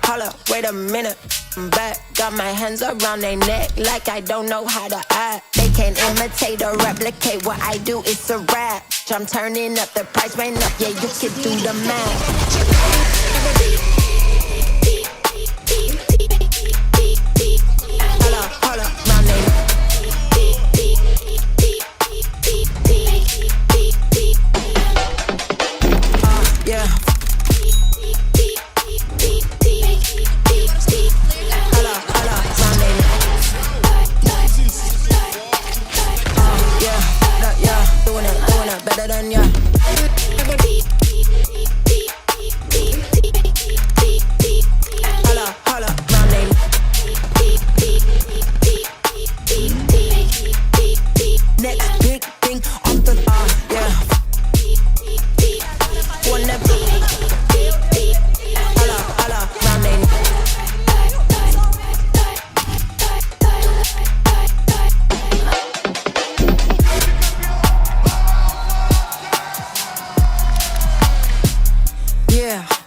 Holla, wait a minute, I'm back. Got my hands around their neck like I don't know how to act. They can't imitate or replicate what I do, it's a rap. I'm turning up, the price went up, yeah, you can do the math.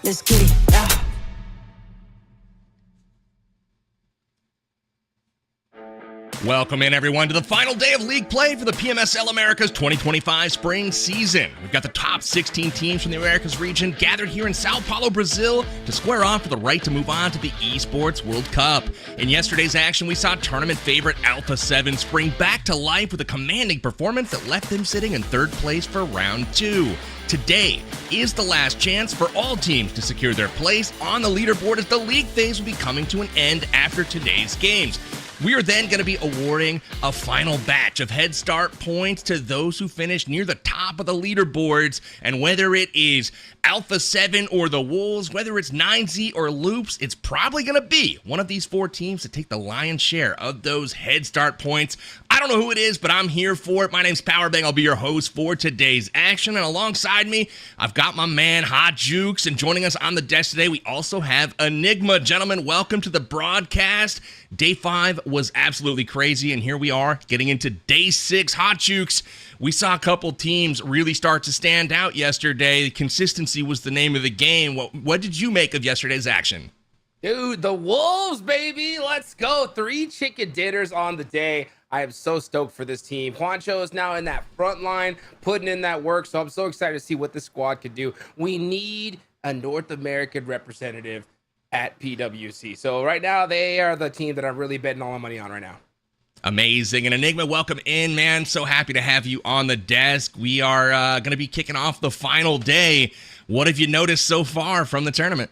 Let's get it. Welcome in, everyone, to the final day of league play for the PMSL Americas 2025 spring season. We've got the top 16 teams from the Americas region gathered here in Sao Paulo, Brazil, to square off for the right to move on to the Esports World Cup. In yesterday's action, we saw tournament favorite Alpha 7 spring back to life with a commanding performance that left them sitting in third place for round 2. Today is the last chance for all teams to secure their place on the leaderboard, as the league phase will be coming to an end after today's games. We are then going to be awarding a final batch of head start points to those who finish near the top of the leaderboards. And whether it is Alpha 7 or the Wolves, whether it's 9Z or Loops, it's probably going to be one of these 4 teams to take the lion's share of those head start points. I don't know who it is, but I'm here for it. My name's Powerbang. I'll be your host for today's action. And alongside me, I've got my man, Hot Jukes. And joining us on the desk today, we also have Enigma. Gentlemen, welcome to the broadcast. Day 5 was absolutely crazy, and here we are getting into day 6. Hot Jukes, we saw a couple teams really start to stand out yesterday. Consistency was the name of the game. What did you make of yesterday's action? Dude, the Wolves, baby. Let's go. 3 chicken dinners on the day. I am so stoked for this team. Juancho is now in that front line, putting in that work, so I'm so excited to see what this squad can do. We need a North American representative at PWC. So right now, they are the team that I'm really betting all my money on right now. Amazing. And Enigma, welcome in, man. So happy to have you on the desk. We are going to be kicking off the final day. What have you noticed so far from the tournament?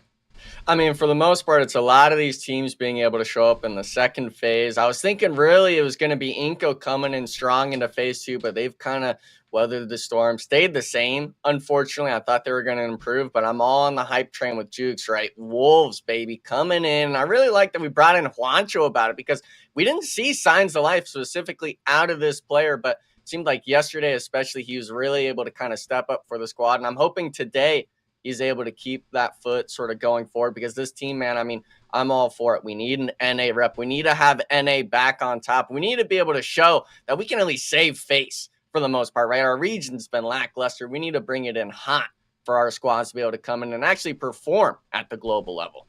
I mean, for the most part, it's a lot of these teams being able to show up in the second phase. I was thinking really it was going to be iNCO coming in strong into phase 2, but they've kind of weathered the storm, stayed the same. Unfortunately, I thought they were going to improve, but I'm all on the hype train with Jukes, right? Wolves, baby, coming in. I really like that we brought in Juancho about it, because we didn't see signs of life specifically out of this player, but it seemed like yesterday especially he was really able to kind of step up for the squad, and I'm hoping today he's able to keep that foot sort of going forward, because this team, man, I mean, I'm all for it. We need an NA rep. We need to have NA back on top. We need to be able to show that we can at least save face for the most part, right? Our region's been lackluster. We need to bring it in hot for our squads to be able to come in and actually perform at the global level.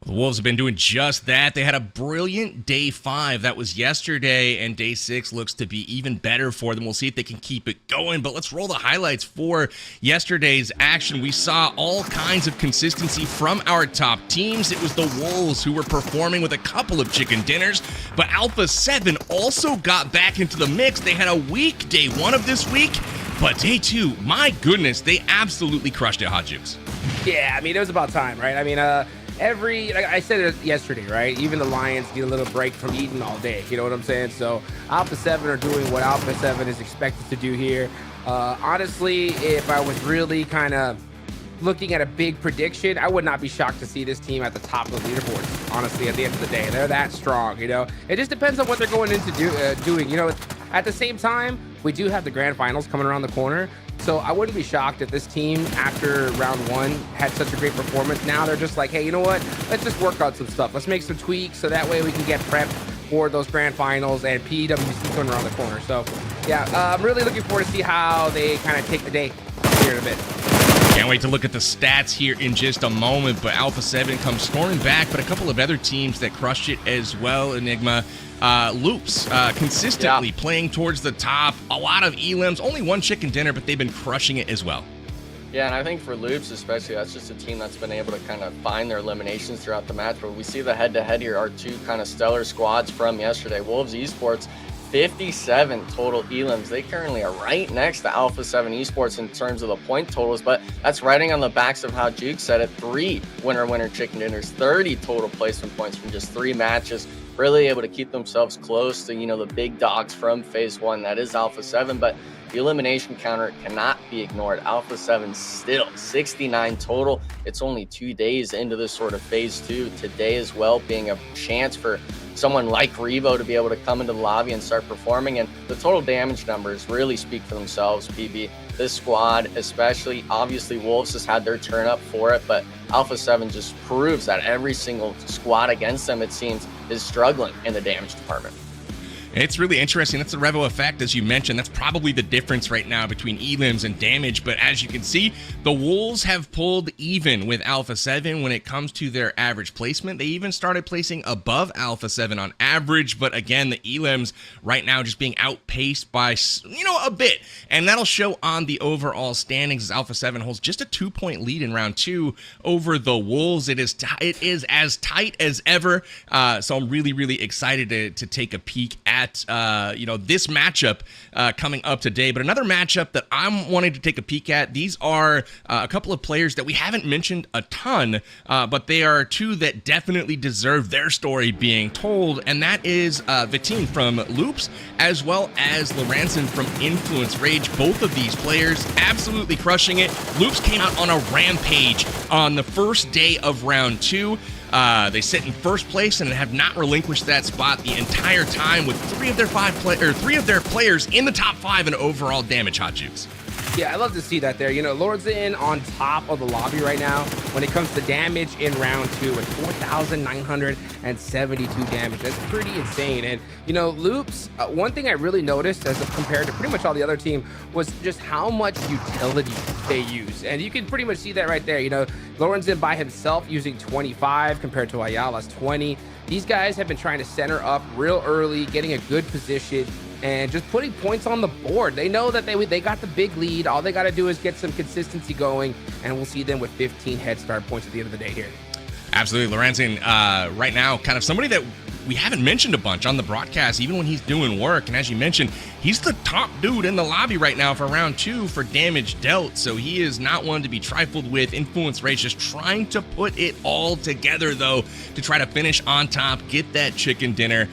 The Wolves have been doing just that. They had a brilliant day 5. That was yesterday, and day 6 looks to be even better for them. We'll see if they can keep it going, but let's roll the highlights for yesterday's action. We saw all kinds of consistency from our top teams. It was the Wolves who were performing with a couple of chicken dinners, but Alpha 7 also got back into the mix. They had a weak day 1 of this week, but day 2, my goodness, they absolutely crushed it, Hot Jukes. Yeah, I mean, it was about time, right? I mean, like I said it yesterday, right? Even the Lions need a little break from eating all day. You know what I'm saying? So Alpha 7 are doing what Alpha 7 is expected to do here. Honestly, if I was really kind of looking at a big prediction, I would not be shocked to see this team at the top of the leaderboards. Honestly, at the end of the day, they're that strong. You know, it just depends on what they're going into doing. You know, at the same time, we do have the grand finals coming around the corner. So I wouldn't be shocked if this team, after round 1, had such a great performance. Now they're just like, hey, you know what? Let's just work out some stuff. Let's make some tweaks so that way we can get prepped for those grand finals and PWC coming around the corner. So yeah, I'm really looking forward to see how they kind of take the day here in a bit. Can't wait to look at the stats here in just a moment, but Alpha 7 comes storming back, but a couple of other teams that crushed it as well, Enigma. Loops consistently playing towards the top. A lot of elims, only one chicken dinner, but they've been crushing it as well. Yeah, and I think for Loops especially, that's just a team that's been able to kind of find their eliminations throughout the match. But we see the head-to-head here are two kind of stellar squads from yesterday. Wolves Esports, 57 total elims. They currently are right next to Alpha 7 Esports in terms of the point totals, but that's riding on the backs of how Juke said it. 3 winner chicken dinners, 30 total placement points from just 3 matches. Really able to keep themselves close to, you know, the big dogs from phase 1, that is Alpha 7, but the elimination counter cannot be ignored. Alpha 7 still 69 total. It's only 2 days into this sort of phase 2. Today as well being a chance for someone like Revo to be able to come into the lobby and start performing, and the total damage numbers really speak for themselves. PB, this squad especially, obviously Wolves has had their turn up for it, but Alpha 7 just proves that every single squad against them, it seems, is struggling in the damage department. It's really interesting. That's the Revo effect, as you mentioned. That's probably the difference right now between elims and damage. But as you can see, the Wolves have pulled even with Alpha 7 when it comes to their average placement. They even started placing above Alpha 7 on average. But again, the elims right now just being outpaced by, you know, a bit. And that'll show on the overall standings as Alpha 7 holds just a 2-point lead in round 2 over the Wolves. It is as tight as ever. So I'm really, really excited to take a peek at this matchup coming up today. But another matchup that I'm wanting to take a peek at, these are a couple of players that we haven't mentioned a ton, but they are 2 that definitely deserve their story being told, and that is Vitin from Loops as well as Lorenzen from Influence Rage. Both of these players absolutely crushing it. Loops came out on a rampage on the first day of round 2. They sit in first place and have not relinquished that spot the entire time, with 3 of their players in the top 5 in overall damage, Hot Jukes. Yeah, I love to see that there. You know, Lorenzen on top of the lobby right now when it comes to damage in round 2 with 4,972 damage. That's pretty insane. And, you know, Loops, one thing I really noticed as compared to pretty much all the other team was just how much utility they use. And you can pretty much see that right there. You know, Lorenzen by himself using 25 compared to Ayala's 20. These guys have been trying to center up real early, getting a good position, and just putting points on the board. They know that they got the big lead. All they got to do is get some consistency going, and we'll see them with 15 head start points at the end of the day here. Absolutely. Lorenzen, right now, kind of somebody that we haven't mentioned a bunch on the broadcast, even when he's doing work. And as you mentioned, he's the top dude in the lobby right now for round 2 for damage dealt. So he is not one to be trifled with. Influence Rage just trying to put it all together, though, to try to finish on top, get that chicken dinner.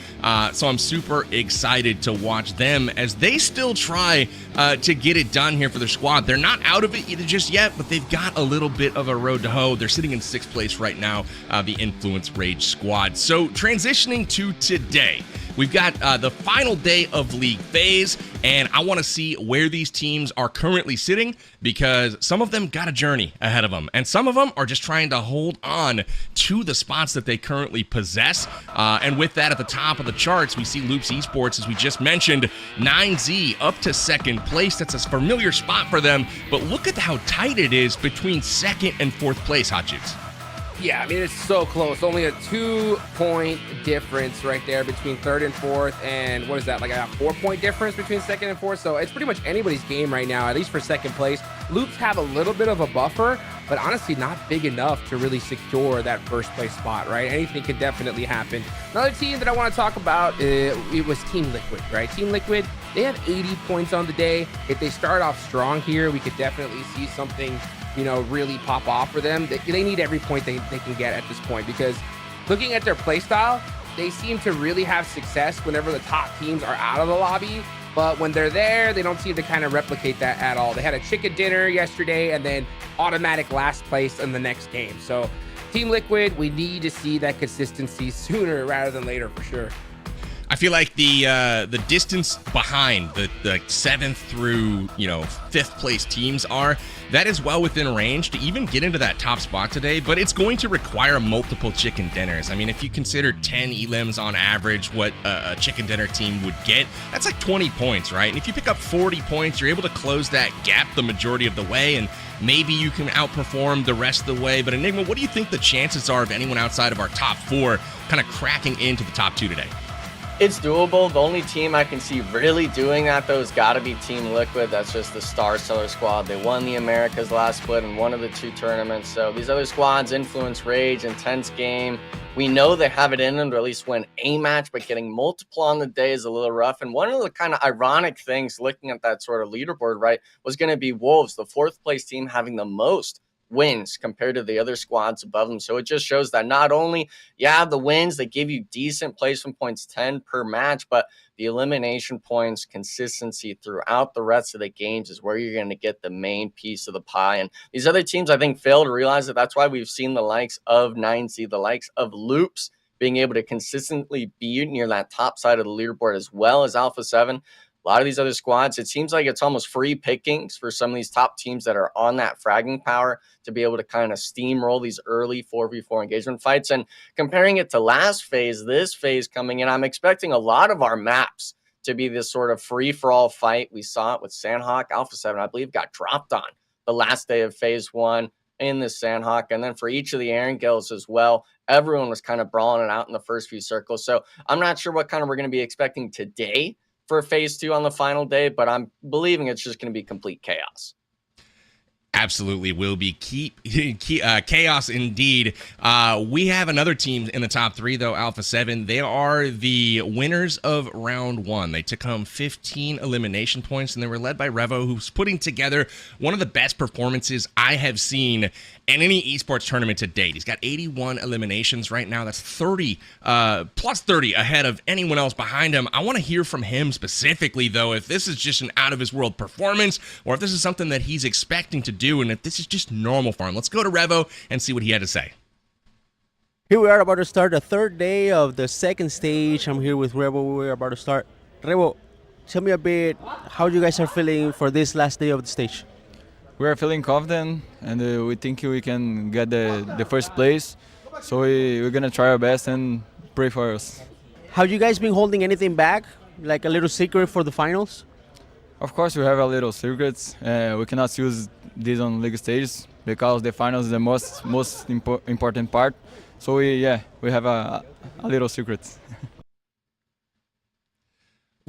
So I'm super excited to watch them as they still try to get it done here for their squad. They're not out of it just yet, but they've got a little bit of a road to hoe. They're sitting in 6th place right now, the Influence Rage squad. So transitioning to today, we've got the final day of league phase, and I want to see where these teams are currently sitting, because some of them got a journey ahead of them, and some of them are just trying to hold on to the spots that they currently possess. And with that at the top of the charts, we see Loops Esports, as we just mentioned, 9Z up to 2nd place. That's a familiar spot for them, but look at how tight it is between 2nd and 4th place, Hot Jukes. Yeah, I mean, it's so close. Only a 2-point difference right there between 3rd and 4th. And what is that, like a 4-point difference between 2nd and 4th? So it's pretty much anybody's game right now, at least for 2nd place. Loops have a little bit of a buffer, but honestly not big enough to really secure that first place spot, right? Anything can definitely happen. Another team that I want to talk about, it was Team Liquid, right? Team Liquid, they have 80 points on the day. If they start off strong here, we could definitely see something, you know, really pop off for them. They need every point they can get at this point, because looking at their play style, they seem to really have success whenever the top teams are out of the lobby. But when they're there, they don't seem to kind of replicate that at all. They had a chicken dinner yesterday and then automatic last place in the next game. So Team Liquid, we need to see that consistency sooner rather than later for sure. I feel like the distance behind the 7th through 5th place teams that is well within range to even get into that top spot today, but it's going to require multiple chicken dinners. I mean, if you consider 10 elims on average what a chicken dinner team would get, that's like 20 points, right? And if you pick up 40 points, you're able to close that gap the majority of the way, and maybe you can outperform the rest of the way. But Enigma, what do you think the chances are of anyone outside of our top 4 kind of cracking into the top 2 today? It's doable. The only team I can see really doing that, though, has got to be Team Liquid. That's just the Star Seller squad. They won the Americas last split in one of the 2 tournaments. So these other squads, Influence, Rage, Intense Game, we know they have it in them to at least win a match, but getting multiple on the day is a little rough. And one of the kind of ironic things looking at that sort of leaderboard, right, was going to be Wolves, the 4th place team, having the most wins compared to the other squads above them. So it just shows that not only, the wins, they give you decent placement points, 10 per match, but the elimination points, consistency throughout the rest of the games is where you're going to get the main piece of the pie. And these other teams, I think, fail to realize that. That's why we've seen the likes of 9Z, the likes of Loops being able to consistently be near that top side of the leaderboard, as well as Alpha 7. A lot of these other squads, it seems like it's almost free pickings for some of these top teams that are on that fragging power to be able to kind of steamroll these early 4v4 engagement fights. And comparing it to last phase, this phase coming in, I'm expecting a lot of our maps to be this sort of free-for-all fight. We saw it with Sandhawk. Alpha 7, I believe, got dropped on the last day of phase 1 in the Sandhawk. And then for each of the Aaron Gills as well, everyone was kind of brawling it out in the first few circles. So I'm not sure what kind of we're going to be expecting today for phase 2 on the final day, but I'm believing it's just going to be complete chaos. Absolutely will be chaos indeed. We have another team in the top 3, though, Alpha 7. They are the winners of round 1. They took home 15 elimination points, and they were led by Revo, who's putting together one of the best performances I have seen in any esports tournament to date. He's got 81 eliminations right now. That's 30 plus 30 ahead of anyone else behind him. I want to hear from him specifically, though, if this is just an out-of-his-world performance or if this is something that he's expecting to do and if this is just normal for him. Let's go to Revo and see what he had to say. Here we are about to start the 3rd day of the 2nd stage. I'm here with Revo. We're about to start. Revo, tell me a bit how you guys are feeling for this last day of the stage. We are feeling confident, and we think we can get the first place. So we're going to try our best and pray for us. Have you guys been holding anything back, like a little secret for the finals? Of course, we have a little secrets. We cannot use this on league stages because the finals is the most important part. So we have a little secret.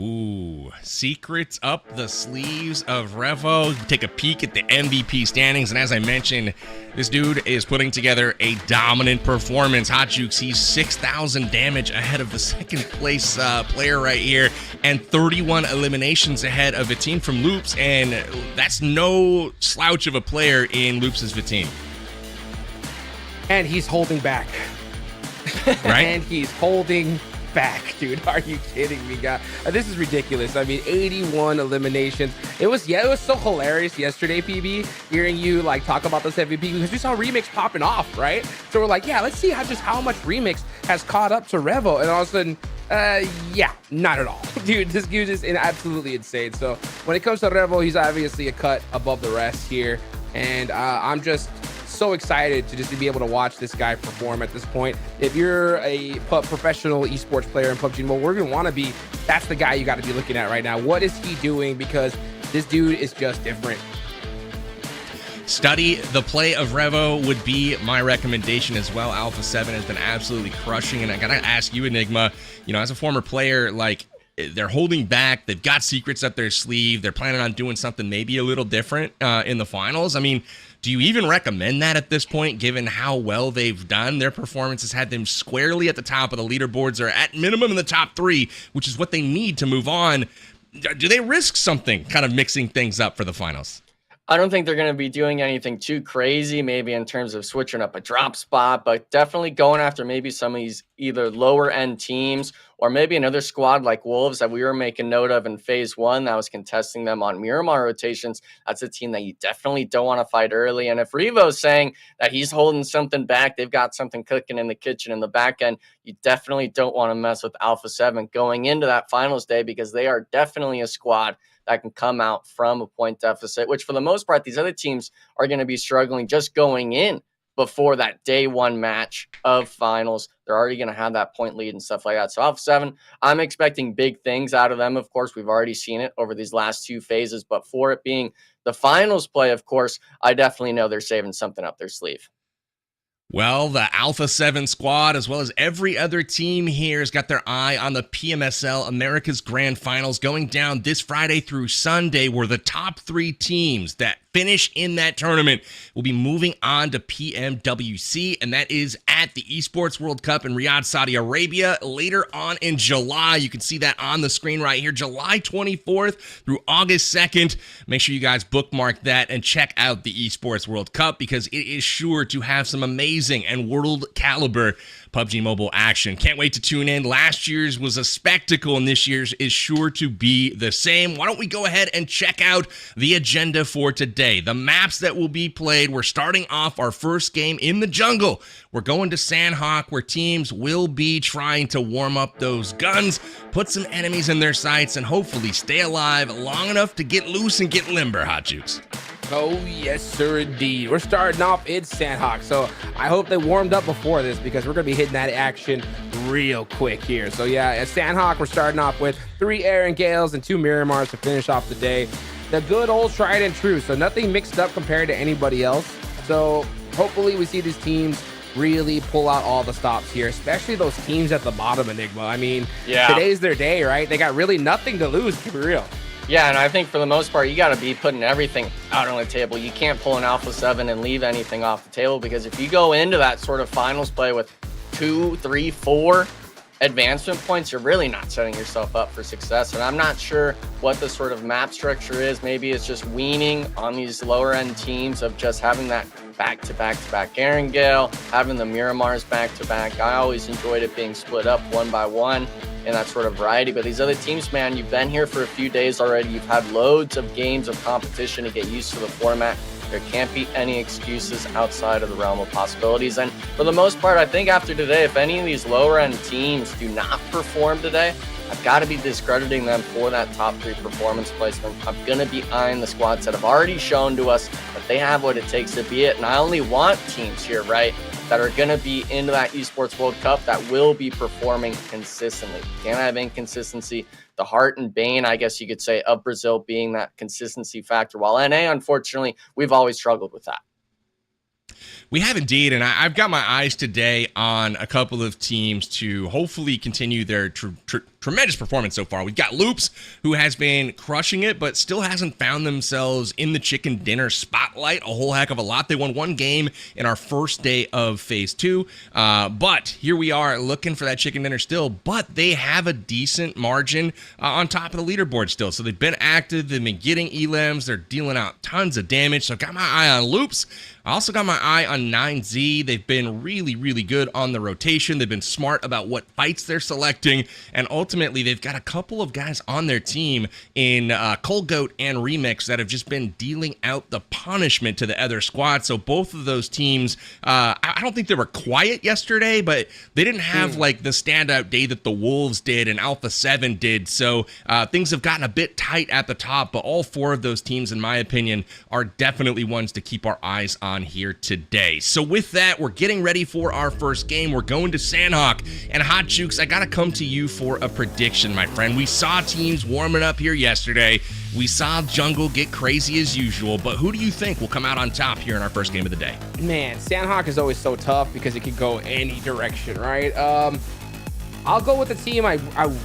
Ooh, secrets up the sleeves of Revo. Take a peek at the MVP standings, and as I mentioned, this dude is putting together a dominant performance. Hot Jukes, he's 6,000 damage ahead of the 2nd place player right here, and 31 eliminations ahead of Vitim from Loops, and that's no slouch of a player in Loops' Vitim. And he's holding back. Right? And he's holding back, dude. Are you kidding me, guy? This is ridiculous. I mean, 81 eliminations. It was so hilarious yesterday, PB, hearing you like talk about this MVP because we saw Remix popping off, right? So we're like, let's see how much Remix has caught up to Revo, and all of a sudden, not at all. Dude, this dude is absolutely insane. So when it comes to Revo, he's obviously a cut above the rest here, and I'm just so excited to just be able to watch this guy perform at this point. If you're a professional esports player in PUBG Mobile, we're going to want to be, that's the guy you got to be looking at right now. What is he doing? Because this dude is just different. Study the play of Revo would be my recommendation as well. Alpha 7 has been absolutely crushing, and I got to ask you, Enigma, as a former player, like, they're holding back. They've got secrets up their sleeve. They're planning on doing something maybe a little different in the finals. I mean, Do you even recommend that at this point, given how well they've done? Their performance has had them squarely at the top of the leaderboards, or at minimum in the top 3, which is what they need to move on. Do they risk something, kind of mixing things up for the finals? I don't think they're going to be doing anything too crazy, maybe in terms of switching up a drop spot, but definitely going after maybe some of these either lower end teams or maybe another squad like Wolves that we were making note of in phase 1 that was contesting them on Miramar rotations. That's a team that you definitely don't want to fight early. And if Revo's saying that he's holding something back, they've got something cooking in the kitchen in the back end, you definitely don't want to mess with Alpha 7 going into that finals day, because they are definitely a squad that can come out from a point deficit, which for the most part, these other teams are going to be struggling just going in before that day 1 match of finals. They're already going to have that point lead and stuff like that. So Alpha 7, I'm expecting big things out of them. Of course, we've already seen it over these last 2 phases, but for it being the finals play, of course, I definitely know they're saving something up their sleeve. Well, the Alpha 7 squad, as well as every other team here, has got their eye on the PMSL America's Grand Finals going down this Friday through Sunday, where the top 3 teams that finish in that tournament will be moving on to PMWC, and that is at the Esports World Cup in Riyadh, Saudi Arabia, later on in July. You can see that on the screen right here, July 24th through August 2nd. Make sure you guys bookmark that and check out the Esports World Cup, because it is sure to have some amazing and world caliber PUBG Mobile action. Can't wait to tune in. Last year's was a spectacle, and this year's is sure to be the same. Why don't we go ahead and check out the agenda for today? The maps that will be played. We're starting off our first game in the jungle. We're going to Sandhawk, where teams will be trying to warm up those guns, put some enemies in their sights, and hopefully stay alive long enough to get loose and get limber, Hot Jukes. Oh, yes, sir, indeed. We're starting off in Sandhawk, so I hope they warmed up before this, because we're going to be hitting that action real quick here. So, yeah, at Sandhawk, we're starting off with 3 Aaron Gales and 2 Miramars to finish off the day. The good old tried and true, so nothing mixed up compared to anybody else. So, hopefully we see these teams really pull out all the stops here, especially those teams at the bottom, Enigma. I mean, today's their day, right? They got really nothing to lose, to be real. Yeah, and I think for the most part, you got to be putting everything out on the table. You can't pull an Alpha 7 and leave anything off the table, because if you go into that sort of finals play with 2, 3, 4 advancement points, you're really not setting yourself up for success. And I'm not sure what the sort of map structure is. Maybe it's just weaning on these lower end teams of just having that back-to-back Aaron Gale, having the Miramars back-to-back. I always enjoyed it being split up 1 by 1 in that sort of variety. But these other teams, man, you've been here for a few days already. You've had loads of games of competition to get used to the format. There can't be any excuses outside of the realm of possibilities. And for the most part, I think after today, if any of these lower end teams do not perform today, I've got to be discrediting them for that top 3 performance placement. I'm going to be eyeing the squads that have already shown to us that they have what it takes to be it. And I only want teams here, right, that are going to be into that Esports World Cup that will be performing consistently. Can't have inconsistency. The heart and bane, I guess you could say, of Brazil being that consistency factor. While NA, unfortunately, we've always struggled with that. We have indeed, and I've got my eyes today on a couple of teams to hopefully continue their tremendous performance so far. We've got Loops, who has been crushing it, but still hasn't found themselves in the chicken dinner spotlight a whole heck of a lot. They won 1 game in our first day of Phase 2, but here we are looking for that chicken dinner still, but they have a decent margin on top of the leaderboard still. So they've been active, they've been getting elims, they're dealing out tons of damage, so I've got my eye on Loops. I also got my eye on 9Z. They've been really, really good on the rotation. They've been smart about what fights they're selecting, and ultimately they've got a couple of guys on their team in Colgoat and Remix that have just been dealing out the punishment to the other squad. So both of those teams, I don't think they were quiet yesterday, but they didn't have like the standout day that the Wolves did and Alpha 7 did. So things have gotten a bit tight at the top, but all 4 of those teams, in my opinion, are definitely ones to keep our eyes on here today. So with that, we're getting ready for our first game. We're going to Sandhawk, and Hot Jukes, I gotta come to you for a prediction, my friend. We saw teams warming up here yesterday. We saw Jungle get crazy as usual, but who do you think will come out on top here in our first game of the day? Man, Sandhawk is always so tough because it can go any direction, right? I'll go with the team I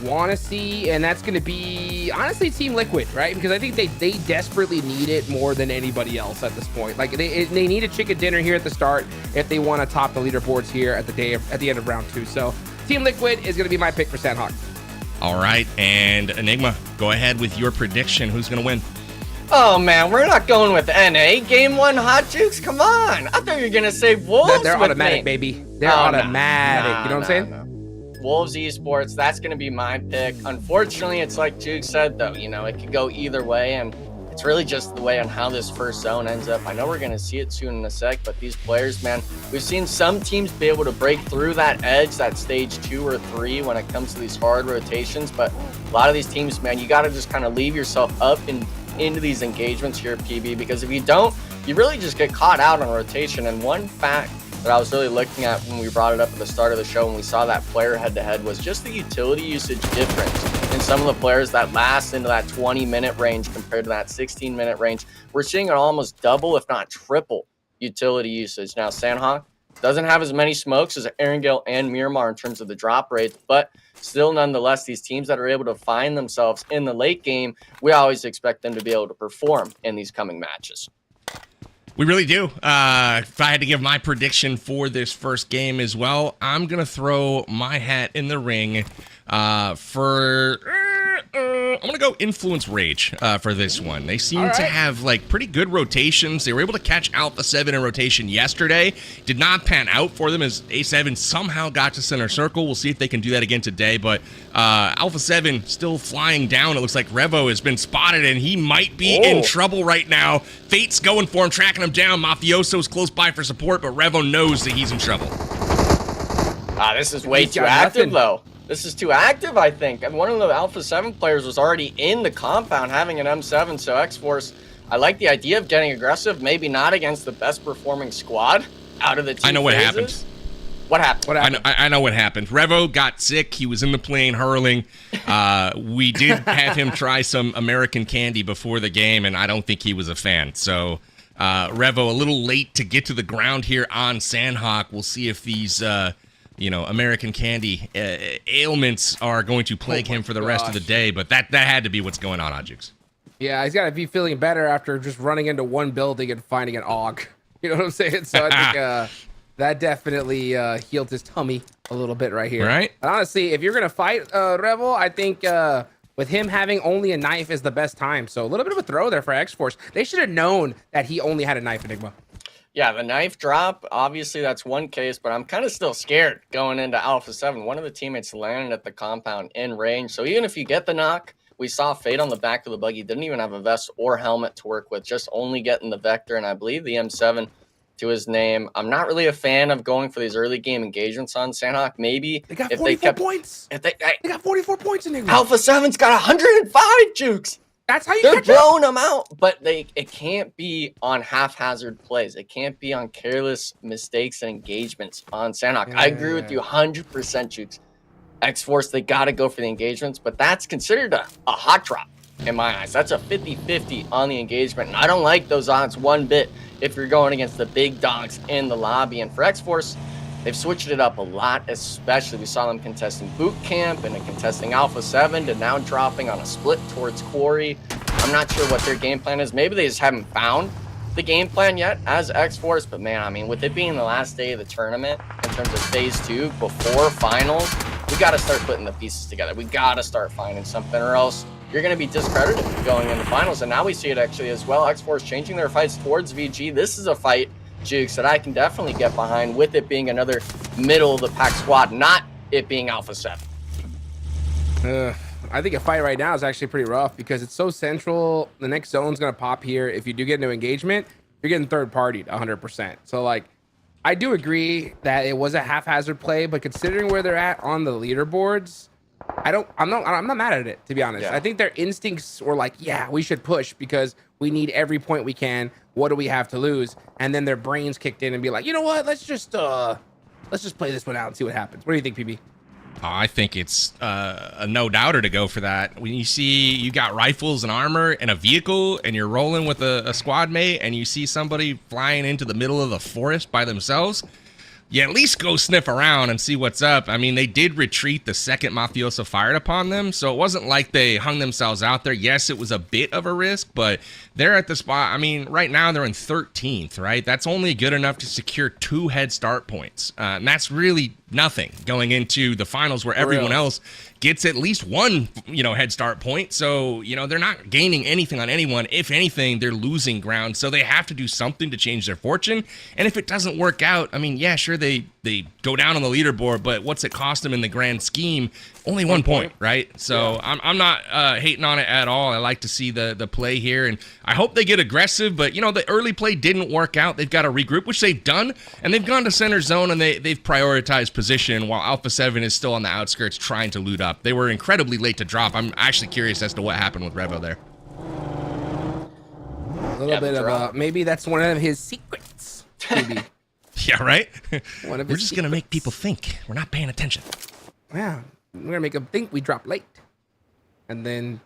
want to see, and that's going to be, honestly, Team Liquid, right? Because I think they desperately need it more than anybody else at this point. Like, they need a chicken dinner here at the start if they want to top the leaderboards here at the end of round 2. So Team Liquid is going to be my pick for Sandhawk. All right, and Enigma, go ahead with your prediction. Who's going to win? Oh man, we're not going with NA. Game 1 Hot Jukes? Come on. I thought you were going to say Wolves. They're with automatic, me. baby. They're automatic. You know what I'm saying? No. Wolves Esports, that's going to be my pick. Unfortunately, it's like Juke said, though, you know, it could go either way, and it's really just the way on how this first zone ends up. I know we're going to see it soon in a sec, but these players, man, we've seen some teams be able to break through that edge, that stage 2 or 3 when it comes to these hard rotations, but a lot of these teams, man, you got to just kind of leave yourself up into these engagements here at PB, because if you don't, you really just get caught out on rotation. And one fact that I was really looking at when we brought it up at the start of the show when we saw that player head-to-head was just the utility usage difference in some of the players that last into that 20-minute range compared to that 16-minute range. We're seeing an almost double, if not triple, utility usage. Now, Sandhawk doesn't have as many smokes as Erangel and Miramar in terms of the drop rates, but still, nonetheless, these teams that are able to find themselves in the late game, we always expect them to be able to perform in these coming matches. We really do. If I had to give my prediction for this first game as well, I'm going to throw my hat in the ring for... I'm going to go Influence Rage for this one. They seem to have like pretty good rotations. They were able to catch Alpha 7 in rotation yesterday. Did not pan out for them as A7 somehow got to center circle. We'll see if they can do that again today. But Alpha 7 still flying down. It looks like Revo has been spotted and he might be in trouble right now. Fate's going for him, tracking him down. Mafioso's close by for support, but Revo knows that he's in trouble. This is way too active, though. This is too active, I think. And one of the Alpha 7 players was already in the compound having an M7, so Xforce, I like the idea of getting aggressive, maybe not against the best performing squad out of the two I know what phases. happened. What happened? I know what happened. Revo got sick. He was in the plane hurling. We did have him try some American candy before the game, and I don't think he was a fan. So Revo a little late to get to the ground here on Sandhawk. We'll see if these... American candy ailments are going to plague him for the rest of the day, but that had to be what's going on, Ajux. Yeah, he's got to be feeling better after just running into one building and finding an AUG. You know what I'm saying? So I think that definitely healed his tummy a little bit right here. Right. And honestly, if you're going to fight Revel, I think with him having only a knife is the best time. So a little bit of a throw there for Xforce. They should have known that he only had a knife, Enigma. Yeah, the knife drop, obviously that's one case, but I'm kind of still scared going into Alpha 7. One of the teammates landed at the compound in range, so even if you get the knock, we saw Fade on the back of the buggy, didn't even have a vest or helmet to work with, just only getting the Vector, and I believe the M7 to his name. I'm not really a fan of going for these early game engagements on Sandhawk. Maybe they got if 44 points. If they got 44 points in Enigma. Alpha 7's got 105 jukes. That's how you They're catch blowing them out, but it can't be on haphazard plays. It can't be on careless mistakes and engagements on Sandhawk. Yeah, I agree with you 100%, Jukes. Xforce, they got to go for the engagements, but that's considered a hot drop in my eyes. That's a 50-50 on the engagement, and I don't like those odds one bit if you're going against the big dogs in the lobby. And for Xforce, they've switched it up a lot, especially we saw them contesting Boot Camp and then contesting Alpha 7 to now dropping on a split towards Quarry. I'm not sure what their game plan is. Maybe they just haven't found the game plan yet as Xforce, but man, I mean, with it being the last day of the tournament in terms of phase 2 before finals, we got to start putting the pieces together. We got to start finding something, or else you're going to be discredited going into finals. And now we see it actually as well. Xforce changing their fights towards VG. This is a fight, Jukes, that I can definitely get behind, with it being another middle of the pack squad, not it being Alpha 7. I think a fight right now is actually pretty rough because it's so central. The next zone's going to pop here. If you do get into engagement, you're getting third partied 100%. So like, I do agree that it was a haphazard play, but considering where they're at on the leaderboards, I'm not mad at it, to be honest. Yeah. I think their instincts were like, yeah, we should push because we need every point we can. What do we have to lose? And then their brains kicked in and be like, you know what? Let's just play this one out and see what happens. What do you think, PB? I think it's a no-doubter to go for that. When you see you got rifles and armor and a vehicle and you're rolling with a squad mate and you see somebody flying into the middle of the forest by themselves, Yeah, at least go sniff around and see what's up. I mean, they did retreat the second Mafioso fired upon them, so it wasn't like they hung themselves out there. Yes, it was a bit of a risk, but they're at the spot. I mean, right now they're in 13th, right? That's only good enough to secure 2 head start points. And that's really nothing going into the finals where everyone else gets at least 1, head start point. So, they're not gaining anything on anyone. If anything, they're losing ground. So they have to do something to change their fortune. And if it doesn't work out, I mean, yeah, sure, they go down on the leaderboard, but what's it cost them in the grand scheme? Only 1 point, right? So yeah. I'm not hating on it at all. I like to see the play here, and I hope they get aggressive, but, the early play didn't work out. They've got to regroup, which they've done, and they've gone to center zone, and they've prioritized position while Alpha 7 is still on the outskirts trying to loot up. They were incredibly late to drop. I'm actually curious as to what happened with Revo there. A little bit of maybe that's one of his secrets. Maybe. Yeah, right? We're just going to make people think. We're not paying attention. Yeah, we're going to make them think we drop late. And then,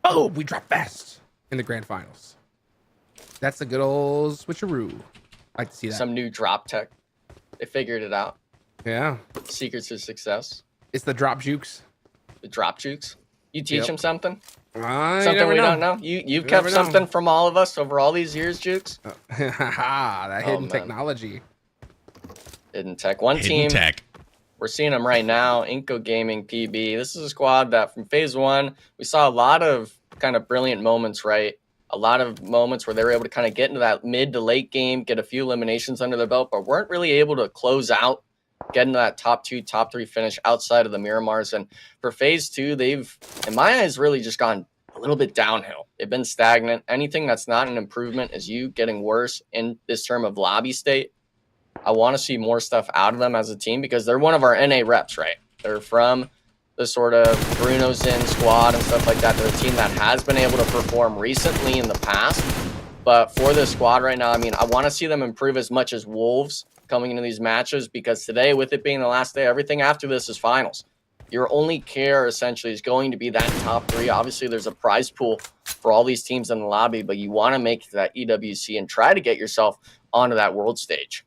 oh, we drop fast in the grand finals. That's a good old switcheroo. I like to see that. Some new drop tech. They figured it out. Yeah. Secrets to success. It's the drop jukes. The drop jukes. You teach them something? Something we don't know. You've kept something from all of us over all these years, Jukes. That hidden technology. Hidden tech. One team. We're seeing them right now. iNCO Gaming PB. This is a squad that from phase 1, we saw a lot of kind of brilliant moments, right? A lot of moments where they were able to kind of get into that mid to late game, get a few eliminations under their belt, but weren't really able to close out, get into that top 2, top 3 finish outside of the Miramars. And for phase 2, they've, in my eyes, really just gone a little bit downhill. They've been stagnant. Anything that's not an improvement is you getting worse in this term of lobby state. I want to see more stuff out of them as a team because they're one of our NA reps, right? They're from the sort of Bruno's in squad and stuff like that. They're a team that has been able to perform recently in the past. But for this squad right now, I mean, I want to see them improve as much as Wolves coming into these matches because today, with it being the last day, everything after this is finals. Your only care essentially is going to be that top 3. Obviously, there's a prize pool for all these teams in the lobby, but you want to make it to that EWC and try to get yourself onto that world stage.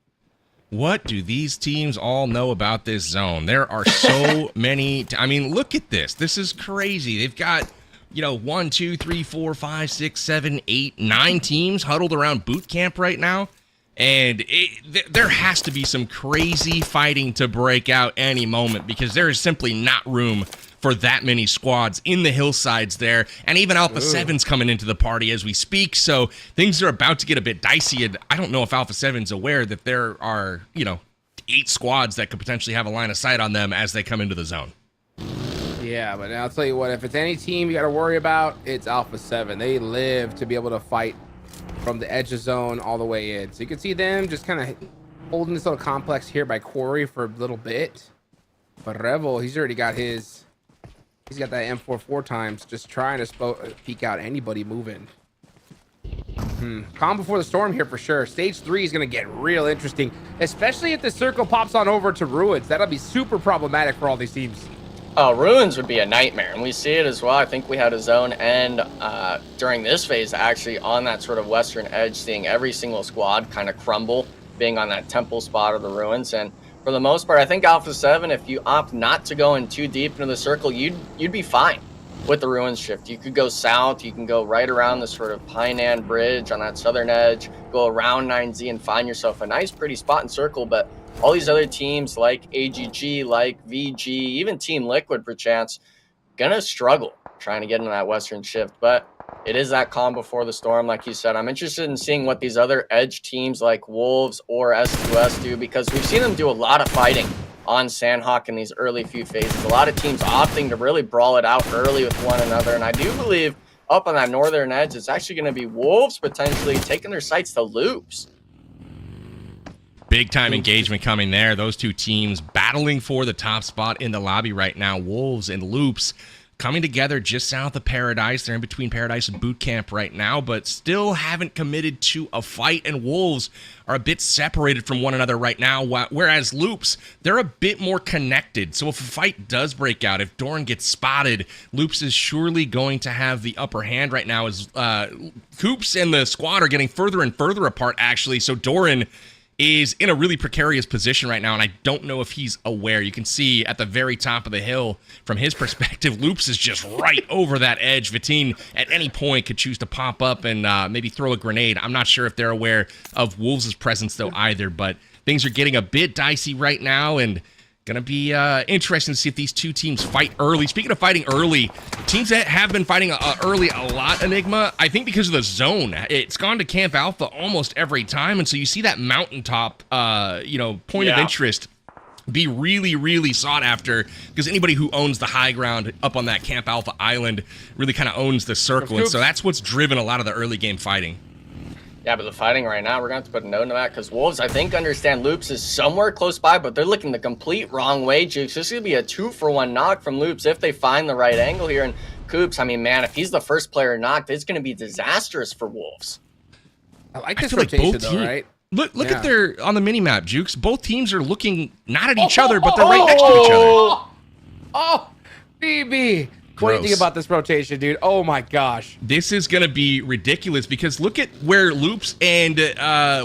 What do these teams all know about this zone? There are so many. I mean, look at this. This is crazy. They've got, 1, 2, 3, 4, 5, 6, 7, 8, 9 teams huddled around boot camp right now. And there has to be some crazy fighting to break out any moment because there is simply not room for that many squads in the hillsides there. And even Alpha 7's coming into the party as we speak. So things are about to get a bit dicey. And I don't know if Alpha 7's aware that there are, 8 squads that could potentially have a line of sight on them as they come into the zone. Yeah, but I'll tell you what, if it's any team you got to worry about, it's Alpha 7. They live to be able to fight from the edge of zone all the way in. So you can see them just kind of holding this little complex here by Quarry for a little bit. But Revel, he's already got his... He's got that M4 4 times, just trying to peek out anybody moving. Calm before the storm here for sure. Stage 3 is going to get real interesting, especially if the circle pops on over to Ruins. That'll be super problematic for all these teams. Oh, Ruins would be a nightmare, and we see it as well. I think we had a zone end during this phase actually on that sort of western edge, seeing every single squad kind of crumble, being on that temple spot of the Ruins. And for the most part, I think Alpha 7, if you opt not to go in too deep into the circle, you'd be fine with the Ruins shift. You could go south, you can go right around the sort of Painan Bridge on that southern edge, go around 9Z and find yourself a nice pretty spot in circle. But all these other teams like AGG, like VG, even Team Liquid perchance, gonna struggle trying to get into that western shift. But it is that calm before the storm, like you said. I'm interested in seeing what these other edge teams like Wolves or S2S do, because we've seen them do a lot of fighting on Sandhawk in these early few phases. A lot of teams opting to really brawl it out early with one another. And I do believe up on that northern edge, it's actually going to be Wolves potentially taking their sights to Loops. Big time engagement coming there. Those two teams battling for the top spot in the lobby right now. Wolves and Loops coming together just south of Paradise. They're in between Paradise and Boot Camp right now, but still haven't committed to a fight. And Wolves are a bit separated from one another right now, whereas Loops, they're a bit more connected. So if a fight does break out, if Doran gets spotted, Loops is surely going to have the upper hand right now as Coops and the squad are getting further and further apart, actually. So Doran is in a really precarious position right now, and I don't know if he's aware. You can see at the very top of the hill, from his perspective, Loops is just right over that edge. Vitine at any point could choose to pop up and maybe throw a grenade. I'm not sure if they're aware of Wolves' presence, though, either, but things are getting a bit dicey right now, and gonna be interesting to see if these two teams fight early. Speaking of fighting early, teams that have been fighting early a lot, Enigma, I think because of the zone, it's gone to Camp Alpha almost every time, and so you see that mountaintop, point of interest be really, really sought after, because anybody who owns the high ground up on that Camp Alpha island really kind of owns the circle, and so that's what's driven a lot of the early game fighting. Yeah, but the fighting right now, we're going to have to put a note in that, because Wolves, I think, understand Loops is somewhere close by, but they're looking the complete wrong way, Jukes. This is going to be a 2-for-1 knock from Loops if they find the right angle here. And Coops, I mean, man, if he's the first player knocked, it's going to be disastrous for Wolves. I like this rotation, though, right? Look at their, on the mini-map, Jukes. Both teams are looking not at each other, but they're right next to each other. Oh, BB. What do you think about this rotation, dude? Oh my gosh. This is going to be ridiculous, because look at where Loops and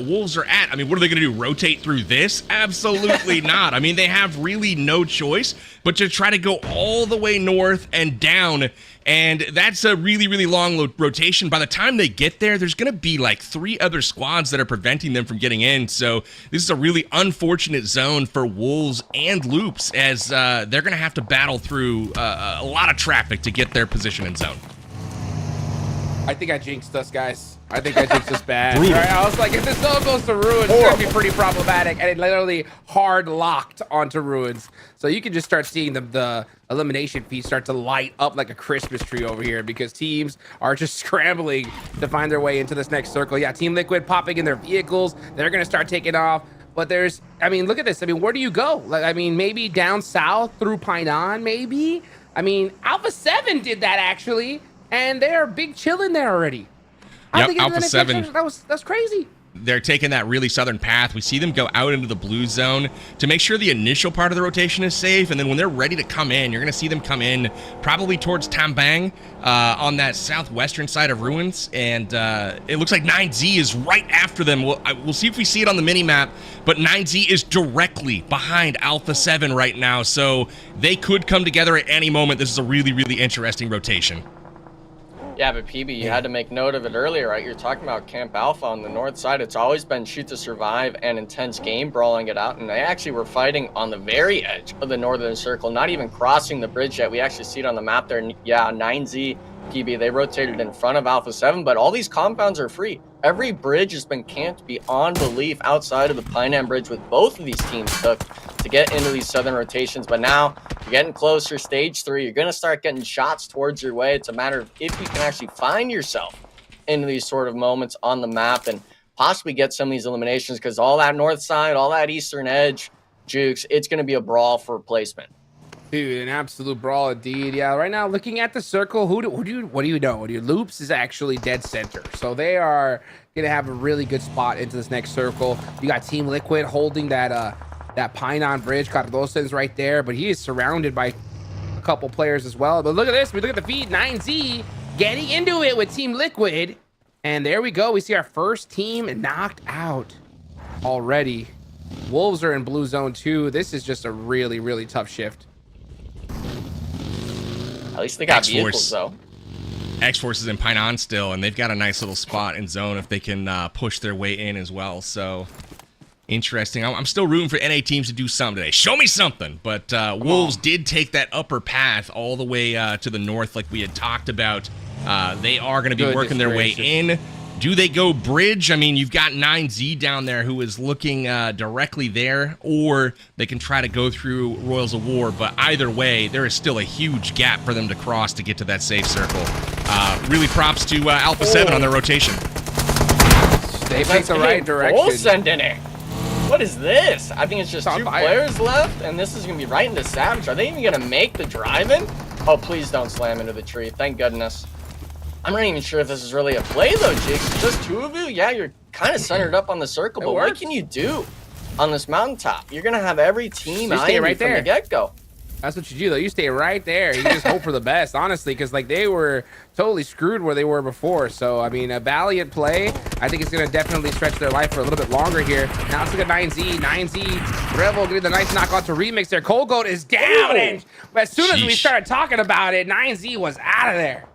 Wolves are at. I mean, what are they going to do? Rotate through this? Absolutely not. I mean, they have really no choice but to try to go all the way north and down. And that's a really, really long rotation. By the time they get there, there's going to be like 3 other squads that are preventing them from getting in. So this is a really unfortunate zone for Wolves and Loops, as they're going to have to battle through a lot of traffic to get their position in zone. I think I jinxed us, guys. I think I jinxed us bad. Right? I was like, if this zone goes to Ruins, it's going to be pretty problematic. And it literally hard locked onto Ruins. So you can just start seeing the elimination feed start to light up like a Christmas tree over here, because teams are just scrambling to find their way into this next circle. Yeah, Team Liquid popping in their vehicles. They're going to start taking off. But I mean, look at this. I mean, where do you go? Like, I mean, maybe down south through Pinon, maybe? I mean, Alpha 7 did that, actually. And they're big chilling there already. Yep, Alpha 7. That's crazy. They're taking that really southern path. We see them go out into the blue zone to make sure the initial part of the rotation is safe, and then when they're ready to come in, you're going to see them come in probably towards Tambang on that southwestern side of Ruins, and it looks like 9Z is right after them. We'll see if we see it on the mini-map, but 9Z is directly behind Alpha 7 right now, so they could come together at any moment. This is a really, really interesting rotation. Yeah, but PB, you had to make note of it earlier, right? You're talking about Camp Alpha on the north side. It's always been shoot to survive and intense game, brawling it out. And they actually were fighting on the very edge of the northern circle, not even crossing the bridge yet. We actually see it on the map there. Yeah, 9Z, PB, they rotated in front of Alpha 7, but all these compounds are free. Every bridge has been camped beyond belief outside of the Pineland Bridge, with both of these teams took to get into these southern rotations. But now you're getting closer, stage 3, you're going to start getting shots towards your way. It's a matter of if you can actually find yourself into these sort of moments on the map and possibly get some of these eliminations, because all that north side, all that eastern edge, Jukes, it's going to be a brawl for placement. Dude, an absolute brawl indeed. Yeah, right now looking at the circle, what do you know? Loops is actually dead center, so they are gonna have a really good spot into this next circle. You got Team Liquid holding that Pinon Bridge. Cardoso's right there, but he is surrounded by a couple players as well. But look at this. We look at the feed. 9Z getting into it with Team Liquid, and there we go. We see our first team knocked out already. Wolves are in blue zone 2. This is just a really, really tough shift. At least they got vehicles, though. Xforce is in Pinon still, and they've got a nice little spot in zone if they can push their way in as well. So, interesting. I'm still rooting for NA teams to do something today. Show me something. But Wolves did take that upper path all the way to the north like we had talked about. They are going to be working their way in. Do they go bridge? I mean, you've got 9Z down there who is looking directly there, or they can try to go through Royals of War. But either way, there is still a huge gap for them to cross to get to that safe circle. Really props to Alpha 7 on their rotation. They take the right direction. Sending it. What is this? I think it's just 2 players left, and this is going to be right into Savage. Are they even going to make the drive-in? Oh, please don't slam into the tree. Thank goodness. I'm not even sure if this is really a play, though, Jake. It's just 2 of you. Yeah, you're kind of centered up on the circle, but what can you do on this mountaintop? You're going to have every team eyeing you from the get-go. That's what you do, though. You stay right there. You just hope for the best, honestly, because like they were totally screwed where they were before. So, I mean, a valiant play. I think it's going to definitely stretch their life for a little bit longer here. Now let's look at 9Z. 9Z, Rebel getting the nice knock onto Remix there. Cold Goat is down. And as soon as we started talking about it, 9Z was out of there.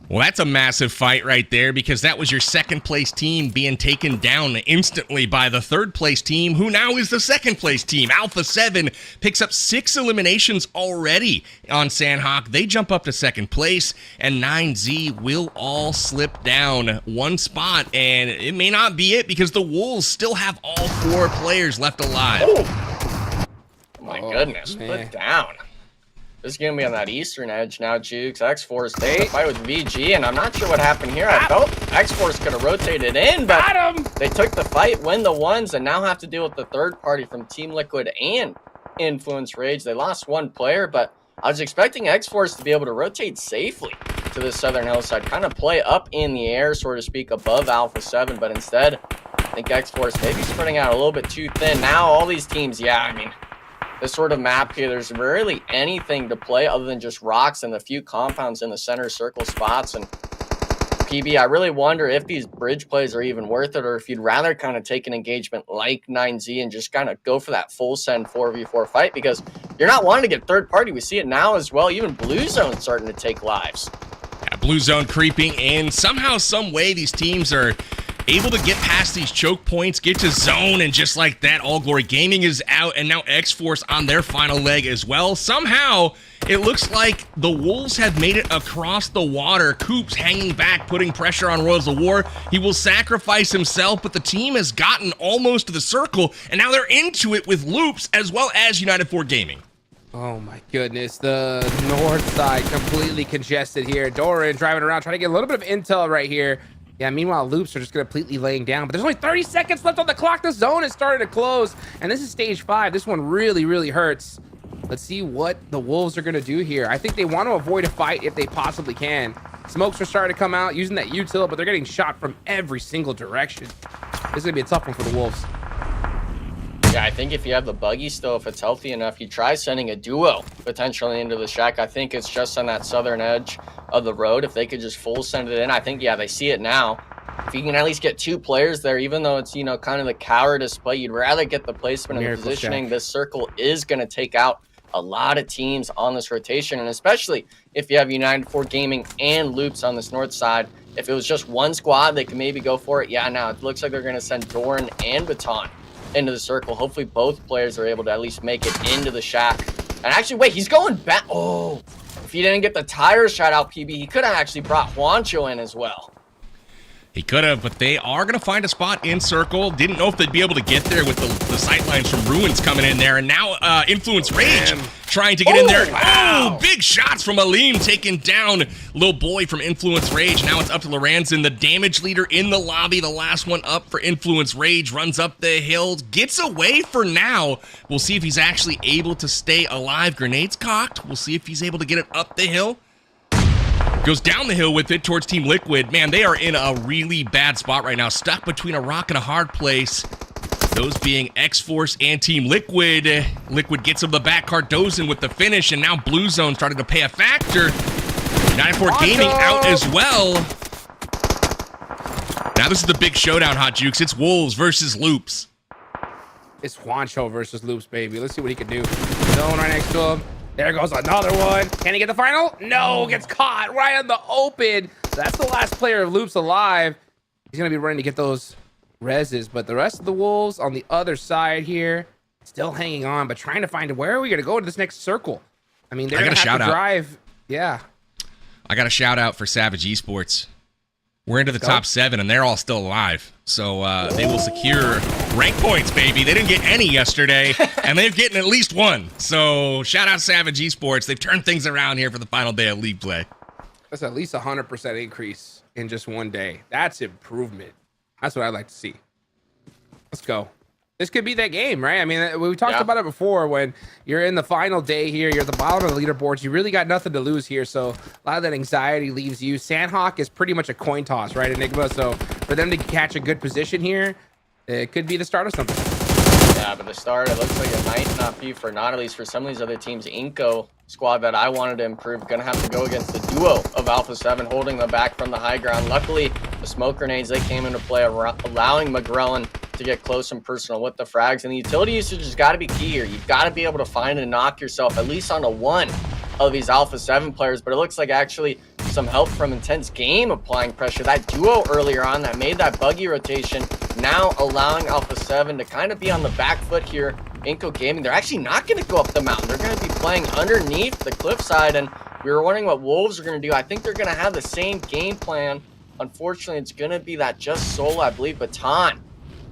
Well, that's a massive fight right there because that was your second place team being taken down instantly by the third place team, who now is the second place team. Alpha 7 picks up 6 eliminations already on Sandhawk. They jump up to second place, and 9Z will all slip down one spot, and it may not be it because the Wolves still have all 4 players left alive. Oh my goodness, put down. This is going to be on that eastern edge now, Jukes. Xforce they fight with VG, and I'm not sure what happened here. I felt Xforce could have rotated in, but they took the fight, win the ones, and now have to deal with the third party from Team Liquid and Influence Rage. They lost 1 player, but I was expecting Xforce to be able to rotate safely to the southern hillside, kind of play up in the air, so to speak, above Alpha 7, but instead, I think Xforce maybe spreading out a little bit too thin. Now, all these teams, yeah, I mean, this sort of map here, there's rarely anything to play other than just rocks and a few compounds in the center circle spots. And PB, I really wonder if these bridge plays are even worth it, or if you'd rather kind of take an engagement like 9Z and just kind of go for that full send 4v4 fight, because you're not wanting to get third party. We see it now as well. Even Blue Zone's starting to take lives. Yeah, Blue Zone creeping in. Somehow, some way, these teams are able to get past these choke points, get to zone, and just like that, All Glory Gaming is out, and now Xforce on their final leg as well. Somehow, it looks like the Wolves have made it across the water. Coops hanging back, putting pressure on Royals of War. He will sacrifice himself, but the team has gotten almost to the circle, and now they're into it with Loops as well as United 4 Gaming. Oh my goodness, the north side completely congested here. Doran driving around, trying to get a little bit of intel right here. Yeah, meanwhile, Loops are just completely laying down. But there's only 30 seconds left on the clock. The zone is starting to close. And this is stage 5. This one really, really hurts. Let's see what the Wolves are going to do here. I think they want to avoid a fight if they possibly can. Smokes are starting to come out using that util, but they're getting shot from every single direction. This is going to be a tough one for the Wolves. Yeah, I think if you have the buggy still, if it's healthy enough, you try sending a duo potentially into the shack. I think it's just on that southern edge of the road. If they could just full send it in, I think, yeah, they see it now. If you can at least get 2 players there, even though it's, you know, kind of the cowardice play, you'd rather get the placement and the positioning. Shack. This circle is going to take out a lot of teams on this rotation, and especially if you have United 4 Gaming and Loops on this north side. If it was just one squad, they can maybe go for it. Yeah, now it looks like they're going to send Doran and Baton into the circle. Hopefully both players are able to at least make it into the shack. And actually, wait, he's going back. Oh, if he didn't get the tires shot out, PB, he could have actually brought Juancho in as well. He could have, but they are going to find a spot in circle. Didn't know if they'd be able to get there with the sight lines from Ruins coming in there. And now Influence Rage trying to get in there. Wow. Oh, big shots from Aleem taking down little boy from Influence Rage. Now it's up to Lorenzen, the damage leader in the lobby. The last one up for Influence Rage. Runs up the hill. Gets away for now. We'll see if he's actually able to stay alive. Grenades cocked. We'll see if he's able to get it up the hill. Goes down the hill with it towards Team Liquid. Man, they are in a really bad spot right now. Stuck between a rock and a hard place. Those being Xforce and Team Liquid. Liquid gets him the back. Cardozen with the finish. And now Blue Zone starting to pay a factor. United 4 Gaming out as well. Now this is the big showdown, Hot Jukes. It's Wolves versus Loops. It's Juancho versus Loops, baby. Let's see what he can do. Zone right next to him. There goes another one. Can he get the final? No, gets caught right on the open. That's the last player of Loops alive. He's going to be running to get those reses, but the rest of the Wolves on the other side here, still hanging on, but trying to find where are we going to go to this next circle. I mean, they're going to have to drive. Yeah. I got a shout out for Savage Esports. We're into the top 7, and they're all still alive. So they will secure rank points, baby. They didn't get any yesterday, and they're getting at least 1. So shout out Savage Esports. They've turned things around here for the final day of league play. That's at least 100% increase in just one day. That's improvement. That's what I'd like to see. Let's go. This could be that game, right? I mean, we talked about it before. When you're in the final day here, you're at the bottom of the leaderboards, you really got nothing to lose here. So a lot of that anxiety leaves you. Sandhawk is pretty much a coin toss, right, Enigma? So for them to catch a good position here, it could be the start of something. Yeah, that, but the start, it looks like it might not be for, not at least for some of these other teams. iNCO squad that I wanted to improve, gonna have to go against the duo of Alpha 7, holding them back from the high ground. Luckily, the smoke grenades, they came into play, allowing McGrellin to get close and personal with the frags. And the utility usage has got to be key here. You've got to be able to find and knock yourself at least onto one of these Alpha 7 players, but it looks like actually some help from Intense Game applying pressure. That duo earlier on that made that buggy rotation, now allowing Alpha 7 to kind of be on the back foot here. iNCO Gaming, they're actually not going to go up the mountain. They're going to be playing underneath the cliffside, and we were wondering what Wolves are going to do. I think they're going to have the same game plan. Unfortunately, it's going to be that just solo, I believe, Baton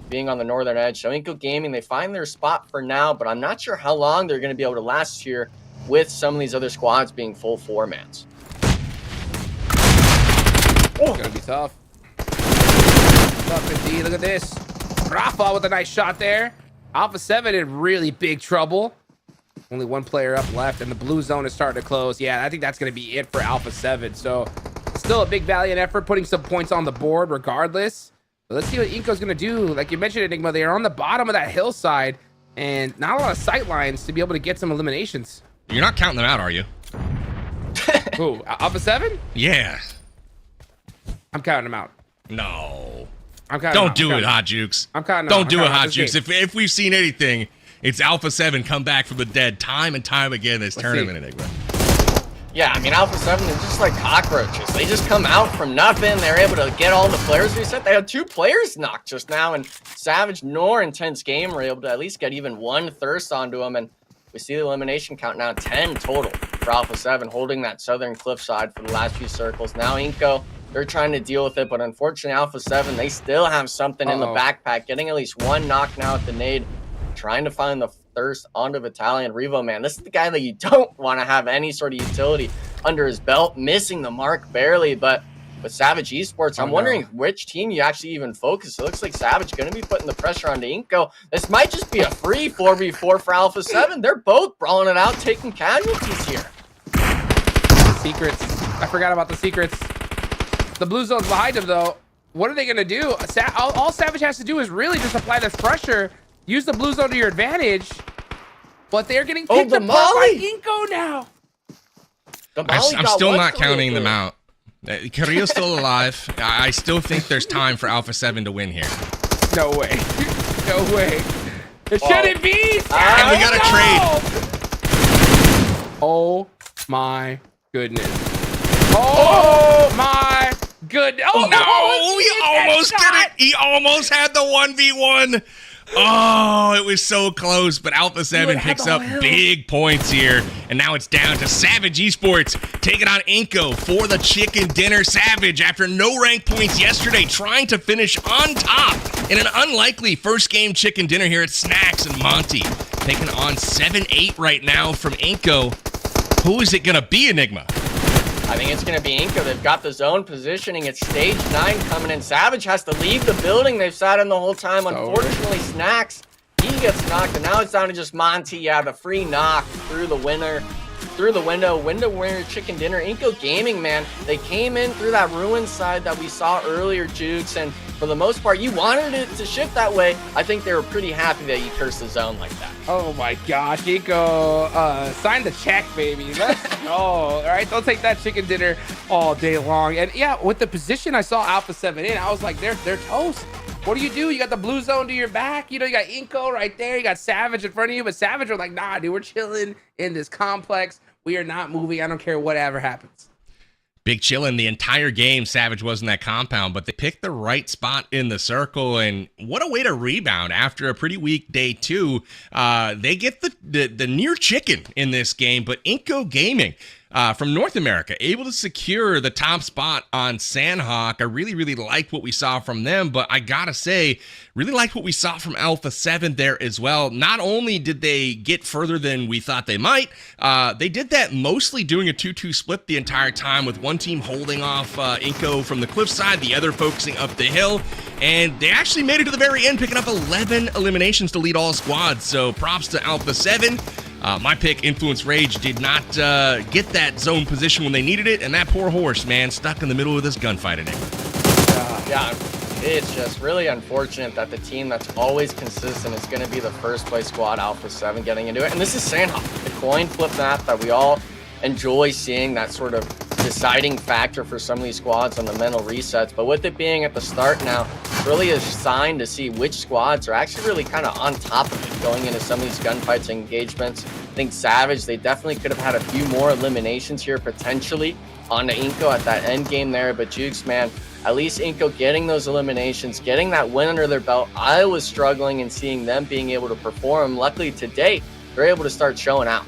being on the northern edge. So iNCO Gaming, they find their spot for now, but I'm not sure how long they're going to be able to last here with some of these other squads being full four-mans. Oh, it's gonna be tough. Tough indeed. Look at this. Rafa with a nice shot there. Alpha 7 in really big trouble. Only one player up left, and the blue zone is starting to close. Yeah, I think that's gonna be it for Alpha 7. So still a big valiant effort, putting some points on the board regardless. But let's see what iNCO's gonna do. Like you mentioned, Enigma, they are on the bottom of that hillside, and not a lot of sight lines to be able to get some eliminations. You're not counting them out, are you? Who? Alpha 7? Yeah. I'm counting them out. No. I'm counting. Don't do it, Hot Jukes. I'm counting. Don't do it, Hot Jukes. If we've seen anything, it's Alpha 7 come back from the dead time and time again this tournament, Enigma. Yeah, I mean, Alpha 7 is just like cockroaches. They just come out from nothing. They're able to get all the players reset. They had 2 players knocked just now, and Savage nor Intense Game were able to at least get even one thirst onto them. And we see the elimination count now 10 total for Alpha 7, holding that southern cliffside for the last few circles. Now iNCO, they're trying to deal with it, but unfortunately Alpha 7, they still have something in the backpack, getting at least one knock now at the nade, trying to find the thirst onto Battalion. Revo, man, this is the guy that you don't want to have any sort of utility under his belt, missing the mark barely. But with Savage Esports, I'm wondering which team you actually even focus. It looks like Savage going to be putting the pressure onto iNCO. This might just be a free 4v4 for Alpha 7. They're both brawling it out, taking casualties here. Secrets. I forgot about the secrets. The blue zone's behind him, though. What are they going to do? All Savage has to do is really just apply this pressure, use the blue zone to your advantage, but they're getting picked apart by iNCO now. I'm still not counting them out. Carrillo's still alive. I still think there's time for Alpha 7 to win here. No way. No way. It shouldn't be. And we got a trade. Oh my goodness. Oh my goodness. Oh no. He almost did it. He almost had the 1v1. Oh, it was so close, but Alpha 7 picks up big points here, and now it's down to Savage Esports taking on iNCO for the chicken dinner. Savage, after no rank points yesterday, trying to finish on top in an unlikely first game chicken dinner here at Snacks and Monty, taking on 7-8 right now from iNCO. Who is it gonna be, Enigma? I think it's going to be iNCO. They've got the zone positioning. It's stage 9 coming in. Savage has to leave the building. They've sat in the whole time. Unfortunately, Snacks, he gets knocked, and now it's down to just Monty. Yeah, the free knock through the window. Window winner, chicken dinner. iNCO Gaming, man, they came in through that ruin side that we saw earlier, Jukes, and for the most part, you wanted it to shift that way. I think they were pretty happy that you cursed the zone like that. Oh my gosh, iNCO, sign the check, baby. Let's go. All right, they'll take that chicken dinner all day long. And yeah, with the position I saw Alpha 7 in, I was like, they're toast. What do? You got the blue zone to your back. You know, you got iNCO right there. You got Savage in front of you, but Savage are like, nah, dude, we're chilling in this complex. We are not moving. I don't care whatever happens. Big chillin' the entire game. Savage was in that compound, but they picked the right spot in the circle, and what a way to rebound after a pretty weak day 2. They get the near chicken in this game, but iNCO Gaming from North America able to secure the top spot on Sandhawk. I really liked what we saw from them, but I gotta say, really liked what we saw from Alpha 7 there as well. Not only did they get further than we thought they might, they did that mostly doing a 2-2 split the entire time, with one team holding off iNCO from the cliffside, the other focusing up the hill, and they actually made it to the very end, picking up 11 eliminations to lead all squads. So props to Alpha 7. My pick, Influence Rage, did not get that zone position when they needed it, and that poor horse, man, stuck in the middle of this gunfight today. Yeah, It's just really unfortunate that the team that's always consistent is going to be the first place squad, Alpha 7, getting into it. And this is Sandhawk, the coin flip map that we all enjoy seeing, that sort of deciding factor for some of these squads on the mental resets. But with it being at the start now, it's really a sign to see which squads are actually really kind of on top of it going into some of these gunfights and engagements. I think Savage, they definitely could have had a few more eliminations here potentially on the iNCO at that end game there. But Jukes, man, at least iNCO getting those eliminations, getting that win under their belt. I was struggling in seeing them being able to perform. Luckily today, they're able to start showing out.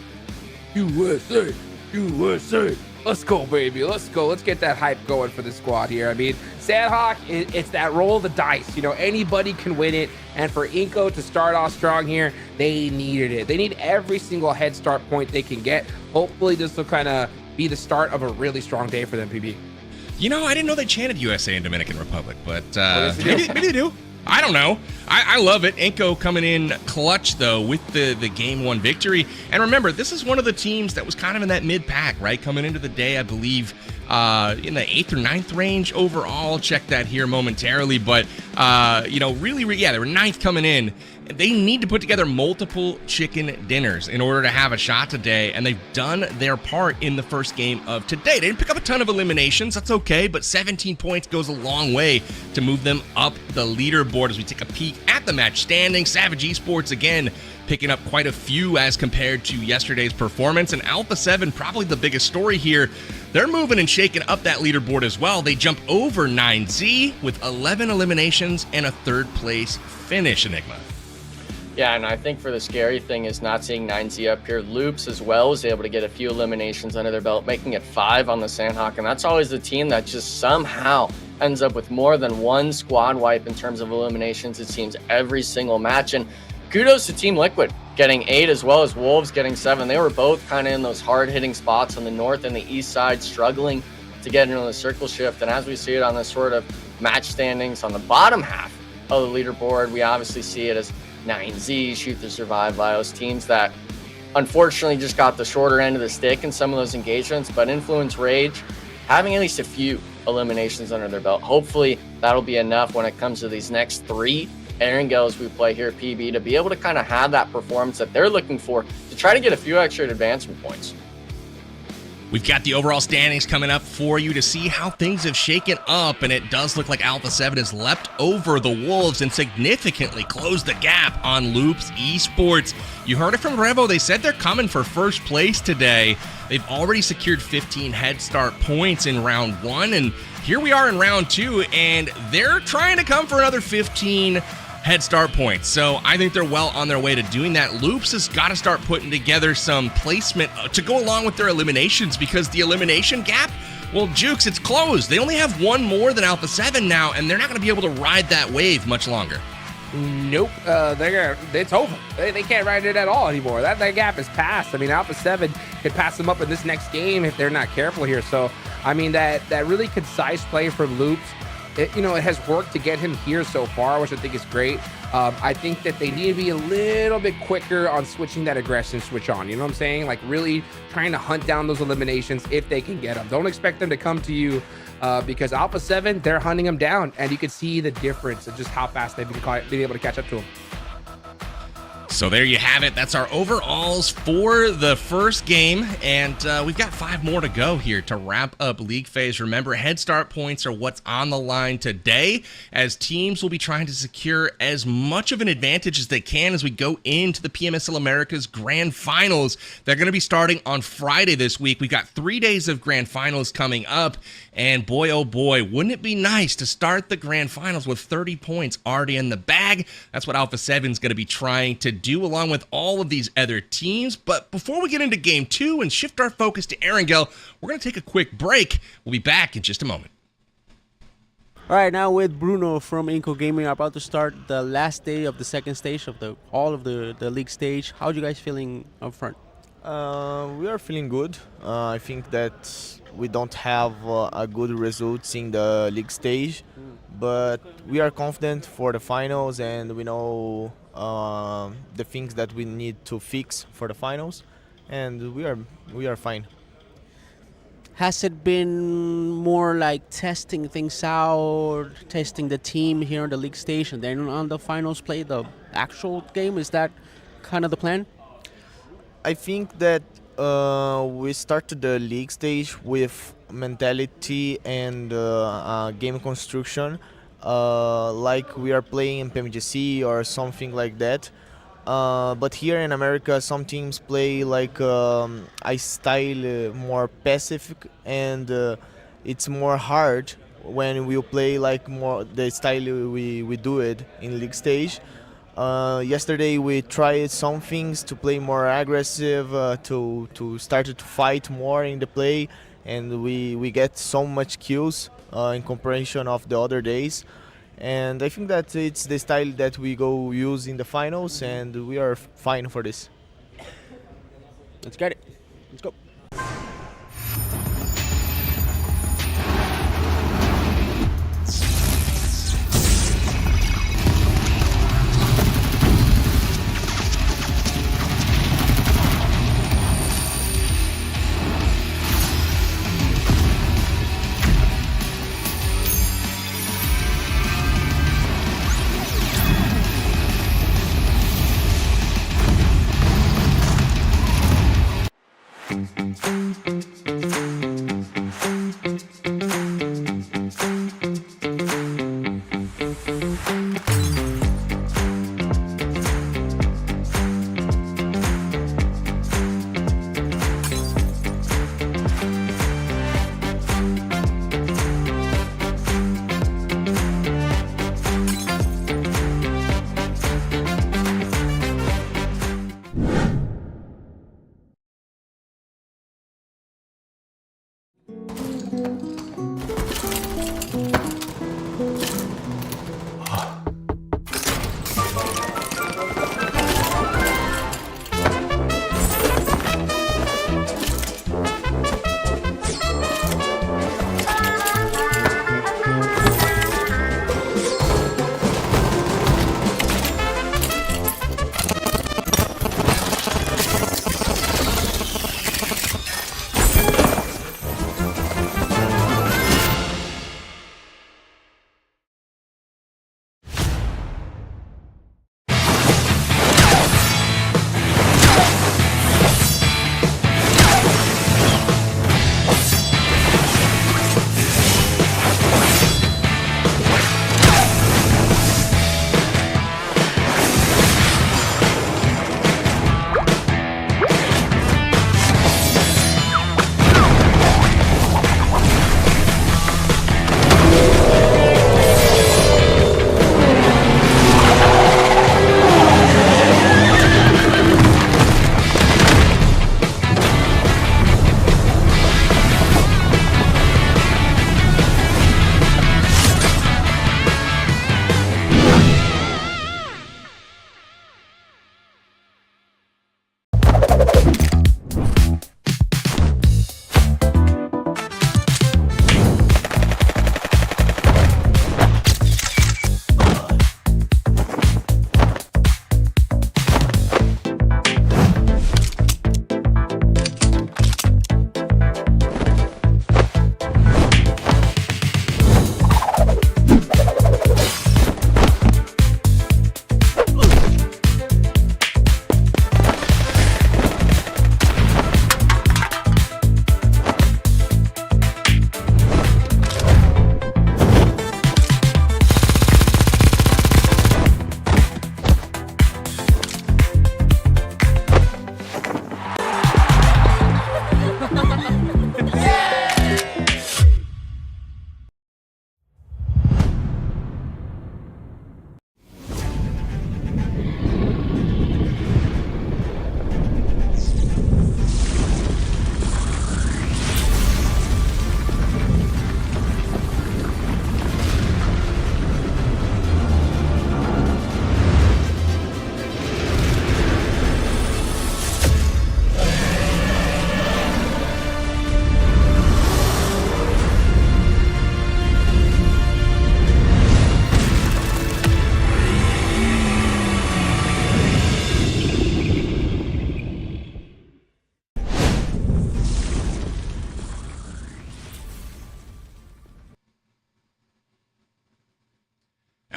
USA, USA. Let's go, baby. Let's go. Let's get that hype going for the squad here. I mean, Sandhawk, it's that roll of the dice. You know, anybody can win it. And for iNCO to start off strong here, they needed it. They need every single head start point they can get. Hopefully, this will kind of be the start of a really strong day for them, PB. You know, I didn't know they chanted USA in Dominican Republic, but maybe they do. I don't know. I love it. iNCO coming in clutch, though, with the Game 1 victory. And remember, this is one of the teams that was kind of in that mid-pack, right? Coming into the day, I believe, in the 8th or 9th range overall. I'll check that here momentarily. But, you know, really, yeah, they were 9th coming in. They need to put together multiple chicken dinners in order to have a shot today, and they've done their part in the first game of today. They didn't pick up a ton of eliminations. That's okay, but 17 points goes a long way to move them up the leaderboard as we take a peek at the match standings. Savage Esports, again, picking up quite a few as compared to yesterday's performance, and Alpha 7, probably the biggest story here. They're moving and shaking up that leaderboard as well. They jump over 9Z with 11 eliminations and a third place finish, Enigma. Yeah, and I think for the scary thing is not seeing 9Z up here. Loops as well was able to get a few eliminations under their belt, making it 5 on the Sandhawk. And that's always the team that just somehow ends up with more than one squad wipe in terms of eliminations, it seems, every single match. And kudos to Team Liquid getting 8 as well as Wolves getting 7. They were both kind of in those hard-hitting spots on the north and the east side, struggling to get into the circle shift. And as we see it on the sort of match standings on the bottom half of the leaderboard, we obviously see it as 9Z, Shoot to Survive, VIOUS, teams that unfortunately just got the shorter end of the stick in some of those engagements, but Influence Rage having at least a few eliminations under their belt. Hopefully that'll be enough when it comes to these next 3 Erangels we play here at PB to be able to kind of have that performance that they're looking for to try to get a few extra advancement points. We've got the overall standings coming up for you to see how things have shaken up, and it does look like Alpha 7 has leapt over the Wolves and significantly closed the gap on Loops Esports. You heard it from Revo. They said they're coming for first place today. They've already secured 15 head start points in round 1, and here we are in round 2, and they're trying to come for another 15 head start points. So I think they're well on their way to doing that. Loops has got to start putting together some placement to go along with their eliminations, because the elimination gap, well, Jukes, it's closed. They only have one more than Alpha 7 now, and they're not going to be able to ride that wave much longer. Nope, it's over. They can't ride it at all anymore. That gap is passed. I mean, Alpha 7 could pass them up in this next game if they're not careful here. So, I mean, that really concise play from Loops, it has worked to get him here so far, which I think is great. I think that they need to be a little bit quicker on switching that aggression switch on. You know what I'm saying? Like really trying to hunt down those eliminations if they can get them. Don't expect them to come to you because Alpha 7, they're hunting them down, and you can see the difference of just how fast they've been able to catch up to them. So there you have it. That's our overalls for the first game, and we've got 5 more to go here to wrap up league phase. Remember, head start points are what's on the line today, as teams will be trying to secure as much of an advantage as they can as we go into the PMSL Americas Grand Finals. They're going to be starting on Friday this week. We've got 3 days of Grand Finals coming up, and boy, oh boy, wouldn't it be nice to start the Grand Finals with 30 points already in the bag? That's what Alpha 7 is going to be trying to do along with all of these other teams. But before we get into game 2 and shift our focus to Erangel, we're going to take a quick break. We'll be back in just a moment. All right, now with Bruno from iNCO Gaming, about to start the last day of the second stage of the league stage. How are you guys feeling up front? We are feeling good. I think that we don't have a good results in the league stage, but we are confident for the finals, and we know the things that we need to fix for the finals, and we are fine. has it been more like testing things out, testing the team here on the league stage, and then on the finals play the actual game? Is that kind of the plan? I think that we started the league stage with mentality and game construction, like we are playing in PMGC or something like that. But here in America, some teams play like a style more passive, and it's more hard when we play like more the style we do it in league stage. Yesterday we tried some things to play more aggressive, to start to fight more in the play, and we get so much kills in comparison of the other days. And I think that it's the style that we go use in the finals, and we are fine for this. Let's get it. Let's go.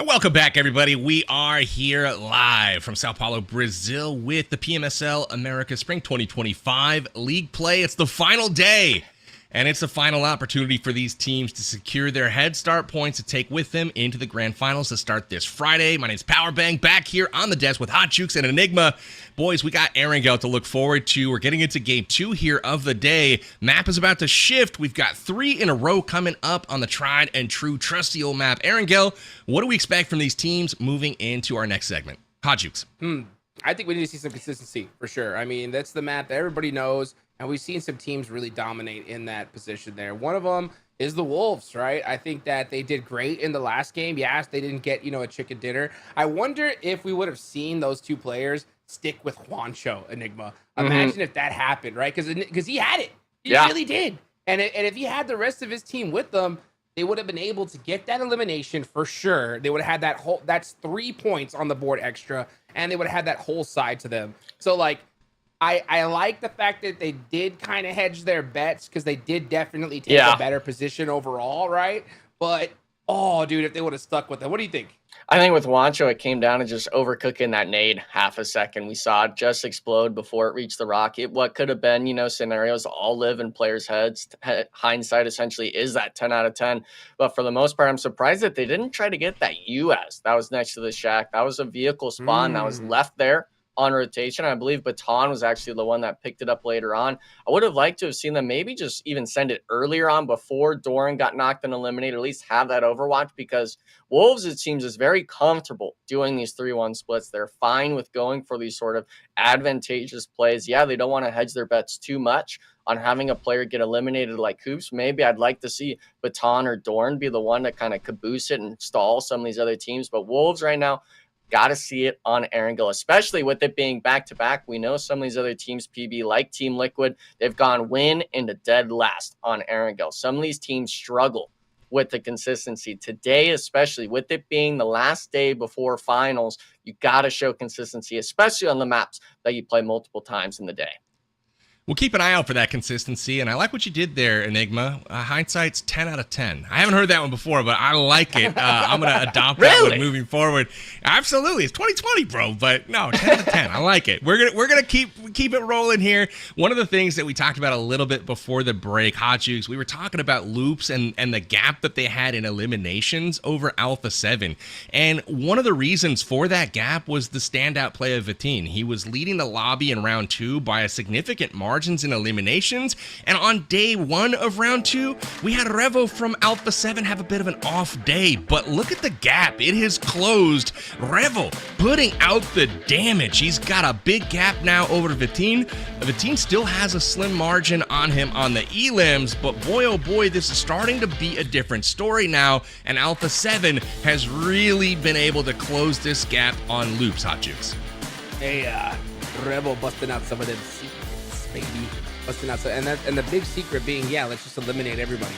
And welcome back, everybody. We are here live from Sao Paulo, Brazil with the PMSL America Spring 2025 League Play. It's the final day, and it's the final opportunity for these teams to secure their head start points to take with them into the grand finals to start this Friday. My name's Powerbang, back here on the desk with Hot Jukes and Enigma. Boys, we got Erangel to look forward to. We're getting into game 2 here of the day. Map is about to shift. We've got 3 in a row coming up on the tried and true trusty old map. Erangel, what do we expect from these teams moving into our next segment? Hot Jukes. I think we need to see some consistency for sure. I mean, that's the map that everybody knows, and we've seen some teams really dominate in that position there. One of them is the Wolves, right? I think that they did great in the last game. Yes, they didn't get, a chicken dinner. I wonder if we would have seen those 2 players stick with Juancho, Enigma. Imagine if that happened, right? Because he had it. He really did. And if he had the rest of his team with them, they would have been able to get that elimination for sure. They would have had that's 3 points on the board extra, and they would have had that whole side to them. So, I like the fact that they did kind of hedge their bets because they did definitely take a better position overall, right? But, oh, dude, if they would have stuck with them. What do you think? I think with Juancho, it came down to just overcooking that nade half a second. We saw it just explode before it reached the rocket. What could have been, scenarios all live in players' heads. Hindsight essentially is that 10 out of 10. But for the most part, I'm surprised that they didn't try to get that US that was next to the shack. That was a vehicle spawn that was left there on rotation. I believe Baton was actually the one that picked it up later on. I would have liked to have seen them maybe just even send it earlier on before Doran got knocked and eliminated, at least have that overwatch, because Wolves, it seems, is very comfortable doing these 3-1 splits. They're fine with going for these sort of advantageous plays. Yeah, they don't want to hedge their bets too much on having a player get eliminated like Hoops. Maybe I'd like to see Baton or Doran be the one to kind of caboose it and stall some of these other teams. But Wolves right now, got to see it on Erangel, especially with it being back-to-back. We know some of these other teams, PB, like Team Liquid, they've gone win into dead last on Erangel. Some of these teams struggle with the consistency. Today, especially with it being the last day before finals, you got to show consistency, especially on the maps that you play multiple times in the day. We'll keep an eye out for that consistency, and I like what you did there, Enigma. Hindsight's 10 out of 10. I haven't heard that one before, but I like it. I'm going to adopt that one moving forward. Absolutely. It's 2020, bro, but no, 10 out of 10. I like it. We're gonna keep it rolling here. One of the things that we talked about a little bit before the break, Hot Jukes, we were talking about loops and the gap that they had in eliminations over Alpha 7. And one of the reasons for that gap was the standout play of Vitin. He was leading the lobby in round 2 by a significant margin in eliminations, and on day 1 of round 2 we had Revo from Alpha 7 have a bit of an off day, but look at the gap. It has closed. Revo putting out the damage. He's got a big gap now over to Vitin. Vitin still has a slim margin on him on the elims, but boy oh boy, this is starting to be a different story now, and Alpha 7 has really been able to close this gap on loops. Hot Jukes. Hey, Revo busting out some of them baby, busting out. And the big secret being, let's just eliminate everybody.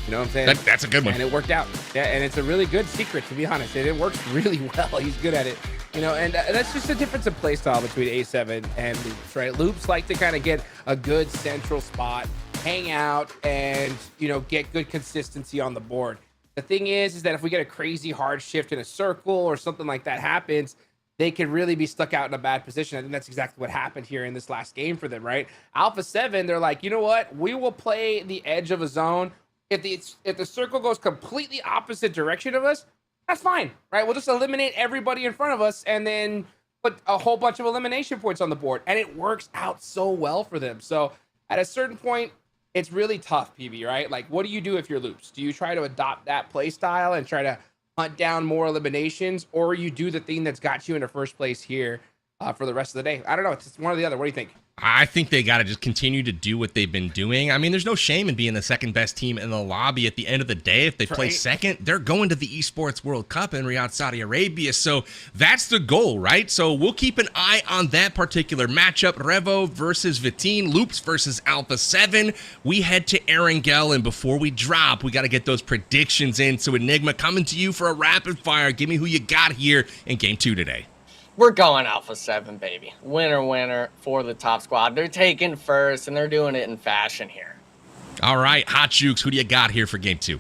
You know what I'm saying? That's a good one. And it worked out. Yeah, and it's a really good secret, to be honest. And it works really well. He's good at it. And that's just a difference in play style between A7 and Loops, right? Loops like to kind of get a good central spot, hang out, and, get good consistency on the board. The thing is that if we get a crazy hard shift in a circle or something like that happens, they could really be stuck out in a bad position. I think that's exactly what happened here in this last game for them, right? Alpha 7, they're like, you know what? We will play the edge of a zone. If the circle goes completely opposite direction of us, that's fine, right? We'll just eliminate everybody in front of us and then put a whole bunch of elimination points on the board. And it works out so well for them. So at a certain point, it's really tough, PB, right? Like, what do you do if you're Loops? Do you try to adopt that play style and try to hunt down more eliminations, or you do the thing that's got you into first place here for the rest of the day? I don't know. It's just one or the other. What do you think? I think they got to just continue to do what they've been doing. I mean, there's no shame in being the second best team in the lobby at the end of the day. If they play second, they're going to the Esports World Cup in Riyadh, Saudi Arabia. So that's the goal, right? So we'll keep an eye on that particular matchup. Revo versus Vitin, Loops versus Alpha 7. We head to Erangel, and before we drop, we got to get those predictions in. So Enigma, coming to you for a rapid fire. Give me who you got here in game 2 today. We're going Alpha 7, baby. Winner for the top squad. They're taking first, and they're doing it in fashion here. All right, Hot Jukes, who do you got here for game 2?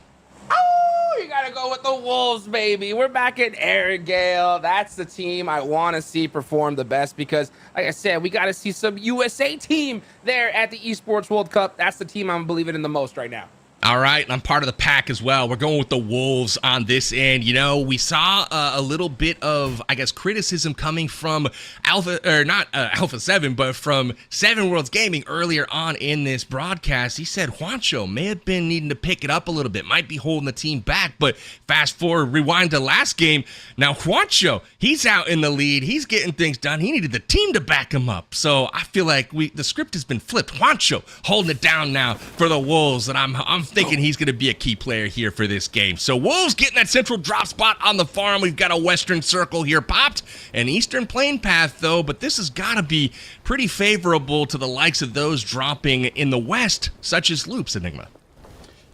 Oh, you got to go with the Wolves, baby. We're back in Arendelle. That's the team I want to see perform the best because, like I said, we got to see some USA team there at the Esports World Cup. That's the team I'm believing in the most right now. All right, I'm part of the pack as well. We're going with the Wolves on this end. You know, we saw a little bit of, I guess, criticism coming from Alpha 7, but from Seven Worlds Gaming earlier on in this broadcast. He said Juancho may have been needing to pick it up a little bit, might be holding the team back, but fast forward, rewind to last game. Now Juancho, he's out in the lead. He's getting things done. He needed the team to back him up. So I feel like the script has been flipped. Juancho holding it down now for the Wolves, and I'm thinking he's going to be a key player here for this game. So Wolves getting that central drop spot on the farm. We've got a western circle here popped, an eastern plane path though, but this has got to be pretty favorable to the likes of those dropping in the west, such as Loops, Enigma.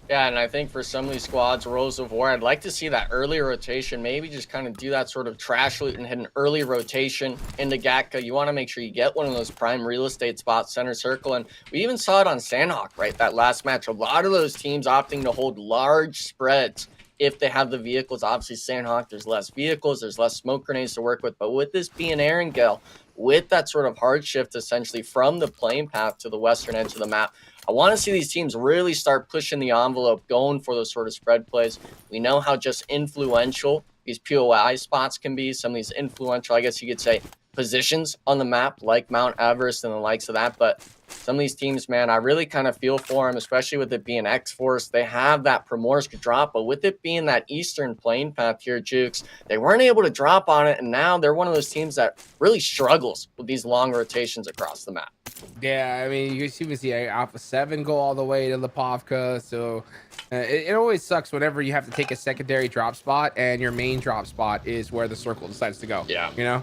Yeah, and I think for some of these squads, Rose of War, I'd like to see that early rotation, maybe just kind of do that sort of trash loot and hit an early rotation into Gatka. You want to make sure you get one of those prime real estate spots, center circle, and we even saw it on Sandhawk, right, that last match. A lot of those teams opting to hold large spreads if they have the vehicles. Obviously, Sandhawk, there's less vehicles, there's less smoke grenades to work with, but with this being Arendelle, with that sort of hard shift essentially from the plane path to the western edge of the map, I want to see these teams really start pushing the envelope, going for those sort of spread plays. We know how just influential these POI spots can be, some of these influential, I guess you could say, positions on the map, like Mount Everest and the likes of that. But some of these teams, man, I really kind of feel for them, especially with it being Xforce. They have that Primorsk drop, but with it being that eastern plane path here, Jukes, they weren't able to drop on it, and now they're one of those teams that really struggles with these long rotations across the map. Yeah, I mean, you can see Alpha 7 go all the way to Lipovka, so it always sucks whenever you have to take a secondary drop spot and your main drop spot is where the circle decides to go. Yeah. You know?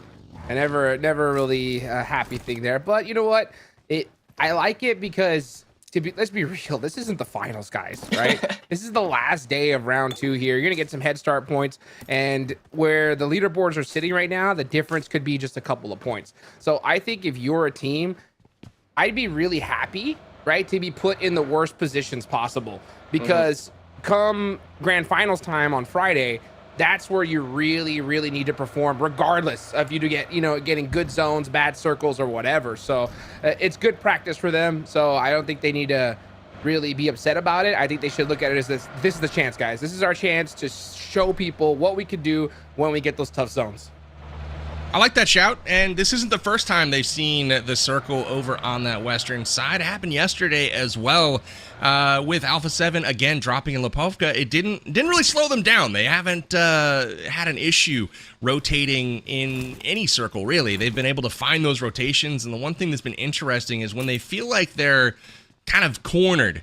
And never really a happy thing there. But you know what? I like it because let's be real, this isn't the finals, guys, right? This is the last day of round 2 here. You're gonna get some head start points, and where the leaderboards are sitting right now, the difference could be just a couple of points. So I think if you're a team, I'd be really happy, right, to be put in the worst positions possible, because come grand finals time on Friday, that's where you really, really need to perform, regardless of you to get, getting good zones, bad circles, or whatever. So it's good practice for them. So I don't think they need to really be upset about it. I think they should look at it as this is the chance, guys. This is our chance to show people what we could do when we get those tough zones. I like that shout, and this isn't the first time they've seen the circle over on that western side. It happened yesterday as well with Alpha 7 again dropping in Lipovka. It didn't really slow them down. They haven't had an issue rotating in any circle, really. They've been able to find those rotations, and the one thing that's been interesting is when they feel like they're kind of cornered,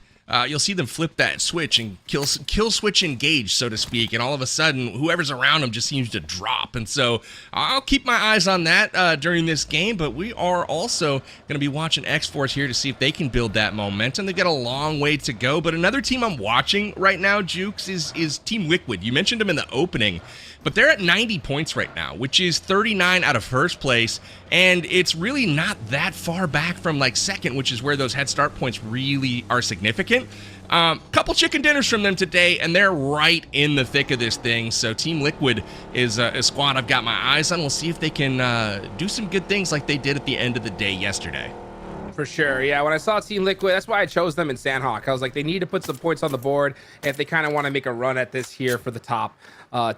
you'll see them flip that switch and kill switch engage, so to speak, and all of a sudden whoever's around them just seems to drop. And so I'll keep my eyes on that during this game, but we are also going to be watching Xforce here to see if they can build that momentum. They've got a long way to go, but another team I'm watching right now, Jukes, is Team Liquid. You mentioned them in the opening, but they're at 90 points right now, which is 39 out of first place, and it's really not that far back from like second, which is where those head start points really are significant. Couple chicken dinners from them today, and they're right in the thick of this thing. So Team Liquid is a squad I've got my eyes on. We'll see if they can do some good things like they did at the end of the day yesterday. For sure, yeah. When I saw Team Liquid, that's why I chose them in Sandhawk. I was like, they need to put some points on the board if they kind of want to make a run at this here for the top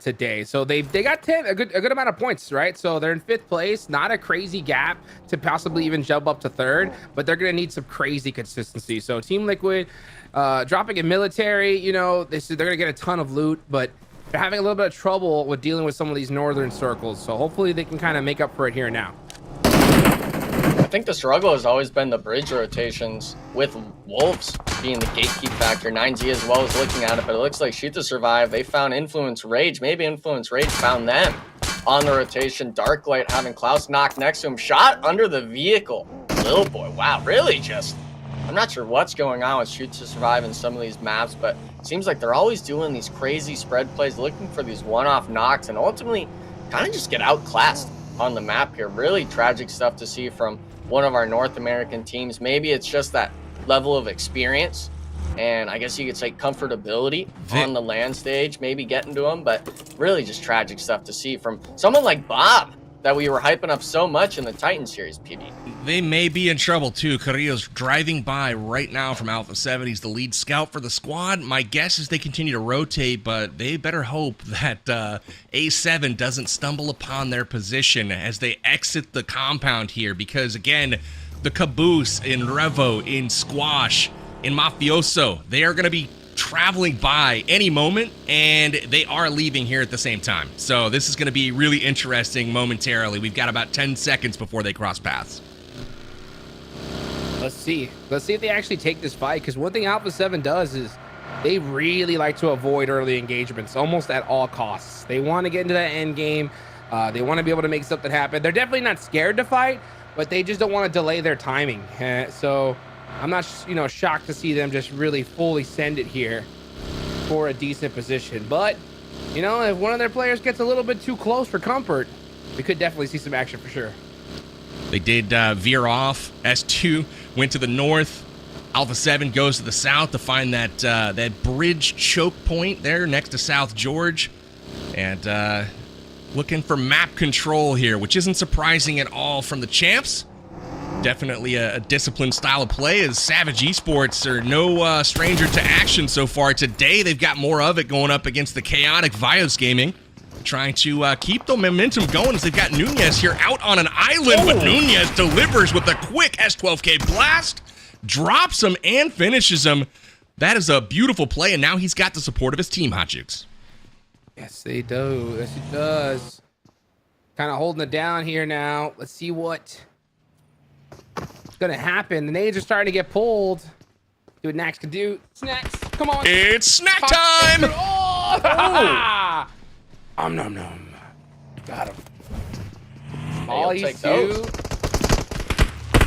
today. So they got a good amount of points, right? So they're in 5th place, not a crazy gap to possibly even jump up to 3rd, but they're gonna need some crazy consistency. So Team Liquid dropping in military, they're gonna get a ton of loot, but they're having a little bit of trouble with dealing with some of these northern circles. So hopefully they can kind of make up for it here now. I think the struggle has always been the bridge rotations, with Wolves being the gatekeep factor. 9Z as well as looking at it, but it looks like Shoot to Survive, they found Influence Rage. Maybe Influence Rage found them on the rotation. Darklight having Klaus knocked next to him. Shot under the vehicle. Little boy, wow, really just... I'm not sure what's going on with Shoot to Survive in some of these maps, but it seems like they're always doing these crazy spread plays, looking for these one-off knocks, and ultimately kind of just get outclassed on the map here. Really tragic stuff to see from one of our North American teams. Maybe it's just that level of experience and I guess you could say comfortability on the land stage, maybe getting to them, but really just tragic stuff to see from someone like Bob that we were hyping up so much in the Titan series, PB. They may be in trouble too. Carrillo's driving by right now from Alpha 7. He's the lead scout for the squad. My guess is they continue to rotate, but they better hope that A7 doesn't stumble upon their position as they exit the compound here, because again, the Caboose in Revo, in Squash, in Mafioso, they are going to be traveling by any moment, and they are leaving here at the same time. So this is going to be really interesting momentarily. We've got about 10 seconds before they cross paths. Let's see if they actually take this fight, because one thing Alpha 7 does is they really like to avoid early engagements almost at all costs. They want to get into that end game. They want to be able to make something happen. They're definitely not scared to fight, but they just don't want to delay their timing. So I'm not, shocked to see them just really fully send it here for a decent position. But, if one of their players gets a little bit too close for comfort, we could definitely see some action for sure. They did veer off. S2 went to the north. Alpha 7 goes to the south to find that bridge choke point there next to South George. And looking for map control here, which isn't surprising at all from the champs. Definitely a disciplined style of play, as Savage Esports are no stranger to action so far. Today, they've got more of it going up against the chaotic VIOUS Gaming, trying to keep the momentum going as they've got Nunez here out on an island, but Nunez delivers with a quick S12K blast, drops him and finishes him. That is a beautiful play, and now he's got the support of his team, Hot Jukes. Yes, they do. Yes, it does. Kind of holding it down here now. Let's see what's gonna happen. The nades are starting to get pulled. Do what Nax can do. Snacks, come on. It's snack time! Oh! Nom nom. Got him. All you two.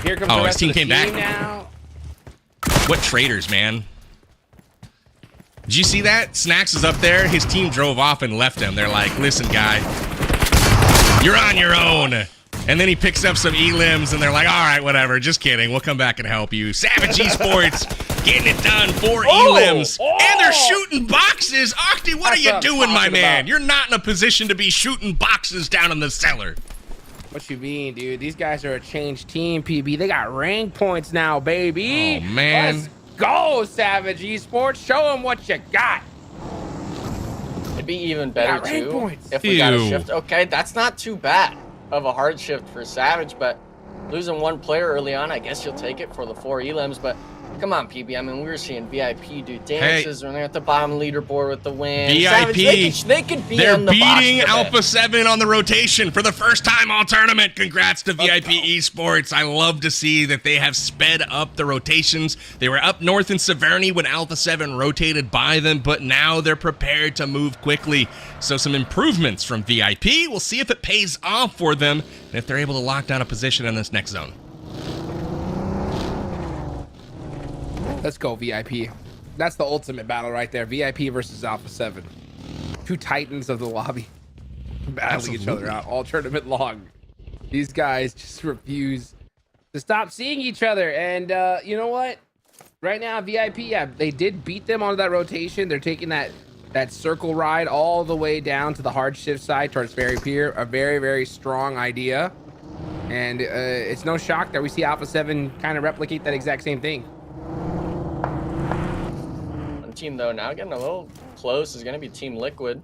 Here comes the his rest team of the came back. Now. What traitors, man. Did you see that? Snacks is up there. His team drove off and left him. They're like, listen, guy, you're on your own. And then he picks up some elims, and they're like, all right, whatever. Just kidding. We'll come back and help you. Savage Esports getting it done. 4 elims. And they're shooting boxes. Octi, what are you doing, my man? You're not in a position to be shooting boxes down in the cellar. What you mean, dude? These guys are a changed team, PB. They got rank points now, baby. Oh, man. Let's go, Savage Esports. Show them what you got. It'd be even better, too, points. if we got a shift. Okay, that's not too bad of a hard shift for Savage, but losing one player early on, I guess you'll take it for the 4 elims. But come on, PB. I mean, we were seeing VIP do dances when they're at the bottom leaderboard with the win. VIP, Savage, they could be they're in the beating Alpha 7 on the rotation for the first time all tournament. Congrats to VIP Esports. I love to see that they have sped up the rotations. They were up north in Severny when Alpha 7 rotated by them, but now they're prepared to move quickly. So some improvements from VIP. We'll see if it pays off for them and if they're able to lock down a position in this next zone. Let's go, VIP. That's the ultimate battle right there. VIP versus Alpha 7. 2 titans of the lobby battling each other out all tournament long. These guys just refuse to stop seeing each other. And you know what? Right now, VIP, yeah, they did beat them onto that rotation. They're taking that circle ride all the way down to the hard shift side towards Ferry Pier. A very, very strong idea. And it's no shock that we see Alpha 7 kind of replicate that exact same thing. Team though now getting a little close is going to be Team Liquid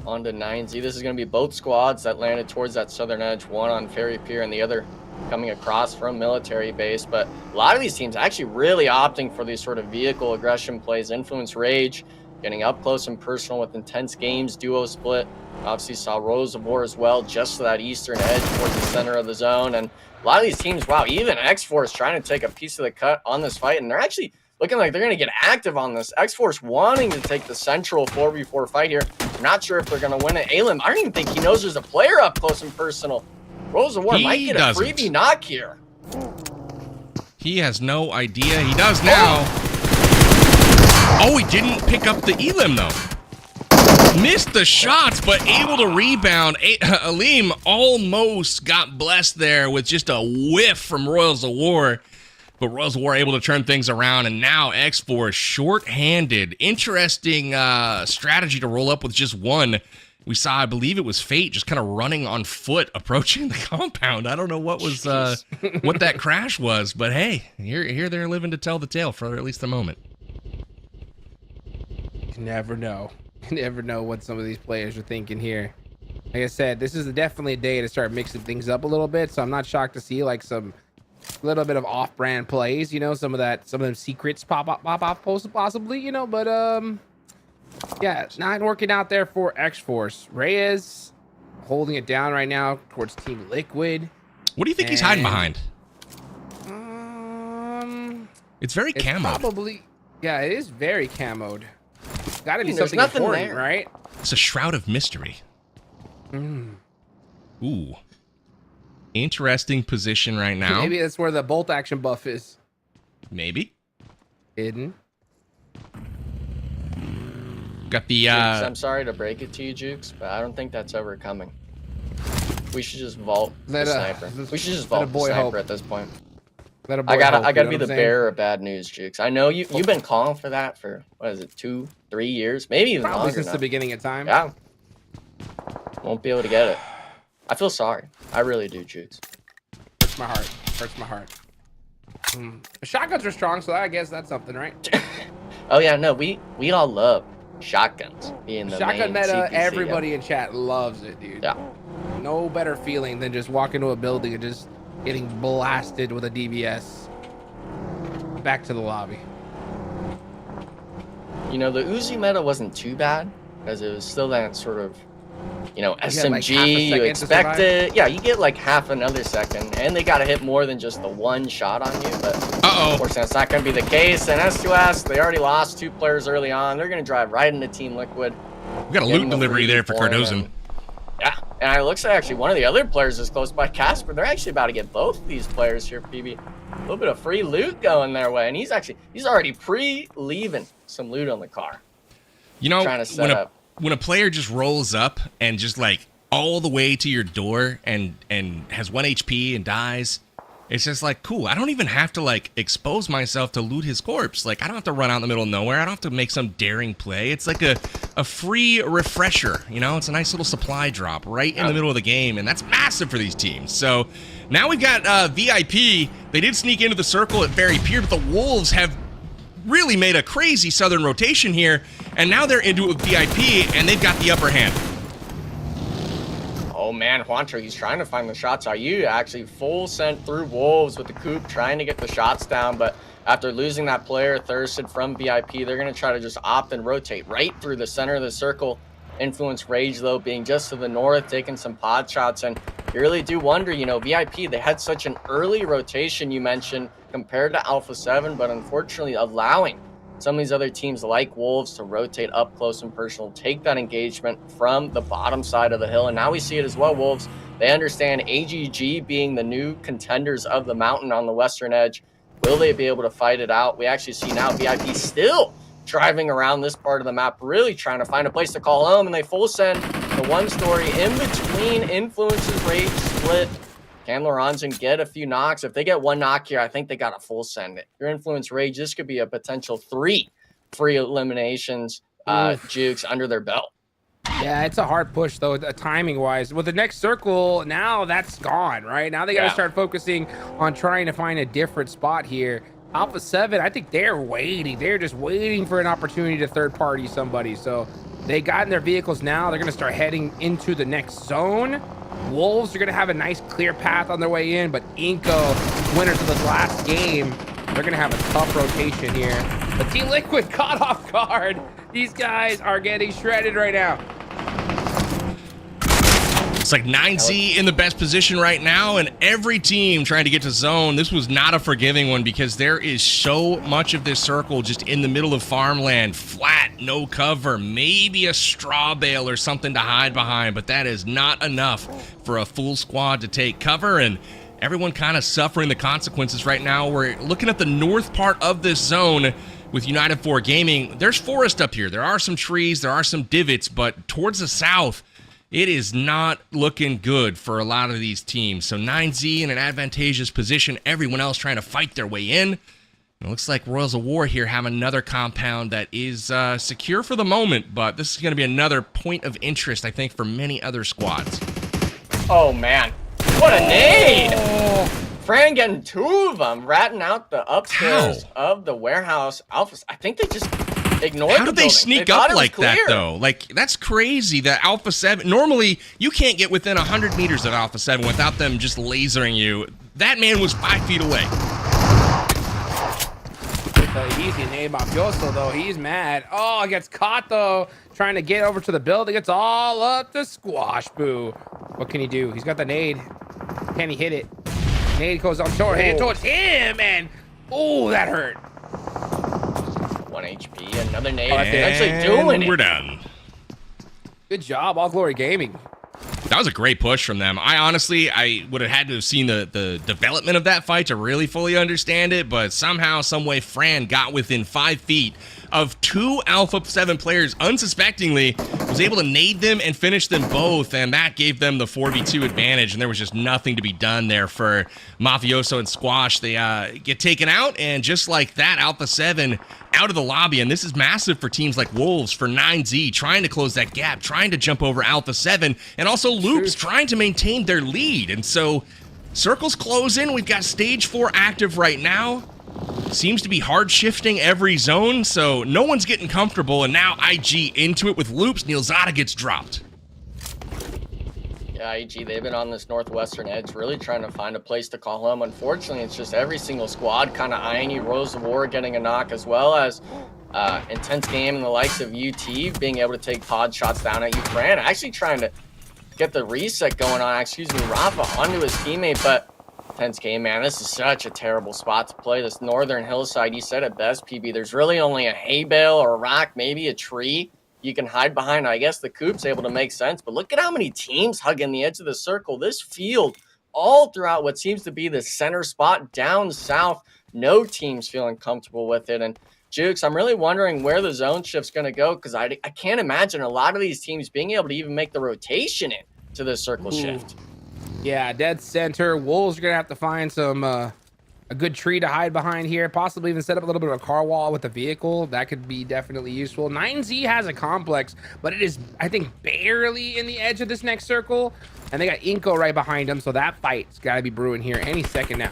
on to 9Z. This is going to be both squads that landed towards that southern edge, one on Ferry Pier and the other coming across from military base. But a lot of these teams actually really opting for these sort of vehicle aggression plays. Influence Rage getting up close and personal with intense games, duo split. Obviously saw Rose of War as well, just to that eastern edge towards the center of the zone. And a lot of these teams, wow, even Xforce trying to take a piece of the cut on this fight, and they're actually looking like they're going to get active on this. Xforce wanting to take the central 4v4 fight here. I'm not sure if they're going to win it. Alim, I don't even think he knows there's a player up close and personal. Rose of War might get a freebie knock here. He has no idea. He does now. Oh, he didn't pick up the elim, though. Missed the shots, but able to rebound. Alim almost got blessed there with just a whiff from Royals of War. but Royals were able to turn things around, and now Xforce short-handed. Interesting strategy to roll up with just one. We saw, I believe it was Fate, just kind of running on foot, approaching the compound. I don't know what was what that crash was, but hey, here they're living to tell the tale for at least the moment. You never know. You never know what some of these players are thinking here. Like I said, this is definitely a day to start mixing things up a little bit, so I'm not shocked to see like some little bit of off-brand plays, you know, some of them secrets pop off possibly, you know, but yeah, not working out there for Xforce. Reyes holding it down right now towards Team Liquid. What do you think he's hiding behind? It's very it's camoed. Probably, yeah, it is very camoed. Got to be there's something nothing important, there. right? It's a shroud of mystery. Ooh. Interesting position right now. Maybe that's where the bolt action buff is. Maybe. Hidden. Got the Jukes, I'm sorry to break it to you, Jukes, but I don't think that's ever coming. We should just vault the sniper. We should just vault the sniper at this point. I gotta be the bearer of bad news, Jukes. I know you've been calling for that for, what is it, 2-3 years, maybe even probably longer since now. the beginning of time. Yeah. Won't be able to get it. I feel sorry. I really do, Jukes. Hurts my heart. Hurts my heart. Shotguns are strong, so I guess that's something, right? Oh yeah, no, we all love shotguns being the shotgun main meta. CPC, everybody in chat loves it, dude. Yeah. No better feeling than just walking into a building and just getting blasted with a DBS. Back to the lobby. You know, the Uzi meta wasn't too bad because it was still that sort of, you know, SMG. Like half a you second expect it. Yeah, you get like half another second, and they got to hit more than just the one shot on you. But unfortunately, that's not going to be the case. And S2S, they already lost 2 players early on. They're going to drive right into Team Liquid. We got a loot delivery there for Cardozo. Yeah, and it looks like actually one of the other players is close by, Casper. They're actually about to get both of these players here, PB. A little bit of free loot going their way, and he's already pre-leaving some loot on the car. You know, trying to set up. When a player just rolls up and just like all the way to your door and has 1 HP and dies, it's just like, cool. I don't even have to like expose myself to loot his corpse. Like, I don't have to run out in the middle of nowhere. I don't have to make some daring play. It's like a free refresher, you know? It's a nice little supply drop right in the middle of the game, and that's massive for these teams. So now we've got VIP. They did sneak into the circle at Very Pier, but the Wolves have really made a crazy southern rotation here, and now they're into a VIP, and they've got the upper hand. Oh man, Juancho, he's trying to find the shots. Are you actually full sent through Wolves with the Coop, trying to get the shots down, but after losing that player thirsted from VIP, they're going to try to just opt and rotate right through the center of the circle. Influence Rage, though, being just to the north, taking some pod shots, and you really do wonder, you know, VIP, they had such an early rotation, you mentioned, compared to Alpha 7, but unfortunately allowing some of these other teams like Wolves to rotate up close and personal, take that engagement from the bottom side of the hill. And now we see it as well, Wolves. They understand AGG being the new contenders of the mountain on the western edge. Will they be able to fight it out? We actually see now VIP still driving around this part of the map, really trying to find a place to call home, and they full send the one story in between Influences, Rage, Split. Can Lorenzen get a few knocks? If they get 1 knock here, I think they got to full send it. Your Influence Rage, this could be a potential 3 free eliminations, Jukes, under their belt. Yeah, it's a hard push, though, timing-wise. With the next circle, now that's gone, right? Now they got to start focusing on trying to find a different spot here. Alpha 7, I think they're waiting. They're just waiting for an opportunity to third-party somebody. So they got in their vehicles now. They're going to start heading into the next zone. Wolves are going to have a nice clear path on their way in, but iNCO, winners of this last game, they're going to have a tough rotation here. But Team Liquid caught off guard. These guys are getting shredded right now. It's like 9Z in the best position right now, and every team trying to get to zone. This was not a forgiving one because there is so much of this circle just in the middle of farmland, flat, no cover, maybe a straw bale or something to hide behind, but that is not enough for a full squad to take cover, and everyone kind of suffering the consequences right now. We're looking at the north part of this zone with United 4 Gaming. There's forest up here. There are some trees, there are some divots, but towards the south, it is not looking good for a lot of these teams. So 9Z in an advantageous position, everyone else trying to fight their way in. It looks like Royals of War here have another compound that is secure for the moment, but this is going to be another point of interest, I think, for many other squads. Oh, man. What a nade! Fran getting 2 of them, ratting out the upstairs of the warehouse. Alpha, I think they just ignored How the did they building. sneak thought up it was like that, clear. though? Like, that's crazy that Alpha 7... Normally, you can't get within 100 meters of Alpha 7 without them just lasering you. That man was 5 feet away. Easy nade Mafioso, though. He's mad. Oh, gets caught, though. Trying to get over to the building. It's all up to Squash Boo. What can he do? He's got the nade. Can he hit it? Nade goes on short. Hit it towards him, and oh, that hurt. 1 HP, another nade. Oh, that's it. Actually doing it. We're done. Good job, All Glory Gaming. That was a great push from them. I would have had to have seen the development of that fight to really fully understand it, but somehow, some way, Fran got within 5 feet of 2 Alpha 7 players unsuspectingly, was able to nade them and finish them both, and that gave them the 4v2 advantage, and there was just nothing to be done there for Mafioso and Squash. They get taken out, and just like that, Alpha 7 out of the lobby, and this is massive for teams like Wolves, for 9Z, trying to close that gap, trying to jump over Alpha 7, and also Loops trying to maintain their lead, and so circles closing. We've got stage 4 active right now. Seems to be hard shifting every zone, so no one's getting comfortable, and now IG into it with Loops. Neilzada gets dropped. Yeah, IG, they've been on this northwestern edge, really trying to find a place to call home. Unfortunately, it's just every single squad kind of eyeing you. Royals of War getting a knock, as well as Intense Game and the likes of UT being able to take pod shots down at you. Fran actually trying to get the reset going on, Rafa onto his teammate, but Intense Game, man, this is such a terrible spot to play. This northern hillside, you said it best, PB. There's really only a hay bale or a rock, maybe a tree you can hide behind. I guess the coop's able to make sense, but look at how many teams hugging the edge of the circle. This field, all throughout what seems to be the center spot down south, no teams feeling comfortable with it. And Jukes, I'm really wondering where the zone shift's going to go, because I can't imagine a lot of these teams being able to even make the rotation in to the circle shift. Yeah, dead center. Wolves are going to have to find some a good tree to hide behind here. Possibly even set up a little bit of a car wall with a vehicle. That could be definitely useful. 9Z has a complex, but it is, I think, barely in the edge of this next circle. And they got iNCO right behind them, so that fight's got to be brewing here any second now.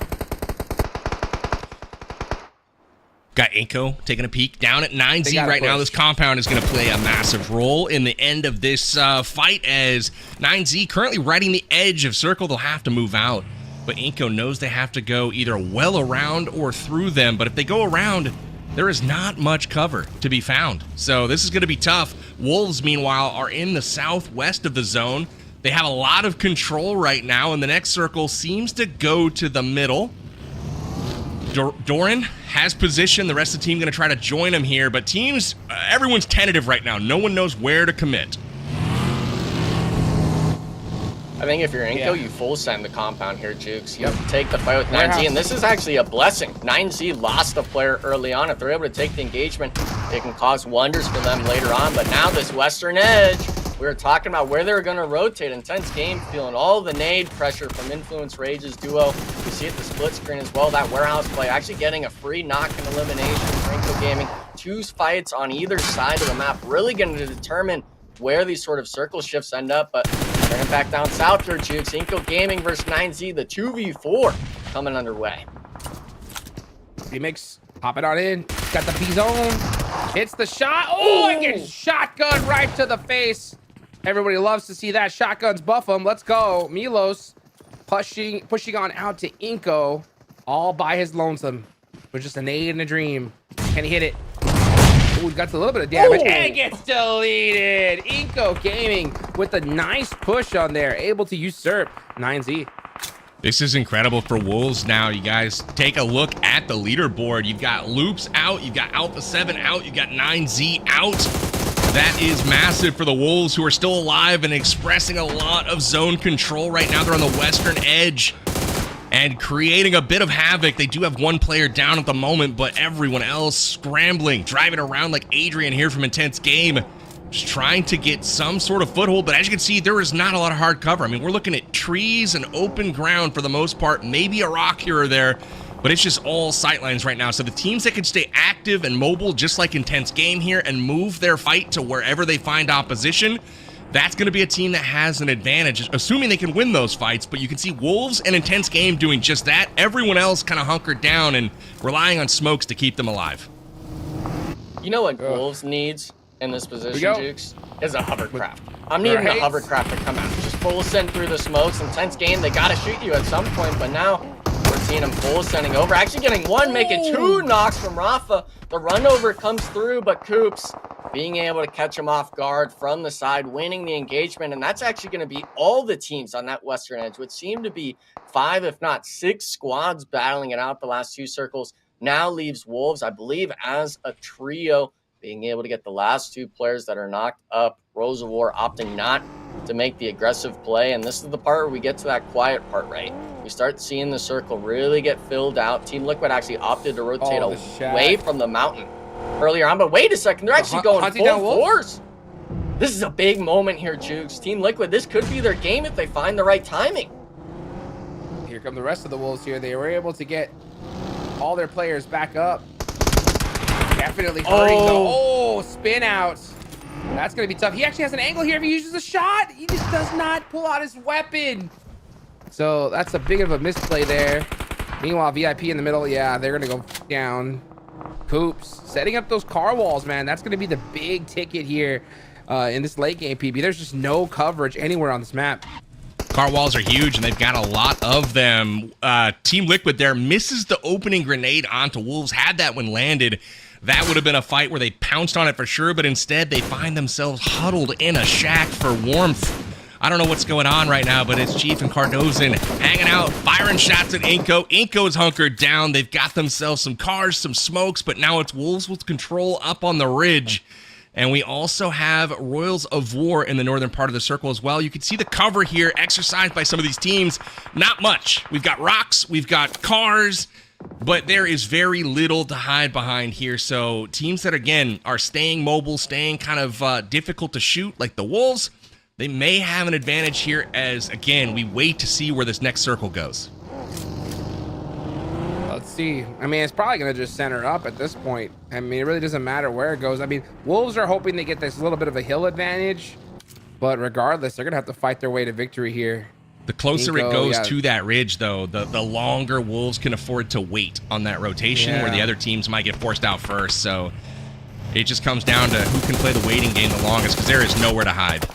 Got iNCO taking a peek down at 9Z right now. This compound is going to play a massive role in the end of this fight, as 9Z currently riding the edge of circle. They'll have to move out, but iNCO knows they have to go either well around or through them. But if they go around, there is not much cover to be found. So this is going to be tough. Wolves, meanwhile, are in the southwest of the zone. They have a lot of control right now, and the next circle seems to go to the middle. Doran has position. The rest of the team going to try to join him here, but teams, everyone's tentative right now. No one knows where to commit. I think if you're iNCO, you full send the compound here, Jukes. You have to take the fight with 9Z, and this is actually a blessing. 9Z lost a player early on. If they're able to take the engagement, it can cause wonders for them later on. But now this western edge, we were talking about where they were going to rotate. Intense Game feeling all the nade pressure from Influence Rage's duo. You see it the split screen as well. That warehouse play actually getting a free knock and elimination for iNCO Gaming. 2 fights on either side of the map, really going to determine where these sort of circle shifts end up. But turning back down south here, Jukes. iNCO Gaming versus 9Z, the 2v4 coming underway. Remix, pop it on in. Got the B-zone. Hits the shot. Oh, it gets shotgun right to the face. Everybody loves to see that. Shotguns buff them. Let's go. Milos pushing on out to iNCO all by his lonesome. With just a nade and a dream. Can he hit it? Ooh, got a little bit of damage. And it gets deleted. iNCO Gaming with a nice push on there. Able to usurp 9Z. This is incredible for Wolves now. You guys take a look at the leaderboard. You've got Loops out. You've got Alpha 7 out. You've got 9Z out. That is massive for the Wolves, who are still alive and expressing a lot of zone control right now. They're on the western edge and creating a bit of havoc. They do have 1 player down at the moment, but everyone else scrambling, driving around like Adrian here from Intense Game. just trying to get some sort of foothold. But as you can see, there is not a lot of hard cover. I mean, we're looking at trees and open ground for the most part, maybe a rock here or there, but it's just all sightlines right now. So the teams that can stay active and mobile, just like Intense Game here, and move their fight to wherever they find opposition, that's going to be a team that has an advantage, assuming they can win those fights. But you can see Wolves and Intense Game doing just that. Everyone else kind of hunkered down and relying on smokes to keep them alive. You know what Wolves needs in this position, Jukes? Is a hovercraft. I'm needing a hovercraft to come out. Just full ascend through the smokes. Intense Game, they got to shoot you at some point, but now we're seeing him full ascending over. Actually getting one, making 2 knocks from Rafa. The run over comes through, but Coops being able to catch him off guard from the side, winning the engagement. And that's actually going to be all the teams on that western edge, which seem to be 5, if not 6 squads battling it out the last 2 circles. Now leaves Wolves, I believe, as a trio, being able to get the last 2 players that are knocked up. Rose of War opting not to make the aggressive play. And this is the part where we get to that quiet part, right? We start seeing the circle really get filled out. Team Liquid actually opted to rotate away from the mountain earlier on. But wait a second, they're actually going full force. This is a big moment here, Jukes. Team Liquid, this could be their game if they find the right timing. Here come the rest of the Wolves here. They were able to get all their players back up. Definitely hurting spin out. That's going to be tough. He actually has an angle here if he uses a shot. He just does not pull out his weapon. So that's a big of a misplay there. Meanwhile, VIP in the middle, yeah, they're going to go down. Coops setting up those car walls, man. That's going to be the big ticket here in this late game, PB. There's just no coverage anywhere on this map. Car walls are huge, and they've got a lot of them. Team Liquid there misses the opening grenade onto Wolves. Had that one landed, that would have been a fight where they pounced on it for sure, but instead they find themselves huddled in a shack for warmth. I don't know what's going on right now, but it's Chief and Cardozan hanging out, firing shots at iNCO. iNCO's hunkered down. They've got themselves some cars, some smokes, but now it's Wolves with control up on the ridge. And we also have Royals of War in the northern part of the circle as well. You can see the cover here exercised by some of these teams. Not much. We've got rocks, we've got cars, but there is very little to hide behind here. So teams that, again, are staying mobile, staying kind of difficult to shoot, like the Wolves, they may have an advantage here as, again, we wait to see where this next circle goes. Let's see. I mean, it's probably going to just center up at this point. I mean, it really doesn't matter where it goes. I mean, Wolves are hoping they get this little bit of a hill advantage, but regardless, they're going to have to fight their way to victory here. The closer it goes to that ridge, though, the longer Wolves can afford to wait on that rotation where the other teams might get forced out first. So it just comes down to who can play the waiting game the longest, because there is nowhere to hide.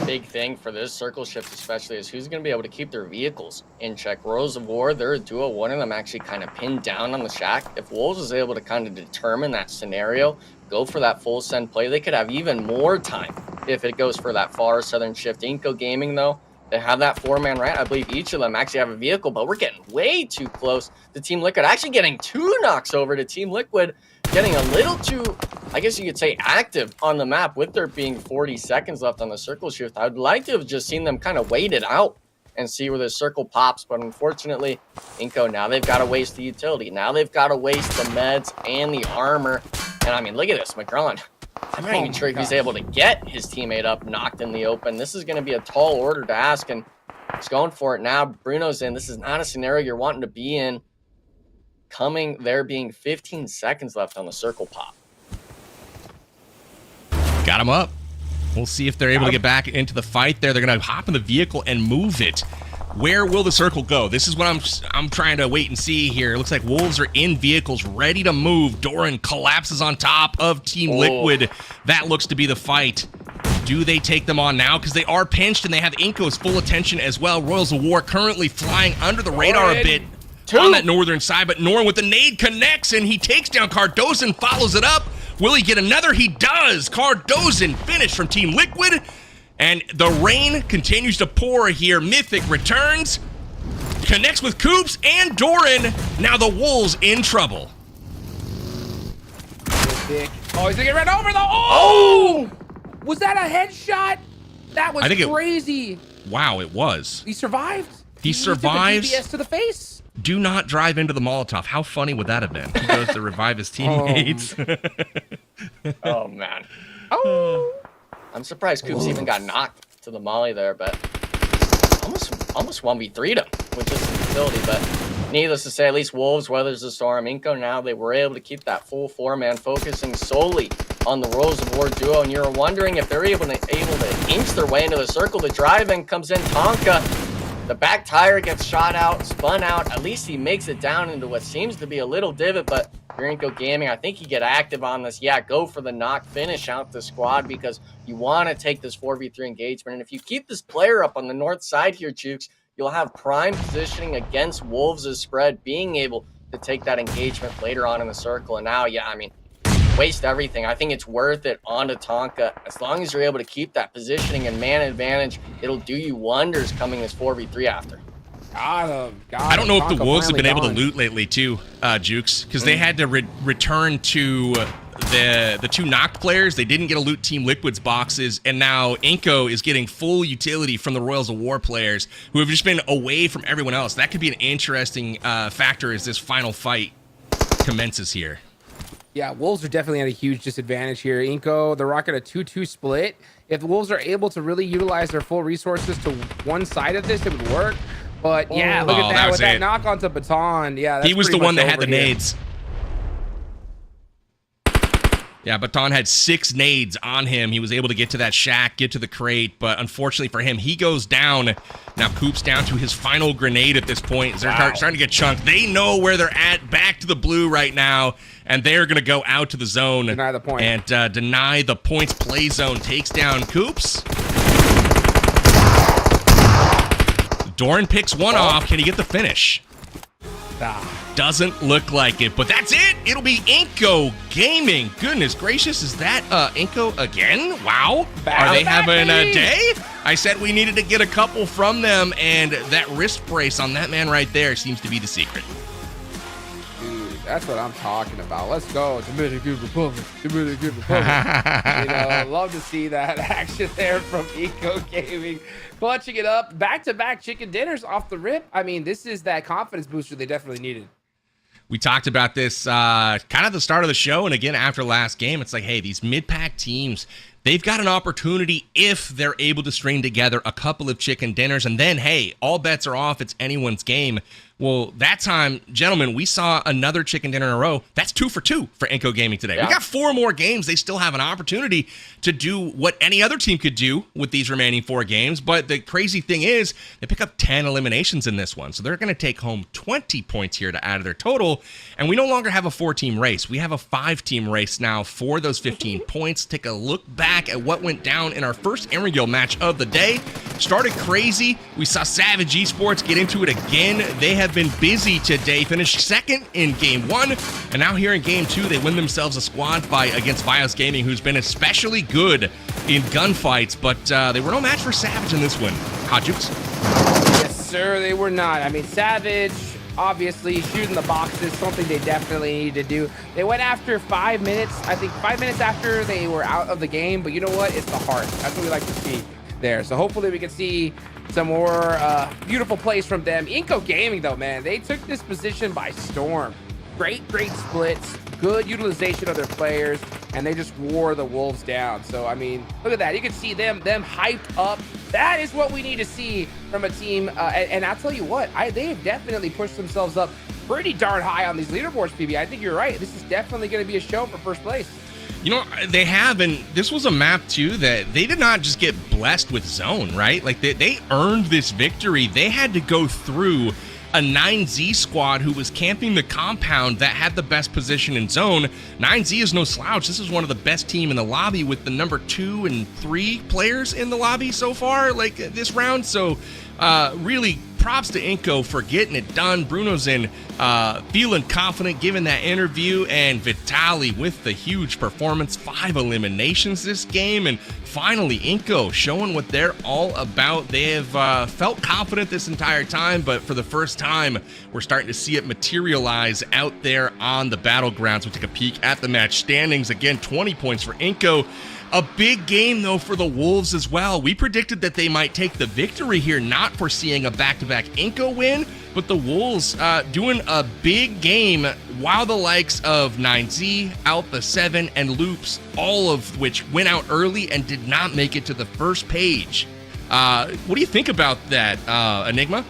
Big thing for this circle shift especially is who's going to be able to keep their vehicles in check. Rose of War, they're a duo. One of them actually kind of pinned down on the shack. If Wolves is able to kind of determine that scenario, go for that full send play, they could have even more time if it goes for that far southern shift. iNCO Gaming, though, they have that 4-man right. I believe each of them actually have a vehicle, but we're getting way too close to Team Liquid. Actually getting 2 knocks over to Team Liquid, getting a little too, I guess you could say, active on the map with there being 40 seconds left on the circle shift. I'd like to have just seen them kind of wait it out and see where the circle pops, but unfortunately, iNCO, now they've got to waste the utility. Now they've got to waste the meds and the armor. And I mean, look at this, McGrawn. I'm not even sure if he's able to get his teammate up, knocked in the open. This is going to be a tall order to ask, and he's going for it now. Bruno's in. This is not a scenario you're wanting to be in. Coming there being 15 seconds left on the circle pop. Got him up. We'll see if they're able to get back into the fight there. They're going to hop in the vehicle and move it. Where will the circle go? This is what I'm trying to wait and see here. It looks like Wolves are in vehicles ready to move. Doran collapses on top of Team Liquid. That looks to be the fight. Do they take them on now? Because they are pinched and they have iNCO's full attention as well. Royals of War currently flying under the radar a bit on that northern side, but Norin with the nade connects and he takes down Cardozan, follows it up. Will he get another? He does. Cardozan finished from Team Liquid. And the rain continues to pour here. Mythic returns, connects with Coops and Doran. Now the Wolves in trouble. Oh, he's gonna get run over though. Oh! Was that a headshot? That was crazy. Wow, it was. He survived. He survives. Took a DPS to the face. Do not drive into the Molotov. How funny would that have been? He goes to revive his teammates. Oh, man. Oh, I'm surprised Coops even got knocked to the molly there, but almost 1v3'd him with just utility. But needless to say, at least Wolves weathers the storm. iNCO now, they were able to keep that full 4-man, focusing solely on the Royals of War duo. And you're wondering if they're able to inch their way into the circle. The drive-in comes in. Tonka, the back tire gets shot out, spun out. At least he makes it down into what seems to be a little divot, but iNCO Gaming, I think you get active on this. Yeah, go for the knock, finish out the squad because you want to take this 4v3 engagement. And if you keep this player up on the north side here, Jukes, you'll have prime positioning against Wolves' spread, being able to take that engagement later on in the circle. And now, yeah, I mean, waste everything. I think it's worth it onto Tonka. As long as you're able to keep that positioning and man advantage, it'll do you wonders coming as 4v3 after. got him. I don't know if the Tonka Wolves have been able to finally loot lately too, Jukes, because they had to return to the two knocked players. They didn't get a loot Team Liquid's boxes, and now iNCO is getting full utility from the Royals of War players who have just been away from everyone else. That could be an interesting factor as this final fight commences here. Yeah, Wolves are definitely at a huge disadvantage here. iNCO, they're rocking a 2-2 split. If the Wolves are able to really utilize their full resources to one side of this, it would work. But yeah, look at that with that knock onto Baton. Yeah, that's he was the one that had the here. nades. Yeah, Baton had 6 nades on him. He was able to get to that shack, get to the crate, but unfortunately for him, he goes down. Now Coop's down to his final grenade at this point. They're starting to get chunked. They know where they're at. Back to the blue right now, and they're going to go out to the zone. Deny the point. And deny the points play zone. Takes down Coops. Doran picks one off. Can he get the finish? Doesn't look like it, but that's it. It'll be iNCO Gaming. Goodness gracious, is that iNCO again? Wow. Are they having a day? I said we needed to get a couple from them, and that wrist brace on that man right there seems to be the secret. Dude, that's what I'm talking about. Let's go. Dominican Republic. Dominican Republic. Love to see that action there from iNCO Gaming. Clutching it up. Back-to-back chicken dinners off the rip. I mean, this is that confidence booster they definitely needed. We talked about this kind of the start of the show, and again after last game. It's like, hey, these mid-pack teams, they've got an opportunity if they're able to string together a couple of chicken dinners, and then, hey, all bets are off. It's anyone's game. Well, that time, gentlemen, we saw another chicken dinner in a row. That's 2 for 2 for iNCO Gaming today. Yeah. We got 4 more games. They still have an opportunity to do what any other team could do with these remaining 4 games. But the crazy thing is they pick up 10 eliminations in this one. So they're going to take home 20 points here to add to their total. And we no longer have a 4-team race. We have a 5-team race now for those 15 points. Take a look back at what went down in our first Emerald match of the day. Started crazy. We saw Savage Esports get into it again. They have been busy today. Finished second in game 1, and now here in game 2, they win themselves a squad fight against VIOUS Gaming, who's been especially good in gunfights, but they were no match for Savage in this one. Hot Jukes? Yes, sir, they were not. I mean, Savage, obviously, shooting the boxes, something they definitely need to do. They went after 5 minutes, I think 5 minutes after they were out of the game, but you know what? It's the heart. That's what we like to see there. So hopefully we can see some more beautiful plays from them. iNCO Gaming, though, man, they took this position by storm. Great splits, good utilization of their players, and they just wore the Wolves down. So, I mean, look at that. You can see them hyped up. That is what we need to see from a team. And I'll tell you what, they have definitely pushed themselves up pretty darn high on these leaderboards, PB. I think you're right. This is definitely going to be a show for first place. You know, they have, and this was a map, too, that they did not just get blessed with zone, right? Like, they earned this victory. They had to go through a 9Z squad who was camping the compound that had the best position in zone. 9Z is no slouch. This is one of the best team in the lobby with the number 2 and 3 players in the lobby so far, like, this round. So, really, props to iNCO for getting it done. Bruno's in feeling confident, giving that interview, and Vitali with the huge performance. 5 eliminations this game, and finally iNCO showing what they're all about. They have felt confident this entire time, but for the first time, we're starting to see it materialize out there on the battlegrounds. We'll take a peek at the match standings. Again, 20 points for iNCO. A big game, though, for the Wolves as well. We predicted that they might take the victory here, not foreseeing a back-to-back iNCO win, but the Wolves doing a big game while the likes of 9Z, Alpha 7, and Loops, all of which went out early and did not make it to the first page. What do you think about that, Enigma?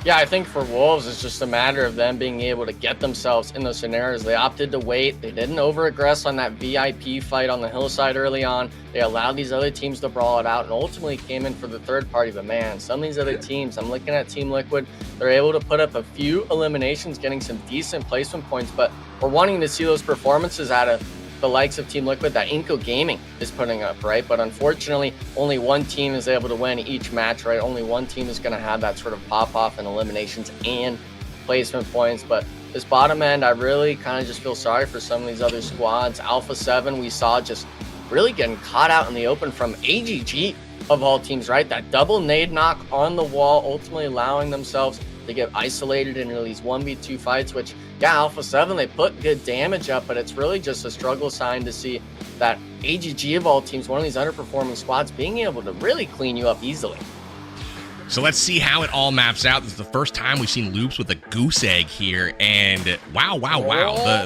Yeah, I think for Wolves, it's just a matter of them being able to get themselves in those scenarios. They opted to wait. They didn't over-aggress on that VIP fight on the hillside early on. They allowed these other teams to brawl it out and ultimately came in for the third party. But man, some of these other teams, I'm looking at Team Liquid, they're able to put up a few eliminations, getting some decent placement points, but we're wanting to see those performances out of the likes of Team Liquid that iNCO Gaming is putting up, right? But unfortunately, only one team is able to win each match, right? Only one team is going to have that sort of pop-off in eliminations and placement points. But this bottom end, I really kind of just feel sorry for some of these other squads. Alpha 7, we saw just really getting caught out in the open from AGG of all teams, right? That double nade knock on the wall, ultimately allowing themselves to get isolated into these 1v2 fights, which, yeah, Alpha 7, they put good damage up, but it's really just a struggle sign to see that AGG of all teams, one of these underperforming squads, being able to really clean you up easily. So let's see how it all maps out. This is the first time we've seen Loops with a goose egg here, and wow.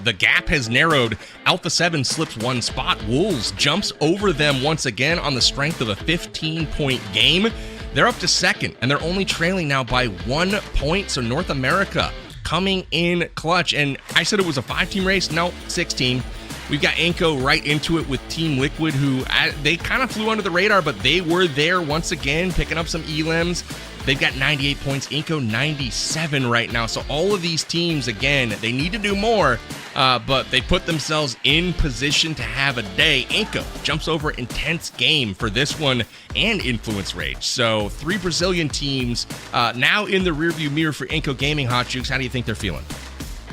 The gap has narrowed. Alpha 7 slips one spot. Wolves jumps over them once again on the strength of a 15-point game. They're up to second, and they're only trailing now by 1 point. So North America coming in clutch. And I said it was a 5-team race. No, 6-team. We've got iNCO right into it with Team Liquid, who they kind of flew under the radar, but they were there once again, picking up some elims. They've got 98 points, iNCO 97 right now. So all of these teams, again, they need to do more, but they put themselves in position to have a day. iNCO jumps over intense game for this one and influence rage. So 3 Brazilian teams now in the rearview mirror for iNCO Gaming. Hot Jukes, how do you think they're feeling?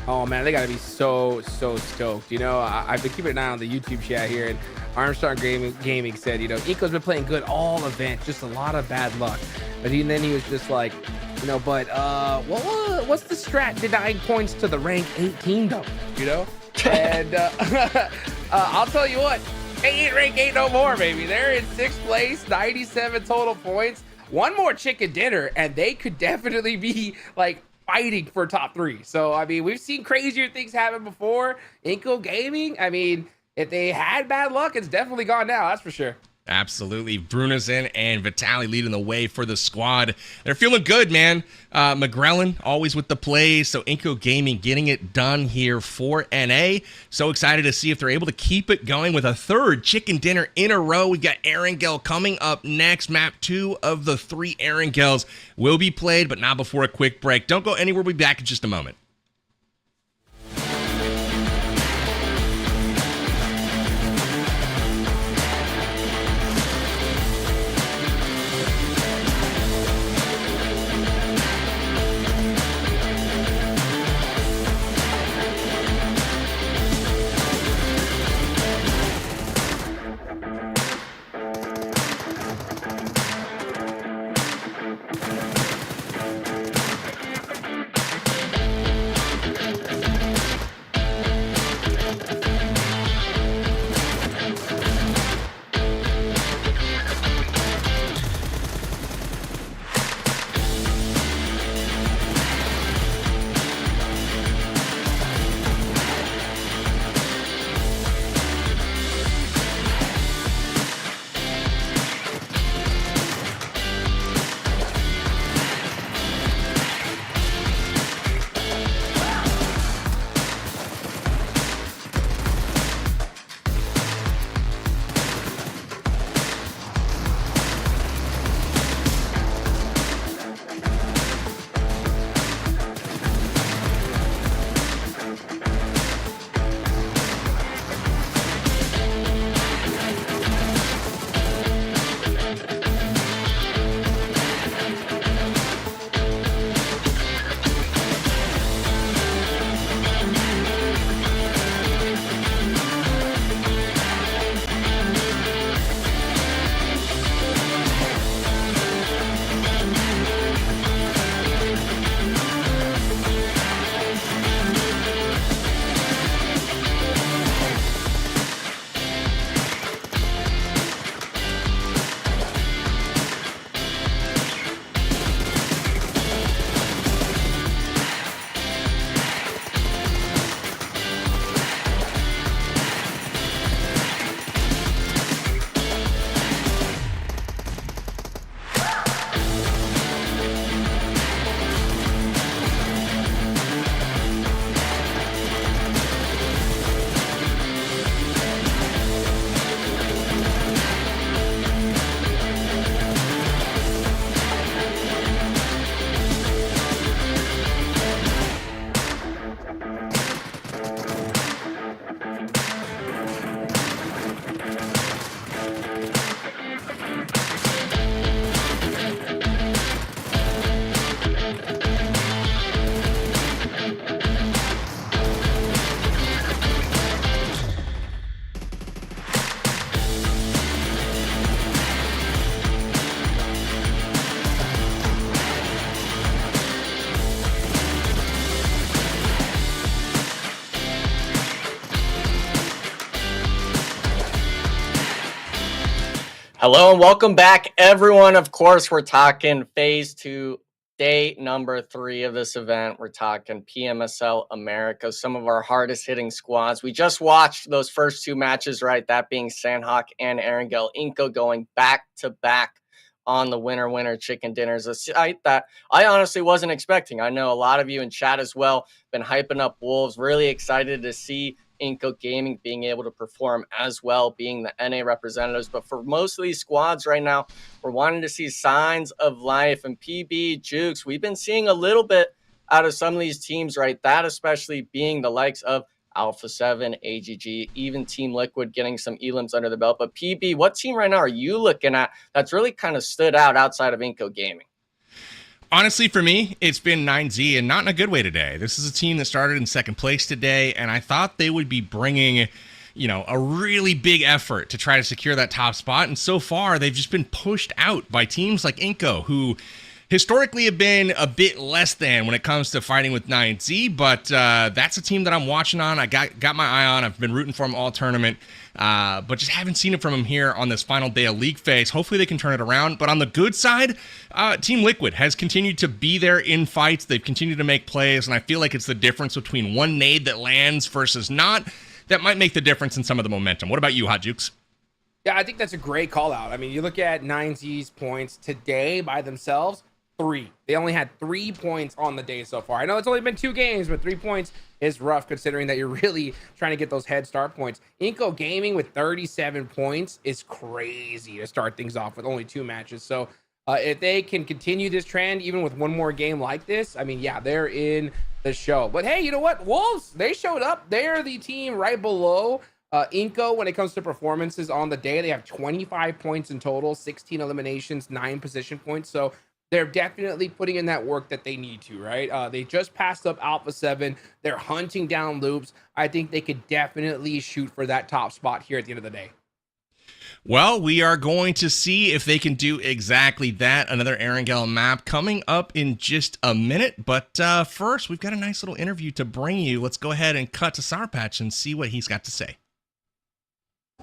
Oh man, they gotta be so stoked. You know, I've been keeping an eye on the YouTube chat here, and Armstrong Gaming said, you know, iNCO's been playing good all event, just a lot of bad luck. But then he was just like, you know, but what's the strat denying points to the rank 18 though? You know, and I'll tell you what, they ain't rank 8 no more, baby. They're in 6th place, 97 total points. One more chicken dinner, and they could definitely be like fighting for top 3. So I mean, we've seen crazier things happen before. iNCO Gaming, I mean, if they had bad luck, it's definitely gone now, that's for sure. Absolutely. Brunison and Vitali leading the way for the squad. They're feeling good, man. McGrellin always with the plays. So iNCO Gaming getting it done here for NA. So excited to see if they're able to keep it going with a 3rd chicken dinner in a row. We got Erangel coming up next. Map 2 of the 3 Erangels will be played, but not before a quick break. Don't go anywhere. We'll be back in just a moment. Hello and welcome back, everyone. Of course, we're talking phase 2, day number 3 of this event. We're talking PMSL America, some of our hardest hitting squads. We just watched those first 2 matches, right? That being Sandhawk and Erangel iNCO going back to back on the winner chicken dinners, a sight that I honestly wasn't expecting. I know a lot of you in chat as well been hyping up Wolves, really excited to see iNCO Gaming being able to perform as well, being the NA representatives. But for most of these squads right now, we're wanting to see signs of life. And PB, Jukes, we've been seeing a little bit out of some of these teams, right? That especially being the likes of Alpha 7, AGG, even Team Liquid getting some elims under the belt. But PB, what team right now are you looking at that's really kind of stood out outside of iNCO Gaming? Honestly, for me, it's been 9Z, and not in a good way today. This is a team that started in second place today, and I thought they would be bringing, a really big effort to try to secure that top spot. And so far, they've just been pushed out by teams like iNCO, who historically have been a bit less than when it comes to fighting with 9Z, but that's a team that I'm watching on. I got my eye on. I've been rooting for them all tournament, but just haven't seen it from them here on this final day of league phase. Hopefully they can turn it around. But on the good side, Team Liquid has continued to be there in fights. They've continued to make plays, and I feel like it's the difference between one nade that lands versus not that might make the difference in some of the momentum. What about you, Hot Jukes? Yeah, I think that's a great call out. I mean, you look at 9Z's points today by themselves, 3. They only had 3 points on the day so far. I know it's only been 2 games, but 3 points is rough considering that you're really trying to get those head start points. iNCO Gaming with 37 points is crazy to start things off with only 2 matches. So if they can continue this trend, even with one more game like this, I mean, yeah, they're in the show. But hey, you know what? Wolves, they showed up. They're the team right below iNCO when it comes to performances on the day. They have 25 points in total, 16 eliminations, 9 position points. So they're definitely putting in that work that they need to, right? They just passed up Alpha 7. They're hunting down loops. I think they could definitely shoot for that top spot here at the end of the day. Well, we are going to see if they can do exactly that. Another Erangel map coming up in just a minute. But first, we've got a nice little interview to bring you. Let's go ahead and cut to Sour Patch and see what he's got to say.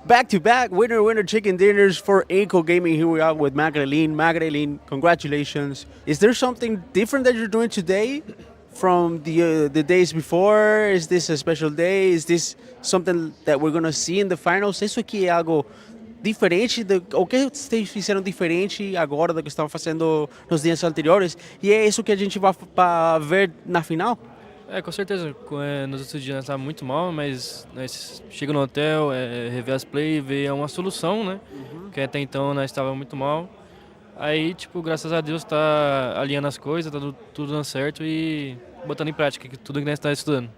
Back-to-back winner chicken dinners for iNCO Gaming. Here we are with Magdalene. Magdalene, congratulations. Is there something different that you're doing today from the days before? Is this a special day? Is this something that we're going to see in the finals? Isso aqui é algo diferente? O que vocês fizeram diferente agora do que estavam fazendo nos dias anteriores? E é isso que a gente vai ver na final? Com certeza. Nos outros dias estava muito mal, mas nós chega no hotel, rever as play e ver uma solução, né? Porque até então nós estava muito mal. Aí, graças a Deus tá alinhando as coisas, tá tudo dando certo e botando em prática tudo que nós estamos estudando.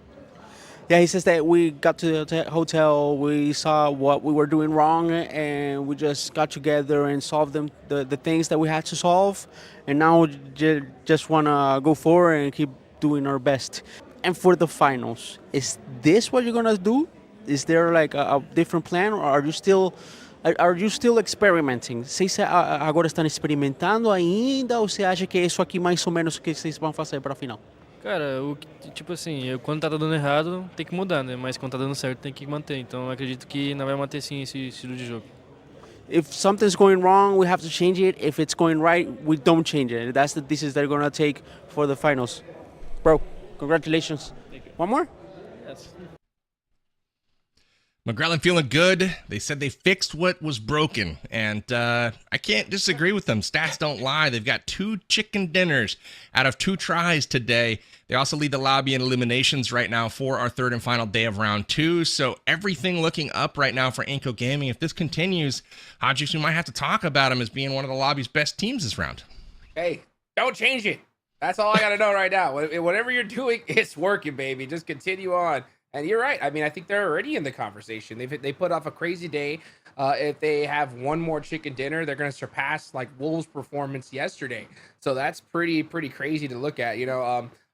Yeah, he says that we got to the hotel, we saw what we were doing wrong, and we just got together and solved the things that we had to solve, and now just want to go forward and keep doing our best. And for the finals, is this what you're gonna do? Is there like a different plan, or are you still experimenting? Vocês agora estão experimentando ainda, ou você acha que é isso aqui mais ou menos o que vocês vão fazer para a final? Cara, quando tá dando errado, tem que mudar, né? Mas quando tá dando certo, tem que manter. Então, eu acredito que não vai manter sim esse estilo de jogo. If something's going wrong, we have to change it. If it's going right, we don't change it. That's the decision they're gonna take for the finals. Bro, congratulations. Thank you. One more? Yes. McGrellan feeling good. They said they fixed what was broken, and I can't disagree with them. Stats don't lie. They've got 2 chicken dinners out of 2 tries today. They also lead the lobby in eliminations right now for our 3rd and final day of round 2. So everything looking up right now for iNCO Gaming. If this continues, Hodges, we might have to talk about them as being one of the lobby's best teams this round. Hey, don't change it. That's all I got to know right now. Whatever you're doing, it's working, baby. Just continue on. And you're right. I mean, I think they're already in the conversation. They put off a crazy day. If they have one more chicken dinner, they're going to surpass like Wolves' performance yesterday. So that's pretty crazy to look at.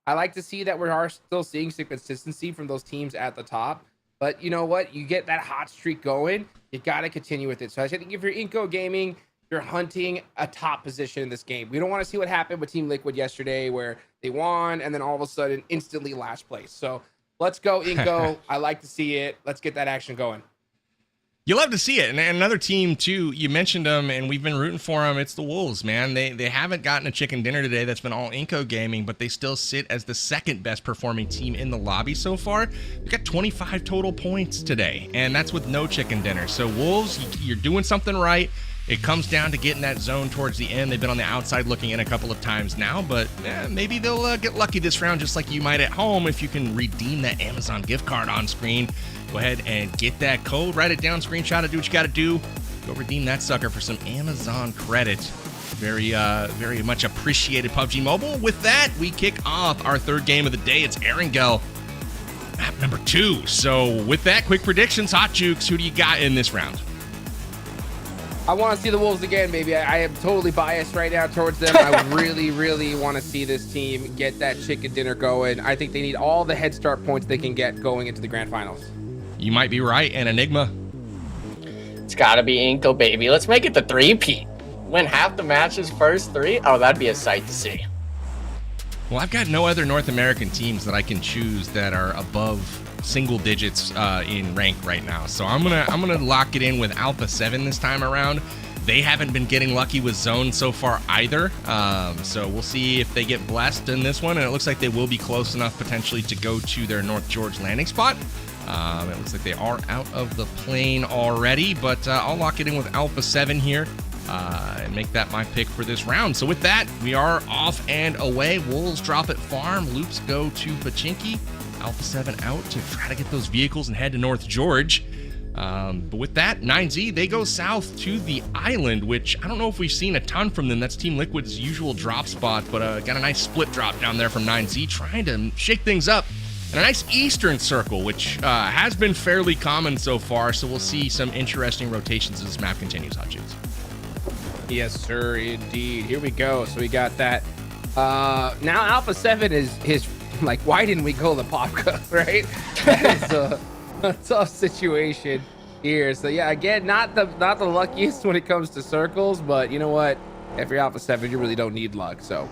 I like to see that we are still seeing some consistency from those teams at the top. But you know what? You get that hot streak going, you got to continue with it. So I think if you're iNCO Gaming, you're hunting a top position in this game. We don't want to see what happened with Team Liquid yesterday where they won and then all of a sudden instantly last place. So let's go, iNCO. I like to see it. Let's get that action going. You love to see it. And another team, too, you mentioned them, and we've been rooting for them. It's the Wolves, man. They haven't gotten a chicken dinner today. That's been all iNCO Gaming, but they still sit as the second best performing team in the lobby so far. They got 25 total points today, and that's with no chicken dinner. So, Wolves, you're doing something right. It comes down to getting that zone towards the end. They've been on the outside looking in a couple of times now, but maybe they'll get lucky this round just like you might at home if you can redeem that Amazon gift card on screen. Go ahead and get that code, write it down, screenshot it, do what you got to do. Go redeem that sucker for some Amazon credit. Very much appreciated, PUBG Mobile. With that, we kick off our third game of the day. It's Erangel, map number 2. So with that, quick predictions, Hot Jukes, who do you got in this round? I want to see the Wolves again, baby. I am totally biased right now towards them. I really want to see this team get that chicken dinner going. I think they need all the head start points they can get going into the grand finals. You might be right. And Enigma? It's got to be iNCO, baby. Let's make it the 3-peat. Win half the matches first 3. Oh, that'd be a sight to see. Well, I've got no other North American teams that I can choose that are above single digits in rank right now. So I'm gonna lock it in with Alpha 7 this time around. They haven't been getting lucky with zone so far either. So we'll see if they get blessed in this one. And it looks like they will be close enough potentially to go to their North George landing spot. It looks like they are out of the plane already, but I'll lock it in with Alpha 7 here and make that my pick for this round. So with that, we are off and away. Wolves drop at farm. Loops go to Pachinki. Alpha 7 out to try to get those vehicles and head to North George. But with that, 9Z, they go south to the island, which I don't know if we've seen a ton from them. That's Team Liquid's usual drop spot, but got a nice split drop down there from 9Z, trying to shake things up. And a nice eastern circle, which has been fairly common so far, so we'll see some interesting rotations as this map continues, Hot Juice. Yes, sir, indeed. Here we go. So we got that. Now Alpha 7 is his, like, why didn't we go the Popka, right? It's a tough situation here. So yeah, again, not the luckiest when it comes to circles, but you know what? If you're Alpha 7, you really don't need luck. So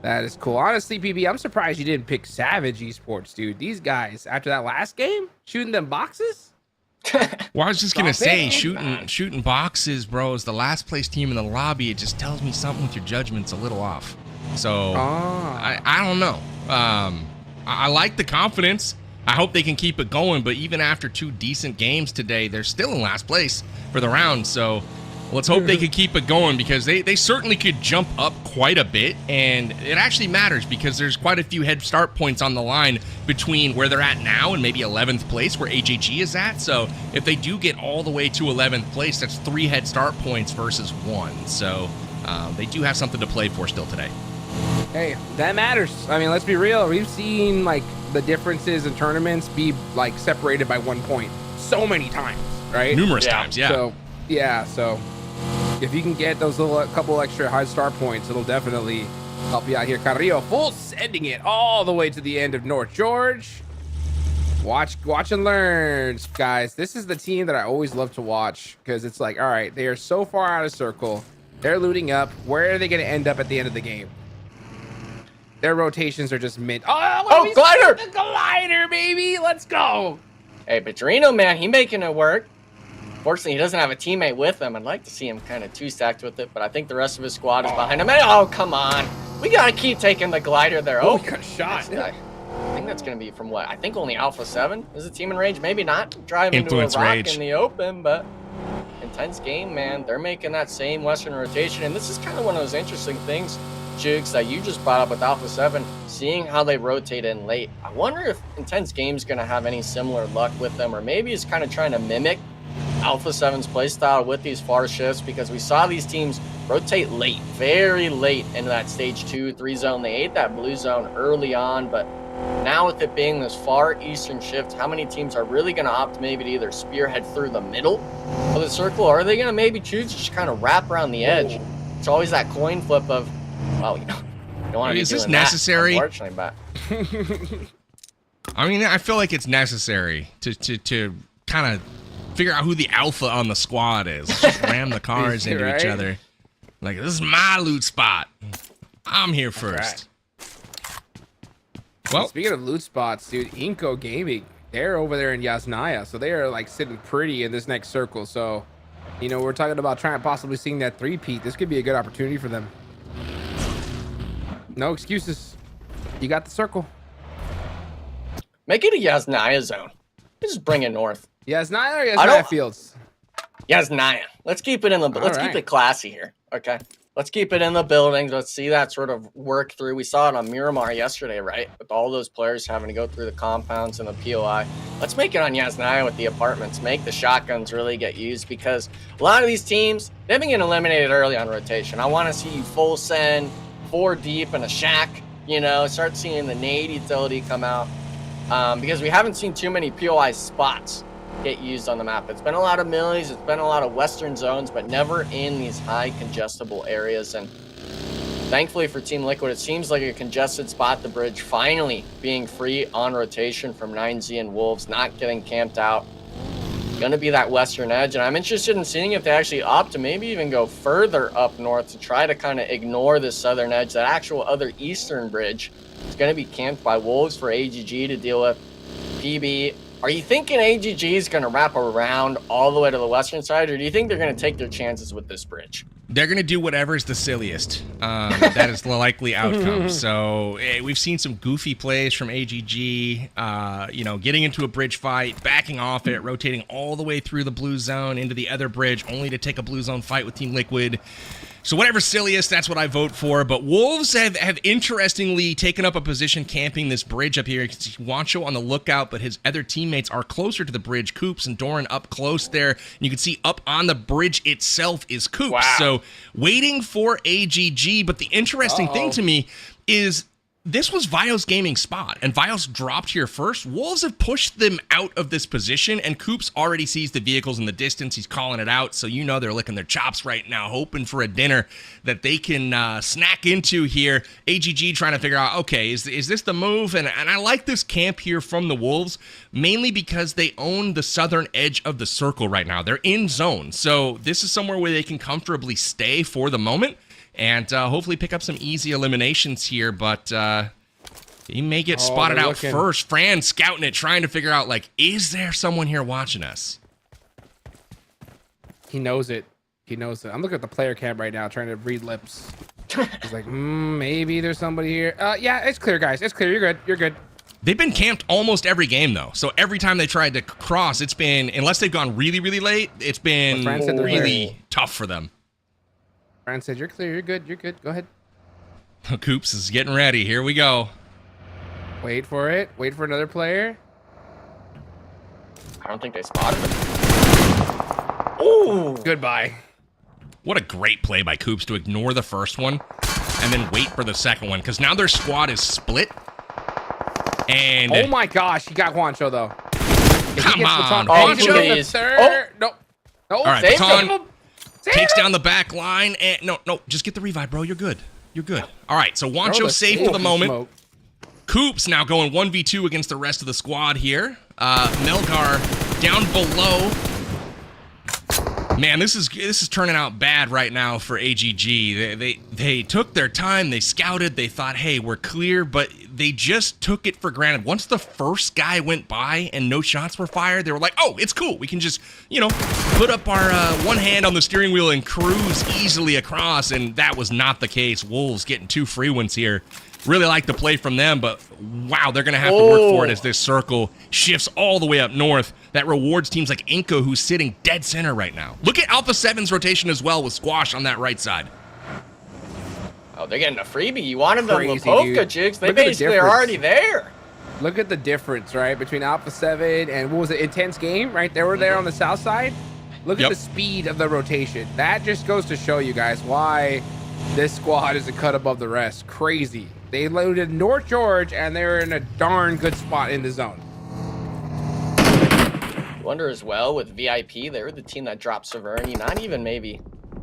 that is cool. Honestly, PB, I'm surprised you didn't pick Savage Esports, dude. These guys, after that last game, shooting them boxes. Well, I was just gonna say, shooting boxes, bro, is the last place team in the lobby. It just tells me something with your judgment's a little off. So I don't know. I like the confidence. I hope they can keep it going. But even after 2 decent games today, they're still in last place for the round. So let's hope they can keep it going, because they certainly could jump up quite a bit. And it actually matters because there's quite a few head start points on the line between where they're at now and maybe 11th place where AJG is at. So if they do get all the way to 11th place, that's 3 head start points versus 1. So they do have something to play for still today. Hey, that matters. I mean, let's be real. We've seen like the differences in tournaments be like separated by 1 point so many times, right? Numerous times, yeah. So yeah, so if you can get those little couple extra high star points, it'll definitely help you out here. Carrillo full sending it all the way to the end of North George. Watch and learn, guys. This is the team that I always love to watch, because it's like, all right, they are so far out of circle. They're looting up. Where are they going to end up at the end of the game? Their rotations are just mint. Oh, glider! The glider, baby. Let's go. Hey, Pedrino, man, he making it work. Fortunately, he doesn't have a teammate with him. I'd like to see him kind of 2-stacked with it, but I think the rest of his squad is behind him. Oh, come on. We got to keep taking the glider there. Oh, got shot. I think that's going to be from what? I think only Alpha 7 is a team in range. Maybe not. Drive into Influence a rock rage in the open, but intense game, man. They're making that same Western rotation, and this is kind of one of those interesting things, Jukes, that you just brought up with Alpha 7, seeing how they rotate in late. I wonder if Intense Game's going to have any similar luck with them, or maybe it's kind of trying to mimic Alpha 7's playstyle with these far shifts, because we saw these teams rotate late, very late into that stage 2-3 zone. They ate that blue zone early on, but now with it being this far eastern shift, how many teams are really going to opt maybe to either spearhead through the middle of the circle, or are they going to maybe choose to just kind of wrap around the edge? It's always that coin flip of, well, you don't want to be Is this doing necessary? that, unfortunately, but I mean, I feel like it's necessary to kind of figure out who the alpha on the squad is. Just ram the cars into each other. Like, this is my loot spot. I'm here first. Well, speaking of loot spots, dude, iNCO Gaming, they're over there in Yasnaya, so they are like sitting pretty in this next circle. So, you know, we're talking about trying possibly seeing that three-peat. This could be a good opportunity for them. No excuses. You got the circle. make it a Yasnaya zone. Just bring it north. Yasnaya or Yasnaya Fields? Yasnaya. Let's keep it in the. Let's keep it classy here. Okay. Let's keep it in the buildings. Let's see that sort of work through. We saw it on Miramar yesterday, right? With all those players having to go through the compounds and the POI. Let's make it on Yasnaya with the apartments. Make the shotguns really get used, because a lot of these teams, they've been getting eliminated early on rotation. I want to see you full send, 4 deep in a shack, you know, start seeing the nade utility come out. Because we haven't seen too many POI spots get used on the map. It's been a lot of millies, it's been a lot of western zones, but never in these high congestible areas. And thankfully for Team Liquid, it seems like a congested spot, the bridge finally being free on rotation from 9Z and Wolves, not getting camped out. Gonna be that western edge, and I'm interested in seeing if they actually opt to maybe even go further up north to try to kind of ignore this southern edge. That actual other eastern bridge is gonna be camped by Wolves for AGG to deal with. PB, are you thinking AGG is going to wrap around all the way to the western side, or do you think they're going to take their chances with this bridge? They're going to do whatever's the silliest. That is the likely outcome. So we've seen some goofy plays from AGG, you know, getting into a bridge fight, backing off it, rotating all the way through the blue zone into the other bridge, only to take a blue zone fight with Team Liquid. So whatever's silliest, that's what I vote for. But Wolves have interestingly taken up a position camping this bridge up here. You can see Wancho on the lookout, but his other teammates are closer to the bridge. Coops and Doran up close there. And you can see up on the bridge itself is Coops. Wow. So waiting for AGG. But the interesting thing to me is this was VIOUS Gaming's spot, and VIOUS dropped here first. Wolves have pushed them out of this position, and Coops already sees the vehicles in the distance. He's calling it out, so you know they're licking their chops right now, hoping for a dinner that they can snack into here. AGG trying to figure out, okay, is this the move? And I like this camp here from the Wolves, mainly because they own the southern edge of the circle right now. They're in zone, so this is somewhere where they can comfortably stay for the moment. And hopefully pick up some easy eliminations here, but he may get spotted out first. Fran scouting it, trying to figure out, like, is there someone here watching us? He knows it. He knows it. I'm looking at the player cam right now, trying to read lips. He's like, maybe there's somebody here. Yeah, it's clear, guys. It's clear. You're good. You're good. They've been camped almost every game, though. So every time they tried to cross, it's been, unless they've gone really, really late, it's been really tough for them. Fran said, you're clear, you're good, you're good. Go ahead. Coops is getting ready. Here we go. Wait for it. Wait for another player. I don't think they spotted him. Ooh. Goodbye. What a great play by Coops to ignore the first one and then wait for the second one, because now their squad is split. And oh my gosh, he got Juancho, though. Come on, Juancho. No. All right, Baton takes down the back line, and no, just get the revive, bro. You're good. You're good. All right, so Wancho safe for the moment. Coops now going 1v2 against the rest of the squad here. Melgar down below. Man, this is turning out bad right now for AGG. They took their time, they scouted, they thought, hey, we're clear, but they just took it for granted. Once the first guy went by and no shots were fired, they were like, oh, it's cool. We can just, you know, put up our one hand on the steering wheel and cruise easily across, and that was not the case. Wolves getting 2 free ones here. Really like the play from them, but wow, they're going to have to work for it as this circle shifts all the way up north. That rewards teams like iNCO, who's sitting dead center right now. Look at Alpha 7's rotation as well with Squash on that right side. Oh, they're getting a freebie. You wanted the Lipovka jigs. They basically are already there. Look at the difference, right, between Alpha 7 and, what was it, Intense Game, right? They were there on the south side. Look at the speed of the rotation. That just goes to show you guys why this squad is a cut above the rest. Crazy. They loaded North George, and they're in a darn good spot in the zone. Wonder as well with VIP, they were the team that dropped Severny, not even maybe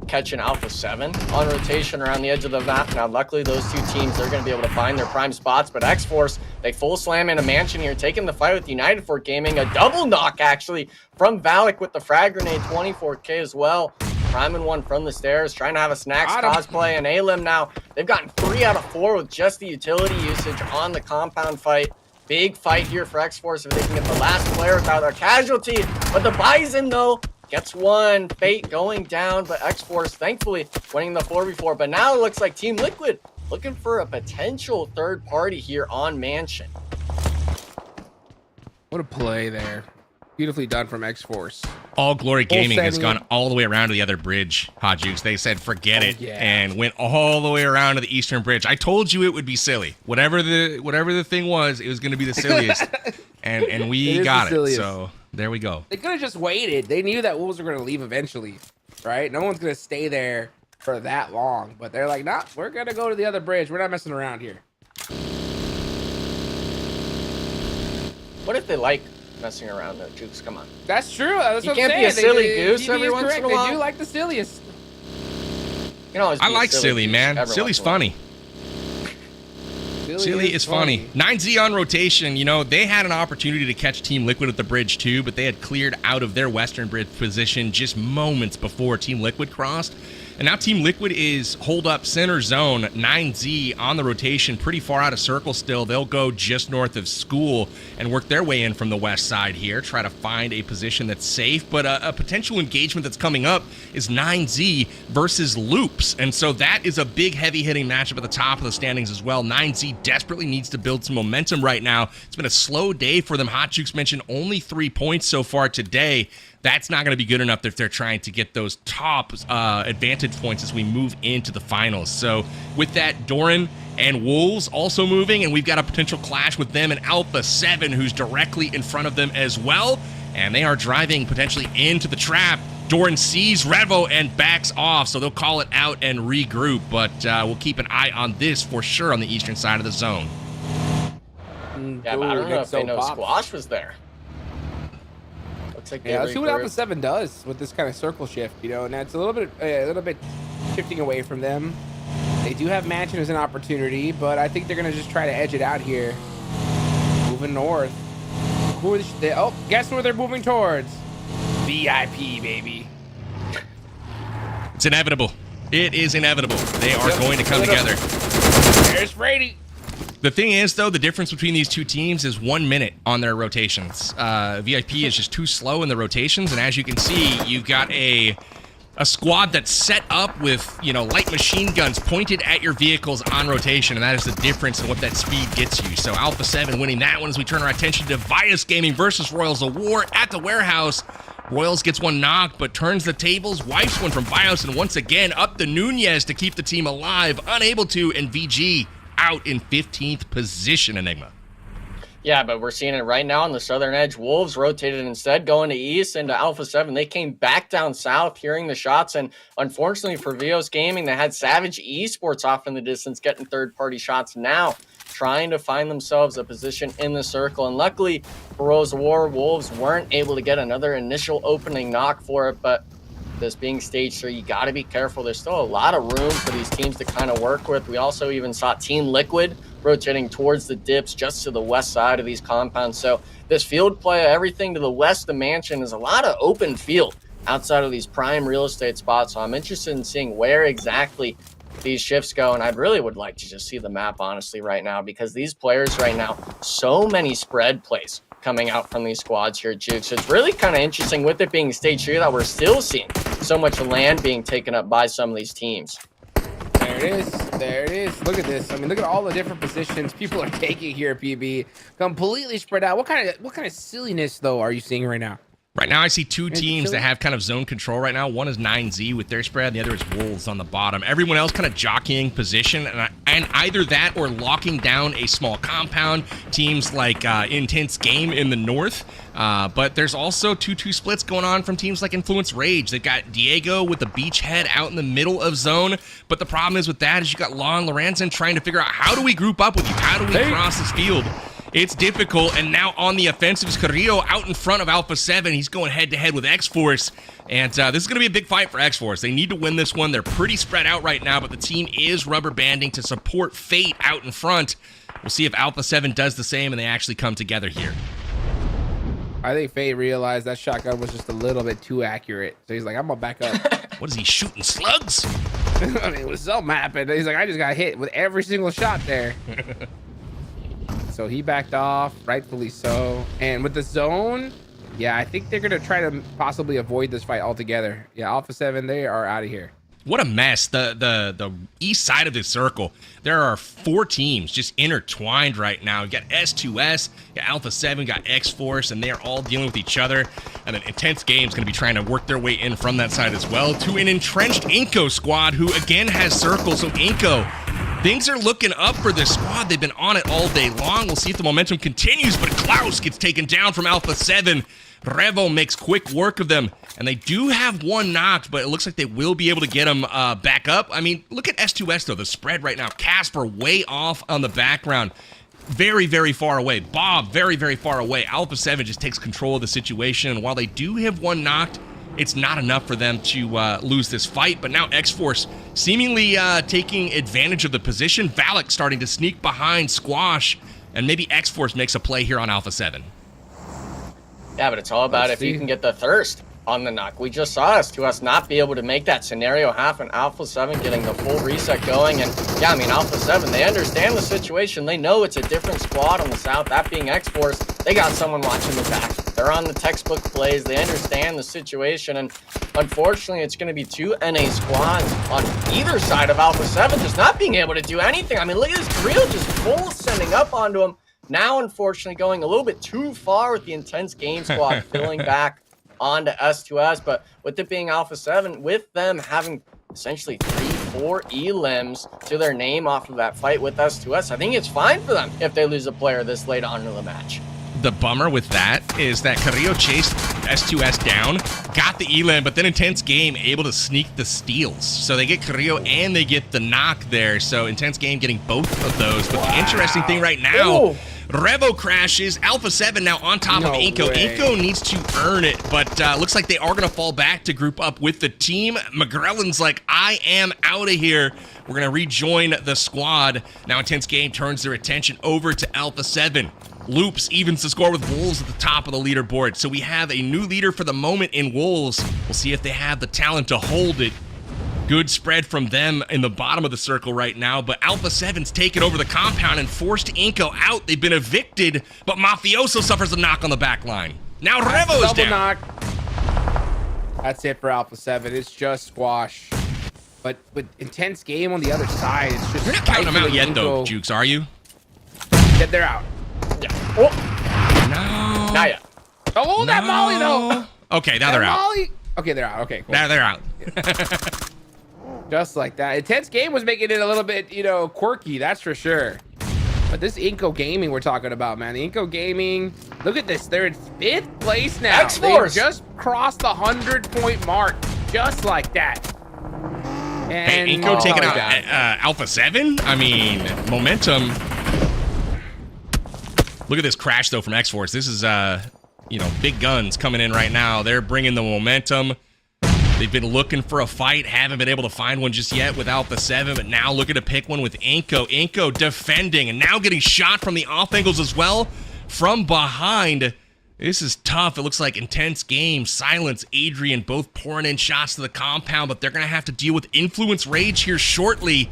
catching Alpha 7 on rotation around the edge of the map. Now, luckily, those two teams, they're going to be able to find their prime spots, but Xforce, they full slam into Mansion here, taking the fight with United for Gaming. A double knock, actually, from Valak with the frag grenade, 24K as well. Priming one from the stairs, trying to have a Snacks cosplay, and Alim now, they've gotten 3 out of 4 with just the utility usage on the compound fight. Big fight here for Xforce if they can get the last player without a casualty. But the Bison, though, gets one. Fate going down, but Xforce, thankfully, winning the 4v4. But now it looks like Team Liquid looking for a potential third party here on Mansion. What a play there. Beautifully done from Xforce. All Glory Gaming has gone all the way around to the other bridge, Hot Jukes. They said forget it and went all the way around to the eastern bridge. I told you it would be silly. Whatever the thing was, it was going to be the silliest. and we got it. So there we go. They could have just waited. They knew that Wolves were going to leave eventually, right? No one's going to stay there for that long. But they're like, nah, we're going to go to the other bridge. We're not messing around here. What if they like messing around though, Jukes? Come on. That's true. That's you what can't I'm be a saying. silly goose every once in a while. They do like the silliest. You know, I like silly, man. Silly's funny. Silly is funny. 9Z on rotation. You know, they had an opportunity to catch Team Liquid at the bridge too, but they had cleared out of their western bridge position just moments before Team Liquid crossed. And now Team Liquid is holed up center zone. 9Z on the rotation, pretty far out of circle still. They'll go just north of school and work their way in from the west side here, try to find a position that's safe. But a potential engagement that's coming up is 9Z versus Loops. And so that is a big, heavy-hitting matchup at the top of the standings as well. 9Z desperately needs to build some momentum right now. It's been a slow day for them. Hot Jukes mentioned only 3 points so far today. That's not going to be good enough if they're trying to get those top advantage points as we move into the finals. So with that, Doran and Wolves also moving, and we've got a potential clash with them and Alpha 7, who's directly in front of them as well. And they are driving potentially into the trap. Doran sees Revo and backs off, so they'll call it out and regroup. But we'll keep an eye on this for sure on the eastern side of the zone. Yeah, but I don't know if they know Squash was there. Like let's see what Alpha 7 does with this kind of circle shift, you know, and that's a little bit shifting away from them. They do have Mansion as an opportunity, but I think they're gonna just try to edge it out here. Moving north. Who are they? Oh, guess where they're moving towards? VIP, baby. It's inevitable. It is inevitable. They are going to come together. There's Brady. The thing is, though, the difference between these two teams is 1 minute on their rotations. VIP is just too slow in the rotations, and as you can see, you've got a squad that's set up with, you know, light machine guns pointed at your vehicles on rotation, and that is the difference in what that speed gets you. So Alpha 7 winning that one as we turn our attention to VIOUS Gaming versus Royals, a war at the warehouse. Royals gets one knocked, but turns the tables, wipes one from VIOUS, and once again up the Nunez to keep the team alive, unable to, and VG out in 15th position, Enigma. Yeah, but we're seeing it right now on the southern edge. Wolves rotated instead, going to east into Alpha 7. They came back down south, hearing the shots, and unfortunately for VIOUS Gaming, they had Savage Esports off in the distance, getting third-party shots now, trying to find themselves a position in the circle. And luckily for Rose War, Wolves weren't able to get another initial opening knock for it, but this being stage 3, you got to be careful. There's still a lot of room for these teams to kind of work with. We also even saw Team Liquid rotating towards the dips just to the west side of these compounds. So this field play, everything to the west of Mansion, is a lot of open field outside of these prime real estate spots. So I'm interested in seeing where exactly these shifts go, and I really would like to just see the map, honestly, right now, because these players right now, so many spread plays coming out from these squads here, Juke. So it's really kind of interesting with it being stage 3 that we're still seeing so much land being taken up by some of these teams. There it is. There it is. Look at this. I mean, look at all the different positions people are taking here at PB. Completely spread out. What kind of silliness, though, are you seeing right now? Right now, I see two teams that have kind of zone control right now. One is 9Z with their spread. The other is Wolves on the bottom. Everyone else kind of jockeying position. And and either that or locking down a small compound. Teams like Intense Game in the north, but there's also 2-2 splits going on from teams like Influence Rage. They've got Diego with the beachhead out in the middle of zone, but the problem is with that is you got Law and Lorenzen trying to figure out, how do we group up with you? How do we cross this field? It's difficult, and now on the offensive is Carrillo out in front of Alpha 7. He's going head-to-head with Xforce, and this is going to be a big fight for Xforce. They need to win this one. They're pretty spread out right now, but the team is rubber banding to support Fate out in front. We'll see if Alpha 7 does the same and they actually come together here. I think Fate realized that shotgun was just a little bit too accurate, so he's like, I'm gonna back up. What is he, shooting slugs? I mean, it was something happened. He's like, I just got hit with every single shot there. So he backed off, rightfully so. And with the zone, yeah, I think they're gonna try to possibly avoid this fight altogether. Yeah, Alpha 7, they are out of here. What a mess. The east side of this circle, there are 4 teams just intertwined right now. You got S2S, you got Alpha 7, got Xforce, and they're all dealing with each other. And then Intense Game's going to be trying to work their way in from that side as well, to an entrenched iNCO squad who again has circles. So iNCO, things are looking up for this squad. They've been on it all day long. We'll see if the momentum continues, but Klaus gets taken down from Alpha 7. Revo makes quick work of them, and they do have one knocked, but it looks like they will be able to get him back up. I mean, look at S2S, though, the spread right now. Casper way off on the background. Very, very far away. Bob, very, very far away. Alpha 7 just takes control of the situation, and while they do have one knocked, it's not enough for them to lose this fight. But now Xforce seemingly taking advantage of the position. Valak starting to sneak behind Squash, and maybe Xforce makes a play here on Alpha 7. Yeah, but it's all about if you can get the thirst on the knock. We just saw us not be able to make that scenario happen. Alpha 7 getting the full reset going. And yeah, I mean, Alpha 7, they understand the situation. They know it's a different squad on the south, that being Xforce. They got someone watching the back. They're on the textbook plays. They understand the situation. And unfortunately, it's going to be 2 NA squads on either side of Alpha 7 just not being able to do anything. I mean, look at this Creel just full sending up onto him. Now, unfortunately, going a little bit too far with the Intense Game squad filling back onto S2S. But with it being Alpha 7, with them having essentially 3-4 elims to their name off of that fight with S2S, I think it's fine for them if they lose a player this late on in the match. The bummer with that is that Carrillo chased S2S down, got the elim, but then Intense Game able to sneak the steals. So they get Carrillo and they get the knock there. So Intense Game getting both of those. But the interesting thing right now, Revo crashes. Alpha 7 now on top of iNCO. iNCO needs to earn it, but looks like they are going to fall back to group up with the team. McGrellan's like, I am out of here. We're going to rejoin the squad. Now Intense Game turns their attention over to Alpha 7. Loops evens the score with Wolves at the top of the leaderboard. So we have a new leader for the moment in Wolves. We'll see if they have the talent to hold it. Good spread from them in the bottom of the circle right now, but Alpha 7's taken over the compound and forced iNCO out. They've been evicted, but Mafioso suffers a knock on the back line. Now Revo is down. Knock. That's it for Alpha 7. It's just Squash. But with Intense Game on the other side, it's just... You're not counting them out yet, though, Jukes, are you? Yeah, they're out. Yeah. Oh. No. Not yet. Oh, that Molly, though. Okay, now they're out. Molly. Okay, they're out. Okay, cool. Now they're out. Just like that. Intense Game was making it a little bit, you know, quirky, that's for sure. But this iNCO Gaming we're talking about, man. The iNCO Gaming, look at this. They're in 5th place now. Xforce. They just crossed the 100-point mark, just like that. And hey, iNCO taking out Alpha 7? I mean, momentum. Look at this crash, though, from Xforce. This is, you know, big guns coming in right now. They're bringing the momentum. They've been looking for a fight, haven't been able to find one just yet with Alpha 7, but now looking to pick one with iNCO. iNCO defending and now getting shot from the off angles as well from behind. This is tough. It looks like Intense Game, Silence, Adrian, both pouring in shots to the compound, but they're going to have to deal with Influence Rage here shortly,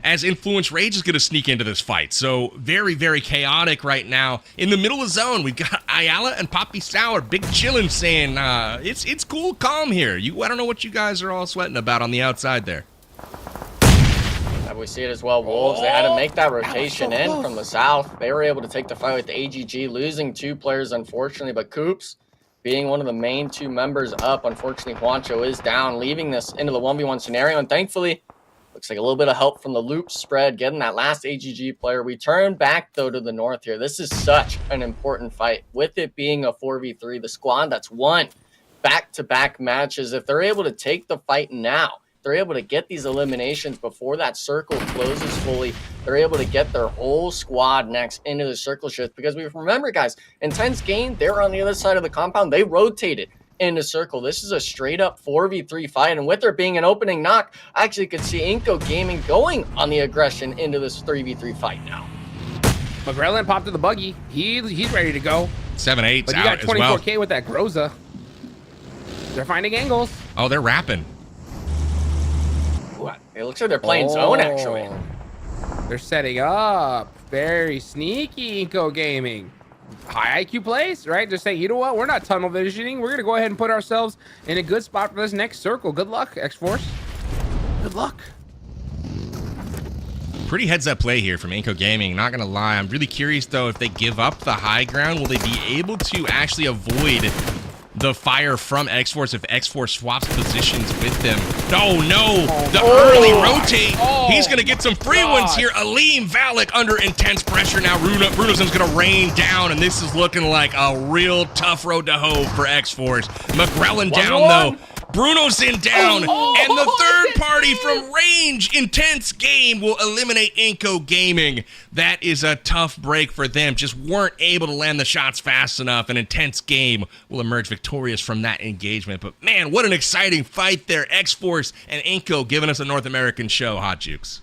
as Influence Rage is going to sneak into this fight. So very, very chaotic right now. In the middle of zone, we've got Ayala and Poppy Sour, big chillin' saying, it's cool, calm here. I don't know what you guys are all sweating about on the outside there. We see it as well. Wolves, they had to make that rotation in from the south. They were able to take the fight with the AGG, losing 2 players, unfortunately, but Coops, being one of the main 2 members up, unfortunately, Juancho is down, leaving this into the 1v1 scenario, and thankfully, Looks like a little bit of help from the loop spread, getting that last AGG player. We turn back, though, to the north here. This is such an important fight. With it being a 4v3, the squad that's won back-to-back matches, if they're able to take the fight now, they're able to get these eliminations before that circle closes fully, they're able to get their whole squad next into the circle shift. Because we remember, guys, Intense Game, they were on the other side of the compound. They rotated into circle. This is a straight up 4v3 fight, and with there being an opening knock, I actually could see iNCO Gaming going on the aggression into this 3v3 fight now. McGrellan popped in the buggy. He's ready to go. 7-8 But you got 24K with that Groza. They're finding angles. Oh, they're rapping. Ooh, it looks like they're playing zone, actually. They're setting up. Very sneaky, iNCO Gaming. High IQ plays, right? They're saying, you know what? We're not tunnel visioning. We're going to go ahead and put ourselves in a good spot for this next circle. Good luck, Xforce. Good luck. Pretty heads-up play here from iNCO Gaming, not gonna lie. I'm really curious, though, if they give up the high ground, will they be able to actually avoid the fire from Xforce if Xforce swaps positions with them? No, the early rotate. He's gonna get some free ones here. Aleem Valak under intense pressure now. Brunoson's gonna rain down, and this is looking like a real tough road to hoe for Xforce. McGrellan down, though. Brunoson down, and the third party from range, Intense Game, will eliminate iNCO Gaming. That is a tough break for them. Just weren't able to land the shots fast enough, and Intense Game will emerge victorious from that engagement. But man, what an exciting fight there. Xforce and iNCO giving us a North American show, Hot Jukes.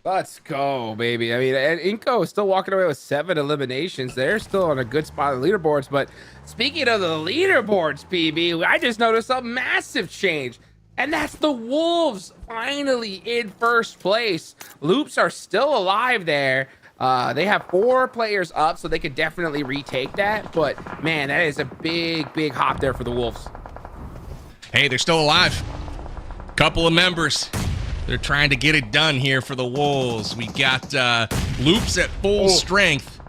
Let's go, baby. I mean, iNCO is still walking away with 7 eliminations. They're still on a good spot on the leaderboards. But speaking of the leaderboards, PB, I just noticed a massive change. And that's the Wolves finally in first place. Loops are still alive there. They have 4 players up, so they could definitely retake that. But, man, that is a big hop there for the Wolves. Hey, they're still alive. Couple of members. They're trying to get it done here for the Wolves. We got Loops at full strength,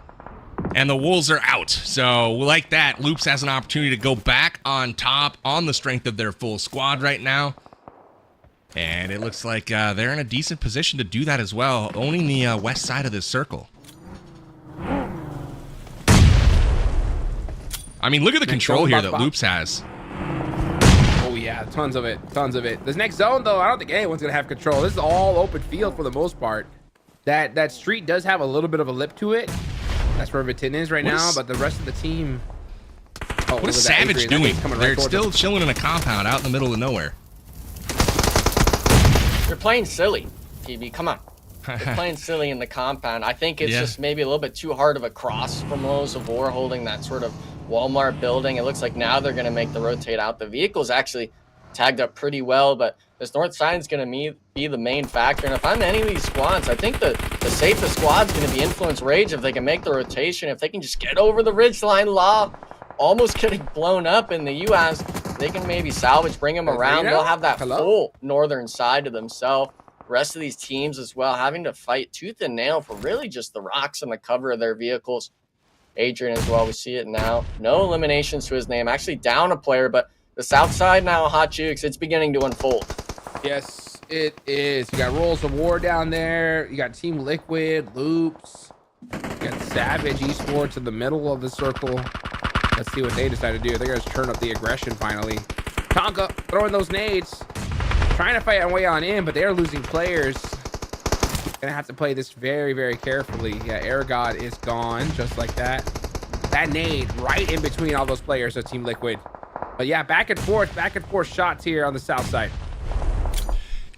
and the Wolves are out. So like that, Loops has an opportunity to go back on top on the strength of their full squad right now. And it looks like they're in a decent position to do that as well, owning the west side of this circle. I mean, look at the control here that Loops has. Yeah, tons of it. This next zone, though, I don't think anyone's gonna have control. This is all open field for the most part. That street does have a little bit of a lip to it. That's where Vitin is right now, but the rest of the team. What is Savage doing? They're still chilling in a compound out in the middle of nowhere. They're playing silly, PB. Come on. They're playing silly in the compound. I think it's just maybe a little bit too hard of a cross from Rose of War holding that sort of Walmart building. It looks like now they're going to make the rotate out. The vehicle's actually tagged up pretty well, but this north side is going to be the main factor. And if I'm any of these squads, I think the safest squad's going to be Influence Rage if they can make the rotation, if they can just get over the ridgeline. Law almost getting blown up in the U.S. They can maybe salvage, bring them around. They'll have that full northern side to themselves. Rest of these teams as well having to fight tooth and nail for really just the rocks and the cover of their vehicles. Adrian as well, we see it now. No eliminations to his name. Actually down a player, but the south side now, Hot Jukes, it's beginning to unfold. Yes, it is. You got Rolls of War down there. You got Team Liquid, Loops. You got Savage Esports in the middle of the circle. Let's see what they decide to do. They're going to turn up the aggression finally. Tonka throwing those nades. Trying to fight our way on in, but they're losing players. Gonna have to play this very carefully. Yeah, Air God is gone just like that. That nade right in between all those players of Team Liquid. But yeah, back and forth shots here on the south side.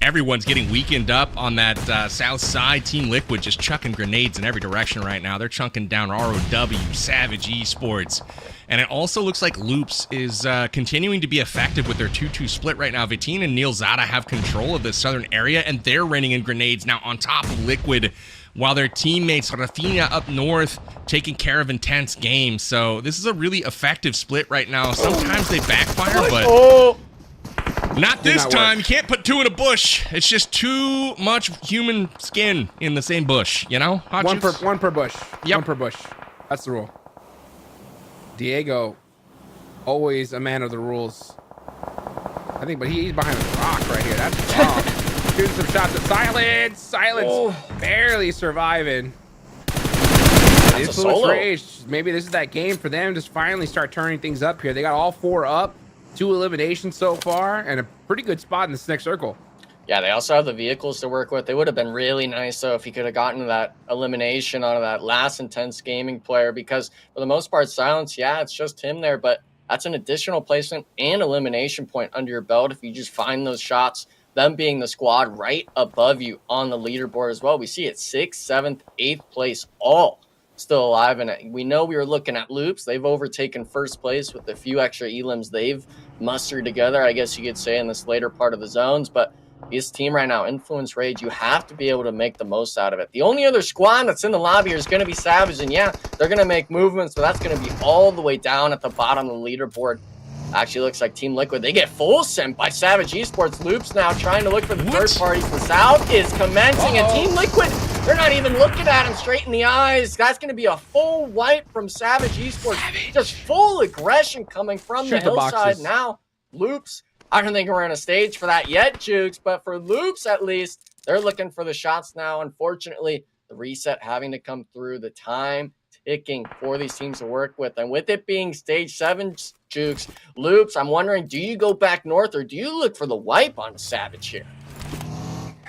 Everyone's getting weakened up on that south side. Team Liquid just chucking grenades in every direction right now. They're chunking down ROW, Savage Esports. And it also looks like Loops is continuing to be effective with their 2-2 split right now. Vitin and Neil Zada have control of the southern area, and they're raining in grenades now on top of Liquid, while their teammates, Rafinha up north, taking care of Intense Game. So this is a really effective split right now. Sometimes they backfire, but not this time. You can't put 2 in a bush. It's just too much human skin in the same bush, you know? One per bush. Yep. One per bush. That's the rule. Diego, always a man of the rules. I think, but he's behind a rock right here. That's wrong. shooting some shots at Silence. Silence barely surviving. Influence Rage. Maybe this is that game for them to finally start turning things up here. They got all 4 up, 2 eliminations so far, and a pretty good spot in this next circle. Yeah, they also have the vehicles to work with. It would have been really nice, though, if he could have gotten that elimination out of that last Intense Gaming player, because for the most part, Silence, yeah, it's just him there, but that's an additional placement and elimination point under your belt if you just find those shots, them being the squad right above you on the leaderboard as well. We see it 6th, 7th, 8th place, all still alive. And we know we were looking at Loops. They've overtaken first place with the few extra elims they've mustered together, I guess you could say, in this later part of the zones. But this team right now, Influence Rage, you have to be able to make the most out of it. The only other squad that's in the lobby is going to be Savage, and yeah, they're going to make movements, but that's going to be all the way down at the bottom of the leaderboard. Actually looks like Team Liquid, they get full sent by Savage Esports. Loops now trying to look for the third parties. The South is commencing, and Team Liquid, they're not even looking at him straight in the eyes. That's going to be a full wipe from Savage Esports. Just full aggression coming from the hillside now. Loops, I don't think we're on a stage for that yet, Jukes, but for Loops at least, they're looking for the shots now. Unfortunately, the reset having to come through, the time ticking for these teams to work with. And with it being stage 7, Jukes, Loops, I'm wondering, do you go back north or do you look for the wipe on Savage here?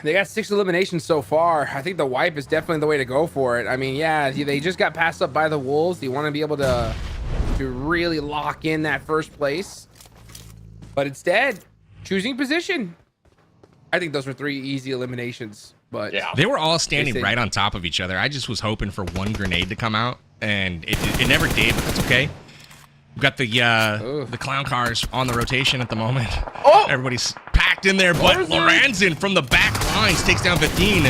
They got 6 eliminations so far. I think the wipe is definitely the way to go for it. I mean, yeah, they just got passed up by the Wolves. You want to be able to really lock in that first place. But instead, choosing position. I think those were 3 easy eliminations. But yeah, they were all standing right on top of each other. I just was hoping for one grenade to come out, and it never did, but that's okay. We've got the clown cars on the rotation at the moment. Oh! Everybody's packed in there, but Lorenzen from the back lines takes down 15.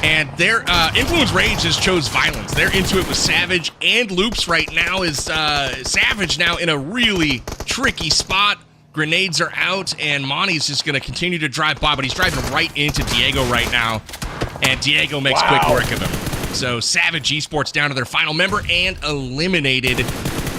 And their Influence Rage just chose violence. They're into it with Savage and Loops right now. Is Savage now in a really tricky spot. Grenades are out, and Monty's just going to continue to drive by, but he's driving right into Diego right now, and Diego makes quick work of him. So Savage Esports down to their final member and eliminated.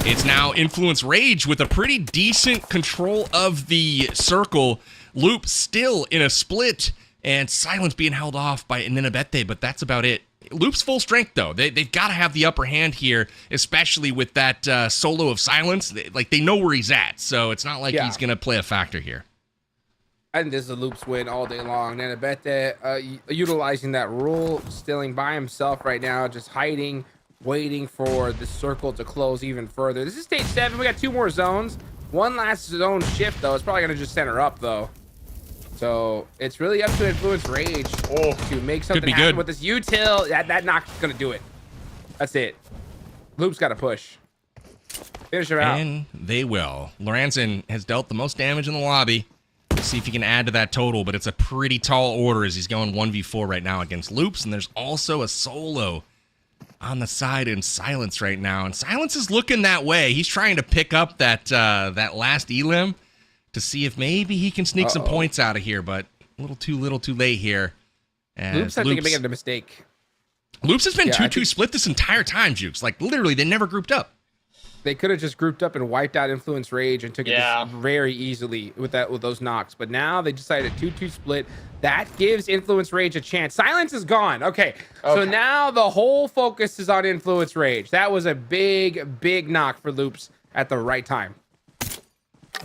It's now Influence Rage with a pretty decent control of the circle. Loop still in a split, and Silence being held off by Ninabete, but that's about it. Loop's full strength, though. They've got to have the upper hand here, especially with that solo of Silence. They know where he's at, so it's not like he's going to play a factor here. I think this is a Loops win all day long. Ninabete utilizing that rule, stilling by himself right now, just hiding, waiting for the circle to close even further. This is stage 7. We got 2 more zones. One last zone shift, though. It's probably going to just center up, though. So it's really up to Influence Rage to make something happen with this util. That knock's gonna do it. That's it. Loop's got to push. Finish her out. And they will. Lorenzen has dealt the most damage in the lobby. Let's see if he can add to that total, but it's a pretty tall order as he's going 1v4 right now against Loops. And there's also a solo on the side in Silence right now. And Silence is looking that way. He's trying to pick up that last elim to see if maybe he can sneak some points out of here, but a little too late here. Loops, I think, making a mistake. Loops has been 2-2 split this entire time, Jukes. Like, literally, they never grouped up. They could have just grouped up and wiped out Influence Rage and took it very easily with those knocks. But now they decided 2-2 split. That gives Influence Rage a chance. Silence is gone. Okay. So now the whole focus is on Influence Rage. That was a big knock for Loops at the right time.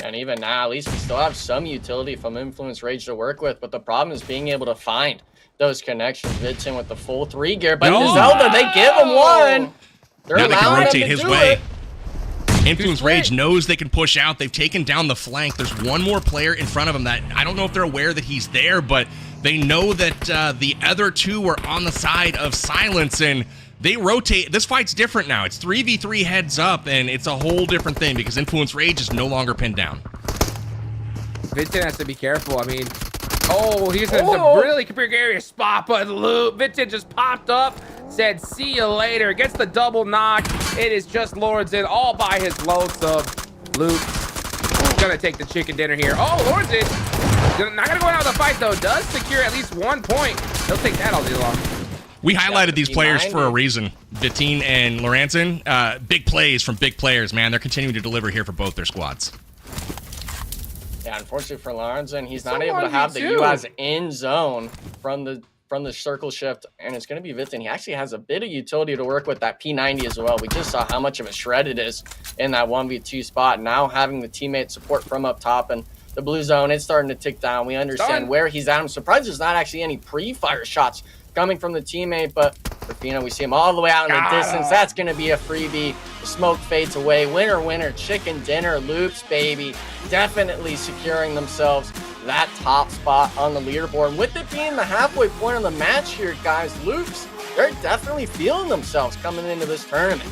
And even now, at least we still have some utility from Influence Rage to work with, but the problem is being able to find those connections. Vidson with the full 3 gear, but Zelda, they give him one. They're now they can rotate his way. It. Influence Rage knows they can push out. They've taken down the flank. There's one more player in front of him that I don't know if they're aware that he's there, but they know that the other 2 are on the side of Silence, and they rotate. This fight's different now. It's 3v3 heads up, and it's a whole different thing because Influence Rage is no longer pinned down. Vincent has to be careful. I mean, he's in a really precarious spot, but Vincent just popped up, said, see you later. Gets the double knock. It is just Lorenzen all by his lonesome. Luke gonna take the chicken dinner here. Lorenzen not gonna go out of the fight, though. Does secure at least 1 point. He'll take that all day long. We highlighted these players for a reason. Vitin and Lorenzen, big plays from big players, man. They're continuing to deliver here for both their squads. Yeah, Yeah, unfortunately for Lorenzen, he's It's not a able to have the 1v2. U.S. in zone from the circle shift, and it's going to be Vitin. He actually has a bit of utility to work with that P90 as well. We just saw how much of a shred it is in that 1v2 spot. Now having the teammate support from up top and the blue zone, it's starting to tick down. We understand where he's at. I'm surprised there's not actually any pre-fire shots coming from the teammate, but Rafina, we see him all the way out in the distance. That's going to be a freebie. The smoke fades away. Winner, winner, chicken dinner, Loops, baby. Definitely securing themselves that top spot on the leaderboard. With it being the halfway point of the match here, guys, Loops, they're definitely feeling themselves coming into this tournament.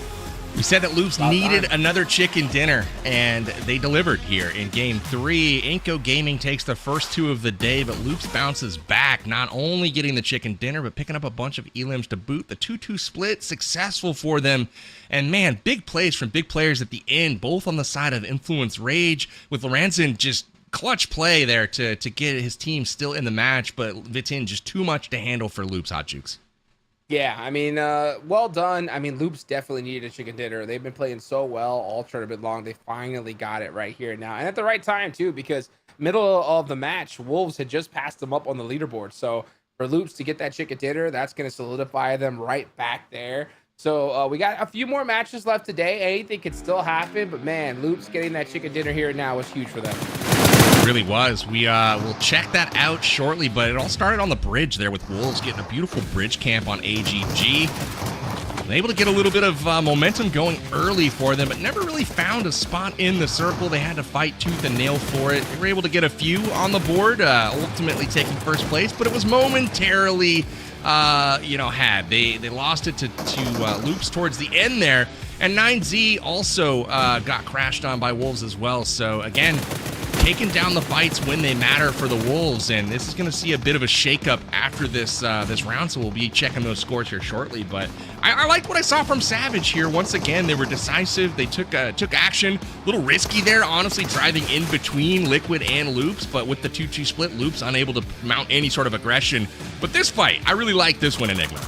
We said that Loops needed another chicken dinner, and they delivered here in Game 3. iNCO Gaming takes the first 2 of the day, but Loops bounces back, not only getting the chicken dinner, but picking up a bunch of elims to boot. The 2-2 split, successful for them. And man, big plays from big players at the end, both on the side of Influence Rage, with Lorenzen just clutch play there to get his team still in the match, but Vitin just too much to handle for Loops, Hot Jukes. Yeah, I mean, well done. I mean, Loops definitely needed a chicken dinner. They've been playing so well all tournament long. They finally got it right here now. And at the right time, too, because middle of the match, Wolves had just passed them up on the leaderboard. So for Loops to get that chicken dinner, that's going to solidify them right back there. So we got a few more matches left today. Anything could still happen. But, man, Loops getting that chicken dinner here now was huge for them. It really was. We'll check that out shortly, but it all started on the bridge there with Wolves getting a beautiful bridge camp on AGG. Able to get a little bit of momentum going early for them, but never really found a spot in the circle. They had to fight tooth and nail for it. They were able to get a few on the board, ultimately taking first place, but it was momentarily, had. They lost it to Loops towards the end there, and 9Z also got crashed on by Wolves as well. So again, taking down the fights when they matter for the Wolves, and this is going to see a bit of a shakeup after this round, so we'll be checking those scores here shortly. But I liked what I saw from Savage here. Once again, they were decisive. They took action. A little risky there, honestly, driving in between Liquid and Loops, but with the 2-2 split, Loops unable to mount any sort of aggression. But this fight, I really like this one, Enigma.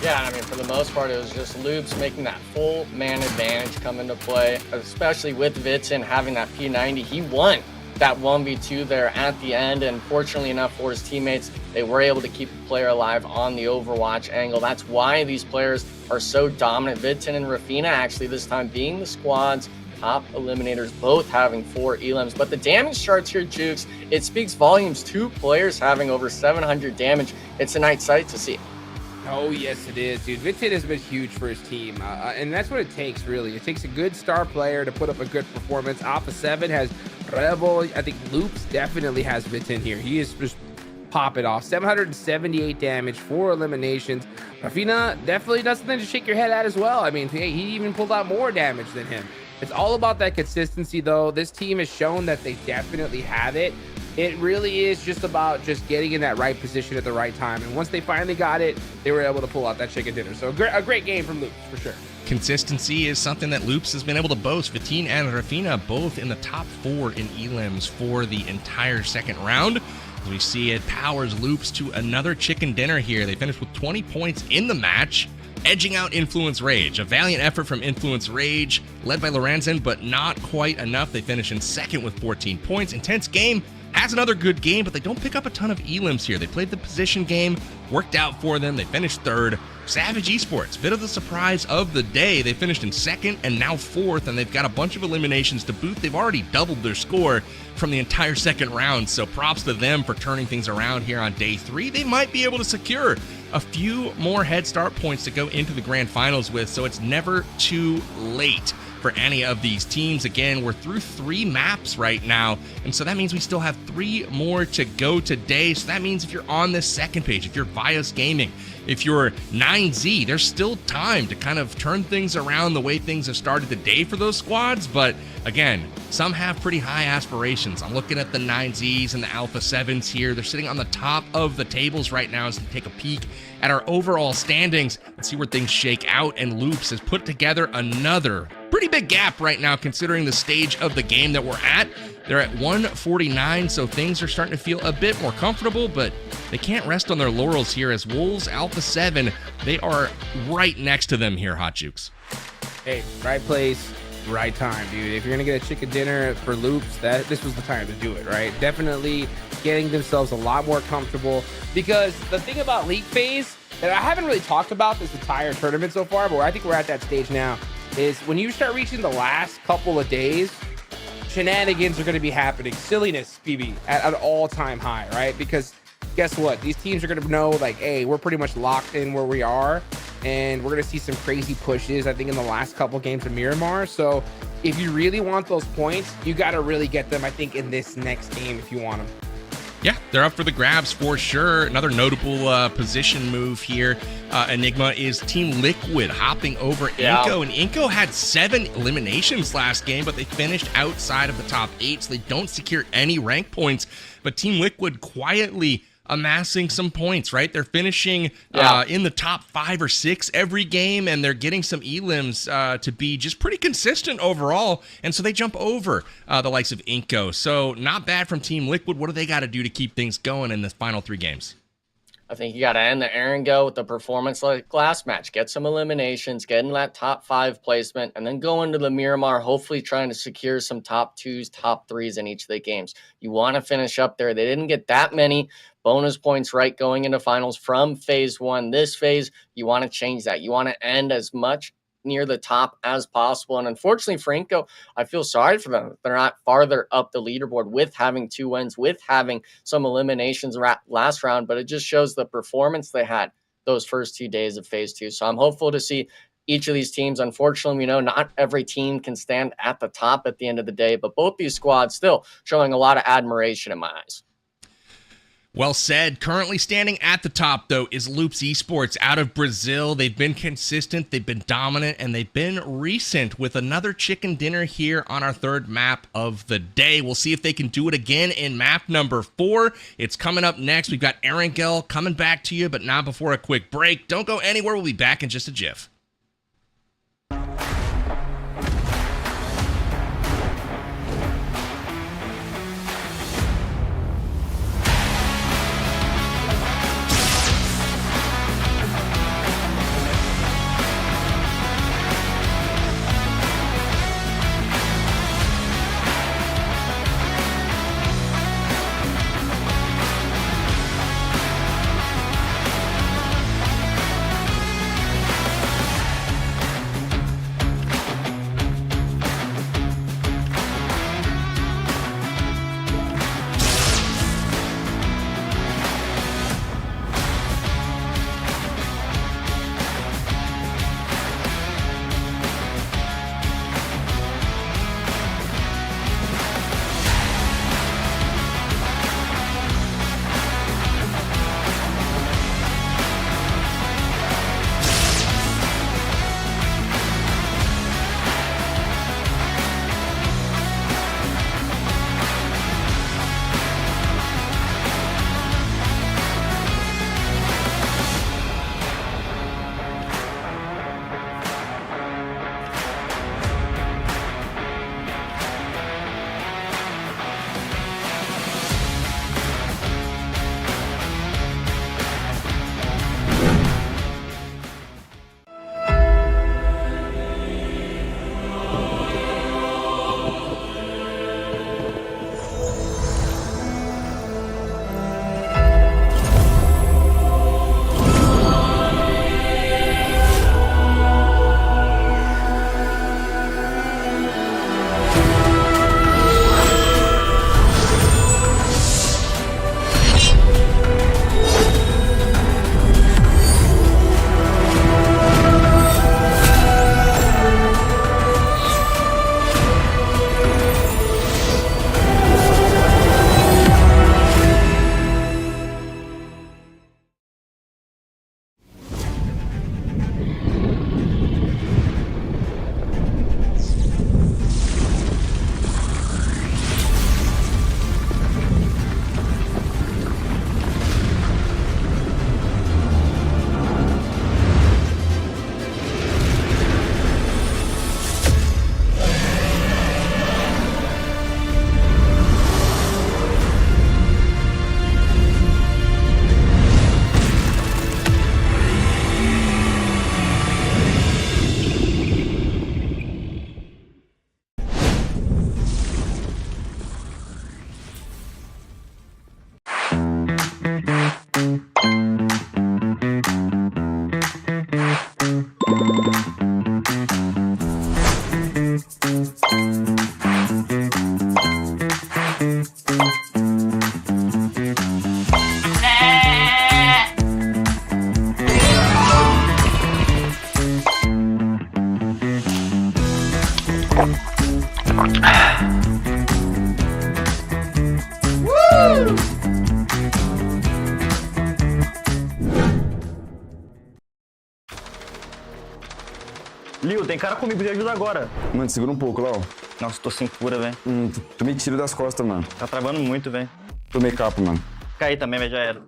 Yeah, I mean, for the most part, it was just Loops making that full man advantage come into play, especially with Vitin having that P90. He won that 1v2 there at the end, and fortunately enough for his teammates, they were able to keep the player alive on the Overwatch angle. That's why these players are so dominant. Vitin and Rafina actually this time being the squad's top eliminators, both having 4 elims. But the damage charts here, Jukes, it speaks volumes. 2 players having over 700 damage. It's a nice sight to see. Oh, yes, it is, dude. Vitin has been huge for his team, and that's what it takes, really. It takes a good star player to put up a good performance. Alpha 7 has Rebel. I think Loops definitely has Vitin here. He is just popping off. 778 damage, 4 eliminations. Rafina definitely does something to shake your head at as well. I mean, he even pulled out more damage than him. It's all about that consistency, though. This team has shown that they definitely have it. It really is just about just getting in that right position at the right time. And once they finally got it, they were able to pull out that chicken dinner. So a great game from Loops, for sure. Consistency is something that Loops has been able to boast. Vitin and Rafina both in the top 4 in elims for the entire second round. As we see, it powers Loops to another chicken dinner here. They finished with 20 points in the match, edging out Influence Rage. A valiant effort from Influence Rage, led by Lorenzen, but not quite enough. They finish in second with 14 points. Intense game. Has another good game, but they don't pick up a ton of elims here. They played the position game, worked out for them. They finished third. Savage Esports, bit of the surprise of the day. They finished in second and now fourth, and they've got a bunch of eliminations to boot. They've already doubled their score from the entire second round, so props to them for turning things around here on day 3. They might be able to secure a few more head start points to go into the grand finals with, so it's never too late for any of these teams. Again, we're through 3 maps right now, and so that means we still have 3 more to go today. So that means if you're on this second page, if you're VIOUS Gaming, if you're 9Z, there's still time to kind of turn things around the way things have started today for those squads. But again, some have pretty high aspirations. I'm looking at the 9Zs and the Alpha 7s here. They're sitting on the top of the tables right now as we take a peek at our overall standings and see where things shake out. And Loops has put together another pretty big gap right now considering the stage of the game that we're at. They're at 149, so things are starting to feel a bit more comfortable, but they can't rest on their laurels here as Wolves, Alpha 7, they are right next to them here, Hot Jukes. Hey, right place, right time, dude. If you're gonna get a chicken dinner for Loops, this was the time to do it, right? Definitely getting themselves a lot more comfortable, because the thing about league phase that I haven't really talked about this entire tournament so far, but I think we're at that stage now, is when you start reaching the last couple of days, shenanigans are going to be happening. Silliness, BB, at an all-time high, right? Because guess what? These teams are going to know, like, hey, we're pretty much locked in where we are, and we're going to see some crazy pushes, I think, in the last couple games of Miramar. So if you really want those points, you got to really get them, I think, in this next game if you want them. Yeah, they're up for the grabs for sure. Another notable position move here, Enigma, is Team Liquid hopping over iNCO. And iNCO had 7 eliminations last game, but they finished outside of the top 8, so they don't secure any rank points. But Team Liquid quietly amassing some points, right? They're finishing in the top 5 or 6 every game, and they're getting some elims to be just pretty consistent overall, and so they jump over the likes of iNCO. So not bad from Team Liquid. What do they got to do to keep things going in the final 3 games? I think you got to end the Aaron go with the performance like last match. Get some eliminations, get in that top 5 placement, and then go into the Miramar, hopefully trying to secure some top 2s, top 3s in each of the games. You want to finish up there. They didn't get that many bonus points right going into finals from phase 1. This phase, you want to change that. You want to end as much near the top as possible. And unfortunately for iNCO, I feel sorry for them. They're not farther up the leaderboard with having 2 wins, with having some eliminations last round, but it just shows the performance they had those first 2 days of phase 2. So I'm hopeful to see each of these teams. Unfortunately, we know not every team can stand at the top at the end of the day, but both these squads still showing a lot of admiration in my eyes. Well said. Currently standing at the top, though, is Loops Esports out of Brazil. They've been consistent, they've been dominant, and they've been recent with another chicken dinner here on our 3rd map of the day. We'll see if they can do it again in map number 4. It's coming up next. We've got Erangel coming back to you, but not before a quick break. Don't go anywhere. We'll be back in just a jiff. Liu, tem cara comigo de ajuda agora. Mano, segura um pouco, Lau. Nossa, tô sem cura, velho. Tomei tiro das costas, mano. Tá travando muito, velho. Tomei capa, mano. Caí também, mas já era.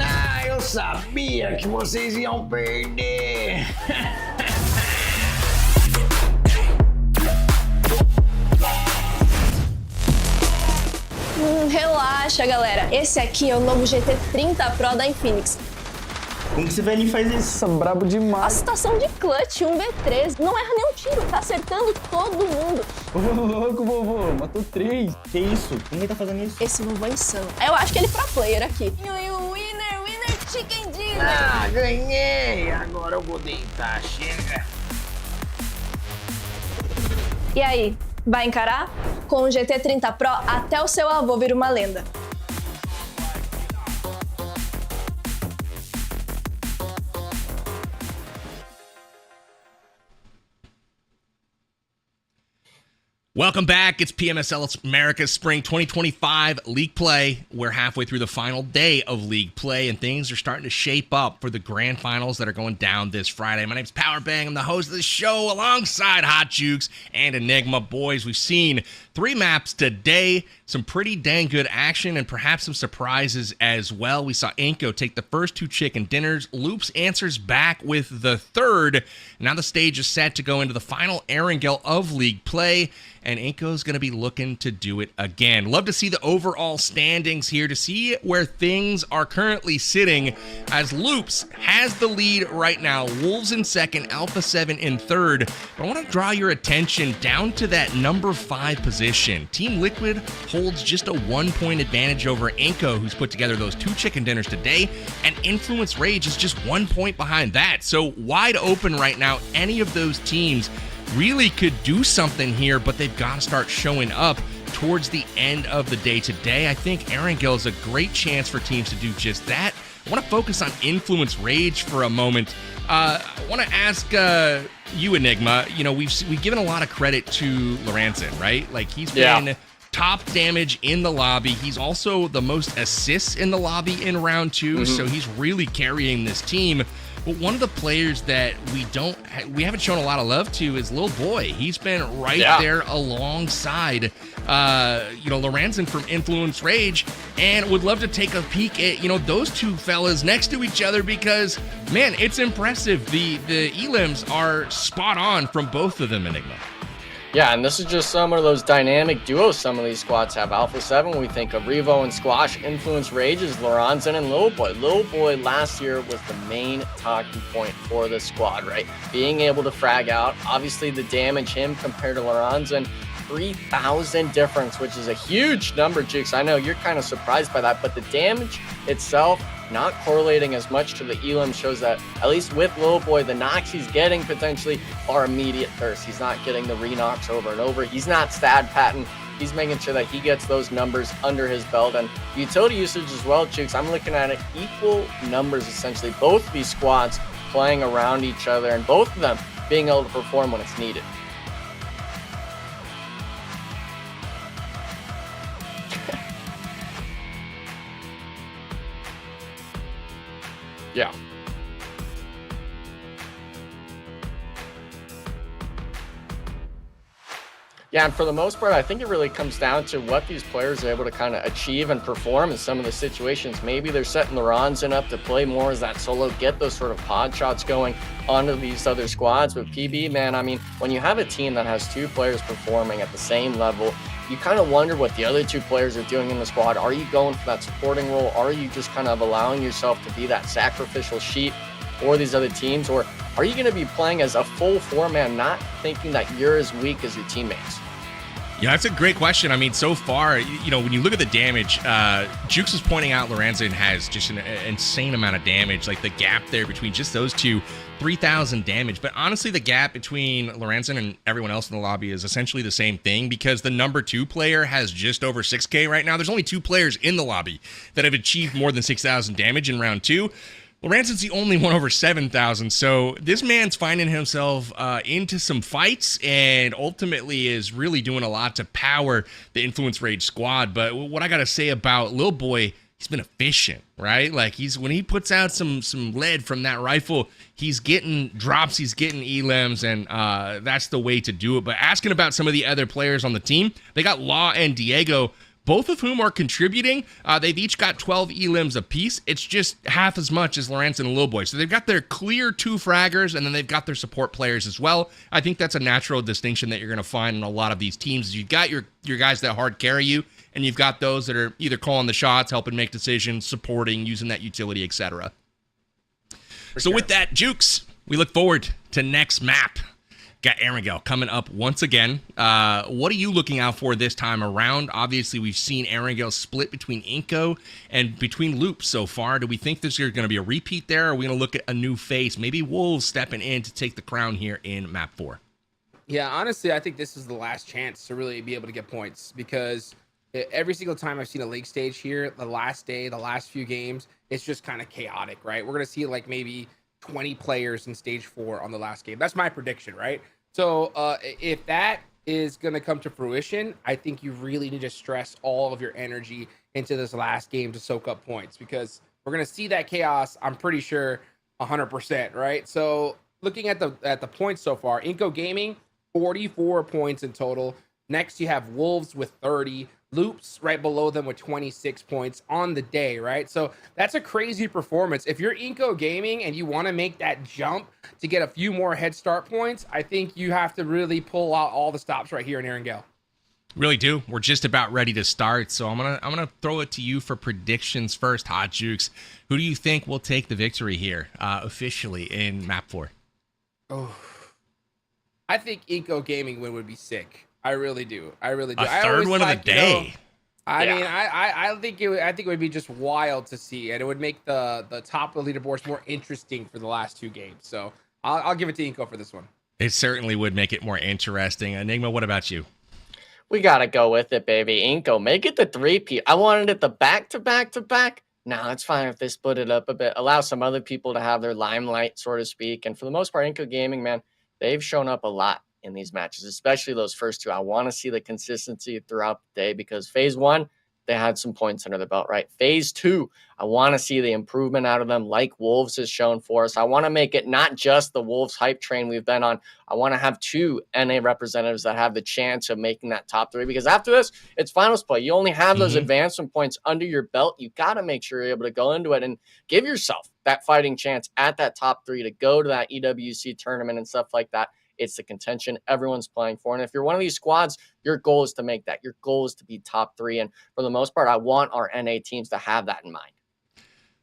Ah, eu sabia que vocês iam perder. Relaxa, galera. Esse aqui é o novo GT30 Pro da Infinix. Como que esse velhinho faz isso? Brabo demais. A situação de clutch, 1v3, não erra nenhum tiro, tá acertando todo mundo. Ô, louco, vovô. Matou 3. Que isso? Como ele tá fazendo isso? Esse vovô é insano. Eu acho que ele é pro player aqui. Winner, chicken dinner. Ah, ganhei. Agora eu vou deitar. Chega. E aí, vai encarar? Com o GT30 Pro, até o seu avô vira uma lenda. Welcome back. It's PMSL America's Spring 2025 League Play. We're halfway through the final day of League Play, and things are starting to shape up for the grand finals that are going down this Friday. My name's Powerbang. I'm the host of the show alongside Hot Jukes and Enigma. Boys, we've seen 3 maps today, some pretty dang good action, and perhaps some surprises as well. We saw iNCO take the first 2 chicken dinners. Loops answers back with the third. Now the stage is set to go into the final Erangel of League Play, and iNCO's going to be looking to do it again. Love to see the overall standings here, to see where things are currently sitting, as Loops has the lead right now. Wolves in second, Alpha 7 in third. But I want to draw your attention down to that number 5 position. Team Liquid holds just a 1-point advantage over iNCO, who's put together those 2 chicken dinners today, and Influence Rage is just 1 point behind that. So wide open right now. Any of those teams really could do something here, but they've got to start showing up towards the end of the day today. I think Erangel is a great chance for teams to do just that. I want to focus on Influence Rage for a moment. I want to ask you, Enigma. You know, we've given a lot of credit to Lorenzen, right? Like, he's been top damage in the lobby. He's also the most assists in the lobby in round 2, so he's really carrying this team. But one of the players that we haven't shown a lot of love to is Lil Boy. He's been right there alongside, Lorenzen from Influence Rage, and would love to take a peek at, those 2 fellas next to each other, because, man, it's impressive. The elims are spot on from both of them, Enigma. Yeah, and this is just some of those dynamic duos some of these squads have. Alpha 7, we think of Revo and Squash. Influence Rage is Lorenzen and Lil Boy. Lil Boy last year was the main talking point for this squad, right? Being able to frag out. Obviously, the damage him compared to Lorenzen, 3,000 difference, which is a huge number, Jukes. I know you're kind of surprised by that, but the damage itself not correlating as much to the elim shows that, at least with Lil Boy, the knocks he's getting potentially are immediate bursts. He's not getting the re-knocks over and over. He's not stat patting. He's making sure that he gets those numbers under his belt. And utility usage as well, Jukes, I'm looking at it, equal numbers essentially. Both of these squads playing around each other, and both of them being able to perform when it's needed. Yeah. Yeah, and for the most part, I think it really comes down to what these players are able to kind of achieve and perform in some of the situations. Maybe they're setting the Lorenzen up to play more as that solo, get those sort of pod shots going onto these other squads. But PB, man, I mean, when you have a team that has 2 players performing at the same level, you kind of wonder what the other 2 players are doing in the squad. Are you going for that supporting role? Are you just kind of allowing yourself to be that sacrificial sheep for these other teams? Or are you going to be playing as a full 4-man, not thinking that you're as weak as your teammates? Yeah, that's a great question. I mean, so far, when you look at the damage, Jukes is pointing out Lorenzen has just an insane amount of damage. Like, the gap there between just those 2, 3,000 damage. But honestly, the gap between Lorenzen and everyone else in the lobby is essentially the same thing, because the number 2 player has just over 6K right now. There's only 2 players in the lobby that have achieved more than 6,000 damage in round 2. Ranson's the only one over 7,000, so this man's finding himself into some fights and ultimately is really doing a lot to power the Influence Rage squad. But what I got to say about Lil Boy, he's been efficient, right? Like, when he puts out some lead from that rifle, he's getting drops, he's getting elims, and that's the way to do it. But asking about some of the other players on the team, they got Law and Diego, both of whom are contributing. They've each got 12 elims apiece. It's just half as much as Lawrence and Lil Boy. So they've got their clear 2 fraggers, and then they've got their support players as well. I think that's a natural distinction that you're going to find in a lot of these teams. You've got your guys that hard carry you, and you've got those that are either calling the shots, helping make decisions, supporting, using that utility, etc. So with that, Jukes, we look forward to next map. Got Erangel coming up once again. What are you looking out for this time around? Obviously, we've seen Erangel split between iNCO and between Loop so far. Do we think this is going to be a repeat there, or are we going to look at a new face? Maybe Wolves stepping in to take the crown here in map 4. Yeah, honestly, I think this is the last chance to really be able to get points, because every single time I've seen a league stage here, the last day, the last few games, it's just kind of chaotic, right? We're going to see like maybe 20 players in stage 4 on the last game. That's my prediction, right? So if that is going to come to fruition, I think you really need to stress all of your energy into this last game to soak up points, because we're going to see that chaos, I'm pretty sure, 100%, right? So looking at the points so far, iNCO Gaming, 44 points in total. Next, you have Wolves with 30. Loops right below them with 26 points on the day, right? So that's a crazy performance. If you're iNCO Gaming and you want to make that jump to get a few more head start points, I think you have to really pull out all the stops right here in Erangel. Really do. We're just about ready to start, so I'm gonna throw it to you for predictions first, Hot Jukes. Who do you think will take the victory here officially in map 4? Oh, I think iNCO Gaming win would be sick. I really do. I really do. A third one of the day. I mean, I think it would be just wild to see, and it would make the top of the leaderboards more interesting for the last 2 games. So I'll give it to iNCO for this one. It certainly would make it more interesting. Enigma, what about you? We got to go with it, baby. iNCO, make it the 3P. I wanted it the back-to-back-to-back. No, it's fine if they split it up a bit. Allow some other people to have their limelight, so to speak. And for the most part, iNCO Gaming, man, they've shown up a lot in these matches, especially those first 2. I want to see the consistency throughout the day, because phase 1, they had some points under the belt, right? Phase 2, I want to see the improvement out of them, like Wolves has shown for us. I want to make it not just the Wolves hype train we've been on. I want to have 2 NA representatives that have the chance of making that top 3, because after this, it's finals play. You only have those advancement points under your belt. You got to make sure you're able to go into it and give yourself that fighting chance at that top 3 to go to that EWC tournament and stuff like that. It's the contention everyone's playing for. And if you're one of these squads, your goal is to make that. Your goal is to be top 3. And for the most part, I want our NA teams to have that in mind.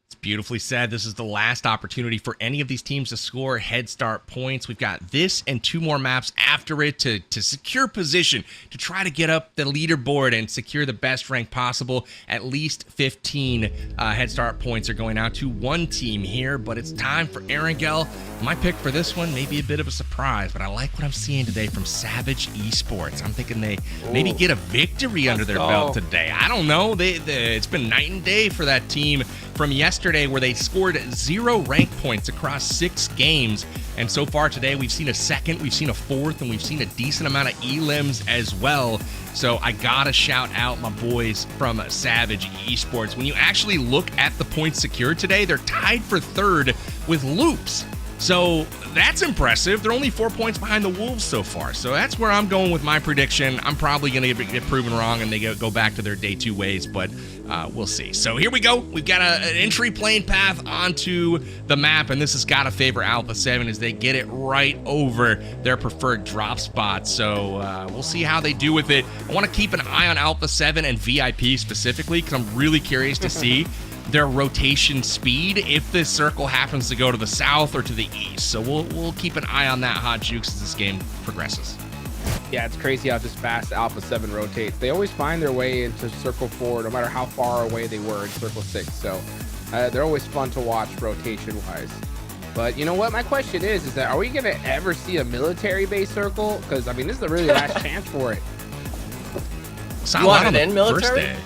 It's beautifully said. This is the last opportunity for any of these teams to score head start points. We've got this and 2 more maps after it to secure position, to try to get up the leaderboard and secure the best rank possible. At least 15 head start points are going out to one team here, but it's time for Erangel. My pick for this one may be a bit of a surprise, but I like what I'm seeing today from Savage Esports. I'm thinking they maybe get a victory under their belt today. I don't know. It's been night and day for that team from yesterday, where they scored 0 rank points across 6 games. And so far today, we've seen a 2nd, we've seen a 4th, and we've seen a decent amount of elims as well. So I gotta shout out my boys from Savage Esports. When you actually look at the points secured today, they're tied for 3rd with Loops. So that's impressive. They're only 4 points behind the Wolves so far. So that's where I'm going with my prediction. I'm probably going to get proven wrong and they go back to their day 2 ways, but we'll see. So here we go. We've got an entry plane path onto the map, and this has got to favor Alpha 7 as they get it right over their preferred drop spot. So we'll see how they do with it. I want to keep an eye on Alpha 7 and VIP specifically, because I'm really curious to see their rotation speed if this circle happens to go to the south or to the east. So we'll keep an eye on that, Hot Jukes, as this game progresses. Yeah, it's crazy how just fast Alpha 7 rotates. They always find their way into Circle 4, no matter how far away they were in Circle 6. So they're always fun to watch rotation-wise. But you know what? My question is that are we going to ever see a military-based circle? Because, I mean, this is the really last chance for it. You want it in military?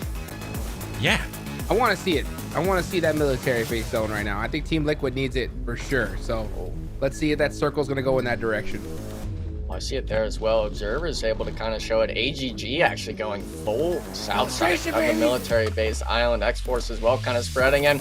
Yeah. I want to see it. I want to see that military base zone right now. I think Team Liquid needs it for sure. So let's see if that circle's going to go in that direction. I see it there as well. Observer is able to kind of show it. AGG actually going full south side of the military base island. Xforce as well kind of spreading. And,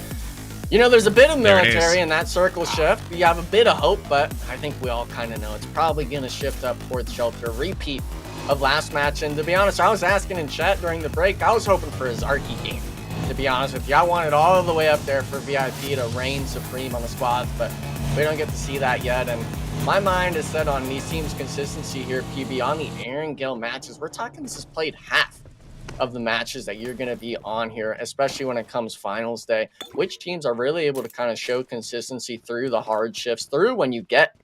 you know, there's a bit of military in that circle shift. You have a bit of hope, but I think we all kind of know it's probably going to shift up towards shelter. Repeat of last match. And to be honest, I was asking in chat during the break, I was hoping for his Arky game. To be honest with you, I wanted all the way up there for VIP to reign supreme on the squads, but we don't get to see that yet. And my mind is set on these teams' consistency here, PB, on the Aaron Gale matches. We're talking this is played half of the matches that you're going to be on here, especially when it comes finals day. Which teams are really able to kind of show consistency through the hard shifts, through when you get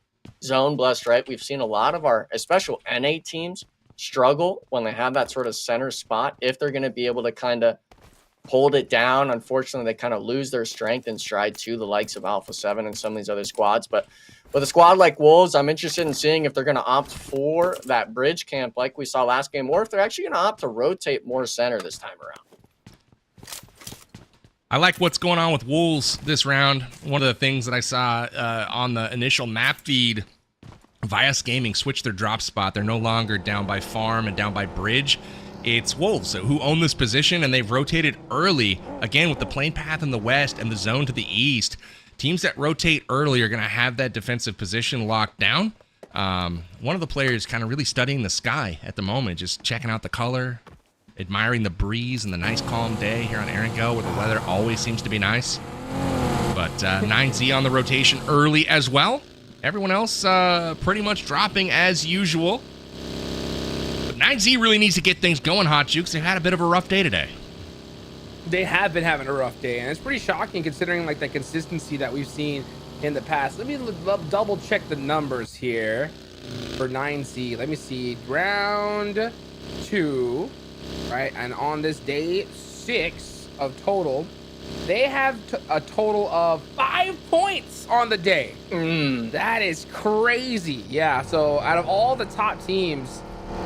zone blessed, right? We've seen a lot of our, especially NA teams, struggle when they have that sort of center spot. If they're going to be able to kind of hold it down, unfortunately, they kind of lose their strength and stride to the likes of Alpha 7 and some of these other squads. But with a squad like Wolves, I'm interested in seeing if they're going to opt for that bridge camp like we saw last game, or if they're actually going to opt to rotate more center this time around. I like what's going on with Wolves this round. One of the things that I saw on the initial map feed, VIOUS Gaming switched their drop spot. They're no longer down by farm and down by bridge. It's Wolves who own this position, and they've rotated early, again, with the plane path in the west and the zone to the east. Teams that rotate early are going to have that defensive position locked down. One of the players kind of really studying the sky at the moment, just checking out the color, admiring the breeze and the nice calm day here on Aaron Go, where the weather always seems to be nice. But 9Z on the rotation early as well. Everyone else pretty much dropping as usual. 9Z really needs to get things going, Hot Jukes. They've had a bit of a rough day today. They have been having a rough day, and it's pretty shocking considering like the consistency that we've seen in the past. Let me double check the numbers here for 9Z. Let me see. Round 2, right? And on this day 6 of total, they have a total of 5 points on the day. That is crazy. Yeah, so out of all the top teams,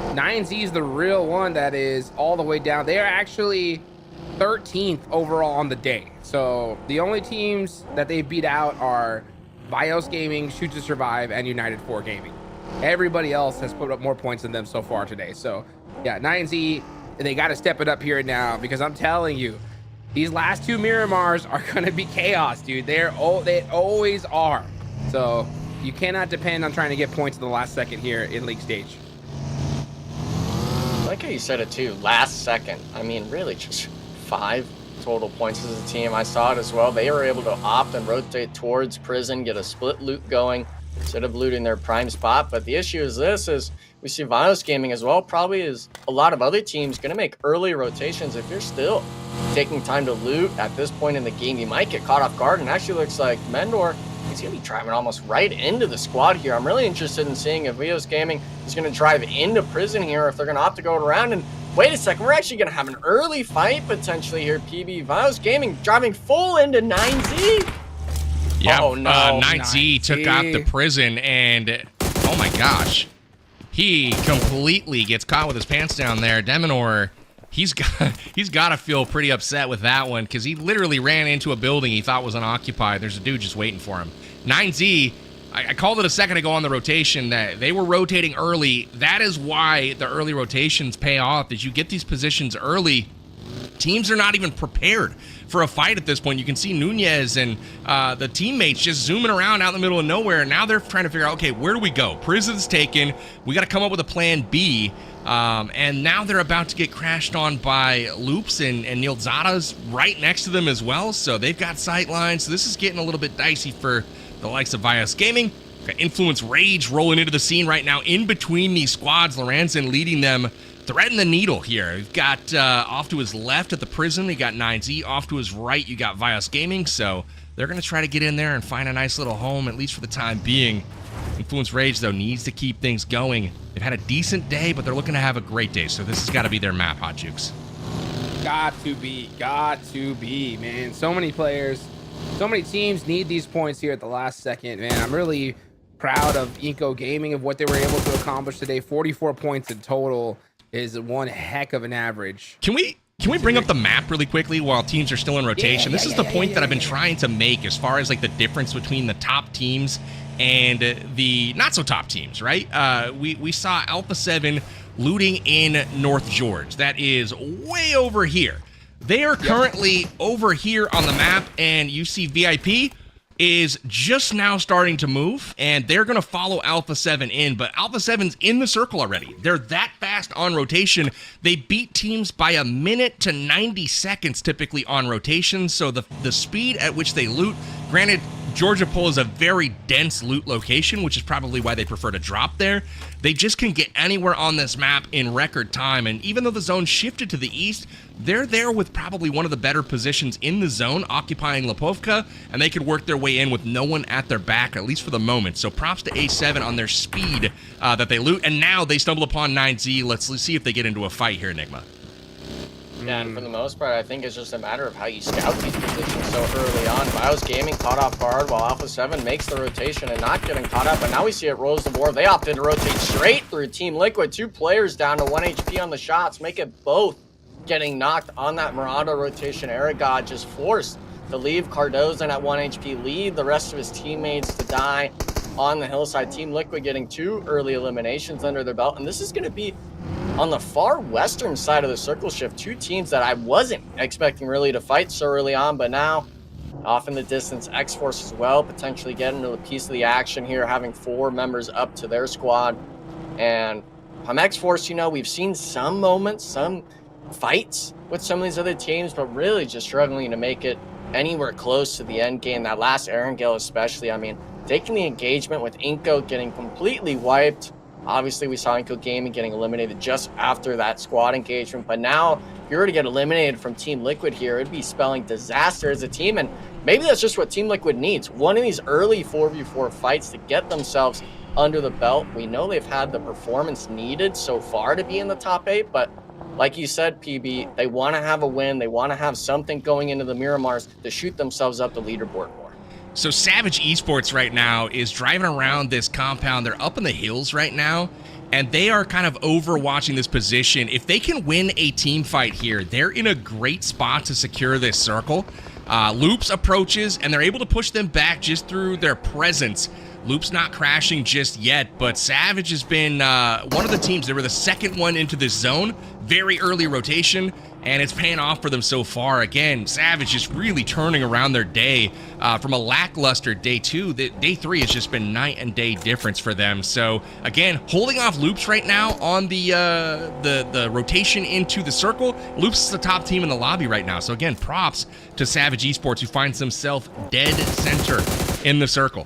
9Z is the real one that is all the way down. They are actually 13th overall on the day. So the only teams that they beat out are VIOUS Gaming, Shoot to Survive, and United 4 Gaming. Everybody else has put up more points than them so far today. So yeah, 9Z, they got to step it up here now, because I'm telling you, these last 2 Miramars are going to be chaos, dude. They always are. So you cannot depend on trying to get points in the last second here in league stage. I like how you said it too, last second. I mean, really just 5 total points as a team. I saw it as well. They were able to opt and rotate towards prison, get a split loot going instead of looting their prime spot. But the issue is this, is we see VIOUS Gaming as well, probably as a lot of other teams, going to make early rotations. If you're still taking time to loot at this point in the game, you might get caught off guard. And actually looks like Mendor, he's going to be driving almost right into the squad here. I'm really interested in seeing if VIOUS Gaming is going to drive into prison here, if they're going to opt to go around. And wait a second, we're actually going to have an early fight potentially here, PB. VIOUS Gaming driving full into 9Z. Yeah, oh, no. 9Z took out the prison, and oh my gosh, he completely gets caught with his pants down there. Deminor, he's got to feel pretty upset with that one, because he literally ran into a building he thought was unoccupied. There's a dude just waiting for him. 9Z, I called it a second ago on the rotation that they were rotating early. That is why the early rotations pay off, is you get these positions early. Teams are not even prepared for a fight at this point. You can see Nunez and the teammates just zooming around out in the middle of nowhere. Now they're trying to figure out, okay, where do we go? Prison's taken. We got to come up with a plan B. And now they're about to get crashed on by Loops and Neil Zada's right next to them as well. So they've got sight lines. So this is getting a little bit dicey for the likes of VIOUS Gaming. Got Influence Rage rolling into the scene right now in between these squads. Lorenzen leading them, threading the needle here. We've got off to his left at the prison, you got 9Z. Off to his right, you got VIOUS Gaming. So they're going to try to get in there and find a nice little home, at least for the time being. Influence Rage, though, needs to keep things going. They've had a decent day, but they're looking to have a great day. So this has got to be their map, Hot Jukes. Got to be, man. So many players, so many teams need these points here at the last second, man. I'm really proud of iNCO Gaming, of what they were able to accomplish today. 44 points in total is one heck of an average. Can we Can we bring up the map really quickly while teams are still in rotation? This is the point that I've been trying to make as far as like the difference between the top teams and the not so top teams, right? We saw Alpha 7 looting in North George. That is way over here. They are currently over here on the map, and you see VIP is just now starting to move, and they're going to follow Alpha 7 in, but Alpha 7's in the circle already. They're that fast on rotation. They beat teams by a minute to 90 seconds typically on rotation, so the speed at which they loot, granted, Georgia Pole is a very dense loot location, which is probably why they prefer to drop there. They just can get anywhere on this map in record time, and even though the zone shifted to the east, they're there with probably one of the better positions in the zone, occupying Lipovka, and they could work their way in with no one at their back, at least for the moment. So props to A7 on their speed that they loot, and now they stumble upon 9Z. Let's see if they get into a fight here, Enigma. Yeah, and for the most part, I think it's just a matter of how you scout these positions so early on. VIOUS Gaming caught off guard while Alpha 7 makes the rotation and not getting caught up. But now we see it rolls the board. They opted to rotate straight through Team Liquid. 2 players down to 1 HP on the shots. Make it both getting knocked on that Murata rotation. Aragod just forced to leave Cardozo at 1 HP, lead the rest of his teammates to die on the hillside. Team Liquid getting 2 early eliminations under their belt. And this is going to be on the far western side of the circle shift. 2 teams that I wasn't expecting really to fight so early on, but now off in the distance, Xforce as well, potentially getting into a piece of the action here, having 4 members up to their squad. And from Xforce, you know, we've seen some moments, some fights with some of these other teams, but really just struggling to make it anywhere close to the end game. That last Erangel especially, I mean, taking the engagement with iNCO getting completely wiped. Obviously, we saw iNCO Gaming getting eliminated just after that squad engagement. But now, if you were to get eliminated from Team Liquid here, it'd be spelling disaster as a team. And maybe that's just what Team Liquid needs. One of these early 4v4 fights to get themselves under the belt. We know they've had the performance needed so far to be in the top 8. But like you said, PB, they want to have a win. They want to have something going into the Miramars to shoot themselves up the leaderboard more. So Savage Esports right now is driving around this compound. They're up in the hills right now, and they are kind of overwatching this position. If they can win a team fight here, they're in a great spot to secure this circle. Loops approaches, and they're able to push them back just through their presence. Loop's not crashing just yet, but Savage has been one of the teams. They were the second one into this zone. Very early rotation, and it's paying off for them so far. Again, Savage is really turning around their day from a lackluster day 2. Day 3 has just been night and day difference for them. So again, holding off Loops right now on the rotation into the circle. Loops is the top team in the lobby right now. So again, props to Savage Esports, who finds himself dead center in the circle.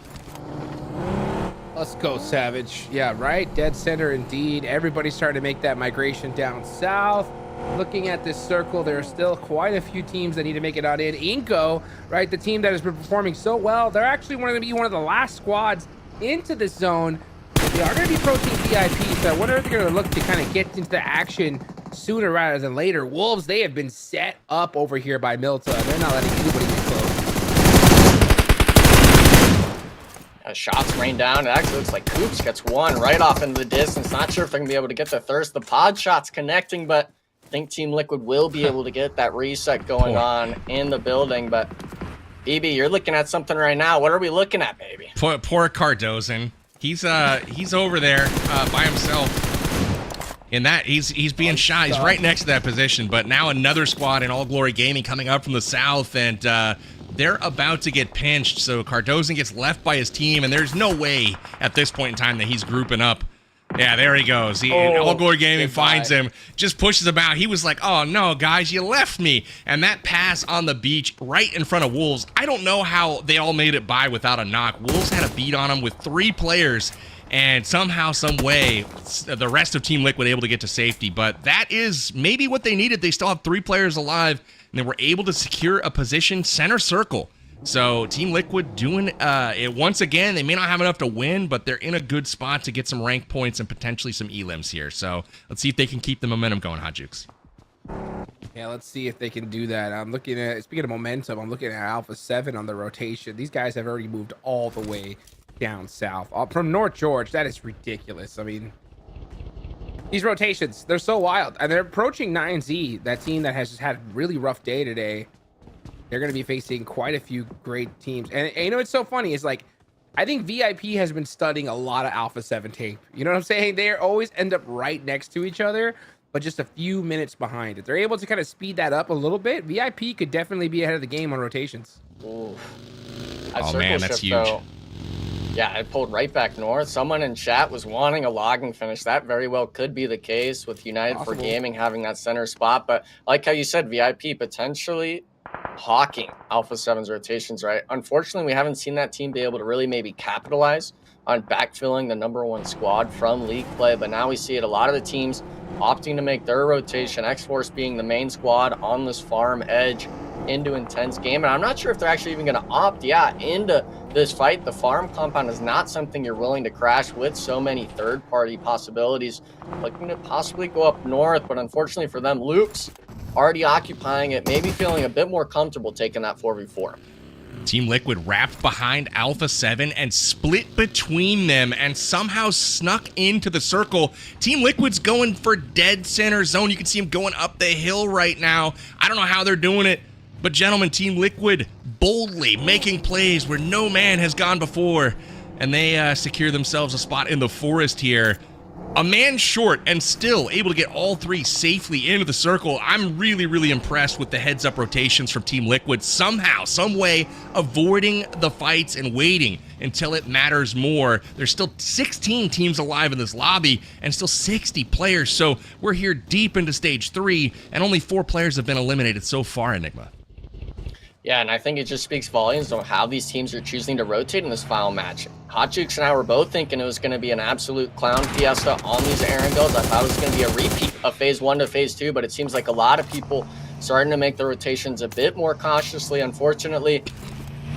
Let's go, Savage. Yeah, right? Dead center indeed. Everybody's starting to make that migration down south. Looking at this circle, there are still quite a few teams that need to make it out in. iNCO, right? The team that has been performing so well. They're actually going to be one of the last squads into this zone. They are going to be approaching VIP, so I wonder if they're going to look to kind of get into the action sooner rather than later. Wolves, they have been set up over here by Milta. They're not letting anybody get close. Shots rain down. It actually looks like Coops gets one right off into the distance. Not sure if they're going to be able to get the thirst. The pod shot's connecting, but I think Team Liquid will be able to get that reset going on in the building. But BB, you're looking at something right now. What are we looking at, baby? Poor Cardozo. He's over there by himself. In that, he's being shot. He's right next to that position. But now another squad in All Glory Gaming coming up from the south, and they're about to get pinched. So Cardozo gets left by his team, and there's no way at this point in time that he's grouping up. Yeah, there he goes. All Glory Gaming finds him, just pushes him out. He was like, oh, no, guys, you left me. And that pass on the beach right in front of Wolves, I don't know how they all made it by without a knock. Wolves had a beat on him with 3 players, and somehow, some way, the rest of Team Liquid able to get to safety. But that is maybe what they needed. They still have 3 players alive, and they were able to secure a position center circle. So Team Liquid doing it once again. They may not have enough to win, but they're in a good spot to get some rank points and potentially some elims here. So let's see if they can keep the momentum going, Hot Jukes. Yeah, let's see if they can do that. I'm looking at, speaking of momentum, I'm looking at Alpha 7 on the rotation. These guys have already moved all the way down south from North George. That is ridiculous. I mean, These rotations, they're so wild. And they're approaching 9Z, that team that has just had a really rough day today. They're going to be facing quite a few great teams. And you know what's so funny is, like, I think VIP has been studying a lot of Alpha 7 tape. You know what I'm saying? They always end up right next to each other, but just a few minutes behind. If they're able to kind of speed that up a little bit, VIP could definitely be ahead of the game on rotations. Ooh. Oh man, that's huge. Though, yeah, I pulled right back north. Someone in chat was wanting a logging finish. That very well could be the case with United for Gaming having that center spot. But like how you said, VIP potentially hawking Alpha 7's rotations, right? Unfortunately, we haven't seen that team be able to really maybe capitalize on backfilling the #1 squad from league play. But now we see it. A lot of the teams opting to make their rotation, Xforce being the main squad on this farm edge into intense game. And I'm not sure if they're actually even going to opt, into this fight. The farm compound is not something you're willing to crash with so many third-party possibilities. Looking to possibly go up north, but unfortunately for them, Luke's already occupying it, maybe feeling a bit more comfortable taking that 4v4. Team Liquid wrapped behind Alpha 7 and split between them and somehow snuck into the circle. Team Liquid's going for dead center zone. You can see him going up the hill right now. I don't know how they're doing it, but gentlemen, Team Liquid boldly making plays where no man has gone before, and they secure themselves a spot in the forest here. A man short and still able to get all three safely into the circle. I'm really, really impressed with the heads-up rotations from Team Liquid. Somehow, some way, avoiding the fights and waiting until it matters more. There's still 16 teams alive in this lobby and still 60 players. So we're here deep into stage 3, and only 4 players have been eliminated so far, Enigma. Yeah, and I think it just speaks volumes on how these teams are choosing to rotate in this final match. Hot Jukes and I were both thinking it was going to be an absolute clown fiesta on these Erangels. I thought it was going to be a repeat of Phase 1 to Phase 2, but it seems like a lot of people starting to make the rotations a bit more cautiously. Unfortunately,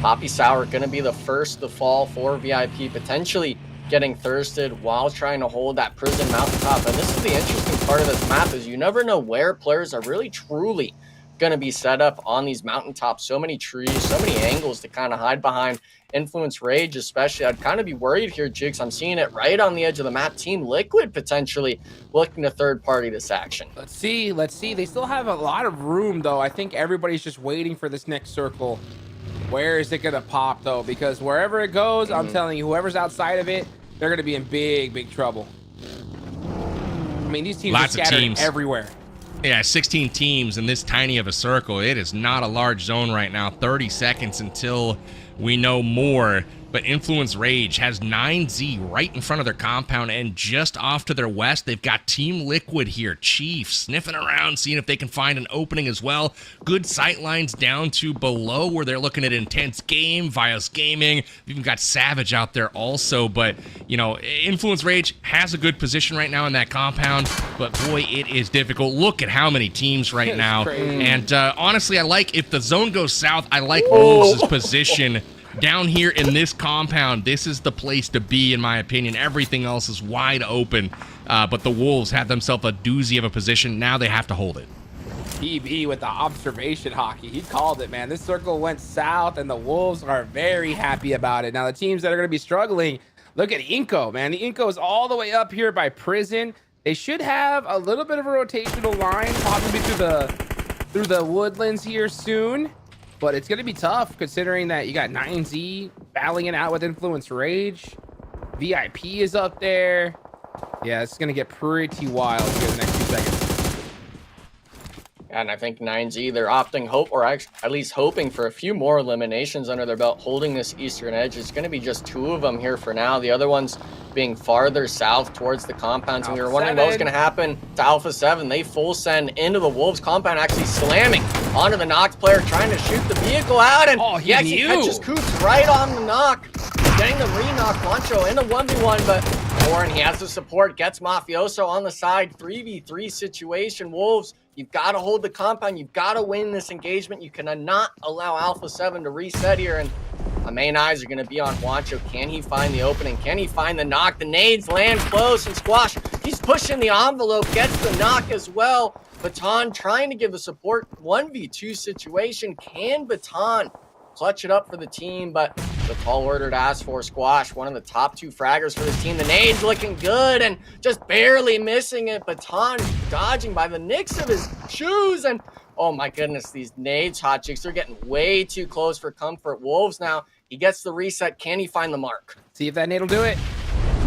Poppy Sour going to be the first to fall for VIP, potentially getting thirsted while trying to hold that prison mountaintop. And this is the interesting part of this map, is you never know where players are really truly going to be set up on these mountaintops. So many trees, so many angles to kind of hide behind. Influence Rage especially, I'd kind of be worried here, Jigs. I'm seeing it right on the edge of the map. Team Liquid potentially looking to third party this action. Let's see. They still have a lot of room, though. I think everybody's just waiting for this next circle. Where is it going to pop, though? Because wherever it goes, I'm telling you, whoever's outside of it, they're going to be in big, big trouble. I mean, these teams are scattered everywhere. Yeah, 16 teams in this tiny of a circle. It is not a large zone right now. 30 seconds until we know more. But Influence Rage has 9Z right in front of their compound, and just off to their west, they've got Team Liquid here. Chief sniffing around, seeing if they can find an opening as well. Good sight lines down to below where they're looking at intense game. VIOUS Gaming. We've even got Savage out there also. But, you know, Influence Rage has a good position right now in that compound. But, boy, it is difficult. Look at how many teams right now. And, honestly, I like, if the zone goes south, I like Wolves' position down here in this compound. This is the place to be, in my opinion. Everything else is wide open, but the Wolves have themselves a doozy of a position. Now they have to hold it. PB with the observation hockey. He called it, man. This circle went south, and the Wolves are very happy about it. Now, the teams that are going to be struggling, look at iNCO, man. The iNCO is all the way up here by Prison. They should have a little bit of a rotational line, possibly through the woodlands here soon. But it's going to be tough, considering that you got 9Z battling it out with Influence Rage. VIP is up there. Yeah, it's going to get pretty wild here in the next few seconds. And I think 9Z, they're opting hope, or at least hoping for a few more eliminations under their belt, holding this eastern edge. It's going to be just 2 of them here for now. The other ones being farther south towards the compounds. And we were wondering what was going to happen to Alpha 7. They full send into the Wolves compound, actually slamming onto the knocked player, trying to shoot the vehicle out. And he actually catches Coops right on the knock, getting the re-knock. Poncho in a 1v1, but Warren, he has the support, gets Mafioso on the side. 3v3 situation. Wolves, you've got to hold the compound. You've got to win this engagement. You cannot allow Alpha 7 to reset here. And my main eyes are going to be on Juancho. Can he find the opening? Can he find the knock? The nades land close, and Squash, he's pushing the envelope, gets the knock as well. Baton trying to give the support. 1v2 situation. Can Baton clutch it up for the team? But The tall order to ask for squash, one of the top 2 fraggers for this team. The nade's looking good and just barely missing it. Baton dodging by the nicks of his shoes. And oh my goodness, these nades, hot chicks, they're getting way too close for comfort. Wolves now, he gets the reset. Can he find the mark? See if that nade will do it.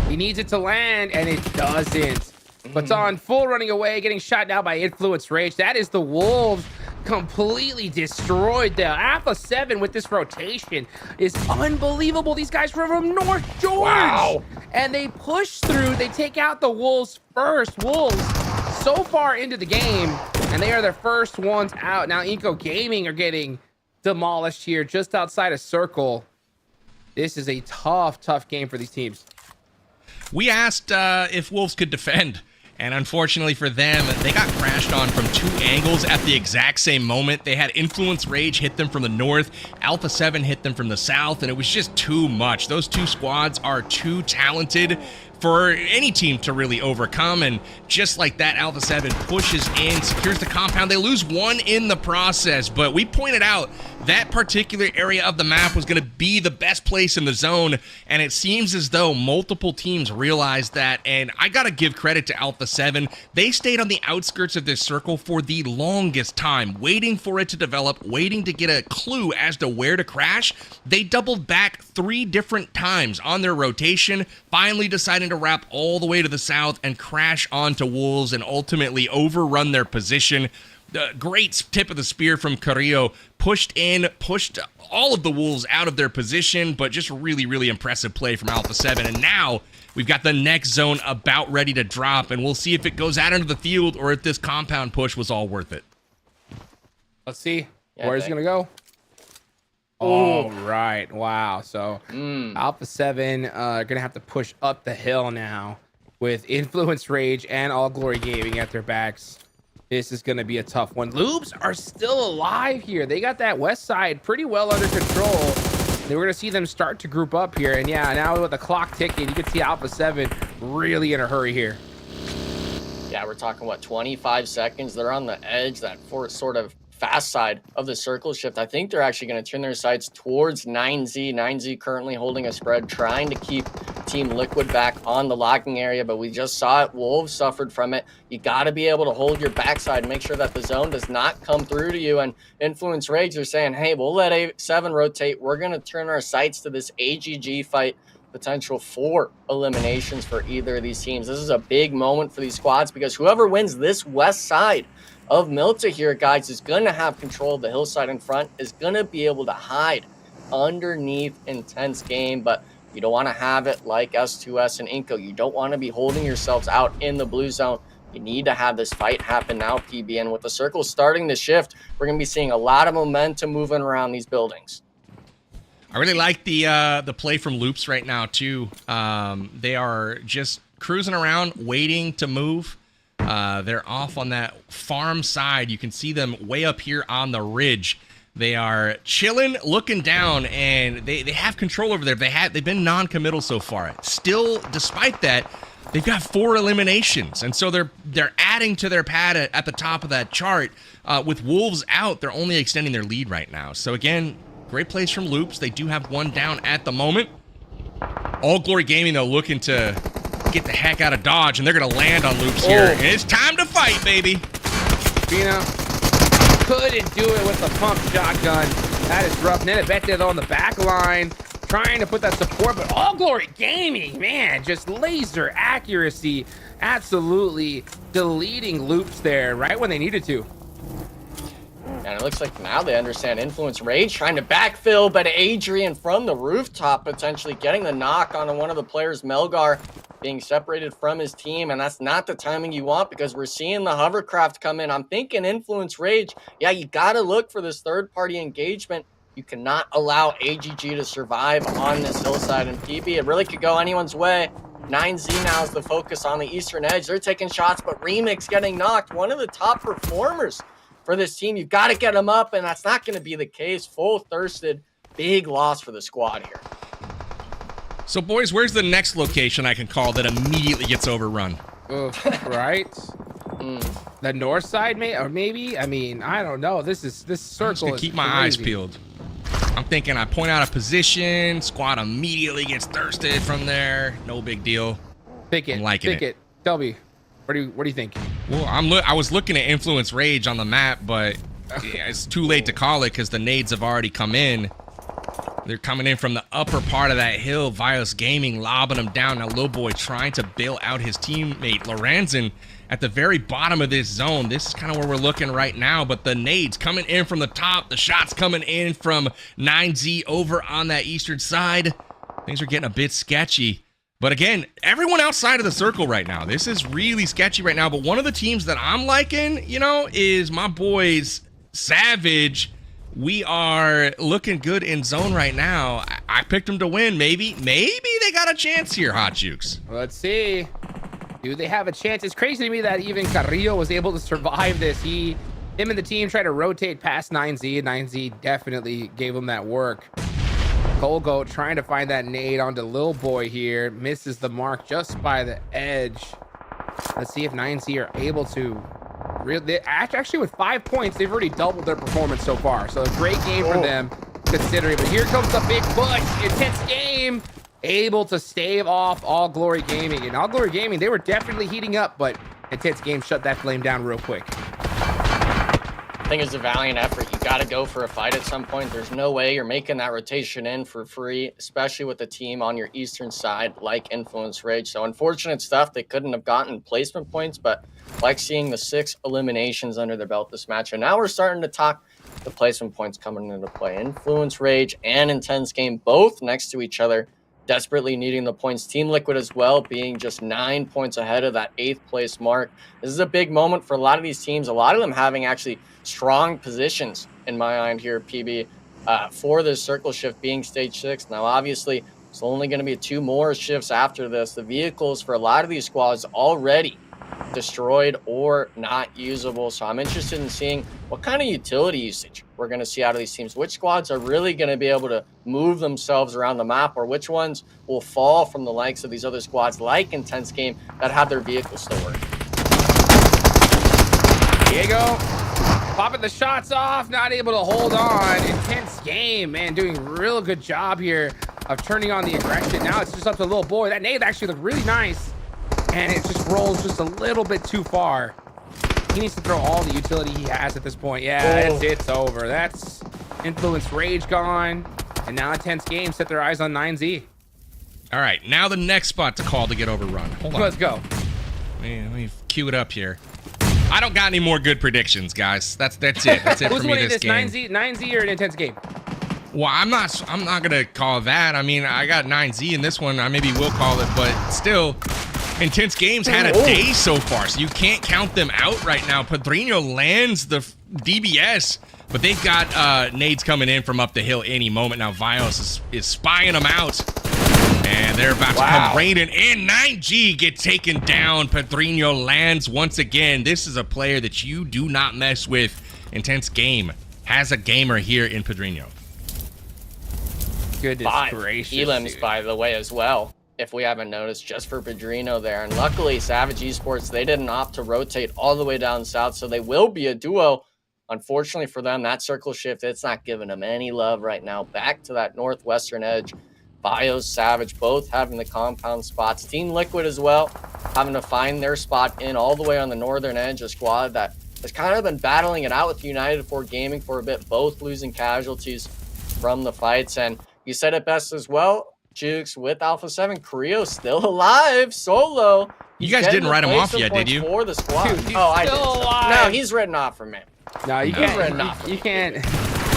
He needs it to land, and it doesn't. Baton full running away, getting shot now by Influence Rage. That is the Wolves completely destroyed. The Alpha 7 with this rotation is unbelievable. These guys were from North George. Wow. And they push through. They take out the Wolves first. Wolves so far into the game, and they are the first ones out. Now iNCO Gaming are getting demolished here just outside of Circle. This is a tough game for these teams. We asked if Wolves could defend, and unfortunately for them, they got crashed on from 2 angles at the exact same moment. They had Influence Rage hit them from the north, Alpha 7 hit them from the south, and it was just too much. Those 2 squads are too talented for any team to really overcome, and just like that, Alpha 7 pushes in, secures the compound. They lose 1 in the process, but we pointed out that particular area of the map was going to be the best place in the zone, and it seems as though multiple teams realized that, and I gotta give credit to Alpha 7. They stayed on the outskirts of this circle for the longest time, waiting for it to develop, waiting to get a clue as to where to crash. They doubled back 3 different times on their rotation, finally deciding to wrap all the way to the south and crash onto Wolves and ultimately overrun their position. Great tip of the spear from Carrillo, pushed all of the Wolves out of their position, but just really impressive play from Alpha 7. And now we've got the next zone about ready to drop, and we'll see if it goes out into the field or if this compound push was all worth it. Let's see. Where's it gonna go? All right. Wow. So Alpha 7 are gonna have to push up the hill now with Influence Rage and All Glory Gaming at their backs. This is gonna be a tough one. Loops are still alive here. They got that west side pretty well under control. We're gonna see them start to group up here, and yeah, now with the clock ticking, you can see Alpha 7 really in a hurry here. Yeah, we're talking, what, 25 seconds? They're on the edge, that sort of fast side of the circle shift. I think they're actually going to turn their sights towards 9Z. 9Z currently holding a spread, trying to keep Team Liquid back on the locking area, but we just saw it. Wolves suffered from it. You got to be able to hold your backside, make sure that the zone does not come through to you. And Influence Rage are saying, hey, we'll let A7 rotate. We're going to turn our sights to this AGG fight. Potential 4 eliminations for either of these teams. This is a big moment for these squads because whoever wins this west side of Milta here, guys, is going to have control of the hillside in front, is going to be able to hide underneath intense game, but you don't want to have it like S2S and iNCO. You don't want to be holding yourselves out in the blue zone. You need to have this fight happen now, PB, and with the circle starting to shift, we're going to be seeing a lot of momentum moving around these buildings. I really like the play from Loops right now, too. They are just cruising around, waiting to move. They're off on that farm side. You can see them way up here on the ridge. They are chilling, looking down, and they have control over there. They've been non-committal so far. Still, despite that, they've got 4 eliminations, and so they're adding to their pad at the top of that chart. With Wolves out, they're only extending their lead right now. So again, great plays from Loops. They do have 1 down at the moment. All Glory Gaming, though, looking to get the heck out of Dodge, and they're going to land on Loops here. And it's time to fight, baby. Pina couldn't do it with the pump shotgun. That is rough. Nenebete on the back line, trying to put that support, but All Glory Gaming, man, just laser accuracy, absolutely deleting Loops there right when they needed to. And it looks like now they understand Influence Rage trying to backfill, but Adrian from the rooftop potentially getting the knock on one of the players, Melgar, being separated from his team, and that's not the timing you want because we're seeing the hovercraft come in. I'm thinking Influence Rage, yeah, you got to look for this third-party engagement. You cannot allow AGG to survive on this hillside, and PB, it really could go anyone's way. 9Z now is the focus on the eastern edge. They're taking shots, but Remix getting knocked. One of the top performers for this team. You've got to get them up, and that's not going to be the case. Full thirsted, big loss for the squad here. So, boys, where's the next location I can call that immediately gets overrun? Right? The north side, or maybe? I mean, I don't know. This circle I'm just gonna keep my eyes peeled. I'm thinking I point out a position, squad immediately gets thirsted from there. No big deal. Pick it. I'm liking Pick it. Tell me, what do you think? Well, I was looking at Influence Rage on the map, but yeah, it's too late to call it because the nades have already come in. They're coming in from the upper part of that hill. VIOUS Gaming lobbing them down. Now, Lil Boy trying to bail out his teammate, Lorenzen, at the very bottom of this zone. This is kind of where we're looking right now, but the nades coming in from the top. The shots coming in from 9Z over on that eastern side. Things are getting a bit sketchy. But again, everyone outside of the circle right now. This is really sketchy right now. But one of the teams that I'm liking, you know, is my boys Savage. We are looking good in zone right now. I picked them to win. Maybe they got a chance here, Hot Jukes. Let's see. Do they have a chance? It's crazy to me that even Carrillo was able to survive this. Him and the team tried to rotate past 9Z, and 9Z definitely gave him that work. Colgo trying to find that nade onto Lil Boy here. Misses the mark just by the edge. Let's see if 9Z are able to. Actually, with 5 points, they've already doubled their performance so far. So a great game for them, considering. But here comes the big push. Intense game. Able to stave off All Glory Gaming. And All Glory Gaming, they were definitely heating up, but Intense Game shut that flame down real quick. I think it's a valiant effort. You got to go for a fight at some point. There's no way you're making that rotation in for free, especially with the team on your eastern side like Influence Rage. So unfortunate stuff. They couldn't have gotten placement points, but like seeing the 6 eliminations under their belt this match. And now we're starting to talk the placement points coming into play. Influence Rage and Intense Game both next to each other, desperately needing the points. Team Liquid as well, being just 9 points ahead of that 8th place mark. This is a big moment for a lot of these teams. A lot of them having actually strong positions in my mind here, PB, for this circle shift being stage 6. Now, obviously, it's only going to be 2 more shifts after this. The vehicles for a lot of these squads already destroyed or not usable. So I'm interested in seeing what kind of utility usage we're going to see out of these teams. Which squads are really going to be able to move themselves around the map, or which ones will fall from the likes of these other squads like Intense Game that have their vehicles still working. Diego popping the shots off, not able to hold on. Intense Game, man, doing a real good job here of turning on the aggression. Now it's just up to Lil Boy. That nade actually looked really nice, and it just rolls just a little bit too far. He needs to throw all the utility he has at this point. Yeah, it's over. That's Influence Rage gone, and now Intense Game set their eyes on 9Z. All right, now the next spot to call to get overrun. Hold on. Let's go. Let me cue it up here. I don't got any more good predictions, guys. That's it. That's it for Who's me winning this game. 9Z or an Intense Game? Well, I'm not gonna call that. I mean, I got 9Z in this one. I maybe will call it, but still, Intense Games had a day so far, so you can't count them out right now. Padrino lands the DBS, but they've got nades coming in from up the hill any moment now. VIOUS is spying them out, and they're about to come raining in. 9G get taken down. Padrino lands once again. This is a player that you do not mess with. Intense Game has a gamer here in Padrino. Goodness gracious. Elims, by the way, as well, if we haven't noticed, just for Padrino there. And luckily, Savage Esports, they didn't opt to rotate all the way down south, so they will be a duo. Unfortunately for them, that circle shift, it's not giving them any love right now. Back to that northwestern edge. VIOUS, Savage, both having the compound spots. Team Liquid as well, having to find their spot in all the way on the northern edge, a squad that has kind of been battling it out with United 4 Gaming for a bit, both losing casualties from the fights. And you said it best as well, Jukes, with Alpha 7, Creo still alive, solo. You guys didn't write him off yet, did you? For the squad. Dude, he's I did. still alive. No, he's written off for me. No, you can't.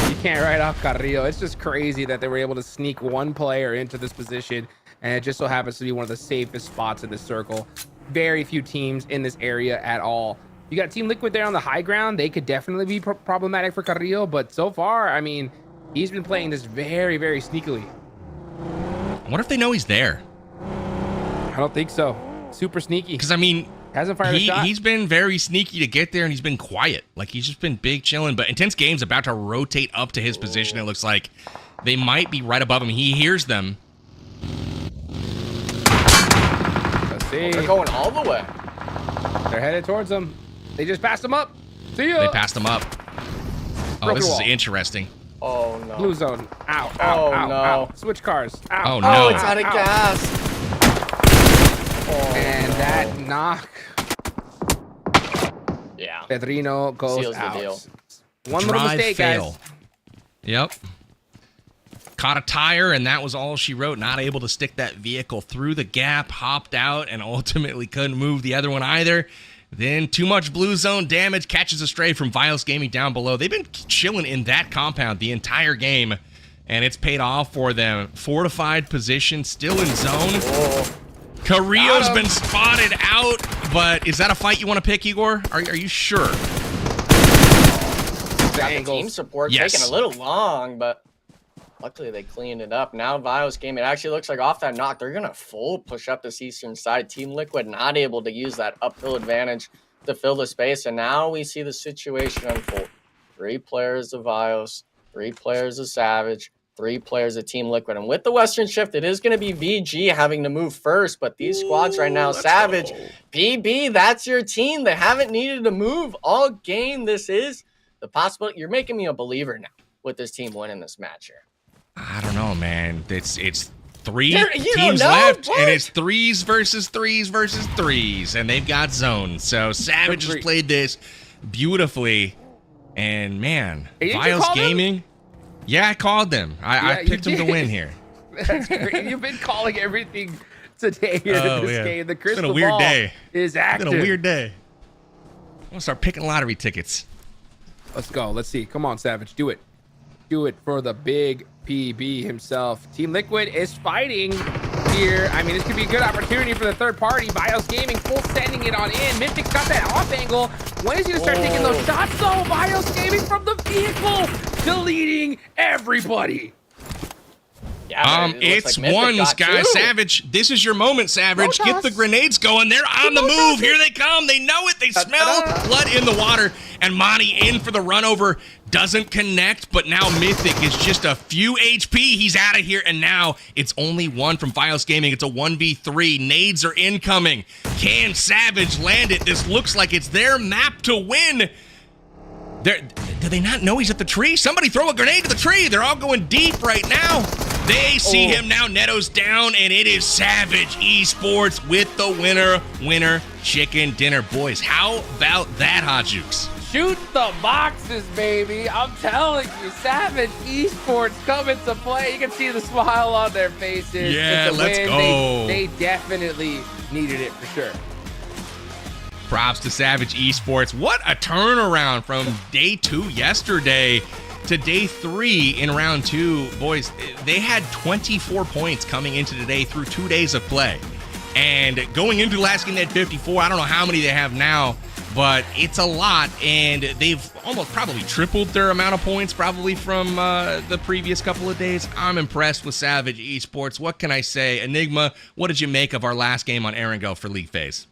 You can't write off Carrillo. It's just crazy that they were able to sneak one player into this position, and it just so happens to be one of the safest spots in this circle. Very few teams in this area at all. You got Team Liquid there on the high ground. They could definitely be problematic for Carrillo, but so far, I mean, he's been playing this very, very sneakily. What if they know he's there? I don't think so. Super sneaky. Because, I mean, hasn't fired a shot. He's been very sneaky to get there, and he's been quiet. Like, he's just been big chilling. But Intense Game's about to rotate up to his position. It looks like they might be right above him. He hears them. Let's see. They're going all the way. They're headed towards him. They just passed him up. See ya. They passed him up. Oh, this is interesting. Oh no. Blue zone. Ow, Oh, ow, ow, no. ow. Switch cars. Ow, Oh, no. Oh, it's ow, out of ow. gas. Oh, And no. that knock. Yeah. Pedrino goes Seals the out. deal. One little Drive mistake, fail. guys. Yep. Caught a tire, and that was all she wrote. Not able to stick that vehicle through the gap, hopped out, and ultimately couldn't move the other one either. Then too much blue zone damage, catches a stray from VIOUS Gaming down below. They've been chilling in that compound the entire game, and it's paid off for them. Fortified position, still in zone. Oh. Carrillo's been spotted out, but is that a fight you want to pick, Igor? Are you sure? Got the team support taking a little long, but luckily they cleaned it up. Now VIOUS Gaming, it actually looks like off that knock, they're going to full push up this eastern side. Team Liquid not able to use that uphill advantage to fill the space, and now we see the situation unfold. 3 players of VIOUS, 3 players of Savage, 3 players of Team Liquid. And with the Western shift, it is going to be VG having to move first, but these squads right now, Savage, PB, that's your team. They haven't needed to move all game. This is the possibility. You're making me a believer now with this team winning this match here. I don't know, man. It's 3 You teams don't know? left, What? and it's 3s versus 3s versus 3s, and they've got zones. So Savage has played this beautifully, and man, Hey, did you VIOUS call them? Gaming. Yeah, I called them. I you picked them to did. win here. That's great. You've been calling everything today in this game. The It's crystal been a weird ball day. is active. It's been a weird day. I'm gonna start picking lottery tickets. Let's go. Let's see. Come on, Savage. Do it. Do it for the big PB himself. Team Liquid is fighting here. I mean, this could be a good opportunity for the third party. VIOUS Gaming full sending it on in. Mythic's got that off angle. When is he gonna start taking those shots though? VIOUS Gaming from the vehicle, deleting everybody. Yeah, It's ones, guys. Savage, this is your moment, Savage. Get the grenades going. They're on the move. Here they come. They know it. They smell blood in the water. And Monty in for the run over. Doesn't connect, but now Mythic is just a few HP. He's out of here, and now it's only 1 from VIOUS Gaming. It's a 1v3. Nades are incoming. Can Savage land it? This looks like it's their map to win. Do they not know he's at the tree? Somebody throw a grenade to the tree. They're all going deep right now. They see him now. Neto's down, and it is Savage Esports with the winner chicken dinner. Boys, how about that, Hot Jukes? Shoot the boxes, baby. I'm telling you, Savage Esports coming to play. You can see the smile on their faces. Yeah, It's a let's win. go. They definitely needed it for sure. Props to Savage Esports. What a turnaround from day 2 yesterday to day 3 in round 2. Boys, they had 24 points coming into today through 2 days of play. And going into last game, they had 54. I don't know how many they have now, but it's a lot. And they've almost probably tripled their amount of points probably from the previous couple of days. I'm impressed with Savage Esports. What can I say? Enigma, what did you make of our last game on iNCO for League Phase?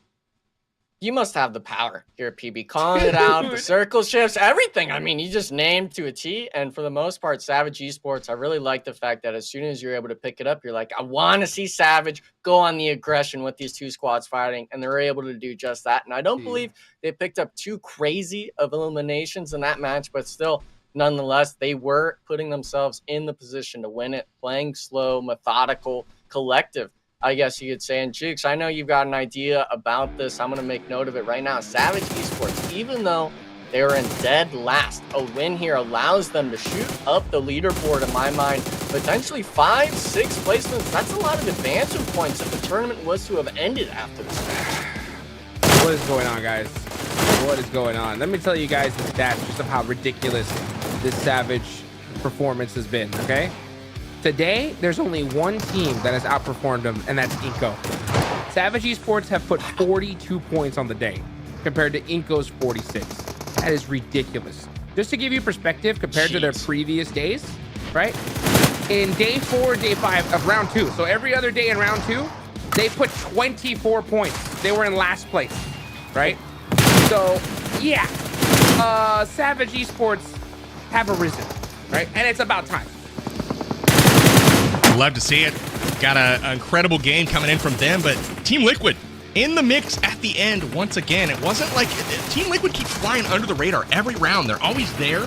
You must have the power here at PB. Calling it out, the circle shifts, everything. I mean, you just named to a T. And for the most part, Savage Esports, I really like the fact that as soon as you're able to pick it up, you're like, I want to see Savage go on the aggression with these 2 squads fighting. And they're able to do just that. And I don't believe they picked up too crazy of eliminations in that match, but still, nonetheless, they were putting themselves in the position to win it, playing slow, methodical, collective, I guess you could say. And Jukes, I know you've got an idea about this. I'm going to make note of it right now. Savage Esports, even though they're in dead last, a win here allows them to shoot up the leaderboard, in my mind, potentially 5, 6 placements. That's a lot of advancement points if the tournament was to have ended after this match. What is going on, guys? What is going on? Let me tell you guys the stats just of how ridiculous this Savage performance has been, okay? Today, there's only one team that has outperformed them, and that's iNCO. Savage Esports have put 42 points on the day compared to iNCO's 46. That is ridiculous. Just to give you perspective, compared to their previous days, right? In day 4, day 5 of round 2, so every other day in round 2, they put 24 points. They were in last place, right? So, yeah, Savage Esports have arisen, right? And it's about time. Love to see it. Got an incredible game coming in from them, but Team Liquid in the mix at the end once again. It wasn't like Team Liquid keeps flying under the radar every round. They're always there.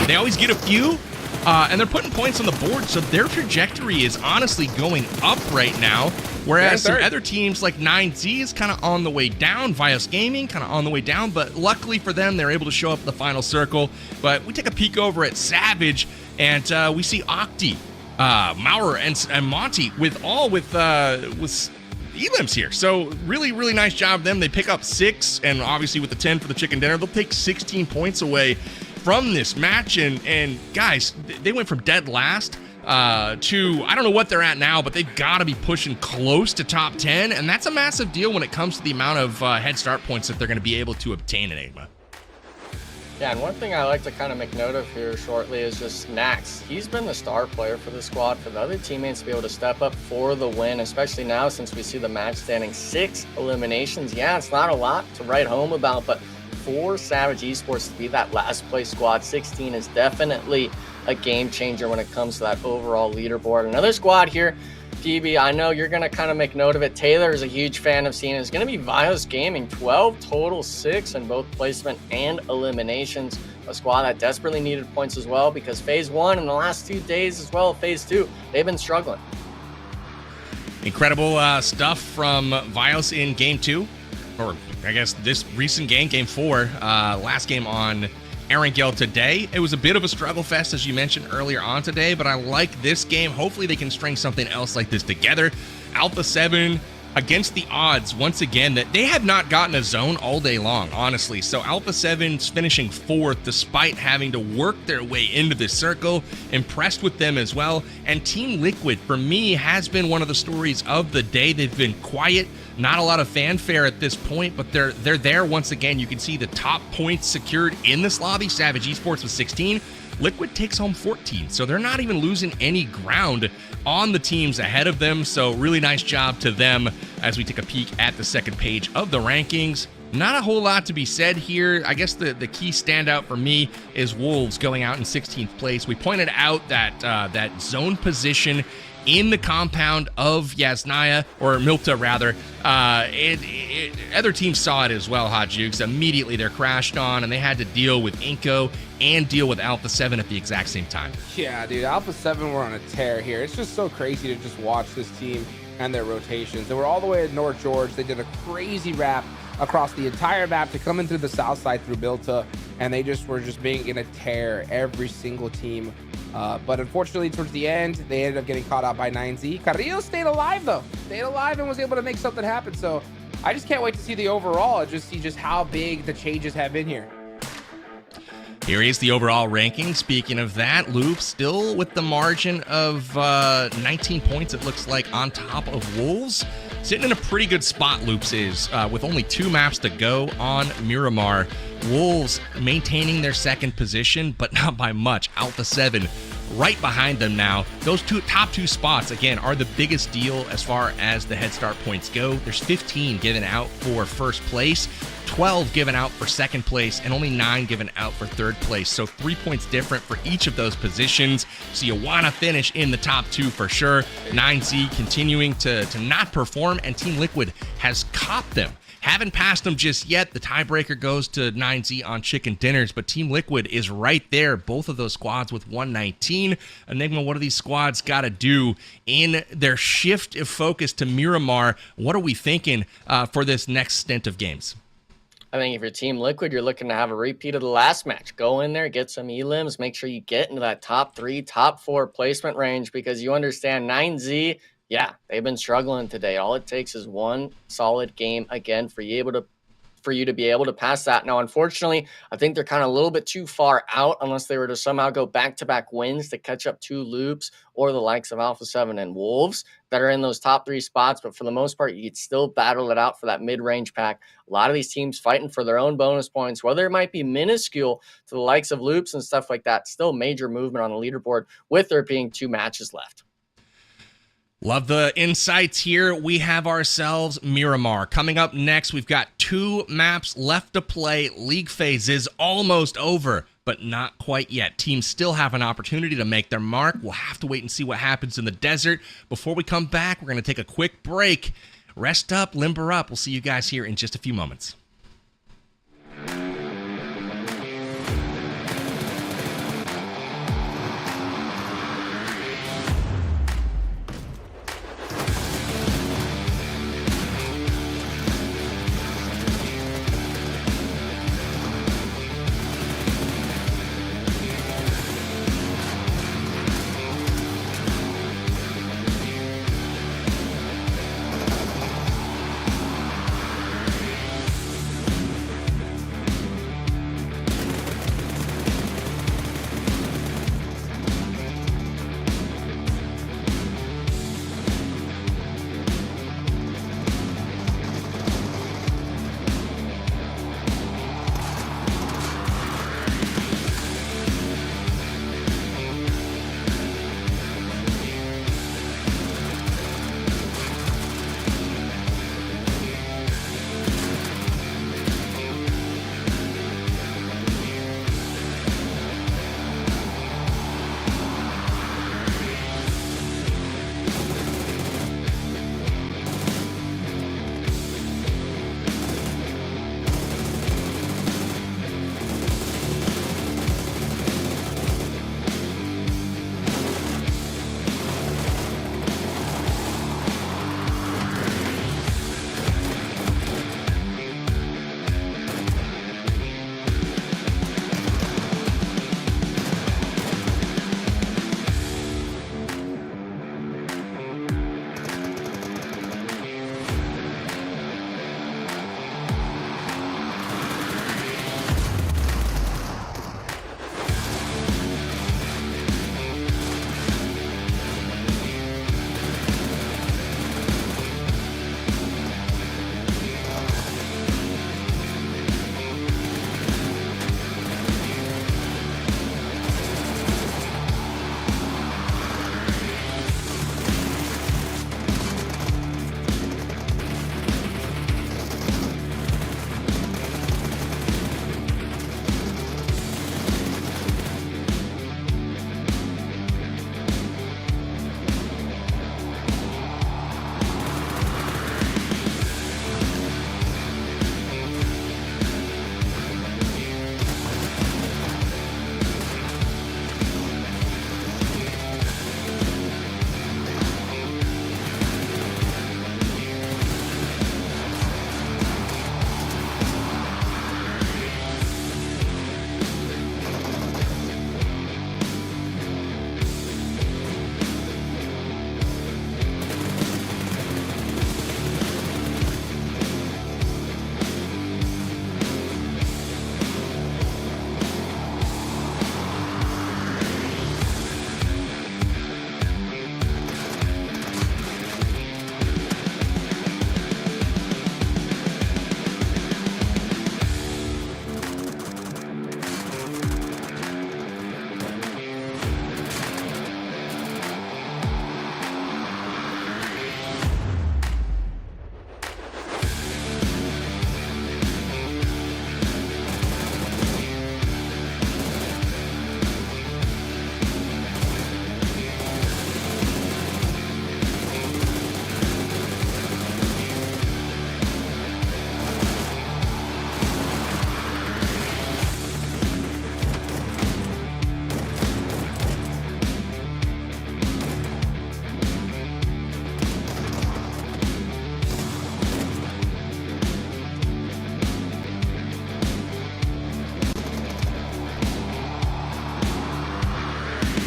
They always get a few, and they're putting points on the board, so their trajectory is honestly going up right now, whereas some other teams like 9Z is kind of on the way down, VIOUS Gaming kind of on the way down, but luckily for them, they're able to show up in the final circle. But we take a peek over at Savage, and we see Octi, Maurer, and Monty with elims here. So really, really nice job of them. They pick up 6, and obviously with the 10 for the chicken dinner, they'll take 16 points away from this match. And guys, they went from dead last to, I don't know what they're at now, but they've got to be pushing close to top 10, and that's a massive deal when it comes to the amount of head start points that they're going to be able to obtain in Enigma. Yeah, and one thing I like to kind of make note of here shortly is just Nax. He's been the star player for the squad, for the other teammates to be able to step up for the win, especially now since we see the match standing 6 eliminations. Yeah, it's not a lot to write home about, but for Savage Esports to be that last place squad, 16 is definitely a game changer when it comes to that overall leaderboard. Another squad here, PB, I know you're going to kind of make note of it. Taylor is a huge fan of seeing it. It's going to be VIOUS Gaming, 12 total, 6 in both placement and eliminations. A squad that desperately needed points as well, because phase 1 in the last 2 days as well, phase 2, they've been struggling. Incredible stuff from VIOUS in game 2, or I guess this recent game, game 4, last game on Erangel today. It was a bit of a struggle fest, as you mentioned earlier on today, but I like this game. Hopefully they can string something else like this together. Alpha 7 against the odds, once again, that they have not gotten a zone all day long, honestly. So Alpha 7's finishing 4th despite having to work their way into this circle. Impressed with them as well. And Team Liquid, for me, has been one of the stories of the day. They've been quiet, not a lot of fanfare at this point, but they're there once again. You can see the top points secured in this lobby. Savage Esports with 16. Liquid takes home 14, so they're not even losing any ground on the teams ahead of them. So really nice job to them as we take a peek at the second page of the rankings. Not a whole lot to be said here. I guess the key standout for me is Wolves going out in 16th place. We pointed out that that zone position in the compound of Yasnaya, or Milta rather. Other teams saw it as well, Hot Jukes. Immediately they're crashed on, and they had to deal with iNCO and deal with Alpha 7 at the exact same time. Yeah, dude, Alpha 7 were on a tear here. It's just so crazy to just watch this team and their rotations. They were all the way at North George. They did a crazy wrap across the entire map to come in through the south side through Bilta, and they just were being in a tear, every single team. But unfortunately, towards the end, they ended up getting caught out by 9Z. Carrillo stayed alive, though. Stayed alive and was able to make something happen. So I just can't wait to see the overall and just see just how big the changes have been here. Here is the overall ranking. Speaking of that, Loop still with the margin of 19 points, it looks like, on top of Wolves. Sitting in a pretty good spot, Loops is, with only 2 maps to go on Miramar. Wolves maintaining their second position, but not by much. Alpha 7 right behind them now. Those top two spots, again, are the biggest deal as far as the head start points go. There's 15 given out for first place, 12 given out for second place, and only 9 given out for third place. So 3 points different for each of those positions. So you want to finish in the top 2 for sure. 9Z continuing to not perform, and Team Liquid has caught them. Haven't passed them just yet. The tiebreaker goes to 9Z on chicken dinners, but Team Liquid is right there. Both of those squads with 119. Enigma, what do these squads got to do in their shift of focus to Miramar? What are we thinking for this next stint of games? I think if you're Team Liquid, you're looking to have a repeat of the last match. Go in there, get some elims, make sure you get into that top 3, top 4 placement range, because you understand 9Z, yeah, they've been struggling today. All it takes is one solid game again for you to be able to pass that. Now, unfortunately, I think they're kind of a little bit too far out unless they were to somehow go back-to-back wins to catch up to Loops or the likes of Alpha 7 and Wolves that are in those top 3 spots. But for the most part, you could still battle it out for that mid-range pack. A lot of these teams fighting for their own bonus points, whether it might be minuscule to the likes of Loops and stuff like that. Still major movement on the leaderboard with there being 2 matches left. Love the insights here. We have ourselves Miramar. Coming up next, we've got 2 maps left to play. League phase is almost over, but not quite yet. Teams still have an opportunity to make their mark. We'll have to wait and see what happens in the desert. Before we come back, we're going to take a quick break. Rest up, limber up. We'll see you guys here in just a few moments.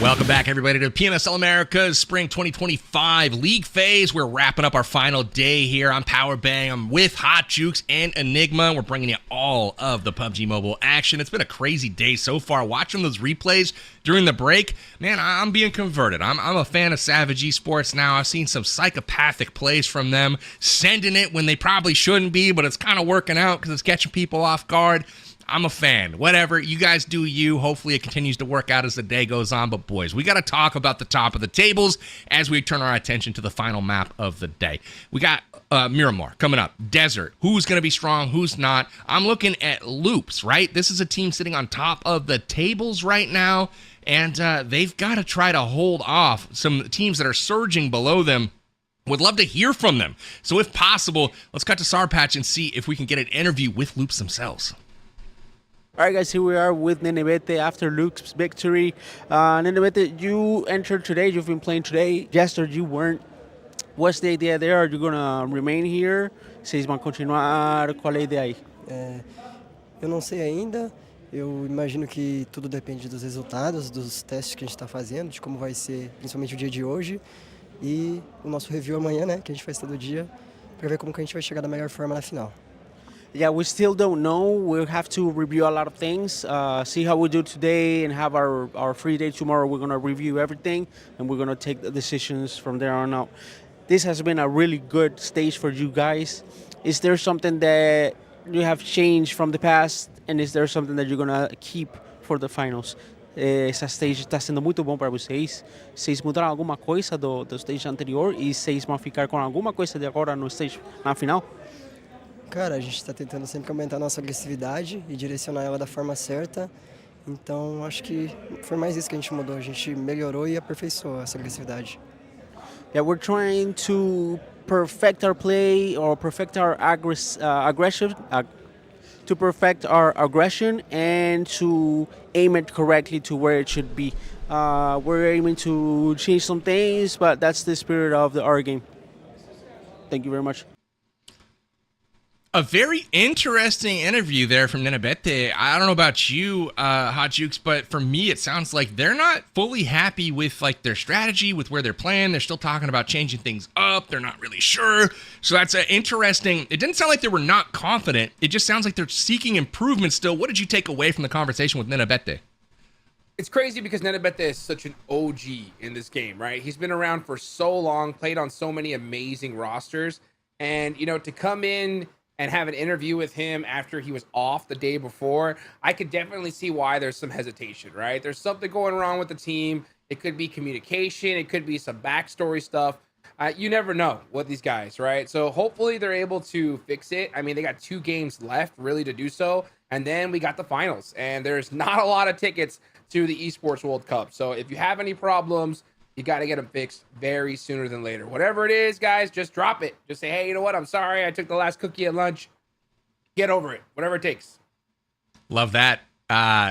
Welcome back, everybody, to PMSL America's Spring 2025 League Phase. We're wrapping up our final day here. I'm Power Bang. I'm with Hot Jukes and Enigma. We're bringing you all of the PUBG Mobile action. It's been a crazy day so far. Watching those replays during the break, man, I'm being converted. I'm a fan of Savage Esports now. I've seen some psychopathic plays from them, sending it when they probably shouldn't be, but it's kind of working out because it's catching people off guard. I'm a fan. Whatever. You guys do you. Hopefully it continues to work out as the day goes on. But boys, we got to talk about the top of the tables as we turn our attention to the final map of the day. We got Miramar coming up. Desert. Who's going to be strong? Who's not? I'm looking at Loops, right? This is a team sitting on top of the tables right now. And they've got to try to hold off some teams that are surging below them. Would love to hear from them. So if possible, let's cut to Sarpatch and see if we can get an interview with Loops themselves. All right, guys, here we are with Nenebete after Luke's victory. Nenebete, you entered today. You've been playing today. Yesterday, you weren't. What's the idea there? Are you going to remain here? Vocês vão continuar? Qual é a ideia aí? Eu não sei ainda. Eu imagino que tudo depende dos resultados, dos testes que a gente está fazendo, de como vai ser, principalmente o dia de hoje. E o nosso review amanhã, né, que a gente faz todo dia, para ver como que a gente vai chegar da melhor forma na final. Yeah, we still don't know. We'll have to review a lot of things, see how we do today, and have our free day tomorrow. We're going to review everything, and we're going to take the decisions from there on out. This has been a really good stage for you guys. Is there something that you have changed from the past, and is there something that you're going to keep for the finals? Essa stage está sendo muito bom para vocês. Vocês mudaram alguma coisa do stage anterior e vocês vão ficar com alguma coisa de agora no stage na final? Cara, a gente está tentando sempre aumentar a nossa agressividade e direcionar ela da forma certa. Então, acho que foi mais isso que a gente mudou. A gente melhorou e aperfeiçoou essa agressividade. Yeah, we're trying to perfect our play or perfect our aggression, to perfect our aggression and to aim it correctly to where it should be. We're aiming to change some things, but that's the spirit of our game. Thank you very much. A very interesting interview there from Nenebete. I don't know about you, Hot Jukes, but for me, it sounds like they're not fully happy with like their strategy, with where they're playing. They're still talking about changing things up. They're not really sure. So that's interesting. It didn't sound like they were not confident. It just sounds like they're seeking improvement still. What did you take away from the conversation with Nenebete? It's crazy because Nenebete is such an OG in this game, right? He's been around for so long, played on so many amazing rosters. And, you know, to come in and have an interview with him after he was off the day before, I could definitely see why there's some hesitation, right? There's something going wrong with the team. It could be communication. It could be some backstory stuff. You never know with these guys, right? So hopefully they're able to fix it. I mean, they got 2 games left really to do so. And then we got the finals. And there's not a lot of tickets to the Esports World Cup. So if you have any problems, you got to get them fixed very sooner than later. Whatever it is, guys, just drop it. Just say, hey, you know what? I'm sorry. I took the last cookie at lunch. Get over it. Whatever it takes. Love that.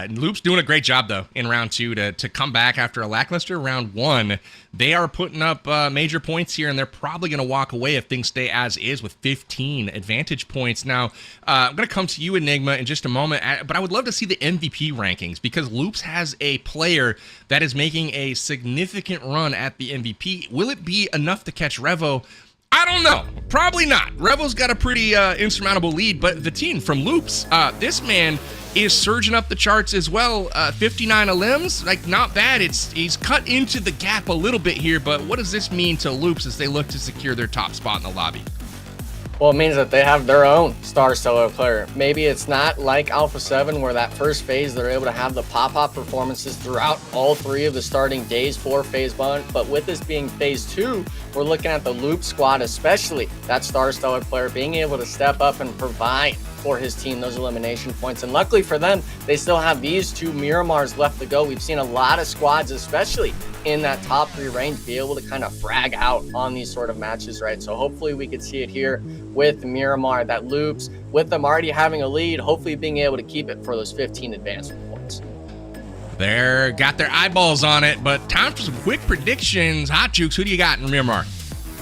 Loop's doing a great job, though, in round 2 to come back after a lackluster round 1. They are putting up major points here, and they're probably going to walk away if things stay as is with 15 advantage points. Now, I'm going to come to you, Enigma, in just a moment, but I would love to see the MVP rankings because Loops has a player that is making a significant run at the MVP. Will it be enough to catch Revo? I don't know. Probably not. Revo's got a pretty insurmountable lead, but the team from Loops, this man is surging up the charts as well. 59 elims, like not bad. He's cut into the gap a little bit here, but what does this mean to Loops as they look to secure their top spot in the lobby? Well, it means that they have their own star stellar player. Maybe it's not like Alpha 7 where that first phase they're able to have the pop-up performances throughout all 3 of the starting days for phase 1, but with this being phase 2, we're looking at the Loop squad, especially that star stellar player being able to step up and provide for his team those elimination points. And luckily for them, they still have these 2 Miramars left to go. We've seen a lot of squads, especially in that top 3 range, be able to kind of frag out on these sort of matches, right? So hopefully we could see it here with Miramar, that Loops, with them already having a lead, hopefully being able to keep it for those 15 advancement points. They're got their eyeballs on it, but time for some quick predictions. Hot Jukes, who do you got in Miramar?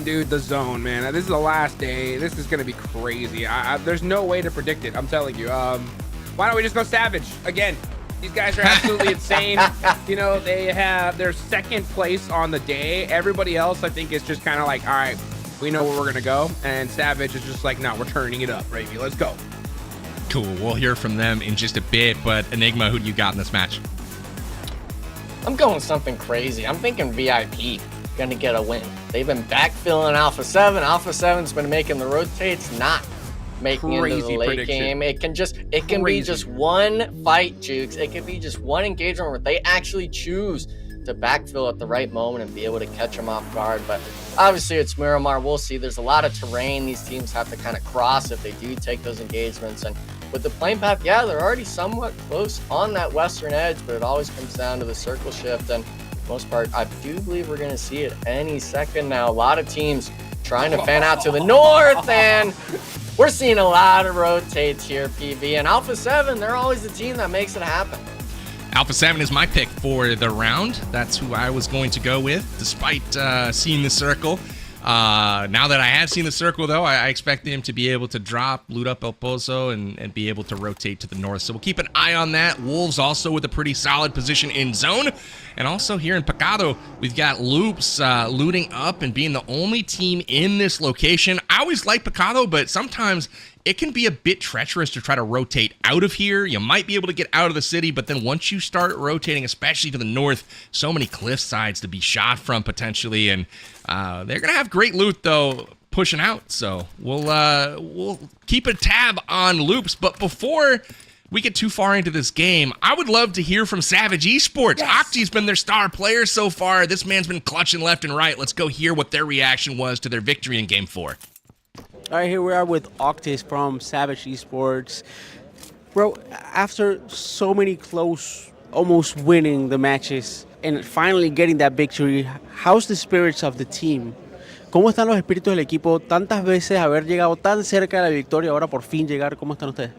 Dude, the zone, man. This is the last day. This is going to be crazy. There's no way to predict it. I'm telling you. Why don't we just go Savage again? These guys are absolutely insane. You know, they have their second place on the day. Everybody else, I think, is just kind of like, all right, we know where we're going to go. And Savage is just like, no, we're turning it up, baby. Let's go. Cool. We'll hear from them in just a bit. But Enigma, who do you got in this match? I'm going something crazy. I'm thinking VIP going to get a win. They've been backfilling Alpha 7. Alpha 7's been making the rotates, not making it into the late game. It can be just one fight, Jukes. It can be just one engagement where they actually choose to backfill at the right moment and be able to catch them off guard. But obviously it's Miramar. We'll see. There's a lot of terrain these teams have to kind of cross if they do take those engagements. And with the plane path, yeah, they're already somewhat close on that western edge, but it always comes down to the circle shift. And for the most part, I do believe we're going to see it any second now. A lot of teams trying to fan out to the north, and we're seeing a lot of rotates here, PV. And Alpha 7, they're always the team that makes it happen. Alpha 7 is my pick for the round. That's who I was going to go with, despite seeing the circle. Now that I have seen the circle, though, I expect them to be able to drop, loot up El Pozo, and be able to rotate to the north. So we'll keep an eye on that. Wolves also with a pretty solid position in zone. And also here in Pecado, we've got Loops looting up and being the only team in this location. I always like Pecado, but sometimes it can be a bit treacherous to try to rotate out of here. You might be able to get out of the city, but then once you start rotating, especially to the north, so many cliff sides to be shot from potentially, and they're gonna have great loot though pushing out. So we'll keep a tab on Loops. But before we get too far into this game, I would love to hear from Savage Esports. Yes. Octi's been their star player so far. This man's been clutching left and right. Let's go hear what their reaction was to their victory in Game 4. All right, here we are with Octis from Savage Esports. Bro, after so many close, almost winning the matches, and finally getting that victory, how's the spirits of the team? ¿Cómo están los espíritus del equipo? Tantas veces haber llegado tan cerca de la victoria, ahora por fin llegar, ¿cómo están ustedes?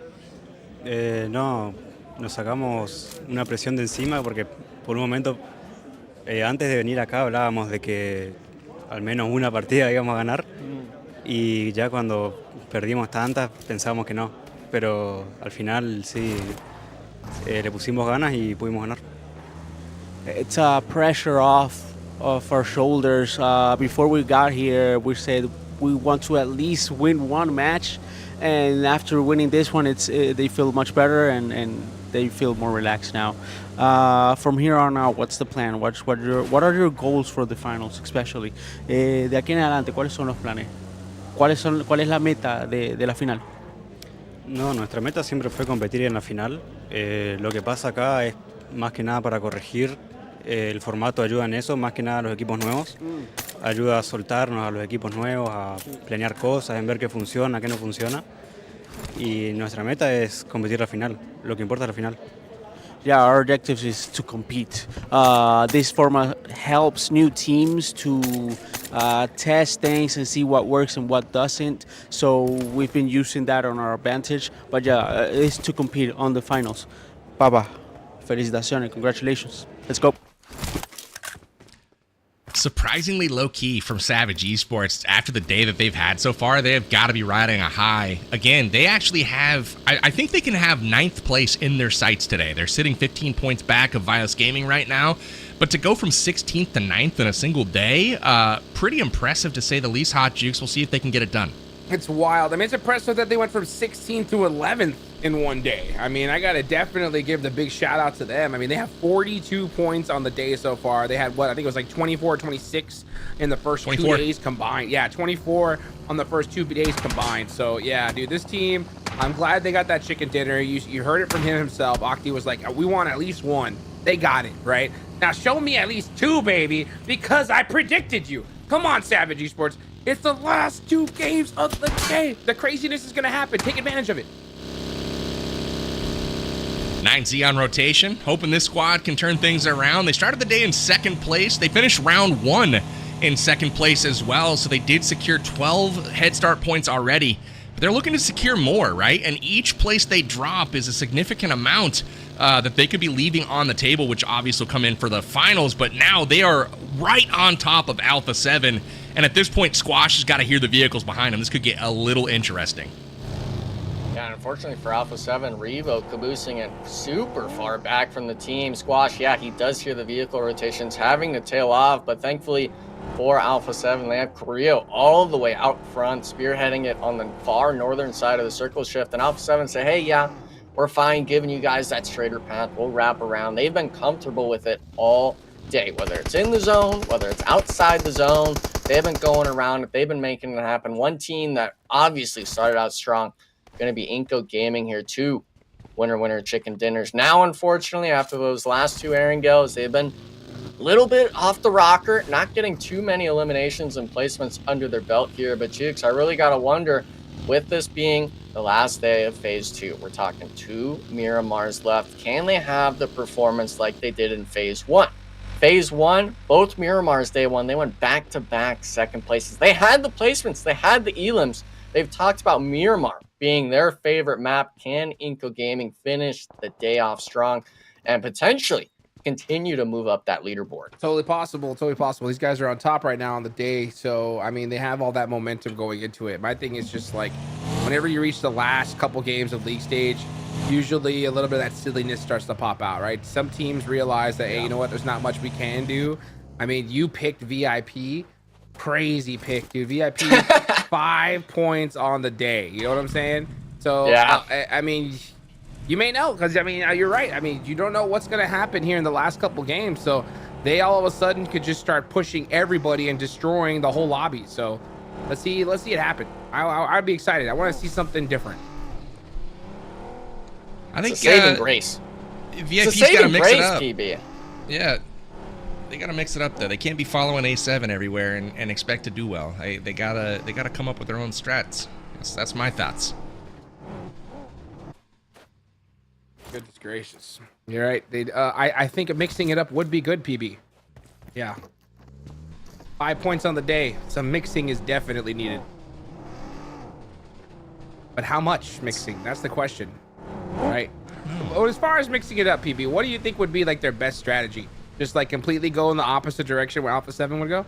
No, nos sacamos una presión de encima porque por un momento, antes de venir acá hablábamos de que al menos una partida íbamos a ganar. Y ya cuando perdimos tantas pensábamos que no, pero al final sí le pusimos ganas y pudimos ganar. It's a pressure off of our shoulders. Before we got here, we said we want to at least win one match, and after winning this one, they feel much better and they feel more relaxed now. From here on out, what's the plan? What are your goals for the finals, especially? De aquí en adelante, ¿cuáles son los planes? ¿Cuál es la meta de la final? No, nuestra meta siempre fue competir en la final. Lo que pasa acá es más que nada para corregir. El formato ayuda en eso, más que nada a los equipos nuevos. Ayuda a soltarnos a los equipos nuevos, a planear cosas, en ver qué funciona, qué no funciona. Y nuestra meta es competir la final. Lo que importa es la final. Yeah, our objective is to compete. This format helps new teams to test things and see what works and what doesn't. So we've been using that on our advantage. But yeah, it's to compete on the finals. Papa, felicitaciones, congratulations. Let's go. Surprisingly low-key from Savage Esports. After the day that they've had so far, they have got to be riding a high. Again, they actually have, I think they can have 9th place in their sights today. They're sitting 15 points back of VIOUS Gaming right now. But to go from 16th to 9th in a single day, pretty impressive to say the least. Hot Jukes, we'll see if they can get it done. It's wild. I mean, it's impressive that they went from 16th to 11th in one day. I mean, I got to definitely give the big shout out to them. I mean, they have 42 points on the day so far. They had, what, I think it was like 24 or 26 in the first 2 days combined. Yeah, 24 on the first 2 days combined. So, yeah, dude, this team, I'm glad they got that chicken dinner. You heard it from him himself. Octi was like, we want at least one. They got it, right? Now, show me at least 2, baby, because I predicted you. Come on, Savage Esports. It's the last 2 games of the day. The craziness is going to happen. Take advantage of it. 9Z on rotation, hoping this squad can turn things around. They started the day in 2nd place. They finished round 1 in 2nd place as well, so they did secure 12 head start points already. But they're looking to secure more, right? And each place they drop is a significant amount that they could be leaving on the table, which obviously will come in for the finals. But now they are right on top of Alpha 7. And at this point, Squash has got to hear the vehicles behind him. This could get a little interesting. Yeah, unfortunately for Alpha 7, Revo caboosing it super far back from the team. Squash, yeah, he does hear the vehicle rotations having to tail off, but thankfully for Alpha 7, they have Carrillo all the way out front, spearheading it on the far northern side of the circle shift. And Alpha 7 say, hey, yeah, we're fine giving you guys that straighter path. We'll wrap around. They've been comfortable with it all day, whether it's in the zone, whether it's outside the zone. They've been going around it. They've been making it happen. One team that obviously started out strong, going to be iNCO Gaming here too. Winner chicken dinners. Now, unfortunately, after those last two airing goes, they've been a little bit off the rocker, not getting too many eliminations and placements under their belt here. But Jukes, I really got to wonder, with this being the last day of Phase 2, we're talking 2 Miramars left. Can they have the performance like they did in Phase 1? Phase 1, both Miramars day 1, they went back-to-back second places. They had the placements. They had the elims. They've talked about Miramar being their favorite map. Can iNCO Gaming finish the day off strong and potentially continue to move up that leaderboard? Totally possible. Totally possible. These guys are on top right now on the day. So, I mean, they have all that momentum going into it. My thing is just like, whenever you reach the last couple games of league stage, usually a little bit of that silliness starts to pop out, right? Some teams realize that, hey, you know what? There's not much we can do. I mean, you picked VIP. Crazy pick, dude. VIP 5 points on the day. You know what I'm saying? So, yeah. I mean, you may know, because, I mean, you're right. I mean, you don't know what's going to happen here in the last couple games. So they all of a sudden could just start pushing everybody and destroying the whole lobby. So let's see it happen. I'd be excited. I want to see something different. I think it's a saving grace. VIP's got to mix it up. PB. Yeah, they got to mix it up though. They can't be following A7 everywhere and expect to do well. They gotta come up with their own strats. That's my thoughts. Goodness gracious. You're right. I think mixing it up would be good, PB. Yeah. 5 points on the day. Some mixing is definitely needed. But how much mixing? That's the question. Right. Well, as far as mixing it up, PB, what do you think would be like their best strategy? Just like completely go in the opposite direction where Alpha 7 would go?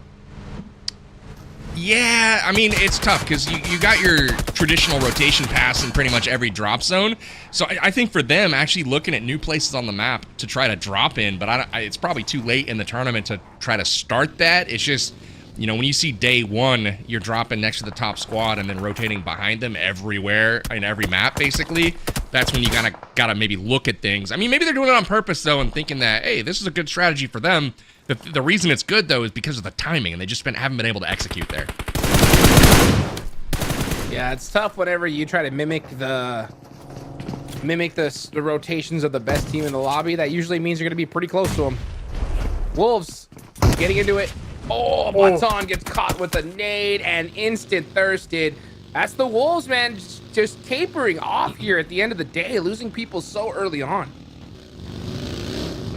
Yeah, I mean, it's tough because you got your traditional rotation pass in pretty much every drop zone. So I think for them, actually looking at new places on the map to try to drop in, but it's probably too late in the tournament to try to start that. It's just, you know, when you see day 1, you're dropping next to the top squad and then rotating behind them everywhere in every map, basically. That's when you gotta maybe look at things. I mean, maybe they're doing it on purpose, though, and thinking that, hey, this is a good strategy for them. The reason it's good, though, is because of the timing, and they just haven't been able to execute there. Yeah, it's tough whenever you try to mimic the rotations of the best team in the lobby. That usually means you're going to be pretty close to them. Wolves getting into it. Oh, Baton gets caught with a nade and instant thirsted. That's the Wolves, man, just tapering off here at the end of the day, losing people so early on.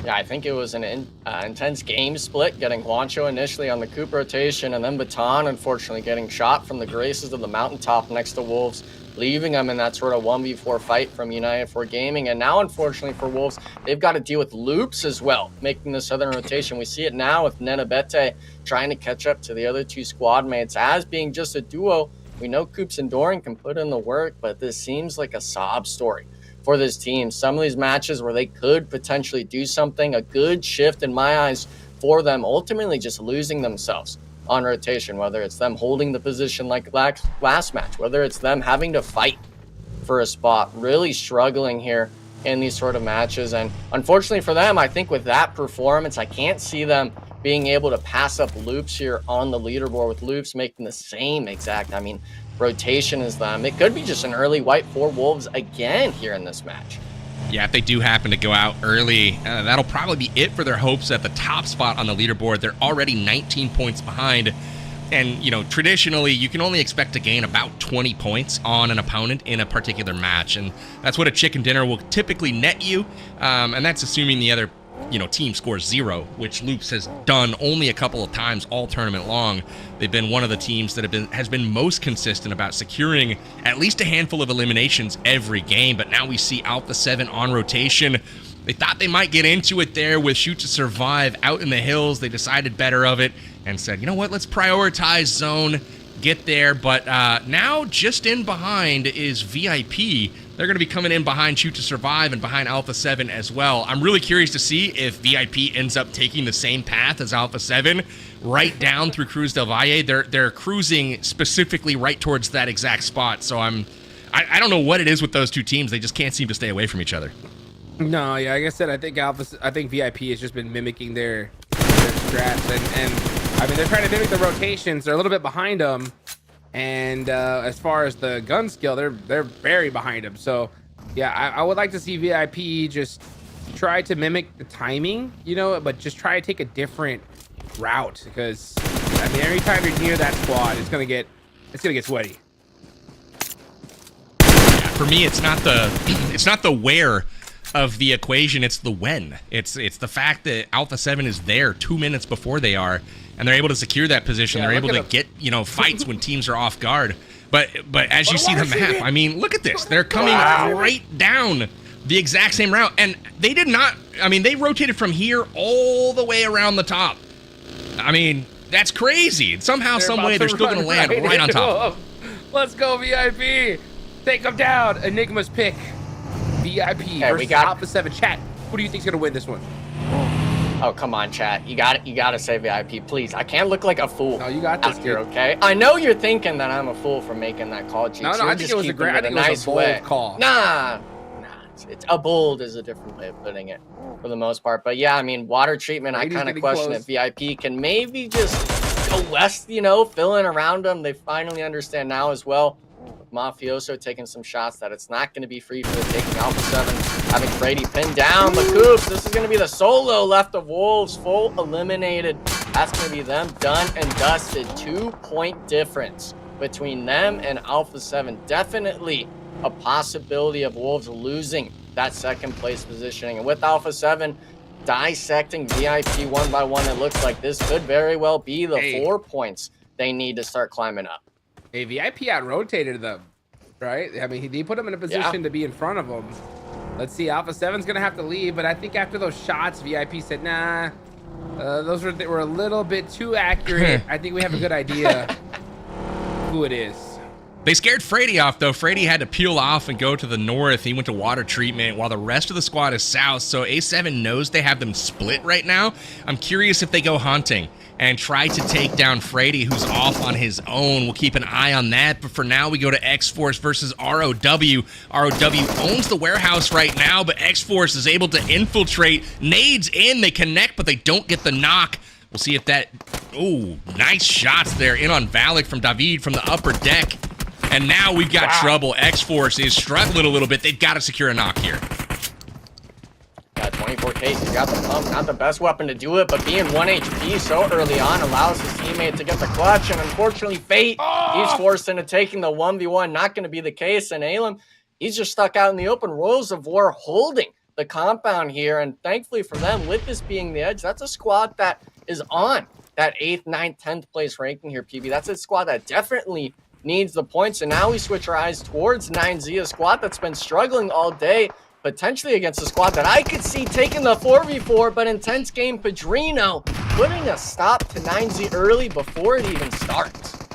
Yeah, I think it was an intense game split, getting Juancho initially on the Coop rotation, and then Baton, unfortunately, getting shot from the graces of the mountaintop next to Wolves, leaving them in that sort of 1v4 fight from United for Gaming. And now, unfortunately for Wolves, they've got to deal with loops as well, making the southern rotation. We see it now with Nenabete trying to catch up to the other 2 squad mates. As being just a duo, we know Coops and Doran can put in the work, but this seems like a sob story for this team. Some of these matches where they could potentially do something, a good shift in my eyes for them, ultimately just losing themselves on rotation, whether it's them holding the position like last match, whether it's them having to fight for a spot, really struggling here in these sort of matches. And unfortunately for them, I think with that performance, I can't see them being able to pass up Loops here on the leaderboard, with Loops making the same exact, rotation as them. It could be just an early wipe for Wolves again here in this match. Yeah, if they do happen to go out early, that'll probably be it for their hopes at the top spot on the leaderboard. They're already 19 points behind. And, you know, traditionally, you can only expect to gain about 20 points on an opponent in a particular match. And that's what a chicken dinner will typically net you. And that's assuming the other, team scores 0, which Loops has done only a couple of times all tournament long. They've been one of the teams that has been most consistent about securing at least a handful of eliminations every game. But now we see Alpha 7 on rotation. They thought they might get into it there with Shoot to Survive out in the hills. They decided better of it and said, you know what, let's prioritize zone, get there. But now just in behind is VIP. They're going to be coming in behind Shoot to Survive and behind Alpha 7 as well. I'm really curious to see if VIP ends up taking the same path as Alpha 7 right down through Cruz del Valle. They're cruising specifically right towards that exact spot. So I don't know what it is with those two teams. They just can't seem to stay away from each other. No, yeah, like I said, I think VIP has just been mimicking their strats, and I mean they're trying to mimic the rotations. They're a little bit behind them, and as far as the gun skill, they're very behind them. So yeah, I would like to see VIP just try to mimic the timing, you know, but just try to take a different route, because I mean every time you're near that squad, it's gonna get sweaty. Yeah, for me, it's not the where of the equation, it's the when. It's the fact that Alpha 7 is there 2 minutes before they are, and they're able to secure that position. Yeah, they're able to get, you know, fights when teams are off guard. But as you see the map, I mean, look at this. They're coming right down the exact same route, and they did not. I mean, they rotated from here all the way around the top. I mean, that's crazy. Somehow, some way, they're still going to land right on top. Let's go, VIP. Take them down. Enigma's pick. VIP versus Alpha 7. Chat, who do you think's gonna win this one? Oh, come on, chat. You gotta say VIP, please. I can't look like a fool. No, you got this, here, okay? I know you're thinking that I'm a fool for making that call, G. No, I think it was a great, I think it was a bold call. Nah, it's a bold is a different way of putting it for the most part. But yeah, I mean, water treatment, I kind of question if VIP can maybe just go west, you know, fill in around them. They finally understand now as well. Mafioso taking some shots that it's not going to be free for the taking. Alpha 7 having Freddy pinned down. But Coops, this is going to be the solo left of Wolves, full eliminated. That's going to be them done and dusted. 2-point difference between them and Alpha 7. Definitely a possibility of Wolves losing that second place positioning. And with Alpha 7 dissecting VIP one by one, it looks like this could very well be the 4 points they need to start climbing up. Hey, VIP out-rotated them, right? I mean, he put them in a position to be in front of them. Let's see, Alpha 7's going to have to leave, but I think after those shots, VIP said, nah, those were a little bit too accurate. I think we have a good idea who it is. They scared Freddy off, though. Freddy had to peel off and go to the north. He went to water treatment while the rest of the squad is south, so A7 knows they have them split right now. I'm curious if they go hunting and try to take down Freddy, who's off on his own. We'll keep an eye on that. But for now, we go to Xforce versus ROW. ROW owns the warehouse right now, but Xforce is able to infiltrate. Nades in, they connect, but they don't get the knock. We'll see if that... Ooh, nice shots there in on Valak from David from the upper deck. And now we've got trouble. Xforce is struggling a little bit. They've got to secure a knock here. Yeah, 24K, he's got the pump, not the best weapon to do it, but being 1 HP so early on allows his teammate to get the clutch, and unfortunately, Fate, he's forced into taking the 1v1, not going to be the case, and Alem, he's just stuck out in the open. Royals of War holding the compound here, and thankfully for them, with this being the edge, that's a squad that is on that 8th, 9th, 10th place ranking here, PB. That's a squad that definitely needs the points, and now we switch our eyes towards 9Z, a squad that's been struggling all day, potentially against a squad that I could see taking the 4v4, but intense game, Padrino putting a stop to 9Z early before it even starts.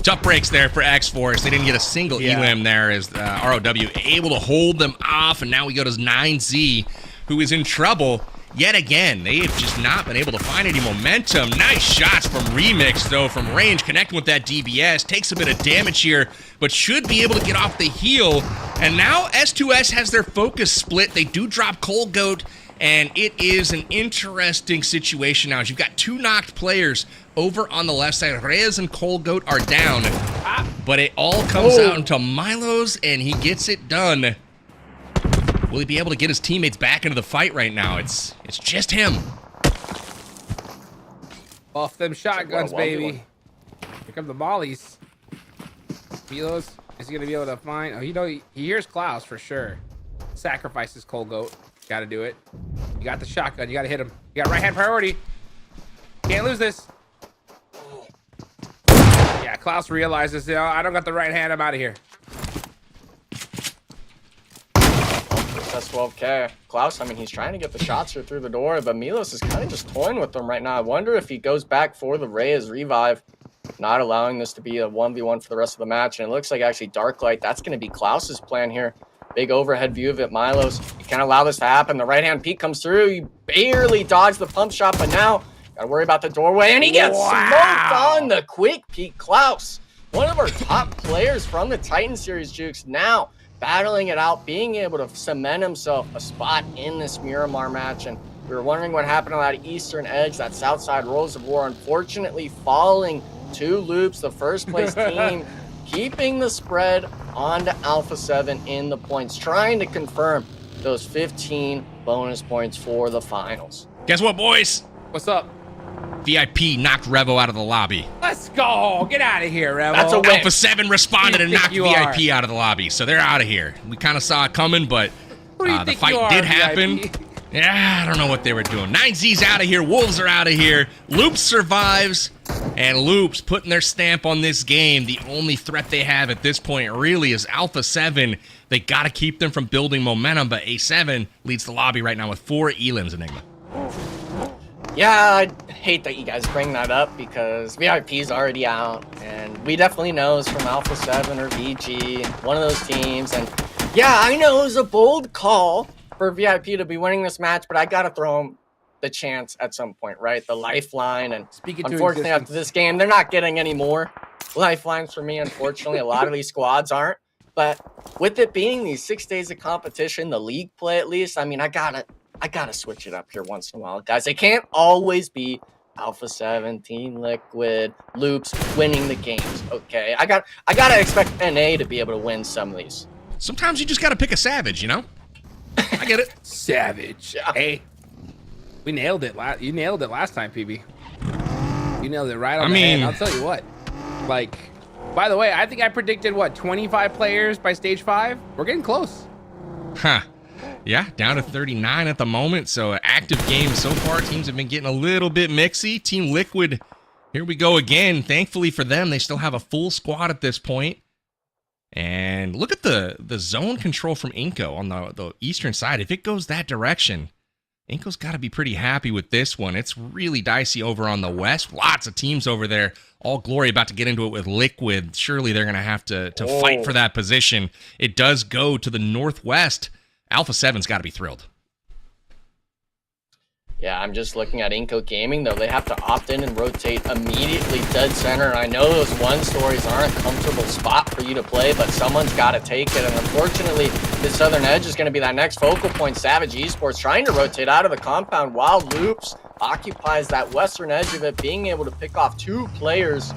Tough breaks there for Xforce. They didn't get a single elim there as ROW able to hold them off, and now we go to 9Z, who is in trouble yet again. They have just not been able to find any momentum. Nice shots from Remix, though, from range, connecting with that DBS. Takes a bit of damage here, but should be able to get off the heel. And now S2S has their focus split. They do drop Cold Goat, and it is an interesting situation now. As you've got 2 knocked players over on the left side. Reyes and Cold Goat are down, but it all comes out into Milo's, and he gets it done. Will he be able to get his teammates back into the fight right now? It's just him. Off them shotguns, baby. Here come the mollies. Milos, is he going to be able to find... Oh, you know, he hears Klaus for sure. Sacrifices Cold Goat. Got to do it. You got the shotgun. You got to hit him. You got right-hand priority. Can't lose this. Yeah, Klaus realizes, you know, I don't got the right hand. I'm out of here. That's 12K. Klaus, I mean, he's trying to get the shots here through the door, but Milos is kind of just toying with them right now. I wonder if he goes back for the Reyes revive, not allowing this to be a 1v1 for the rest of the match. And it looks like actually Darklight, that's going to be Klaus's plan here. Big overhead view of it. Milos, you can't allow this to happen. The right-hand peek comes through. He barely dodged the pump shot, but now gotta worry about the doorway, and he gets smoked on the quick peek. Klaus, one of our top players from the Titan series, Jukes, now battling it out, being able to cement himself a spot in this Miramar match. And we were wondering what happened on that eastern edge, that south side Rolls of War, unfortunately falling to Loops, the first place team, keeping the spread onto Alpha 7 in the points, trying to confirm those 15 bonus points for the finals. Guess what, boys? What's up? VIP knocked Revo out of the lobby. Let's go. Get out of here, Revo. That's a win. Alpha 7 responded and knocked VIP out of the lobby, so they're out of here. We kind of saw it coming, but the fight did happen. Yeah, I don't know what they were doing. 9Z's out of here. Wolves are out of here. Loops survives. And Loops putting their stamp on this game. The only threat they have at this point really is Alpha 7. They got to keep them from building momentum, but A7 leads the lobby right now with 4 elims, Enigma. Yeah, I hate that you guys bring that up because VIP's already out. And we definitely know it's from Alpha 7 or VG, one of those teams. And yeah, I know it was a bold call for VIP to be winning this match, but I got to throw them the chance at some point, right? The lifeline. And unfortunately, after this game, they're not getting any more lifelines for me, unfortunately. A lot of these squads aren't. But with it being these 6 days of competition, the league play at least, I mean, I gotta switch it up here once in a while, guys. It can't always be Alpha 7, Team Liquid, Loops winning the games, okay? I gotta expect NA to be able to win some of these. Sometimes you just gotta pick a savage, you know? I get it. Savage. Yeah. Hey, we nailed it. You nailed it last time, PB. You nailed it right on the head. I'll tell you what. Like, by the way, I think I predicted, what, 25 players by stage 5? We're getting close. Huh. Yeah, down to 39 at the moment. So active games so far. Teams have been getting a little bit mixy. Team Liquid, here we go again. Thankfully for them, they still have a full squad at this point. And look at the zone control from iNCO on the eastern side. If it goes that direction, iNCO's got to be pretty happy with this one. It's really dicey over on the west. Lots of teams over there. All Glory about to get into it with Liquid. Surely they're going to have to fight for that position. It does go to the northwest. Alpha 7's got to be thrilled. Yeah, I'm just looking at iNCO Gaming, though. They have to opt in and rotate immediately dead center. And I know those one stories aren't a comfortable spot for you to play, but someone's got to take it. And unfortunately, the southern edge is going to be that next focal point. Savage Esports trying to rotate out of the compound while Loops occupies that western edge of it, being able to pick off 2 players,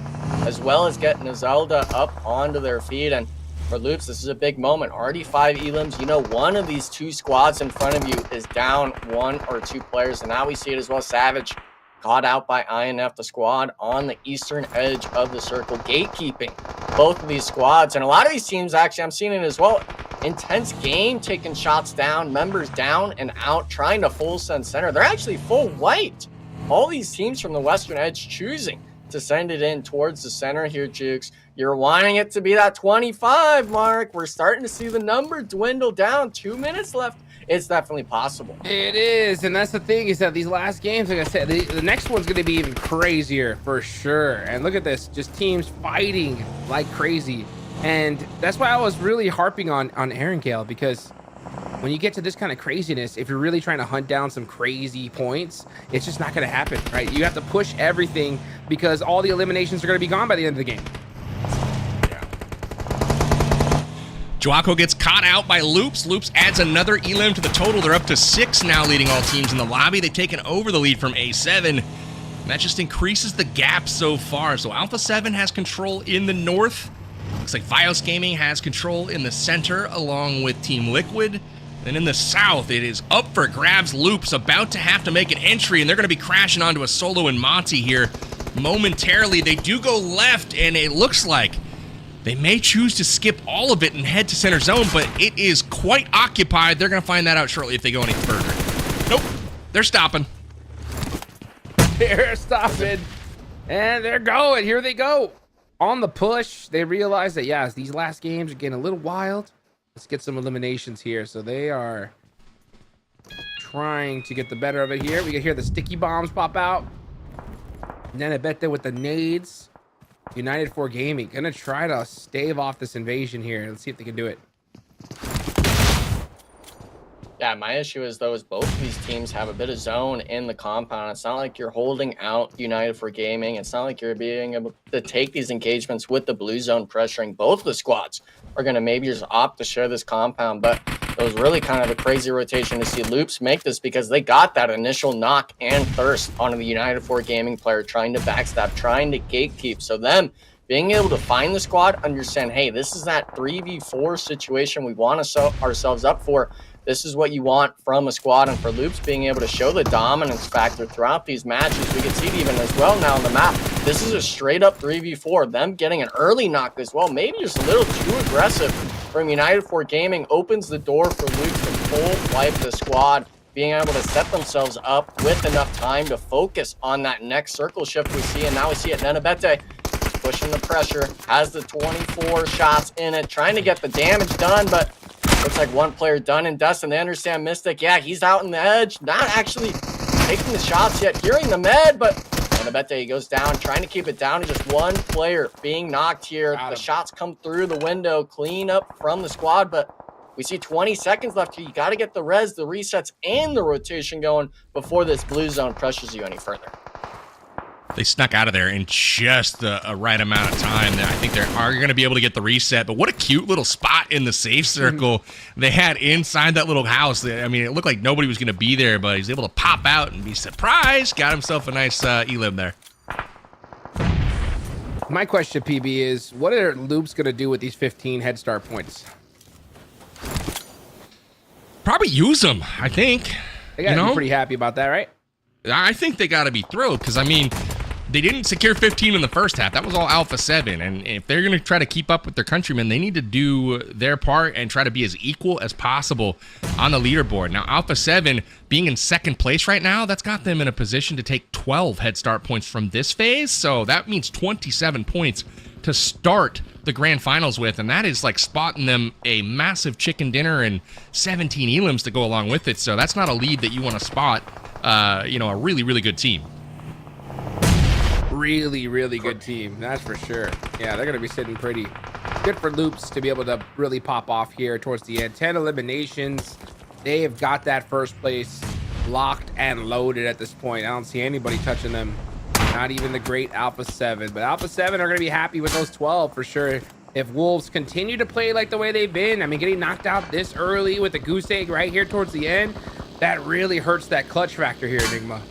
as well as getting a Zelda up onto their feet. And for Loops, this is a big moment. Already 5 elims. You know, one of these 2 squads in front of you is down 1 or 2 players, and now we see it as well. Savage caught out by INF, the squad on the eastern edge of the circle, gatekeeping both of these squads. And a lot of these teams, actually, I'm seeing it as well. Intense game, taking shots down, members down and out, trying to full send center. They're actually full white. All these teams from the western edge choosing to send it in towards the center here, Jukes. You're wanting it to be that 25 mark. We're starting to see the number dwindle down. 2 minutes left. It's definitely possible. It is, and that's the thing, is that these last games, like I said, the next one's going to be even crazier for sure. And look at this, just teams fighting like crazy. And that's why I was really harping on Aaron Gale, because when you get to this kind of craziness, if you're really trying to hunt down some crazy points, it's just not going to happen, right? You have to push everything because all the eliminations are going to be gone by the end of the game. Joaco gets caught out by Loops. Loops adds another elim to the total. They're up to 6 now, leading all teams in the lobby. They've taken over the lead from A7. And that just increases the gap so far. So Alpha 7 has control in the north. Looks like VIOUS Gaming has control in the center along with Team Liquid. And in the south, it is up for grabs. Loops about to have to make an entry, and they're going to be crashing onto a Solo and Monty here momentarily. They do go left, and it looks like they may choose to skip all of it and head to center zone, but it is quite occupied. They're going to find that out shortly if they go any further. Nope, they're stopping. They're stopping, and they're going. Here they go. On the push, they realize that, yeah, these last games are getting a little wild. Let's get some eliminations here. So they are trying to get the better of it here. We can hear the sticky bombs pop out. And then I bet that with the nades, United 4 Gaming gonna try to stave off this invasion here. Let's see if they can do it. Yeah, my issue is though is both of these teams have a bit of zone in the compound. It's not like you're holding out United for Gaming. It's not like you're being able to take these engagements with the blue zone pressuring. Both of the squads are going to maybe just opt to share this compound, but it was really kind of a crazy rotation to see Loops make this because they got that initial knock and thirst onto the United for Gaming player trying to backstab, trying to gatekeep. So them being able to find the squad, understand, hey, this is that 3v4 situation we want to set ourselves up for. This is what you want from a squad, and for Loops being able to show the dominance factor throughout these matches. We can see it even as well now on the map. This is a straight up 3v4. Them getting an early knock as well, maybe just a little too aggressive from United for Gaming, opens the door for Loops to full wipe the squad, being able to set themselves up with enough time to focus on that next circle shift we see. And now we see it, Nenabete pushing the pressure, has the 24 shots in it, trying to get the damage done, but looks like one player done and dusted. They understand Mystic. Yeah, he's out in the edge, not actually taking the shots yet, hearing the med, but Nenabete goes down, trying to keep it down to just one player being knocked here. The shots come through the window, clean up from the squad, but we see 20 seconds left here. You got to get the res, the resets, and the rotation going before this blue zone pressures you any further. They snuck out of there in just a right amount of time. I think they are going to be able to get the reset, but what a cute little spot in the safe circle they had inside that little house. I mean, it looked like nobody was going to be there, but he's able to pop out and be surprised. Got himself a nice elim there. My question, PB, is what are Loops going to do with these 15 head start points? Probably use them, I think. They got to be pretty happy about that, right? I think they got to be thrilled because, I mean, they didn't secure 15 in the first half. That was all Alpha 7. And if they're going to try to keep up with their countrymen, they need to do their part and try to be as equal as possible on the leaderboard. Now, Alpha 7 being in second place right now, that's got them in a position to take 12 head start points from this phase. So that means 27 points to start the grand finals with. And that is like spotting them a massive chicken dinner and 17 elims to go along with it. So that's not a lead that you want to spot, a really, really good team. Really good team, that's for sure. Yeah, they're gonna be sitting pretty good for Loops to be able to really pop off here towards the end. 10 eliminations. They have got that first place locked and loaded at this point. I don't see anybody touching them, not even the great Alpha 7. But Alpha 7 are gonna be happy with those 12 for sure. If Wolves continue to play like the way they've been, I mean, getting knocked out this early with a goose egg right here towards the end, that really hurts that clutch factor here, Enigma.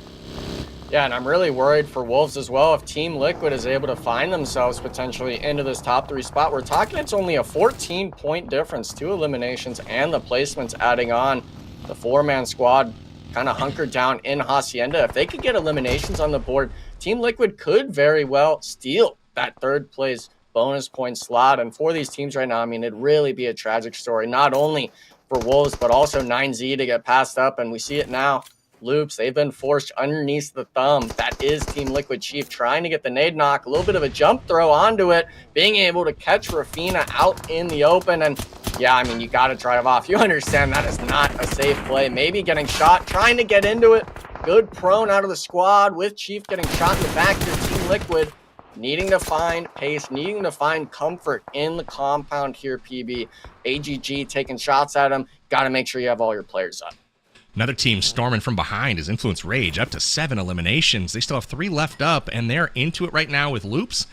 Yeah, and I'm really worried for Wolves as well. If Team Liquid is able to find themselves potentially into this top 3 spot, we're talking it's only a 14-point difference, 2 eliminations and the placements adding on. The 4-man squad kind of hunkered down in Hacienda. If they could get eliminations on the board, Team Liquid could very well steal that 3rd place bonus point slot. And for these teams right now, I mean, it'd really be a tragic story, not only for Wolves, but also 9Z to get passed up. And we see it now. Loops, they've been forced underneath the thumb. That is Team Liquid Chief trying to get the nade knock, a little bit of a jump throw onto it, being able to catch Rafina out in the open. And yeah, I mean, you got to drive off. You understand that is not a safe play. Maybe getting shot, trying to get into it. Good prone out of the squad with Chief getting shot in the back here. Team Liquid needing to find pace, needing to find comfort in the compound here, PB. AGG taking shots at him. Got to make sure you have all your players up. Another team storming from behind is Influence Rage, up to 7 eliminations. They still have 3 left up, and they're into it right now with Loops,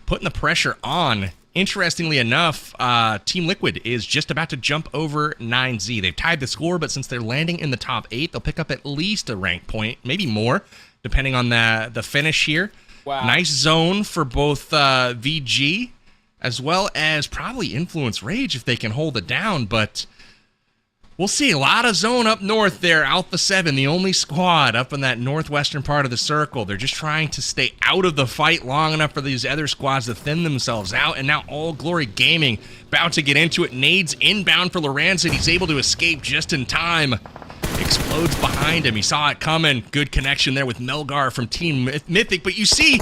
putting the pressure on. Interestingly enough, Team Liquid is just about to jump over 9Z. They've tied the score, but since they're landing in the top 8, they'll pick up at least a rank point, maybe more, depending on the finish here. Wow. Nice zone for both VG, as well as probably Influence Rage if they can hold it down, but we'll see. A lot of zone up north there. Alpha 7, the only squad up in that northwestern part of the circle. They're just trying to stay out of the fight long enough for these other squads to thin themselves out. And now All Glory Gaming about to get into it. Nades inbound for Lorenz, and he's able to escape just in time. Explodes behind him. He saw it coming. Good connection there with Melgar from Team Mythic. But you see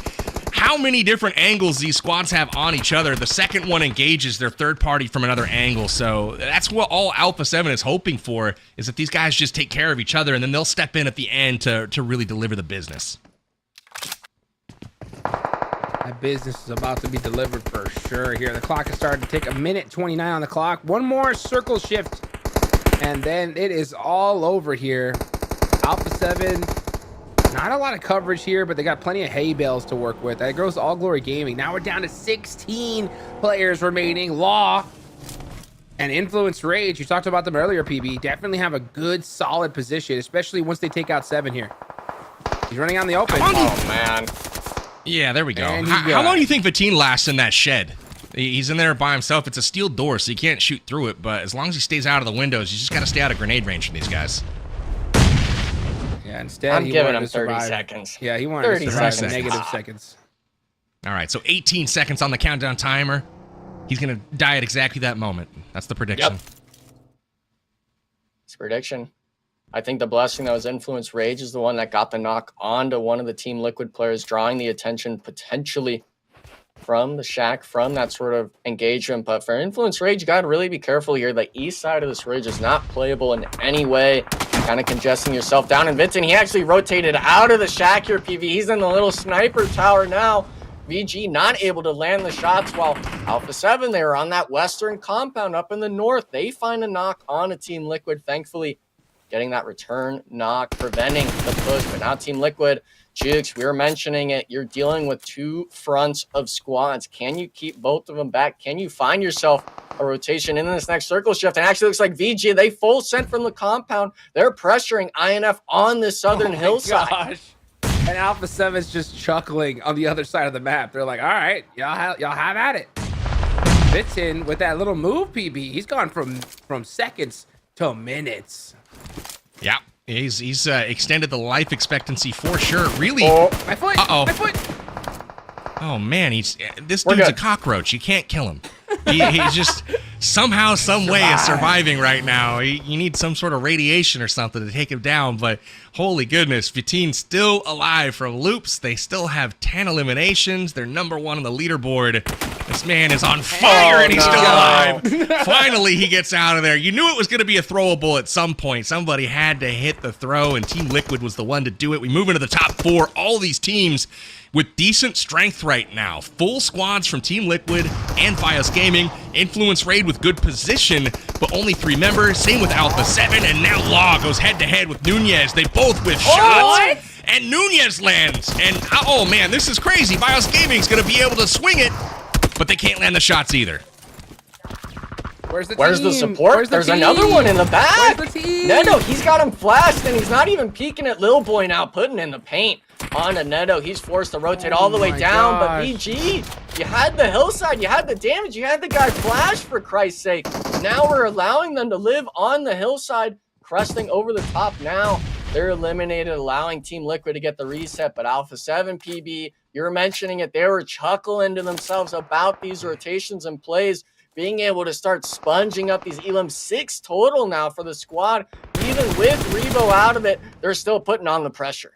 how many different angles these squads have on each other. The second one engages their third party from another angle. So that's what all Alpha 7 is hoping for, is that these guys just take care of each other, and then they'll step in at the end to really deliver the business. That business is about to be delivered for sure here. The clock is starting to tick. 1:29 on the clock. One more circle shift And then it is all over here. Alpha 7, not a lot of coverage here, but they got plenty of hay bales to work with. That goes to All Glory Gaming. Now we're down to 16 players remaining. Law and Influence Rage, you talked about them earlier, PB, definitely have a good, solid position, especially once they take out 7 here. He's running on the open. Oh, man. Yeah, there we go. And How long do you think Vatine lasts in that shed? He's in there by himself. It's a steel door, so you can't shoot through it, but as long as he stays out of the windows, you just got to stay out of grenade range from these guys. Yeah, instead, I'm he giving wanted him to 30 survive. seconds. Yeah, he wanted to 30 survive seconds. negative seconds. All right, so 18 seconds on the countdown timer. He's going to die at exactly that moment. That's the prediction. Yep. It's a prediction. I think the blessing that was Influence Rage is the one that got the knock onto one of the Team Liquid players, drawing the attention potentially from the shack, from that sort of engagement. But for Influence Rage, you got to really be careful here. The east side of this ridge is not playable in any way. Kind of congesting yourself down. And Vincent, he actually rotated out of the shack here, PV. He's in the little sniper tower now. VG not able to land the shots, while Alpha 7, they were on that western compound up in the north. They find a knock on a Team Liquid, thankfully getting that return knock, preventing the push. But now Team Liquid, Jukes, we were mentioning it, you're dealing with 2 fronts of squads. Can you keep both of them back? Can you find yourself a rotation in this next circle shift? And actually looks like VG, they full sent from the compound. They're pressuring INF on the southern hillside. Gosh. And Alpha 7's just chuckling on the other side of the map. They're like, all right, y'all have at it. Vincent with that little move, PB. He's gone from seconds to minutes. Yeah, he's extended the life expectancy for sure. Really? My foot. My foot. Oh man, this dude's a cockroach. You can't kill him. He's just somehow, some way is surviving right now. You need some sort of radiation or something to take him down. But holy goodness, Vitine's still alive from loops. They still have 10 eliminations. They're #1 on the leaderboard. This man is on fire and he's still alive. Finally, he gets out of there. You knew it was going to be a throwable at some point. Somebody had to hit the throw, and Team Liquid was the one to do it. We move into the top 4. All these teams with decent strength right now. Full squads from Team Liquid and VIOUS Gaming. Influence Raid with good position, but only 3 members. Same with Alpha 7, and now Law goes head-to-head with Nunez. They both with shots, and Nunez lands. And, oh man, this is crazy. VIOUS Gaming's going to be able to swing it, but they can't land the shots either. Where's the support? Where's the There's team? another one in the back. Where's the team? Neto, he's got him flashed, and he's not even peeking at Lil Boy now, putting in the paint on to Neto. He's forced to rotate all the way down, but VG, you had the hillside, you had the damage, you had the guy flash, for Christ's sake. Now we're allowing them to live on the hillside, cresting over the top now. They're eliminated, allowing Team Liquid to get the reset, but Alpha 7, PB, you were mentioning it, they were chuckling to themselves about these rotations and plays, being able to start sponging up these elims. 6 total now for the squad. Even with Revo out of it, they're still putting on the pressure.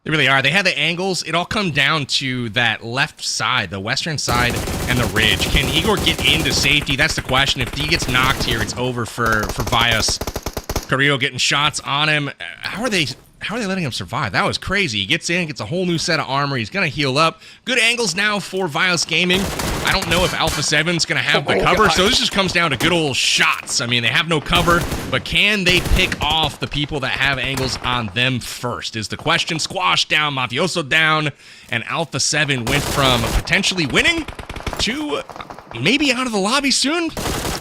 They really are. They had the angles. It all come down to that left side, the western side, and the ridge. Can Igor get into safety? That's the question. If D gets knocked here, it's over for VIOUS. Carrillo getting shots on him. How are they letting him survive? That was crazy. He gets in, gets a whole new set of armor. He's going to heal up. Good angles now for VIOUS Gaming. I don't know if Alpha 7's going to have the cover, so this just comes down to good old shots. I mean, they have no cover, but can they pick off the people that have angles on them first is the question. Squash down, Mafioso down, and Alpha 7 went from potentially winning to maybe out of the lobby soon.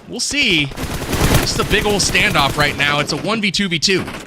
We'll see. This is a big old standoff right now. It's a 1v2v2.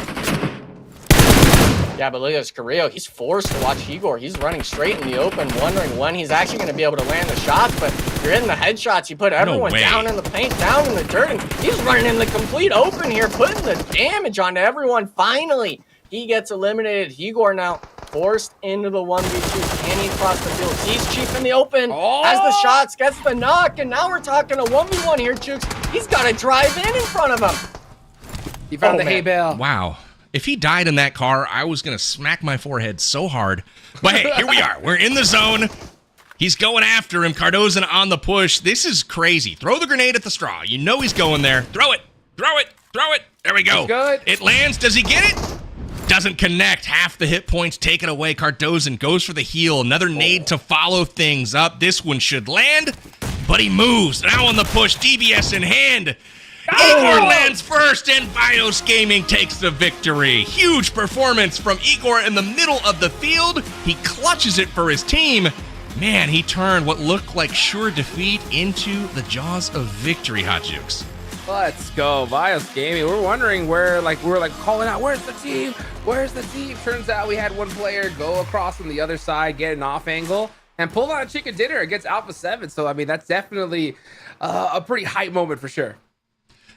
Yeah, but look at this Carrillo. He's forced to watch Igor. He's running straight in the open, wondering when he's actually going to be able to land the shots. But you're in the headshots. You put everyone down in the paint, down in the dirt. And he's running in the complete open here, putting the damage onto everyone. Finally, he gets eliminated. Igor now forced into the 1v2. Can he cross the field? He's cheap in the open as the shots, gets the knock. And now we're talking a 1v1 here, Chooks. He's got to drive in front of him. He found the hay bale. Wow. If he died in that car, I was going to smack my forehead so hard. But hey, here we are. We're in the zone. He's going after him. Cardoza on the push. This is crazy. Throw the grenade at the straw. You know he's going there. Throw it. Throw it. Throw it. There we go. Good. It lands. Does he get it? Doesn't connect. Half the hit points taken away. Cardoza goes for the heal. Another nade to follow things up. This one should land, but he moves. Now on the push. DBS in hand. Igor lands first, and VIOUS Gaming takes the victory. Huge performance from Igor in the middle of the field. He clutches it for his team. Man, he turned what looked like sure defeat into the jaws of victory, Hot Jukes. Let's go, VIOUS Gaming. We're wondering where, like, we were like calling out, where's the team? Where's the team? Turns out we had one player go across on the other side, get an off angle, and pull out a chicken dinner against Alpha 7. So, I mean, that's definitely a pretty hype moment for sure.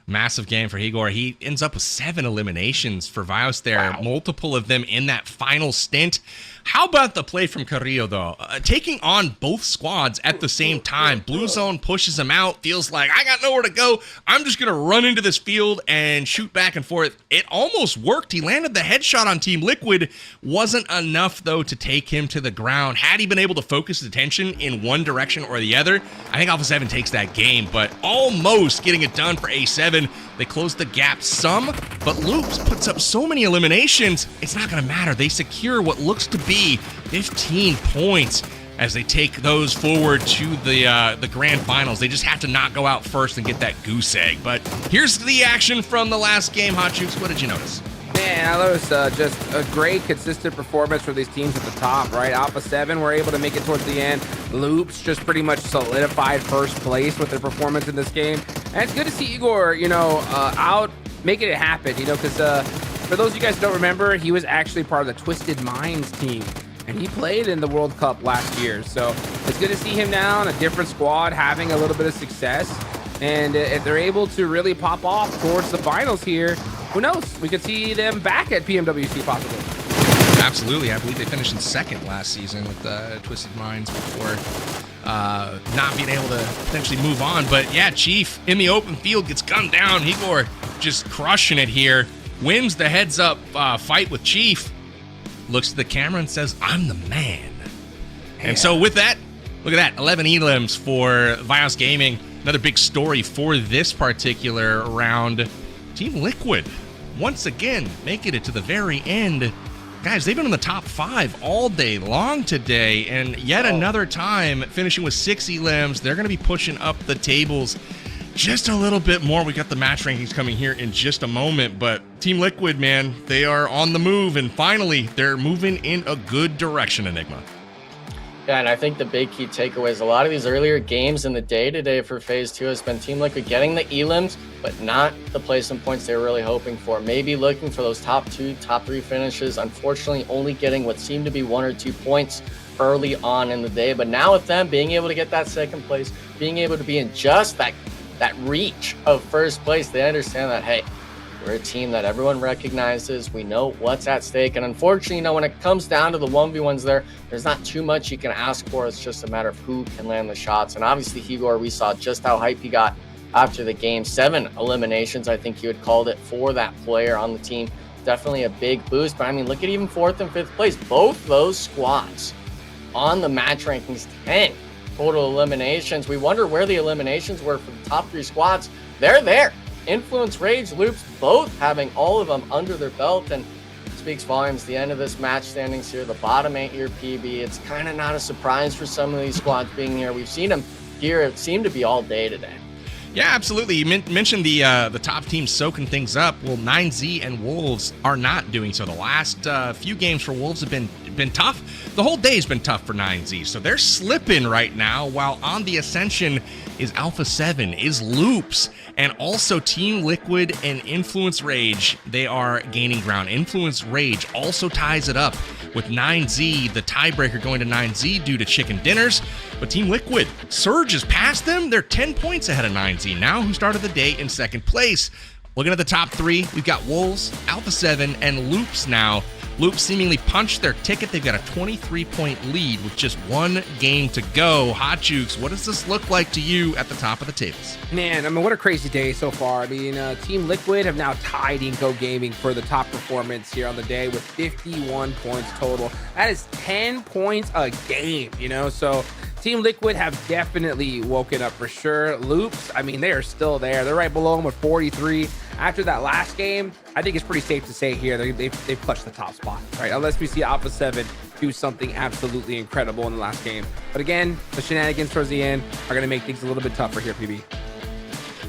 Massive game for Igor. He ends up with 7 eliminations for VIOUS there, multiple of them in that final stint. How about the play from Carrillo, though? Taking on both squads at the same time. Blue Zone pushes him out, feels like, I got nowhere to go. I'm just going to run into this field and shoot back and forth. It almost worked. He landed the headshot on Team Liquid. Wasn't enough, though, to take him to the ground. Had he been able to focus his attention in one direction or the other, I think Alpha 7 takes that game, but almost getting it done for A7. They close the gap some, but Loops puts up so many eliminations, it's not going to matter. They secure what looks to be 15 points as they take those forward to the grand finals. They just have to not go out first and get that goose egg. But here's the action from the last game. Hot Jukes, what did you notice? Man, that was just a great, consistent performance for these teams at the top, right? Alpha 7 were able to make it towards the end. Loops just pretty much solidified first place with their performance in this game. And it's good to see Igor, out making it happen, because for those of you guys who don't remember, he was actually part of the Twisted Minds team. And he played in the World Cup last year. So it's good to see him now in a different squad, having a little bit of success. And if they're able to really pop off towards the finals here, who knows? We could see them back at PMWC possibly. Absolutely. I believe they finished in second last season with Twisted Minds before not being able to potentially move on. But yeah, Chief in the open field gets gunned down. Igor just crushing it here. Wins the heads-up fight with Chief. Looks at the camera and says, I'm the man. And so with that, look at that, 11 elims for VIOUS Gaming. Another big story for this particular round. Team Liquid, once again, making it to the very end. Guys, they've been in the top 5 all day long today, and yet another time finishing with 6 elims. They're going to be pushing up the tables just a little bit more. We got the match rankings coming here in just a moment, but Team Liquid, man, they are on the move, and finally, they're moving in a good direction, Enigma. Yeah, and I think the big key takeaway is a lot of these earlier games in the day today for Phase 2 has been Team Liquid getting the elims, but not the placement points they were really hoping for. Maybe looking for those top 2, top 3 finishes. Unfortunately, only getting what seemed to be 1 or 2 points early on in the day. But now with them being able to get that second place, being able to be in just that reach of first place, they understand that, hey, we're a team that everyone recognizes. We know what's at stake. And unfortunately, when it comes down to the 1v1s there's not too much you can ask for. It's just a matter of who can land the shots. And obviously, Igor, we saw just how hype he got after the game. 7 eliminations, I think you had called it, for that player on the team. Definitely a big boost. But I mean, look at even 4th and 5th place. Both those squads on the match rankings, 10 total eliminations. We wonder where the eliminations were for the top 3 squads. They're there. Influence, Rage, Loops, both having all of them under their belt, and speaks volumes. The end of this match standings here, the bottom 8-year PB. It's kind of not a surprise for some of these squads being here. We've seen them here. It seemed to be all day today. Yeah, absolutely. You mentioned the top teams soaking things up. Well, 9Z and Wolves are not doing so. The last few games for Wolves have been tough. The whole day has been tough for 9Z, so they're slipping right now, while on the ascension is Alpha 7, is Loops, and also Team Liquid and Influence Rage. They are gaining ground. Influence Rage also ties it up with 9Z, the tiebreaker going to 9Z due to chicken dinners. But Team Liquid surges past them. They're 10 points ahead of 9Z now, who started the day in second place. Looking at the top 3, we've got Wolves, Alpha 7, and Loops now. Loops seemingly punched their ticket. They've got a 23-point lead with just 1 game to go. Hot Jukes, what does this look like to you at the top of the tables? Man, I mean, what a crazy day so far. I mean, Team Liquid have now tied iNCO Gaming for the top performance here on the day with 51 points total. That is 10 points a game, so Team Liquid have definitely woken up for sure. Loops, I mean, they are still there. They're right below them with 43. After that last game, I think it's pretty safe to say here they've clutched the top spot, right? Unless we see Alpha 7 do something absolutely incredible in the last game. But again, the shenanigans towards the end are going to make things a little bit tougher here, PB.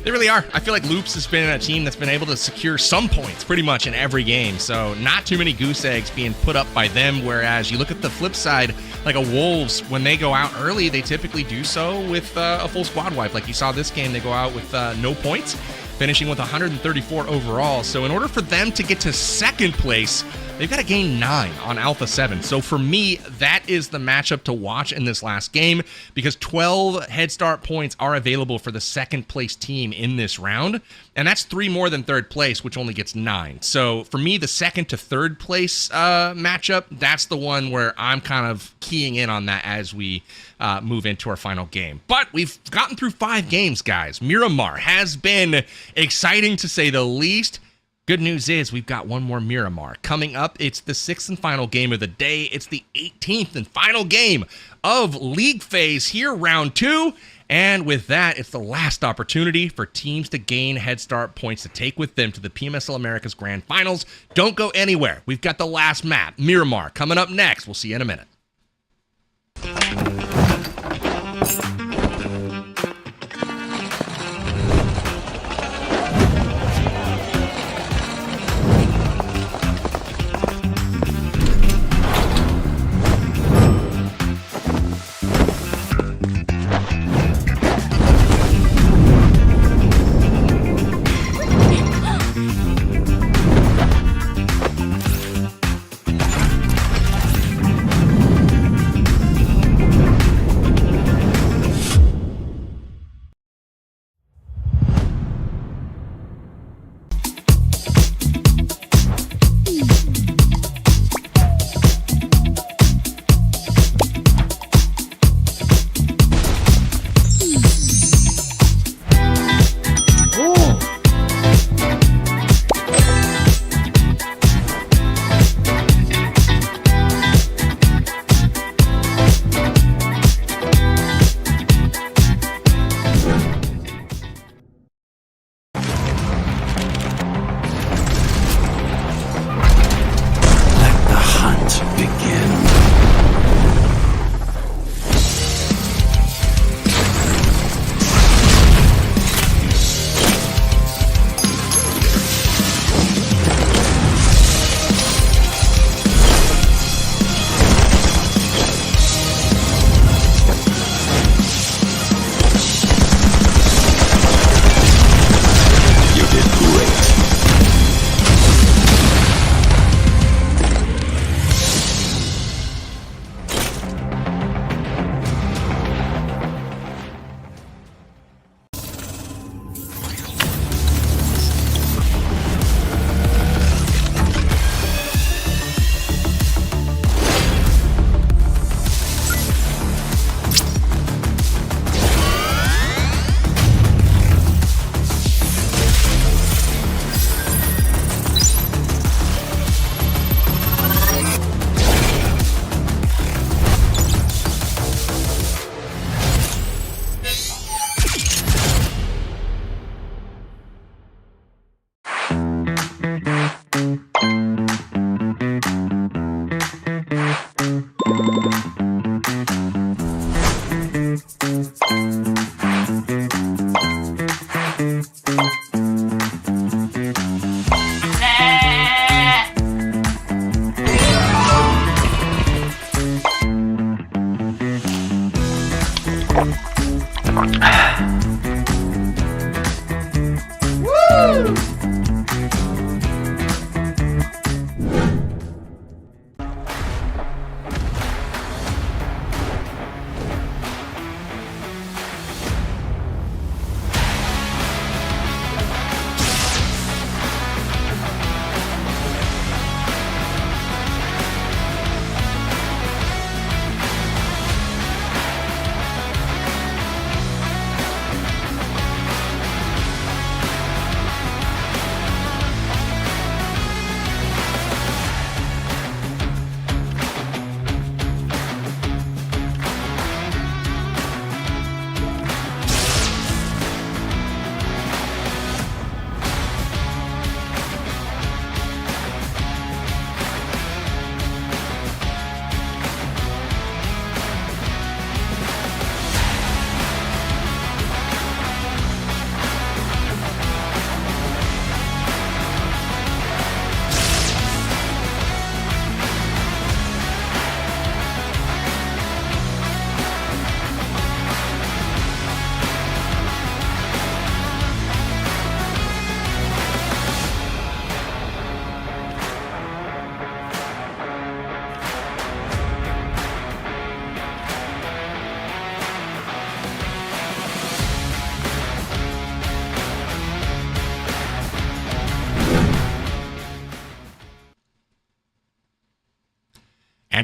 They really are. I feel like Loops has been a team that's been able to secure some points pretty much in every game. So not too many goose eggs being put up by them. Whereas you look at the flip side, like a Wolves, when they go out early, they typically do so with a full squad wipe. Like you saw this game, they go out with no points, finishing with 134 overall. So in order for them to get to second place, they've got to gain 9 on Alpha 7. So for me, that is the matchup to watch in this last game because 12 head start points are available for the second place team in this round. And that's 3 more than third place, which only gets 9. So for me, the second to third place matchup, that's the one where I'm kind of keying in on that as we move into our final game. But we've gotten through 5 games, guys. Miramar has been exciting to say the least. Good news is we've got one more Miramar. Coming up, it's the 6th and final game of the day. It's the 18th and final game of League Phase here, round 2. And with that, it's the last opportunity for teams to gain head start points to take with them to the PMSL Americas Grand Finals. Don't go anywhere. We've got the last map, Miramar, coming up next. We'll see you in a minute.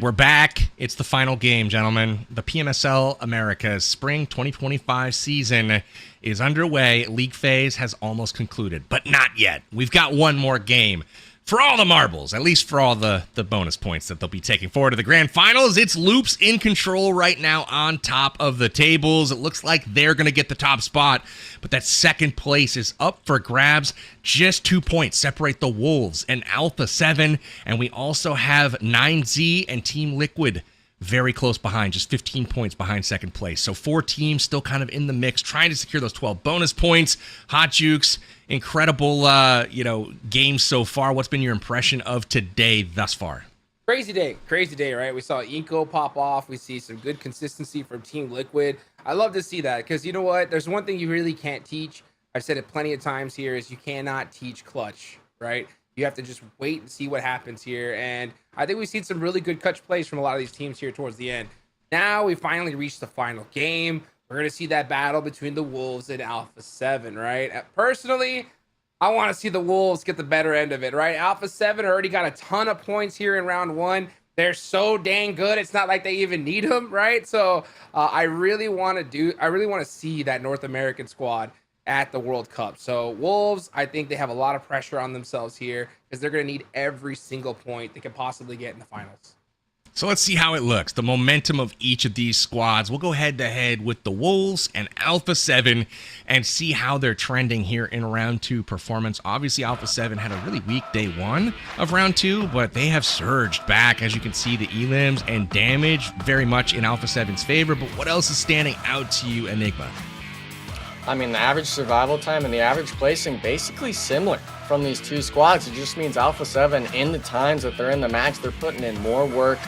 we're back. It's the final game, gentlemen. The PMSL Americas Spring 2025 season is underway. League phase has almost concluded, but not yet. We've got one more game. For all the marbles, at least for all the bonus points that they'll be taking forward to the grand finals, it's Loops in control right now on top of the tables. It looks like they're going to get the top spot, but that second place is up for grabs. Just 2 points separate the Wolves and Alpha 7, and we also have 9Z and Team Liquid very close behind, just 15 points behind second place. So 4 teams still kind of in the mix, trying to secure those 12 bonus points. Hot Jukes, incredible, game so far. What's been your impression of today thus far? Crazy day, right? We saw iNCO pop off. We see some good consistency from Team Liquid. I love to see that because you know what? There's one thing you really can't teach. I've said it plenty of times here is you cannot teach clutch, right? You have to just wait and see what happens here. And I think we've seen some really good clutch plays from a lot of these teams here towards the end. Now we finally reached the final game. We're going to see that battle between the Wolves and Alpha 7, right? Personally, I want to see the Wolves get the better end of it, right? Alpha 7 already got a ton of points here in round 1. They're so dang good. It's not like they even need them, right? So I really want to see that North American squad at the World Cup. So Wolves, I think they have a lot of pressure on themselves here because they're going to need every single point they could possibly get in the finals. So let's see how it looks. The momentum of each of these squads. We'll go head to head with the Wolves and Alpha 7 and see how they're trending here in round 2 performance. Obviously, Alpha 7 had a really weak day 1 of round 2, but they have surged back. As you can see, the elims and damage very much in Alpha 7's favor. But what else is standing out to you, Enigma? I mean, the average survival time and the average placing basically similar from these two squads. It just means Alpha 7, in the times that they're in the match, they're putting in more work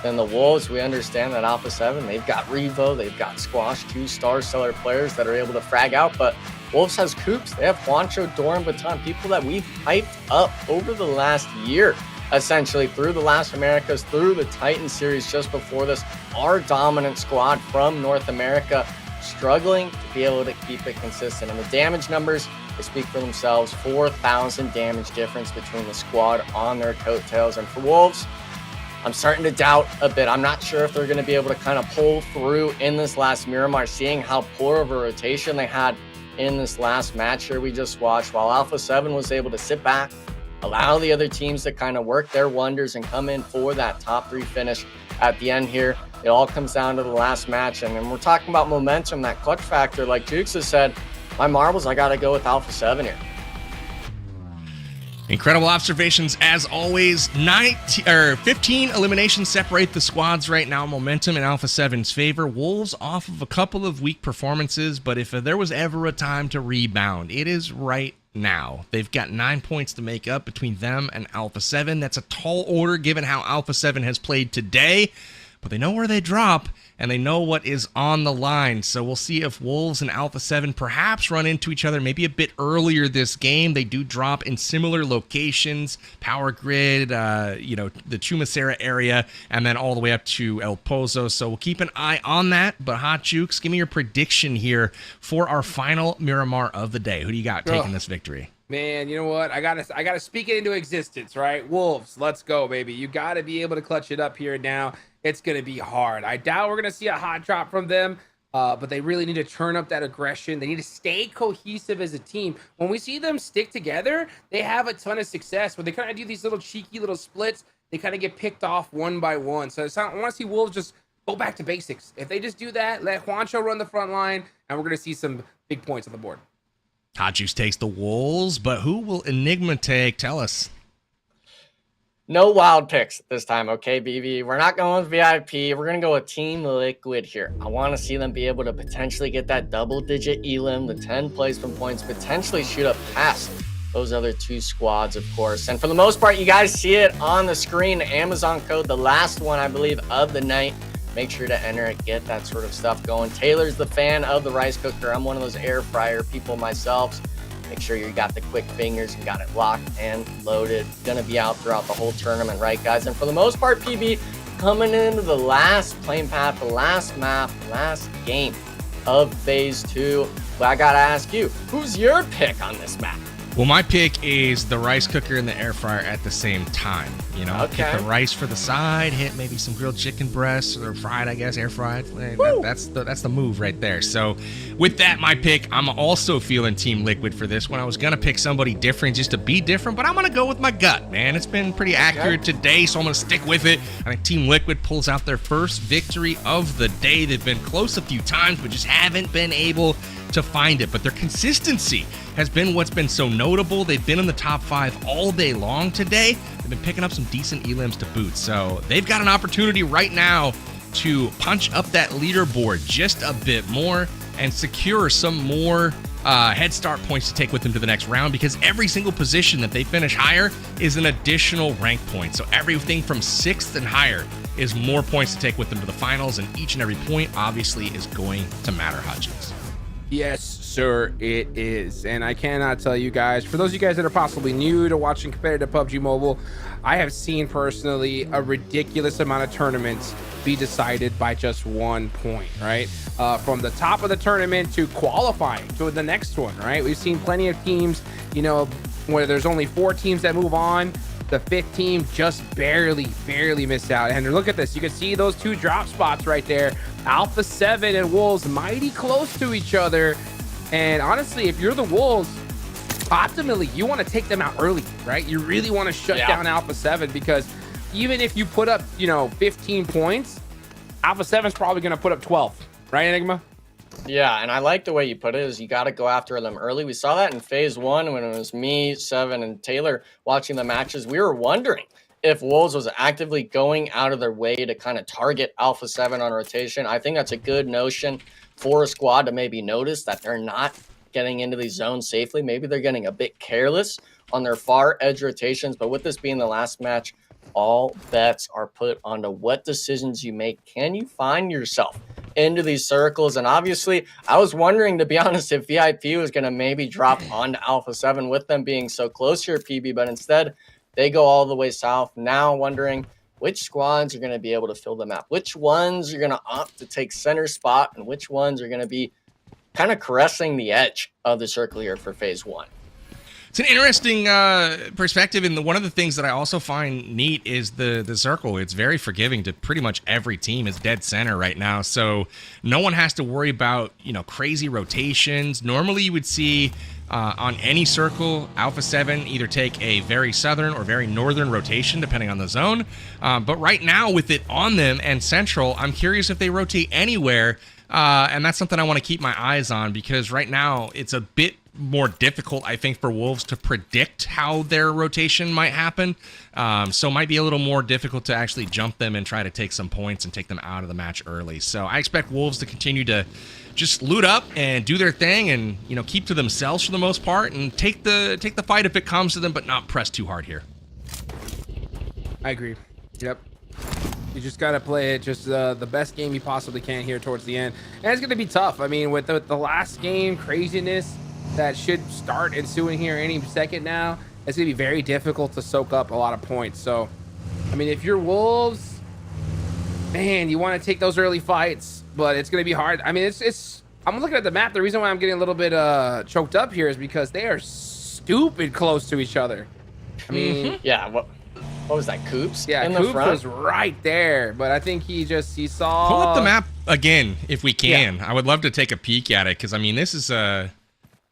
than the Wolves. We understand that Alpha 7, they've got Revo, they've got Squash, 2 star seller players that are able to frag out, but Wolves has Coops, they have Juancho, Doran, Baton, people that we've hyped up over the last year, essentially through the last Americas, through the Titan series just before this. Our dominant squad from North America, struggling to be able to keep it consistent. And the damage numbers, they speak for themselves. 4,000 damage difference between the squad on their coattails. And for Wolves, I'm starting to doubt a bit. I'm not sure if they're going to be able to kind of pull through in this last Miramar, seeing how poor of a rotation they had in this last match here we just watched, while Alpha 7 was able to sit back, allow the other teams to kind of work their wonders and come in for that top 3 finish at the end here. It all comes down to the last match, and when we're talking about momentum, that clutch factor, like Jukes has said, my marbles, I got to go with Alpha 7 here. Incredible observations as always. 15 eliminations separate the squads right now. Momentum in Alpha 7's favor. Wolves off of a couple of weak performances, but if there was ever a time to rebound, it is right now. They've got 9 points to make up between them and Alpha 7. That's a tall order given how Alpha 7 has played today, but they know where they drop and they know what is on the line. So we'll see if Wolves and Alpha 7 perhaps run into each other maybe a bit earlier this game. They do drop in similar locations, Power Grid, the Chumacera area, and then all the way up to El Pozo. So we'll keep an eye on that. But Hot Jukes, give me your prediction here for our final Miramar of the day. Who do you got taking this victory? Man, you know what? I gotta speak it into existence, right? Wolves, let's go, baby. You gotta be able to clutch it up here now. It's gonna be hard. I doubt we're gonna see a hot drop from them, but they really need to turn up that aggression. They need to stay cohesive as a team. When we see them stick together, they have a ton of success. When they kind of do these little cheeky little splits, they kind of get picked off one by one. So I want to see Wolves just go back to basics. If they just do that, let Juancho run the front line, and we're gonna see some big points on the board. Hot Juice takes the Wolves, but who will Enigma take? Tell us. No wild picks this time, okay, BB? We're not going with VIP. We're going to go with Team Liquid here. I want to see them be able to potentially get that double-digit elim, the 10 placement points, potentially shoot up past those other 2 squads, of course. And for the most part, you guys see it on the screen. Amazon code, the last one, I believe, of the night. Make sure to enter it, get that sort of stuff going. Taylor's the fan of the rice cooker. I'm one of those air fryer people myself. Make sure you got the quick fingers and got it locked and loaded. Gonna be out throughout the whole tournament, right, guys? And for the most part, PB, coming into the last playing path, the last map, last game of Phase 2, but I gotta ask you, who's your pick on this map? Well, my pick is the rice cooker and the air fryer at the same time. You know, Okay. hit the rice for the side, hit maybe some grilled chicken breasts or fried, I guess, air fried. That's the move right there. So, with that, my pick, I'm also feeling Team Liquid for this one. I was gonna pick somebody different just to be different, but I'm gonna go with my gut, man. It's been pretty accurate today, so I'm gonna stick with it. I think Team Liquid pulls out their first victory of the day. They've been close a few times, but just haven't been able to find it. But their consistency has been what's been so notable. They've been in the top 5 all day long today. They've been picking up some decent elims to boot. So they've got an opportunity right now to punch up that leaderboard just a bit more and secure some more head start points to take with them to the next round, because every single position that they finish higher is an additional rank point. So everything from 6th and higher is more points to take with them to the finals, and each and every point obviously is going to matter, Hutchins. Yes, sir, it is. And I cannot tell you guys, for those of you guys that are possibly new to watching competitive PUBG Mobile, I have seen personally a ridiculous amount of tournaments be decided by just 1 point, right? From the top of the tournament to qualifying to the next one, right? We've seen plenty of teams, you know, where there's only 4 teams that move on. The 5th team just barely missed out. And look at this. You can see those 2 drop spots right there. Alpha 7 and Wolves mighty close to each other. And honestly, if you're the Wolves, optimally, you want to take them out early, right? You really want to shut down Alpha 7, because even if you put up, you know, 15 points, Alpha 7's probably going to put up 12, right, Enigma? Yeah, and I like the way you put it, is you got to go after them early. We saw that in phase 1 when it was me, Seven, and Taylor watching the matches. We were wondering if Wolves was actively going out of their way to kind of target Alpha 7 on rotation. I think that's a good notion for a squad to maybe notice that they're not getting into these zones safely. Maybe they're getting a bit careless on their far edge rotations. But with this being the last match, all bets are put onto what decisions you make. Can you find yourself into these circles? And obviously, I was wondering, to be honest, if VIP was going to maybe drop onto Alpha 7 with them being so close here, PB, but instead they go all the way south. Now wondering which squads are going to be able to fill the map, which ones are going to opt to take center spot, and which ones are going to be kind of caressing the edge of the circle here for phase 1. It's an interesting perspective, and one of the things that I also find neat is the circle. It's very forgiving to pretty much every team. It's dead center right now, so no one has to worry about, you know, crazy rotations. Normally, you would see on any circle, Alpha 7 either take a very southern or very northern rotation, depending on the zone. But right now, with it on them and central, I'm curious if they rotate anywhere, and that's something I want to keep my eyes on, because right now it's a bit more difficult, I think, for Wolves to predict how their rotation might happen. So it might be a little more difficult to actually jump them and try to take some points and take them out of the match early. So I expect Wolves to continue to just loot up and do their thing, and, you know, keep to themselves for the most part, and take the fight if it comes to them, but not press too hard here. I agree. Yep. You just got to play it just the best game you possibly can here towards the end. And it's going to be tough. I mean, with the last game craziness that should start ensuing here any second now, it's going to be very difficult to soak up a lot of points. So, I mean, if you're Wolves, man, you want to take those early fights, but it's going to be hard. I mean, I'm looking at the map. The reason why I'm getting a little bit choked up here is because they are stupid close to each other. I mean, yeah, what was that, Coops? Yeah, in Coops the front? was right there, but I think he saw. Pull up the map again if we can. I would love to take a peek at it, because I mean, this is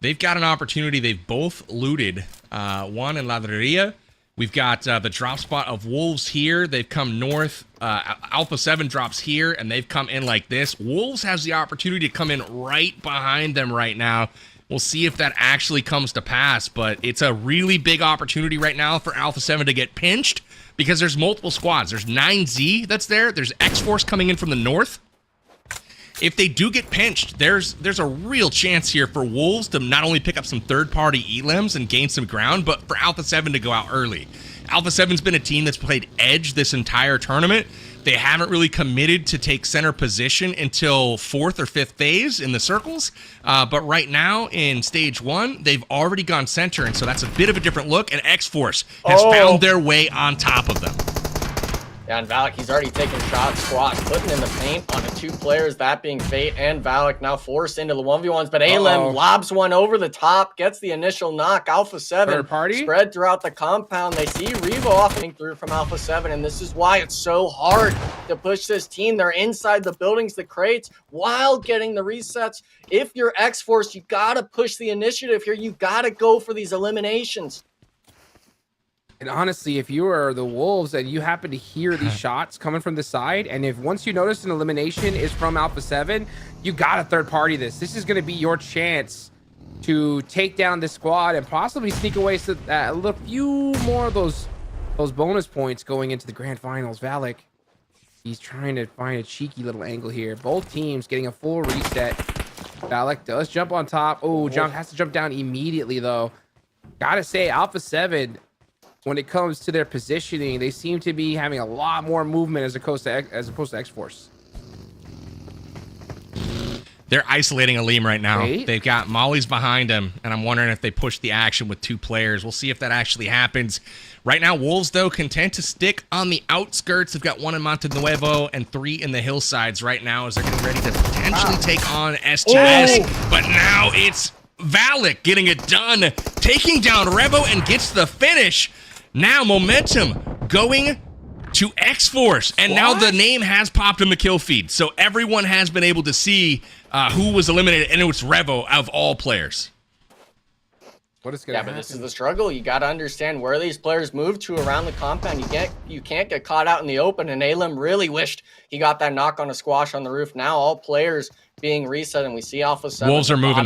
they've got an opportunity. They've both looted one in Ladreria. We've got the drop spot of Wolves here. They've come north. Alpha 7 drops here, and they've come in like this. Wolves has the opportunity to come in right behind them right now. We'll see if that actually comes to pass, but it's a really big opportunity right now for Alpha 7 to get pinched, because there's multiple squads. There's 9Z that's there. There's Xforce coming in from the north. If they do get pinched, there's a real chance here for Wolves to not only pick up some third-party elims and gain some ground, but for Alpha 7 to go out early. Alpha 7's been a team that's played edge this entire tournament. They haven't really committed to take center position until 4th or 5th phase in the circles. But right now in stage 1, they've already gone center, and so that's a bit of a different look, and Xforce has found their way on top of them. Yeah, and Valak, he's already taken shots. Squad putting in the paint on the 2 players, that being Fate and Valak, now forced into the 1v1s. But Alem lobs one over the top, gets the initial knock. Alpha 7 spread throughout the compound. They see Revo offing through from Alpha 7, and this is why it's so hard to push this team. They're inside the buildings, the crates, while getting the resets. If you're Xforce, you got to push the initiative here. You got to go for these eliminations. And honestly, if you are the Wolves and you happen to hear these shots coming from the side, and if once you notice an elimination is from Alpha 7, you got to third party this. This is going to be your chance to take down this squad and possibly sneak away a few more of those bonus points going into the grand finals. Valak, he's trying to find a cheeky little angle here. Both teams getting a full reset. Valak does jump on top. Oh, Junk has to jump down immediately, though. Gotta say, Alpha 7, when it comes to their positioning, they seem to be having a lot more movement as opposed to Xforce. They're isolating Aleem right now. Right? They've got Molly's behind him, and I'm wondering if they push the action with 2 players. We'll see if that actually happens. Right now, Wolves, though, content to stick on the outskirts. They've got 1 in Monte Nuevo and 3 in the hillsides right now as they're getting ready to potentially take on STS. But now it's Valak getting it done, taking down Revo and gets the finish. Now momentum going to Xforce, and now the name has popped in the kill feed, so everyone has been able to see who was eliminated, and it was Revo of all players. What is going to happen? But this is the struggle. You got to understand where these players move to around the compound. You can't get caught out in the open, and Alem really wished he got that knock on a squash on the roof. Now all players being reset, and we see Alpha 7 Wolves are moving,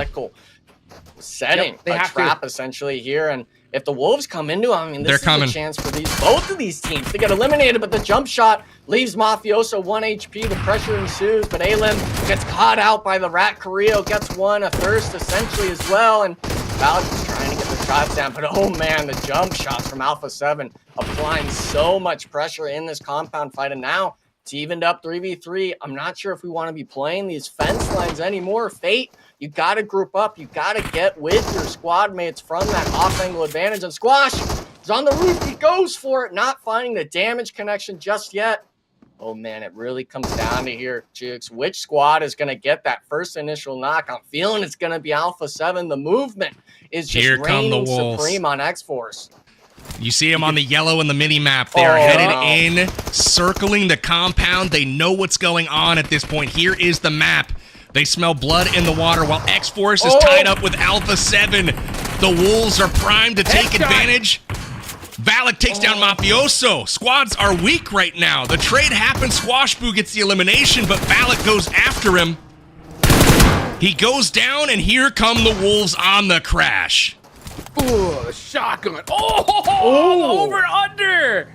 setting a trap essentially here. And if the Wolves come into it, I mean, this is a chance for both of these teams to get eliminated, but the jump shot leaves Mafioso 1 HP. The pressure ensues, but Alem gets caught out by the Rat Carrillo, gets a thirst essentially as well, and Valak is trying to get the shots down, but oh man, the jump shots from Alpha 7 applying so much pressure in this compound fight, and now it's evened up 3v3. I'm not sure if we want to be playing these fence lines anymore. Fate, you got to group up. You got to get with your squad mates from that off-angle advantage. And Squash is on the roof. He goes for it, not finding the damage connection just yet. Oh, man, it really comes down to here, Jukes. Which squad is going to get that first initial knock? I'm feeling it's going to be Alpha 7. The movement is just reigning supreme on Xforce. You see them on the yellow and the mini-map. They are headed in, circling the compound. They know what's going on at this point. Here is the map. They smell blood in the water while Xforce is tied up with Alpha 7. The Wolves are primed to take advantage. Valak takes down Mafioso. Squads are weak right now. The trade happens. Squashboo gets the elimination, but Valak goes after him. He goes down, and here come the Wolves on the crash. Ooh, the shotgun. Oh, over under.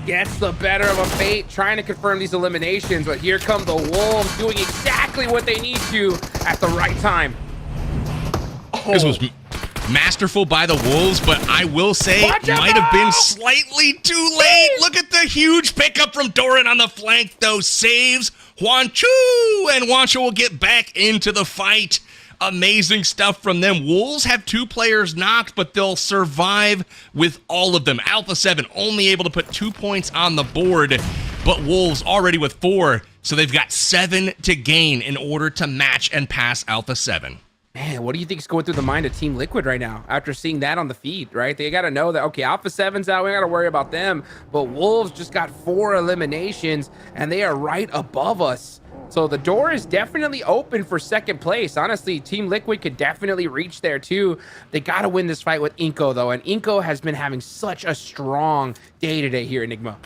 Gets the better of a Fate, trying to confirm these eliminations, but here come the Wolves doing exactly what they need to at the right time. This was masterful by the Wolves, but I will say it might have been slightly too late. Look at the huge pickup from Doran on the flank, though. Saves Juancho, and Juancho will get back into the fight. Amazing stuff from them. Wolves have 2 players knocked, but they'll survive with all of them. Alpha 7 only able to put 2 points on the board, but Wolves already with 4, so they've got 7 to gain in order to match and pass Alpha 7. Man, what do you think is going through the mind of Team Liquid right now after seeing that on the feed, right? They got to know that, okay, Alpha 7's out, we got to worry about them, but Wolves just got 4 eliminations, and they are right above us. So the door is definitely open for second place. Honestly, Team Liquid could definitely reach there too. They got to win this fight with iNCO though, and iNCO has been having such a strong day today here, Enigma.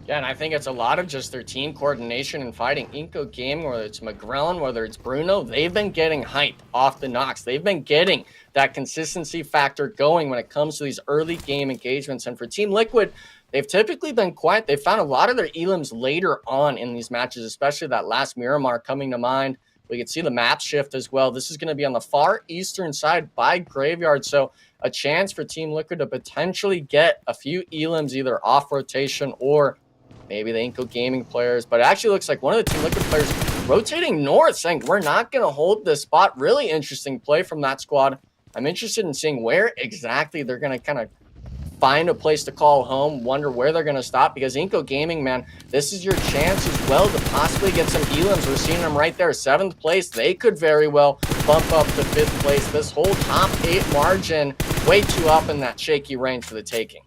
Yeah, and I think it's a lot of just their team coordination and fighting. iNCO Gaming, whether it's McGrellin, whether it's Bruno, they've been getting hype off the knocks. They've been getting that consistency factor going when it comes to these early game engagements. And for Team Liquid, they've typically been quiet. They found a lot of their elims later on in these matches, especially that last Miramar coming to mind. We can see the map shift as well. This is going to be on the far eastern side by Graveyard. So a chance for Team Liquid to potentially get a few elims either off rotation or maybe the iNCO Gaming players. But it actually looks like one of the Team Liquid players rotating north, saying we're not going to hold this spot. Really interesting play from that squad. I'm interested in seeing where exactly they're going to kind of find a place to call home, wonder where they're going to stop, because iNCO Gaming, man, this is your chance as well to possibly get some elims. We're seeing them right there, 7th place. They could very well bump up to 5th place. This whole top 8 margin, way too up in that shaky range for the taking.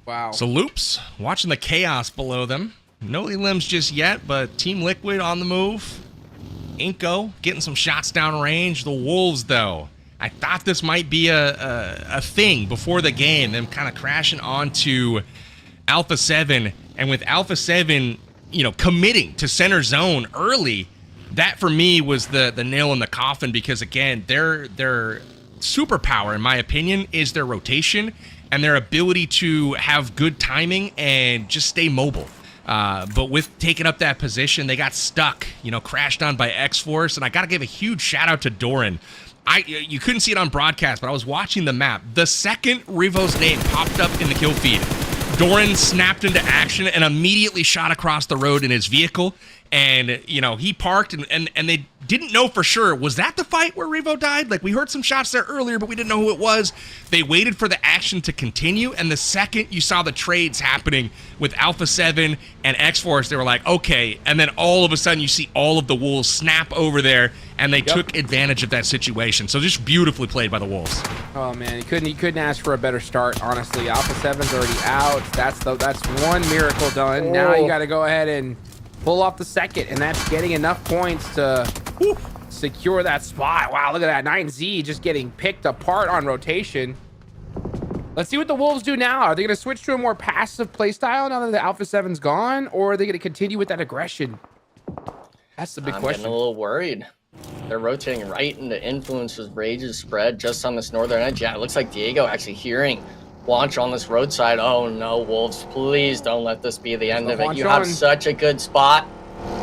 Wow. So Loops watching the chaos below them. No elims just yet, but Team Liquid on the move. iNCO getting some shots down range. The Wolves, though, I thought this might be a thing before the game, them kind of crashing onto Alpha 7, and with Alpha 7, you know, committing to center zone early, that for me was the nail in the coffin, because again, their superpower, in my opinion, is their rotation and their ability to have good timing and just stay mobile. But with taking up that position, they got stuck, you know, crashed on by Xforce. And I got to give a huge shout out to Doran. You couldn't see it on broadcast, but I was watching the map. The second Rivo's name popped up in the kill feed, Doran snapped into action and immediately shot across the road in his vehicle. And, you know, he parked and they didn't know for sure. Was that the fight where Rivo died? Like, we heard some shots there earlier, but we didn't know who it was. They waited for the action to continue. And the second you saw the trades happening with Alpha 7 and Xforce, they were like, okay. And then all of a sudden you see all of the Wolves snap over there, and they took advantage of that situation. So just beautifully played by the Wolves. Oh man, you couldn't ask for a better start, honestly. Alpha 7's already out. That's one miracle done. Now you got to go ahead and pull off the second, and that's getting enough points to secure that spot. Wow, look at that. 9Z just getting picked apart on rotation. Let's see what the Wolves do now. Are they going to switch to a more passive playstyle now that the Alpha 7's gone, or are they going to continue with that aggression? That's the big question. I'm getting a little worried. They're rotating right into Influencer's Rage's spread just on this northern edge. Yeah, it looks like Diego actually hearing Juancho on this roadside. Oh no, Wolves, please don't let this be the end of it. You have such a good spot.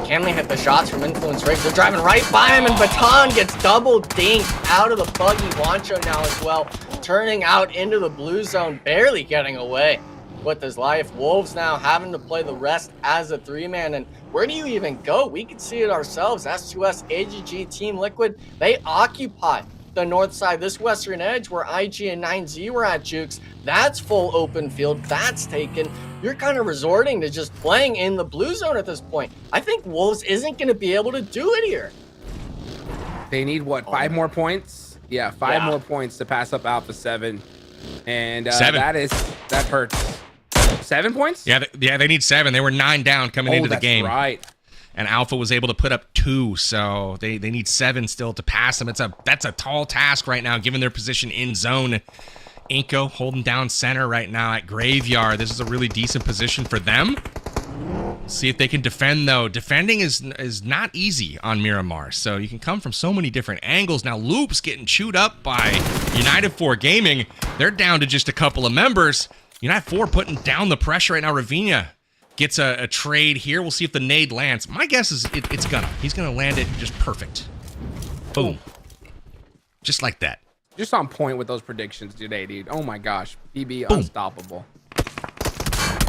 Can they hit the shots from Influence Rage? They're driving right by him, and Baton gets double dinked out of the buggy. Juancho now as well, turning out into the blue zone, barely getting away with his life. Wolves now having to play the rest as a 3-man, and where do you even go? We can see it ourselves. S2S, AGG, Team Liquid, they occupy the north side, this western edge where IG and 9Z were at, Jukes. That's full open field. That's taken. You're kind of resorting to just playing in the blue zone at this point. I think Wolves isn't going to be able to do it here. They need what, 5 more points? Yeah, 5 more points to pass up Alpha 7. And 7. that hurts. 7 points? Yeah, they need 7. They were 9 down coming into the game. Right. And Alpha was able to put up 2, so they need 7 still to pass them. That's a tall task right now, given their position in zone. iNCO holding down center right now at Graveyard. This is a really decent position for them. See if they can defend, though. Defending is not easy on Miramar, so you can come from so many different angles. Now, Loops getting chewed up by United 4 Gaming. They're down to just a couple of members. United 4 putting down the pressure right now. Ravinia gets a trade here. We'll see if the nade lands. My guess is he's gonna land it just perfect. Boom. Just like that. Just on point with those predictions today, dude. Oh my gosh. PB Boom. Unstoppable.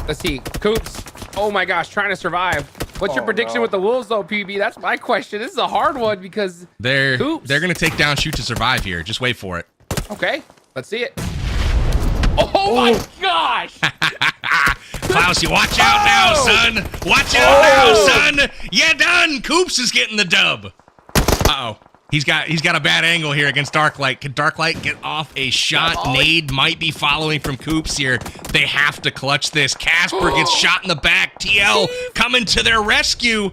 Let's see. Coops. Oh my gosh, trying to survive. What's your prediction with the Wolves though, PB? That's my question. This is a hard one because they're gonna take down shoot to survive here. Just wait for it. Okay, let's see it. Oh my gosh! Klaus, you watch out now, son. Watch out now, son. Yeah, done. Coops is getting the dub. Uh-oh. He's got a bad angle here against Darklight. Can Darklight get off a shot? Nade might be following from Coops here. They have to clutch this. Casper gets shot in the back. TL coming to their rescue.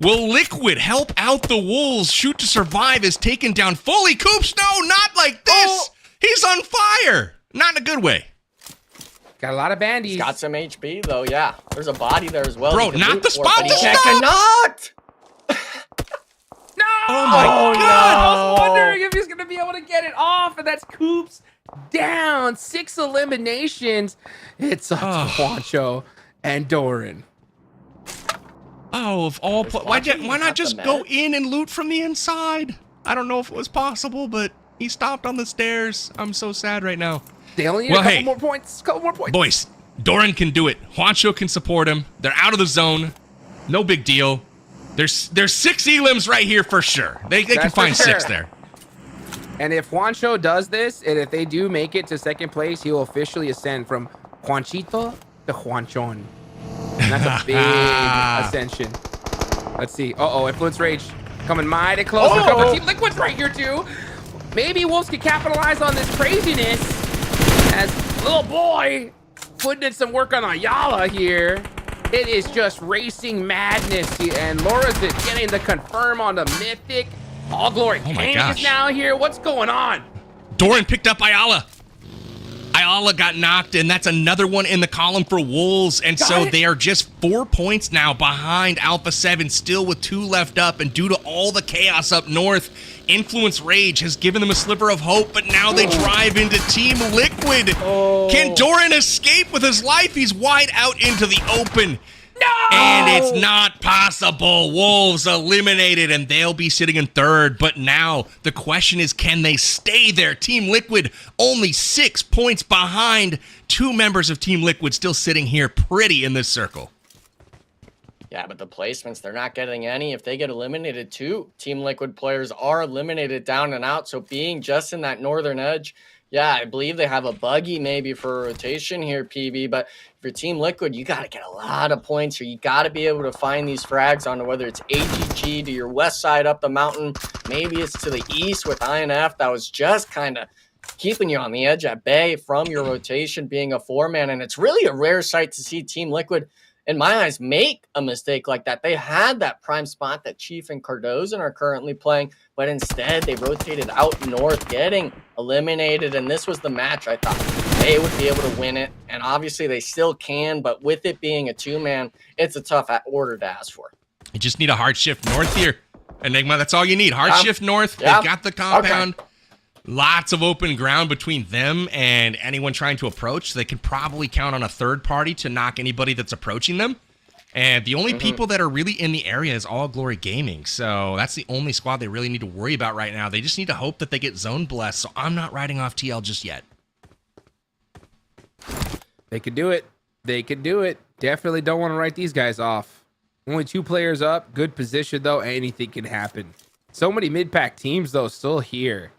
Will Liquid help out the Wolves? Shoot to survive is taken down fully. Coops, no, not like this. He's on fire. Not in a good way. Got a lot of bandies. He's got some HP though, yeah. There's a body there as well. Bro, not the spot to stop! No! Oh my God! I was wondering if he's gonna be able to get it off, and that's Coops down. 6 eliminations. It's Juancho and Doran. Oh, of all, why not just go in and loot from the inside? I don't know if it was possible, but he stopped on the stairs. I'm so sad right now. They only need a couple more points. Boys, Doran can do it. Juancho can support him. They're out of the zone. No big deal. There's 6 elims right here for sure. They can find 6 there. And if Juancho does this, and if they do make it to second place, he will officially ascend from Juanchito to Juanchon. And that's a big ascension. Let's see. Uh-oh, Influence Rage coming mighty close. There's a couple Team Liquid's right here too. Maybe Wolves can capitalize on this craziness as little boy putting in some work on Ayala here. It is just racing madness, and Laura's getting the confirm on the Mythic. All Glory King is now here. What's going on? Doran picked up Ayala. Ayala got knocked, and that's another one in the column for Wolves. And so they are just 4 points now behind Alpha 7, still with 2 left up. And due to all the chaos up north, Influence Rage has given them a sliver of hope, but now they drive into Team Liquid. Can Doran escape with his life? He's wide out into the open. No! And it's not possible. Wolves eliminated, and they'll be sitting in third. But now the question is, can they stay there? Team Liquid only 6 points behind. 2 members of Team Liquid still sitting here pretty in this circle. Yeah, but the placements, they're not getting any. If they get eliminated too, Team Liquid players are eliminated down and out. So being just in that northern edge, yeah, I believe they have a buggy maybe for a rotation here, PB. But if you're Team Liquid, you got to get a lot of points here. You got to be able to find these frags on whether it's AGG to your west side up the mountain. Maybe it's to the east with INF that was just kind of keeping you on the edge at bay from your rotation being a 4-man. And it's really a rare sight to see Team Liquid, in my eyes, make a mistake like that. They had that prime spot that Chief and Cardozo are currently playing, but instead they rotated out north, getting eliminated. And this was the match I thought they would be able to win it. And obviously they still can, but with it being a 2-man, it's a tough order to ask for. You just need a hard shift north here, Enigma. That's all you need. Hard shift north. They've got the compound. Okay. Lots of open ground between them and anyone trying to approach. They can probably count on a third party to knock anybody that's approaching them. And the only people that are really in the area is All Glory Gaming. So that's the only squad they really need to worry about right now. They just need to hope that they get zone blessed. So I'm not riding off TL just yet. They could do it. They could do it. Definitely don't want to write these guys off. Only 2 players up. Good position, though. Anything can happen. So many mid-pack teams, though, still here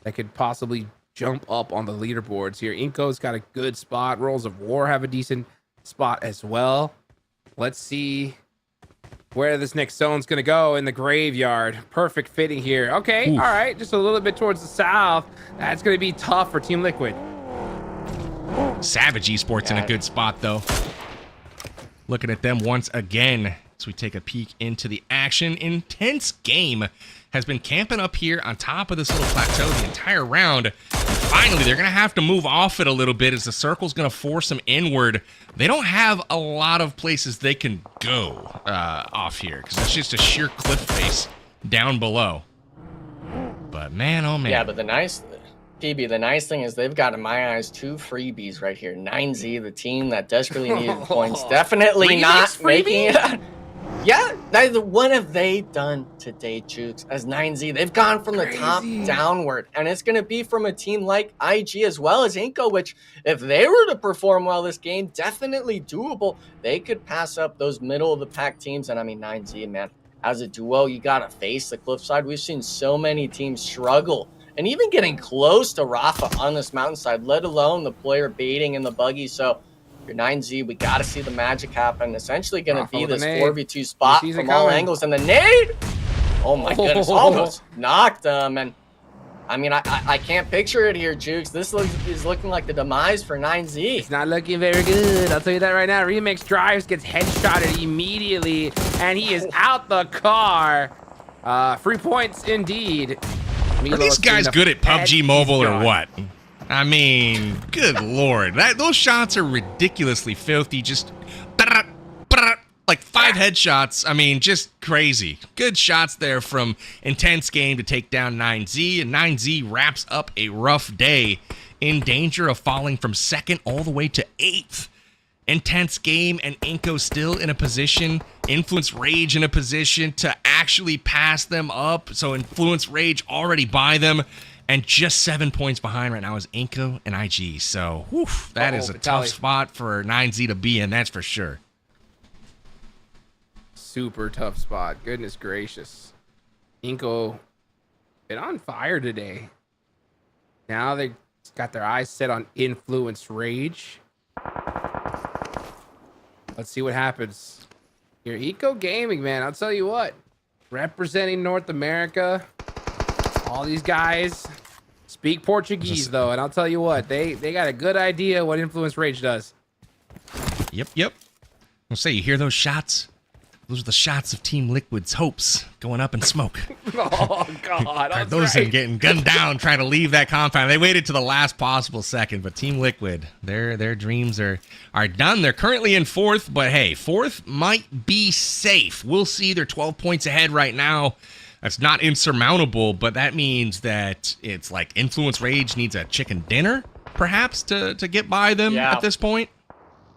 that could possibly jump up on the leaderboards here. iNCO's got a good spot. Rolls of War have a decent spot as well. Let's see where this next zone's going to go in the graveyard. Perfect fitting here. Okay, all right. Just a little bit towards the south. That's going to be tough for Team Liquid. Savage Esports in a good spot, though. Looking at them once again as we take a peek into the action. Intense Game has been camping up here on top of this little plateau the entire round. Finally, they're going to have to move off it a little bit as the circle's going to force them inward. They don't have a lot of places they can go off here because it's just a sheer cliff face down below. But man, oh man. Yeah, but the nice thing is they've got, in my eyes, 2 freebies right here. 9Z, the team that desperately needed points, definitely not making it. Yeah, what have they done today, Chooks, as 9Z? They've gone from the top downward, and it's going to be from a team like IG as well as iNCO, which, if they were to perform well this game, definitely doable. They could pass up those middle-of-the-pack teams, and I mean, 9Z, man, as a duo, you got to face the cliffside. We've seen so many teams struggle, and even getting close to Rafa on this mountainside, let alone the player baiting in the buggy, so your 9Z, we got to see the magic happen. Essentially going to be this 4v2 spot from all angles. And the nade, oh my goodness, almost knocked them. And I mean, I can't picture it here, Jukes. This is looking like the demise for 9Z. It's not looking very good. I'll tell you that right now. Remix drives, gets headshotted immediately, and he is out the car. 3 points indeed. Are these guys good at PUBG Mobile or what? I mean, good lord. Those shots are ridiculously filthy. Just like 5 headshots. I mean, just crazy. Good shots there from Intense Game to take down 9Z. And 9Z wraps up a rough day, in danger of falling from 2nd all the way to 8th. Intense Game and iNCO still in a position, Influence Rage in a position to actually pass them up. So Influence Rage already by them. And just 7 points behind right now is iNCO and IG. So, whew, that is a tough spot for 9Z to be in, that's for sure. Super tough spot. Goodness gracious. iNCO been on fire today. Now they got their eyes set on Influence Rage. Let's see what happens. Your iNCO Gaming, man, I'll tell you what. Representing North America. All these guys speak Portuguese, though, and I'll tell you what, they got a good idea what Influence Rage does. Yep. I'll say, you hear those shots? Those are the shots of Team Liquid's hopes going up in smoke. Oh, God. That's Those right. are getting gunned down trying to leave that compound. They waited to the last possible second, but Team Liquid, their dreams are done. They're currently in 4th, but hey, 4th might be safe. We'll see. They're 12 points ahead right now. That's not insurmountable, but that means that it's like Influence Rage needs a chicken dinner, perhaps, to get by them at this point.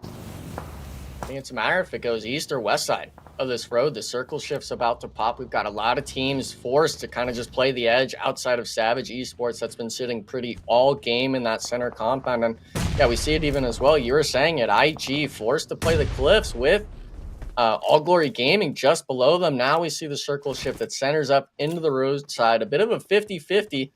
I think it's a matter if it goes east or west side of this road. The circle shift's about to pop. We've got a lot of teams forced to kind of just play the edge outside of Savage Esports that's been sitting pretty all game in that center compound. And yeah, we see it even as well. You were saying it, IG forced to play the cliffs with All Glory Gaming just below them. Now we see the circle shift that centers up into the roadside. A bit of a 50-50,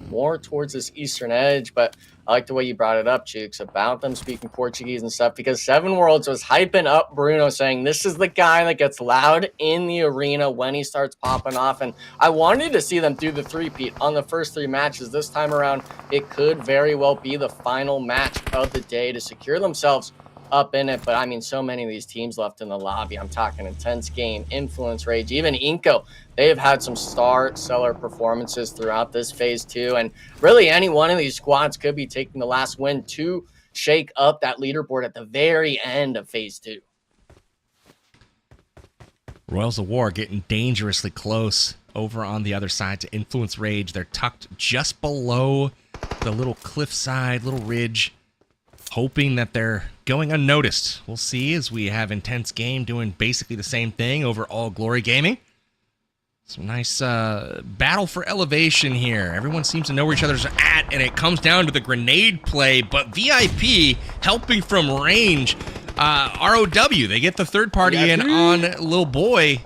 more towards this eastern edge, but I like the way you brought it up, Jukes, about them speaking Portuguese and stuff, because Seven Worlds was hyping up Bruno, saying this is the guy that gets loud in the arena when he starts popping off. And I wanted to see them do the three-peat on the first 3 matches. This time around, it could very well be the final match of the day to secure themselves up in it. But I mean, so many of these teams left in the lobby. I'm talking Intense Game, Influence Rage, even iNCO. They have had some star seller performances throughout this phase 2, and really any one of these squads could be taking the last win to shake up that leaderboard at the very end of phase 2. Royals of War getting dangerously close over on the other side to Influence Rage. They're tucked just below the little cliffside, little ridge, hoping that they're going unnoticed. We'll see as we have Intense Game doing basically the same thing over All Glory Gaming. Some nice battle for elevation here. Everyone seems to know where each other's at, and it comes down to the grenade play, but VIP helping from range. ROW, they get the third party in on Lil Boy,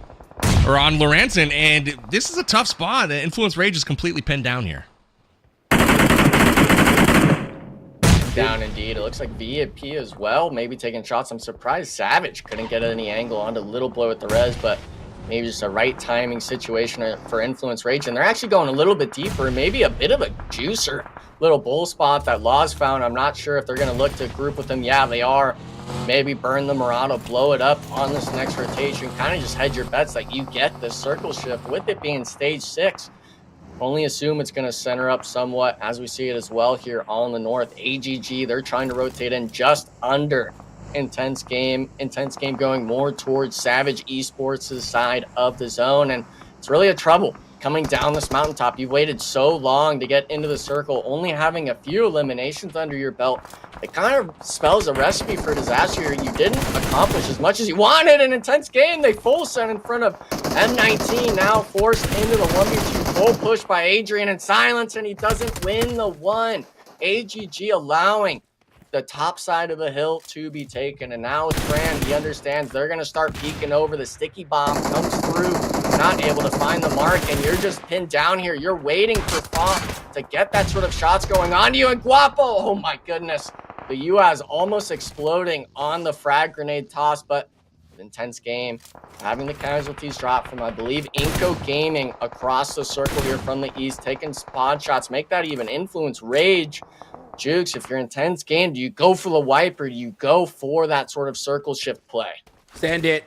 or on Lorenzen, and this is a tough spot. The Influence Rage is completely pinned down here. Down indeed. It looks like VIP as well, maybe taking shots. I'm surprised Savage couldn't get any angle onto Little Boy with the res, but maybe just a right timing situation for Influence Rage. And they're actually going a little bit deeper, maybe a bit of a juicer little bull spot that Laws found. I'm not sure if they're going to look to group with them. Yeah, they are. Maybe burn the Murado, blow it up on this next rotation. Kind of just hedge your bets that you get this circle shift. With it being stage 6, only assume it's going to center up somewhat as we see it as well here all in the north. AGG, they're trying to rotate in just under Intense Game going more towards Savage Esports' side of the zone, and it's really a trouble coming down this mountaintop. You've waited so long to get into the circle, only having a few eliminations under your belt. It kind of spells a recipe for disaster here. You didn't accomplish as much as you wanted in Intense Game. They full send in front of M19, now forced into the 1v2 full push by Adrian in silence, and he doesn't win the one. AGG allowing the top side of the hill to be taken, and now with Fran, he understands they're going to start peeking over. The sticky bomb comes through, not able to find the mark, and you're just pinned down here. You're waiting for Font to get that sort of shots going on to you, and Guapo, oh my goodness, the UAS almost exploding on the frag grenade toss, but Intense Game having the casualties drop from, I believe, iNCO Gaming across the circle here from the east, taking spawn shots, make that even Influence Rage. Jukes, if you're Intense Game, do you go for the wipe or do you go for that sort of circle shift play? Send it,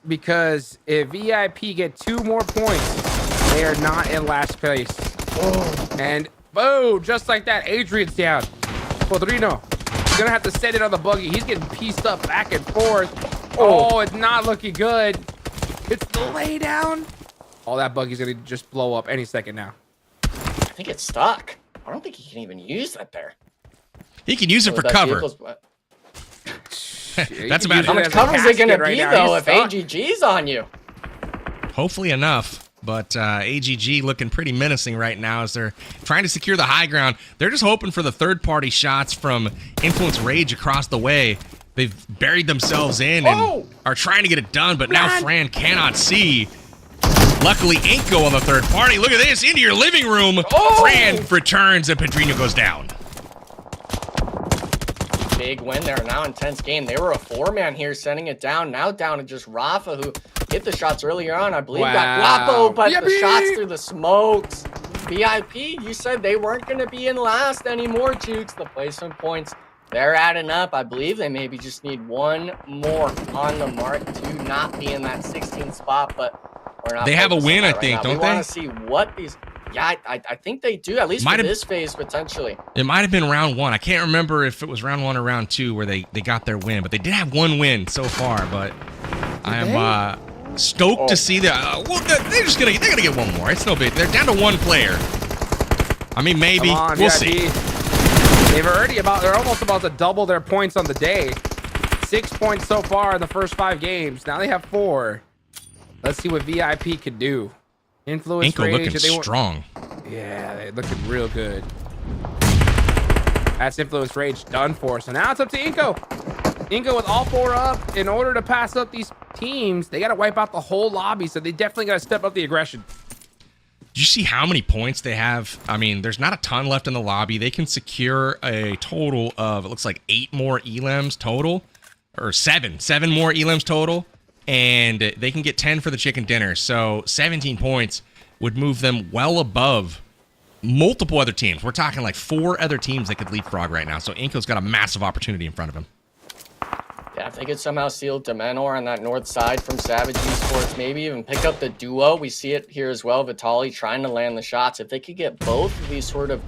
because if VIP get 2 more points, they are not in last place. Oh. And boom, just like that, Adrian's down. Podrino, he's gonna have to send it on the buggy. He's getting pieced up back and forth. Oh, it's not looking good. It's the lay down. Oh, that buggy's gonna just blow up any second now. I think it's stuck. I don't think he can even use that there. He can use it for cover. That's about it. How much cover is it going to be, though, if AGG's on you? Hopefully enough, but AGG looking pretty menacing right now as they're trying to secure the high ground. They're just hoping for the third-party shots from Influence Rage across the way. They've buried themselves in and are trying to get it done, but now Fran cannot see. Luckily, iNCO on the third party. Look at this, into your living room. Fran returns and Pedrinho goes down. Big win there. Now intense game. They were a 4-man here, sending it down. Now down to just Rafa, who hit the shots earlier on. I believe got Guapo, but the shots through the smokes. VIP, you said they weren't going to be in last anymore, Jukes. The placement points, they're adding up. I believe they maybe just need one more on the mark to not be in that 16th spot, but we're not. They have a win, I think, don't they? We want to see what these... Yeah, I think they do, at least for this phase, potentially. It might have been round 1. I can't remember if it was round 1 or round 2 where they got their win, but they did have one win so far, but I am stoked to see that. Well, they're gonna get one more. It's no big. They're down to one player. I mean, maybe. We'll see. They're almost about to double their points on the day. 6 points so far in the first 5 games. Now they have 4. Let's see what VIP can do. Influence iNCO Rage, looking strong. Yeah, they're looking real good. That's Influence Rage done for. So now it's up to iNCO. iNCO with all 4 up. In order to pass up these teams, they got to wipe out the whole lobby. So they definitely got to step up the aggression. Do you see how many points they have? I mean, there's not a ton left in the lobby. They can secure a total of, it looks like 8 more elims total, or 7 more elims total. And they can get 10 for the chicken dinner. So 17 points would move them well above multiple other teams. We're talking like 4 other teams that could leapfrog right now. So iNCO's got a massive opportunity in front of him. Yeah, if they could somehow steal Demenor on that north side from Savage Esports, maybe even pick up the duo. We see it here as well. Vitali trying to land the shots. If they could get both of these sort of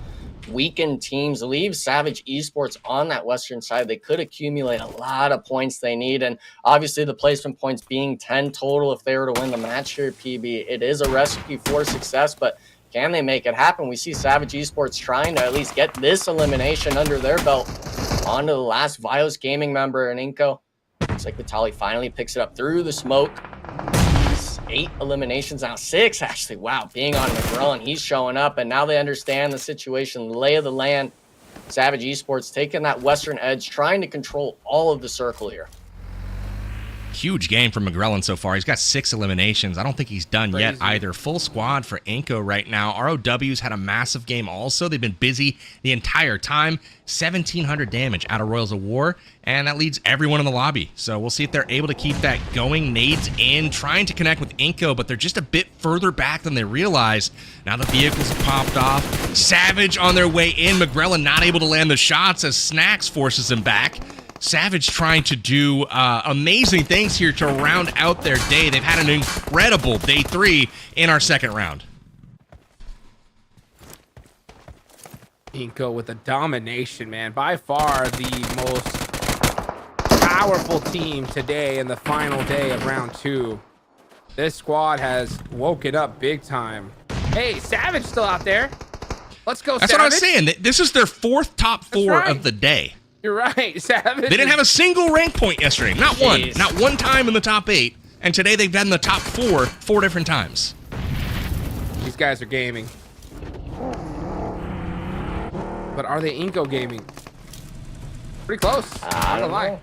weakened teams, leave Savage Esports on that western side, they could accumulate a lot of points they need. And obviously the placement points being 10 total if they were to win the match here, PB, it is a recipe for success, but can they make it happen? We see Savage Esports trying to at least get this elimination under their belt. On to the last VIOUS Gaming member in iNCO. Looks like Vitali finally picks it up through the smoke. 8 eliminations now, 6 actually. Wow, being on McGrill, and he's showing up, and now they understand the situation, the lay of the land. Savage Esports taking that western edge, trying to control all of the circle here. Huge game from McGrellin so far. He's got 6 eliminations. I don't think he's done yet either. Full squad for iNCO right now. ROW's had a massive game also. They've been busy the entire time. 1,700 damage out of Royals of War, and that leads everyone in the lobby. So we'll see if they're able to keep that going. Nades in, trying to connect with iNCO, but they're just a bit further back than they realize. Now the vehicles have popped off. Savage on their way in. McGrellin not able to land the shots as Snacks forces him back. Savage trying to do amazing things here to round out their day. They've had an incredible day 3 in our second round. iNCO with a domination, man. By far the most powerful team today in the final day of round 2. This squad has woken up big time. Hey, Savage still out there. Let's go, That's Savage. what I'm saying. This is their 4th top 4 of the day. You're right, Savage. They didn't have a single rank point yesterday. Not one. Not one time in the top 8. And today they've been in the top 4 different times. These guys are gaming. But are they iNCO gaming? Pretty close. I don't lie.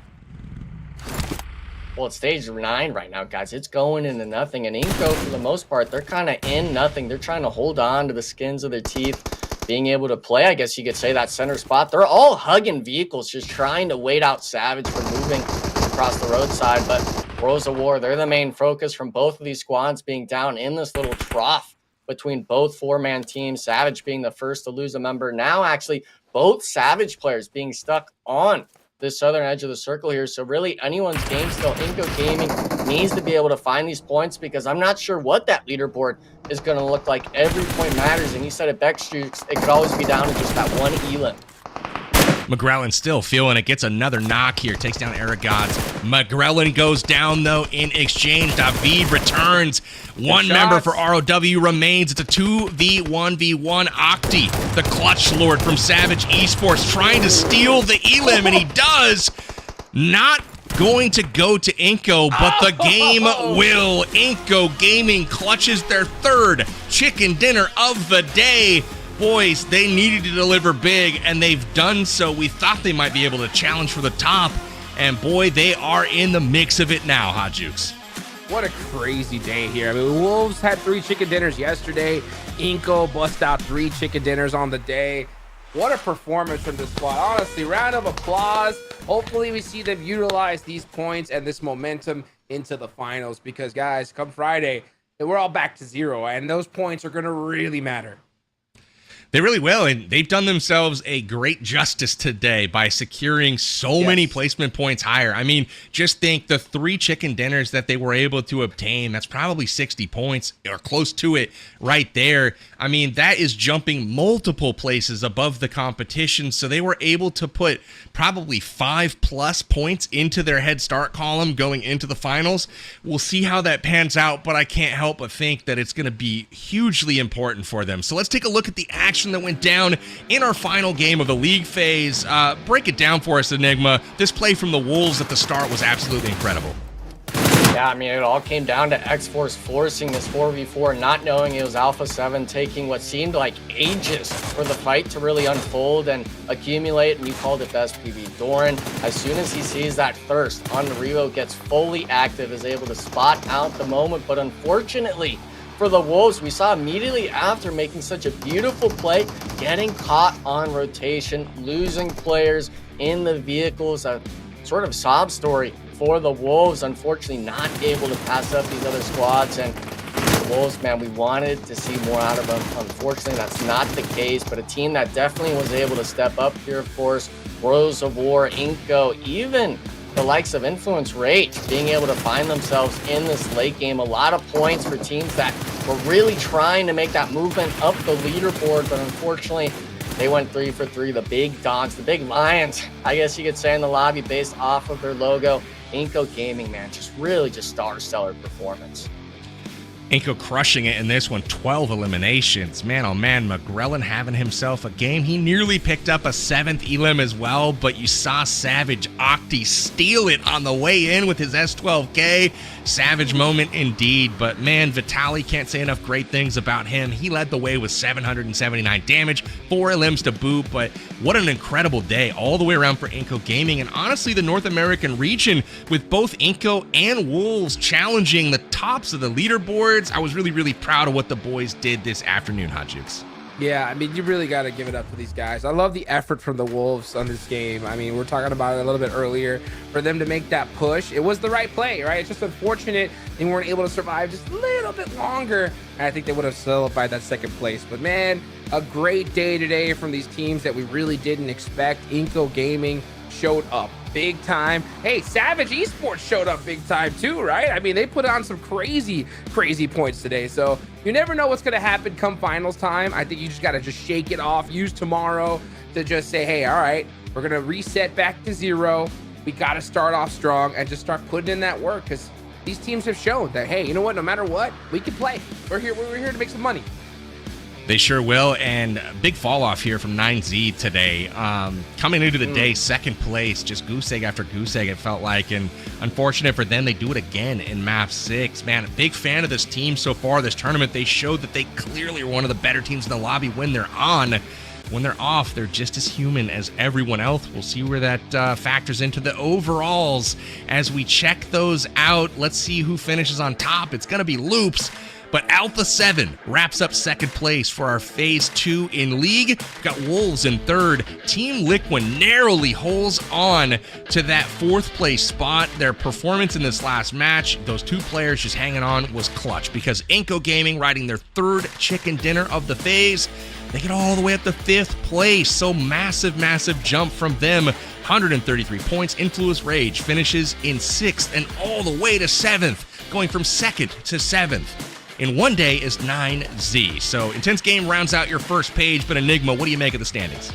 Well, it's stage 9 right now, guys. It's going into nothing. And iNCO, for the most part, they're kind of in nothing. They're trying to hold on to the skins of their teeth, being able to play, I guess you could say, that center spot. They're all hugging vehicles, just trying to wait out Savage from moving across the roadside. But Royals of War, they're the main focus from both of these squads, being down in this little trough between both 4-man teams. Savage being the first to lose a member. Now, actually, both Savage players being stuck on the southern edge of the circle here. So really anyone's game still. iNCO Gaming needs to be able to find these points, because I'm not sure what that leaderboard is going to look like. Every point matters, and you said it, Beckstreaks, it could always be down to just that one elim. McGrellin still feeling it, gets another knock here, takes down Aragods. McGrellin goes down though in exchange. David returns. One member for ROW remains. It's a 2v1v1. Octi, the clutch lord from Savage Esports, trying to steal the elim, and he does. Not going to go to iNCO, but the game will. iNCO Gaming clutches their 3rd chicken dinner of the day. Boys, they needed to deliver big, and they've done so. We thought they might be able to challenge for the top, and boy, they are in the mix of it now, Jukes. What a crazy day here. I mean, Wolves had 3 chicken dinners yesterday. iNCO bust out 3 chicken dinners on the day. What a performance from this squad. Honestly, round of applause. Hopefully we see them utilize these points and this momentum into the finals, because guys, come Friday, we're all back to 0 and those points are going to really matter. They really will, and they've done themselves a great justice today by securing so many placement points higher. I mean, just think the 3 chicken dinners that they were able to obtain, that's probably 60 points or close to it right there. I mean, that is jumping multiple places above the competition, so they were able to put probably 5+ points into their head start column going into the finals. We'll see how that pans out, but I can't help but think that it's going to be hugely important for them. So let's take a look at the action that went down in our final game of the league phase. Break it down for us, Enigma. This play from the Wolves at the start was absolutely incredible. Yeah, I mean, it all came down to Xforce forcing this 4v4, not knowing it was Alpha 7, taking what seemed like ages for the fight to really unfold and accumulate, and you called it best, PB. Doran, as soon as he sees that thirst on Revo, gets fully active, is able to spot out the moment, but unfortunately, for the Wolves, we saw immediately after making such a beautiful play, getting caught on rotation, losing players in the vehicles, a sort of sob story for the Wolves, unfortunately not able to pass up these other squads. And the Wolves, man, we wanted to see more out of them. Unfortunately, that's not the case, but a team that definitely was able to step up here, of course, Rose of War, iNCO, even the likes of Influence Rage being able to find themselves in this late game. A lot of points for teams that were really trying to make that movement up the leaderboard, but unfortunately they went 3 for 3. The big dogs, the big lions, I guess you could say, in the lobby based off of their logo. iNCO Gaming, man, just stellar performance. iNCO crushing it in this one, 12 eliminations. Man, oh man, McGrellin having himself a game. He nearly picked up a 7th elim as well, but you saw Savage Octi steal it on the way in with his S12K. Savage moment indeed, but man, Vitaly, can't say enough great things about him. He led the way with 779 damage, 4 elims to boot, but what an incredible day all the way around for iNCO Gaming, and honestly the North American region with both iNCO and Wolves challenging the tops of the leaderboards. I was really proud of what the boys did this afternoon, Hot Jukes. Yeah, I mean, you really got to give it up to these guys. I love the effort from the Wolves on this game. I mean, we're talking about it a little bit earlier. For them to make that push, it was the right play, right? It's just unfortunate they weren't able to survive just a little bit longer. And I think they would have solidified that 2nd place. But man, a great day today from these teams that we really didn't expect. iNCO Gaming showed up big time. Hey, Savage Esports showed up big time too, right? I mean, they put on some crazy points today. So you never know what's going to happen come finals time. I think you just got to just shake it off, use tomorrow to just say, hey, all right, we're going to reset back to 0. We got to start off strong and just start putting in that work, because these teams have shown that, hey, you know what, no matter what, we can play. We're here to make some money. They sure will, and big fall off here from 9Z today. Coming into the day, 2nd place, just goose egg after goose egg, it felt like, and unfortunate for them, they do it again in map 6. Man, a big fan of this team so far this tournament. They showed that they clearly are one of the better teams in the lobby when they're on. When they're off, they're just as human as everyone else. We'll see where that factors into the overalls as we check those out. Let's see who finishes on top. It's going to be Loops. But Alpha 7 wraps up 2nd place for our Phase 2 in League. We've got Wolves in 3rd. Team Liquid narrowly holds on to that 4th place spot. Their performance in this last match, those 2 players just hanging on, was clutch, because iNCO Gaming riding their 3rd chicken dinner of the phase. They get all the way up to 5th place. So massive jump from them. 133 points. Influence Rage finishes in 6th and all the way to 7th, going from 2nd to 7th. In one day is 9Z. So intense game rounds out your first page, but Enigma, what do you make of the standings?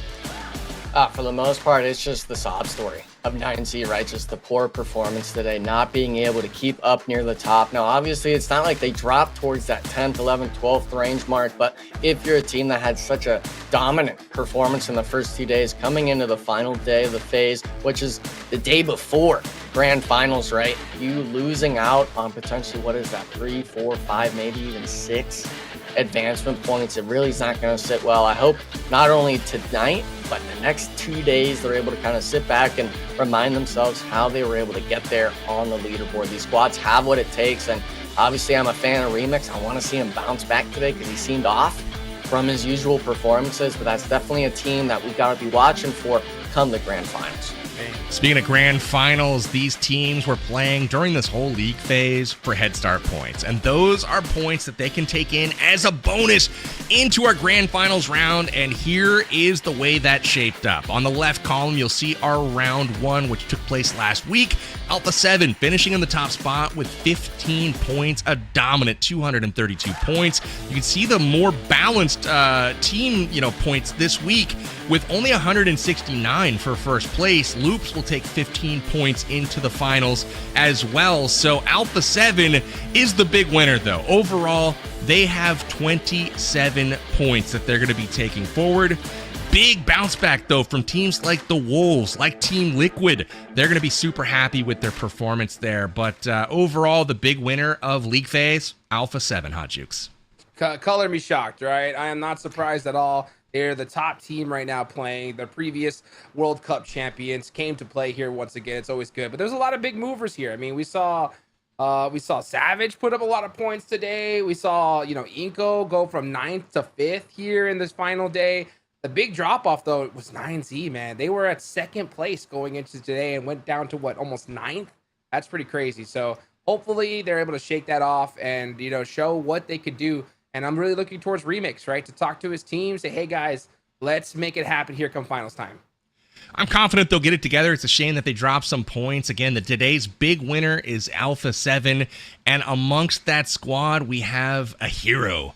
For the most part, it's just the sob story of 9Z, right? Just the poor performance today, not being able to keep up near the top. Now, obviously, it's not like they dropped towards that 10th, 11th, 12th range mark, but if you're a team that had such a dominant performance in the first 2 days, coming into the final day of the phase, which is the day before grand finals, right? You losing out on potentially, what is that, 3, 4, 5, maybe even 6 advancement points. It really is not going to sit well. I hope not only tonight, but the next 2 days, they're able to kind of sit back and remind themselves how they were able to get there on the leaderboard. These squads have what it takes, and obviously I'm a fan of Remix. I want to see him bounce back today because he seemed off from his usual performances, but that's definitely a team that we got to be watching for come the grand finals. Speaking of grand finals, these teams were playing during this whole league phase for head start points, and those are points that they can take in as a bonus into our grand finals round. And here is the way that shaped up. On the left column, you'll see our round 1, which took place last week. Alpha 7 finishing in the top spot with 15 points, a dominant 232 points. You can see the more balanced team, points this week with only 169 for first place. Loops will take 15 points into the finals as well. So Alpha 7 is the big winner, though. Overall, they have 27 points that they're going to be taking forward. Big bounce back, though, from teams like the Wolves, like Team Liquid. They're going to be super happy with their performance there. But overall, the big winner of League Phase, Alpha 7, Hot Jukes. Color me shocked, right? I am not surprised at all. They're the top team right now playing. The previous World Cup champions came to play here once again. It's always good. But there's a lot of big movers here. I mean, we saw Savage put up a lot of points today. We saw, iNCO go from 9th to 5th here in this final day. The big drop off, though, was 9Z, man. They were at 2nd place going into today and went down to almost 9th. That's pretty crazy. So hopefully they're able to shake that off and, show what they could do. And I'm really looking towards Remix, right? To talk to his team, say, hey, guys, let's make it happen here come finals time. I'm confident they'll get it together. It's a shame that they dropped some points. Again, today's big winner is Alpha 7. And amongst that squad, we have a hero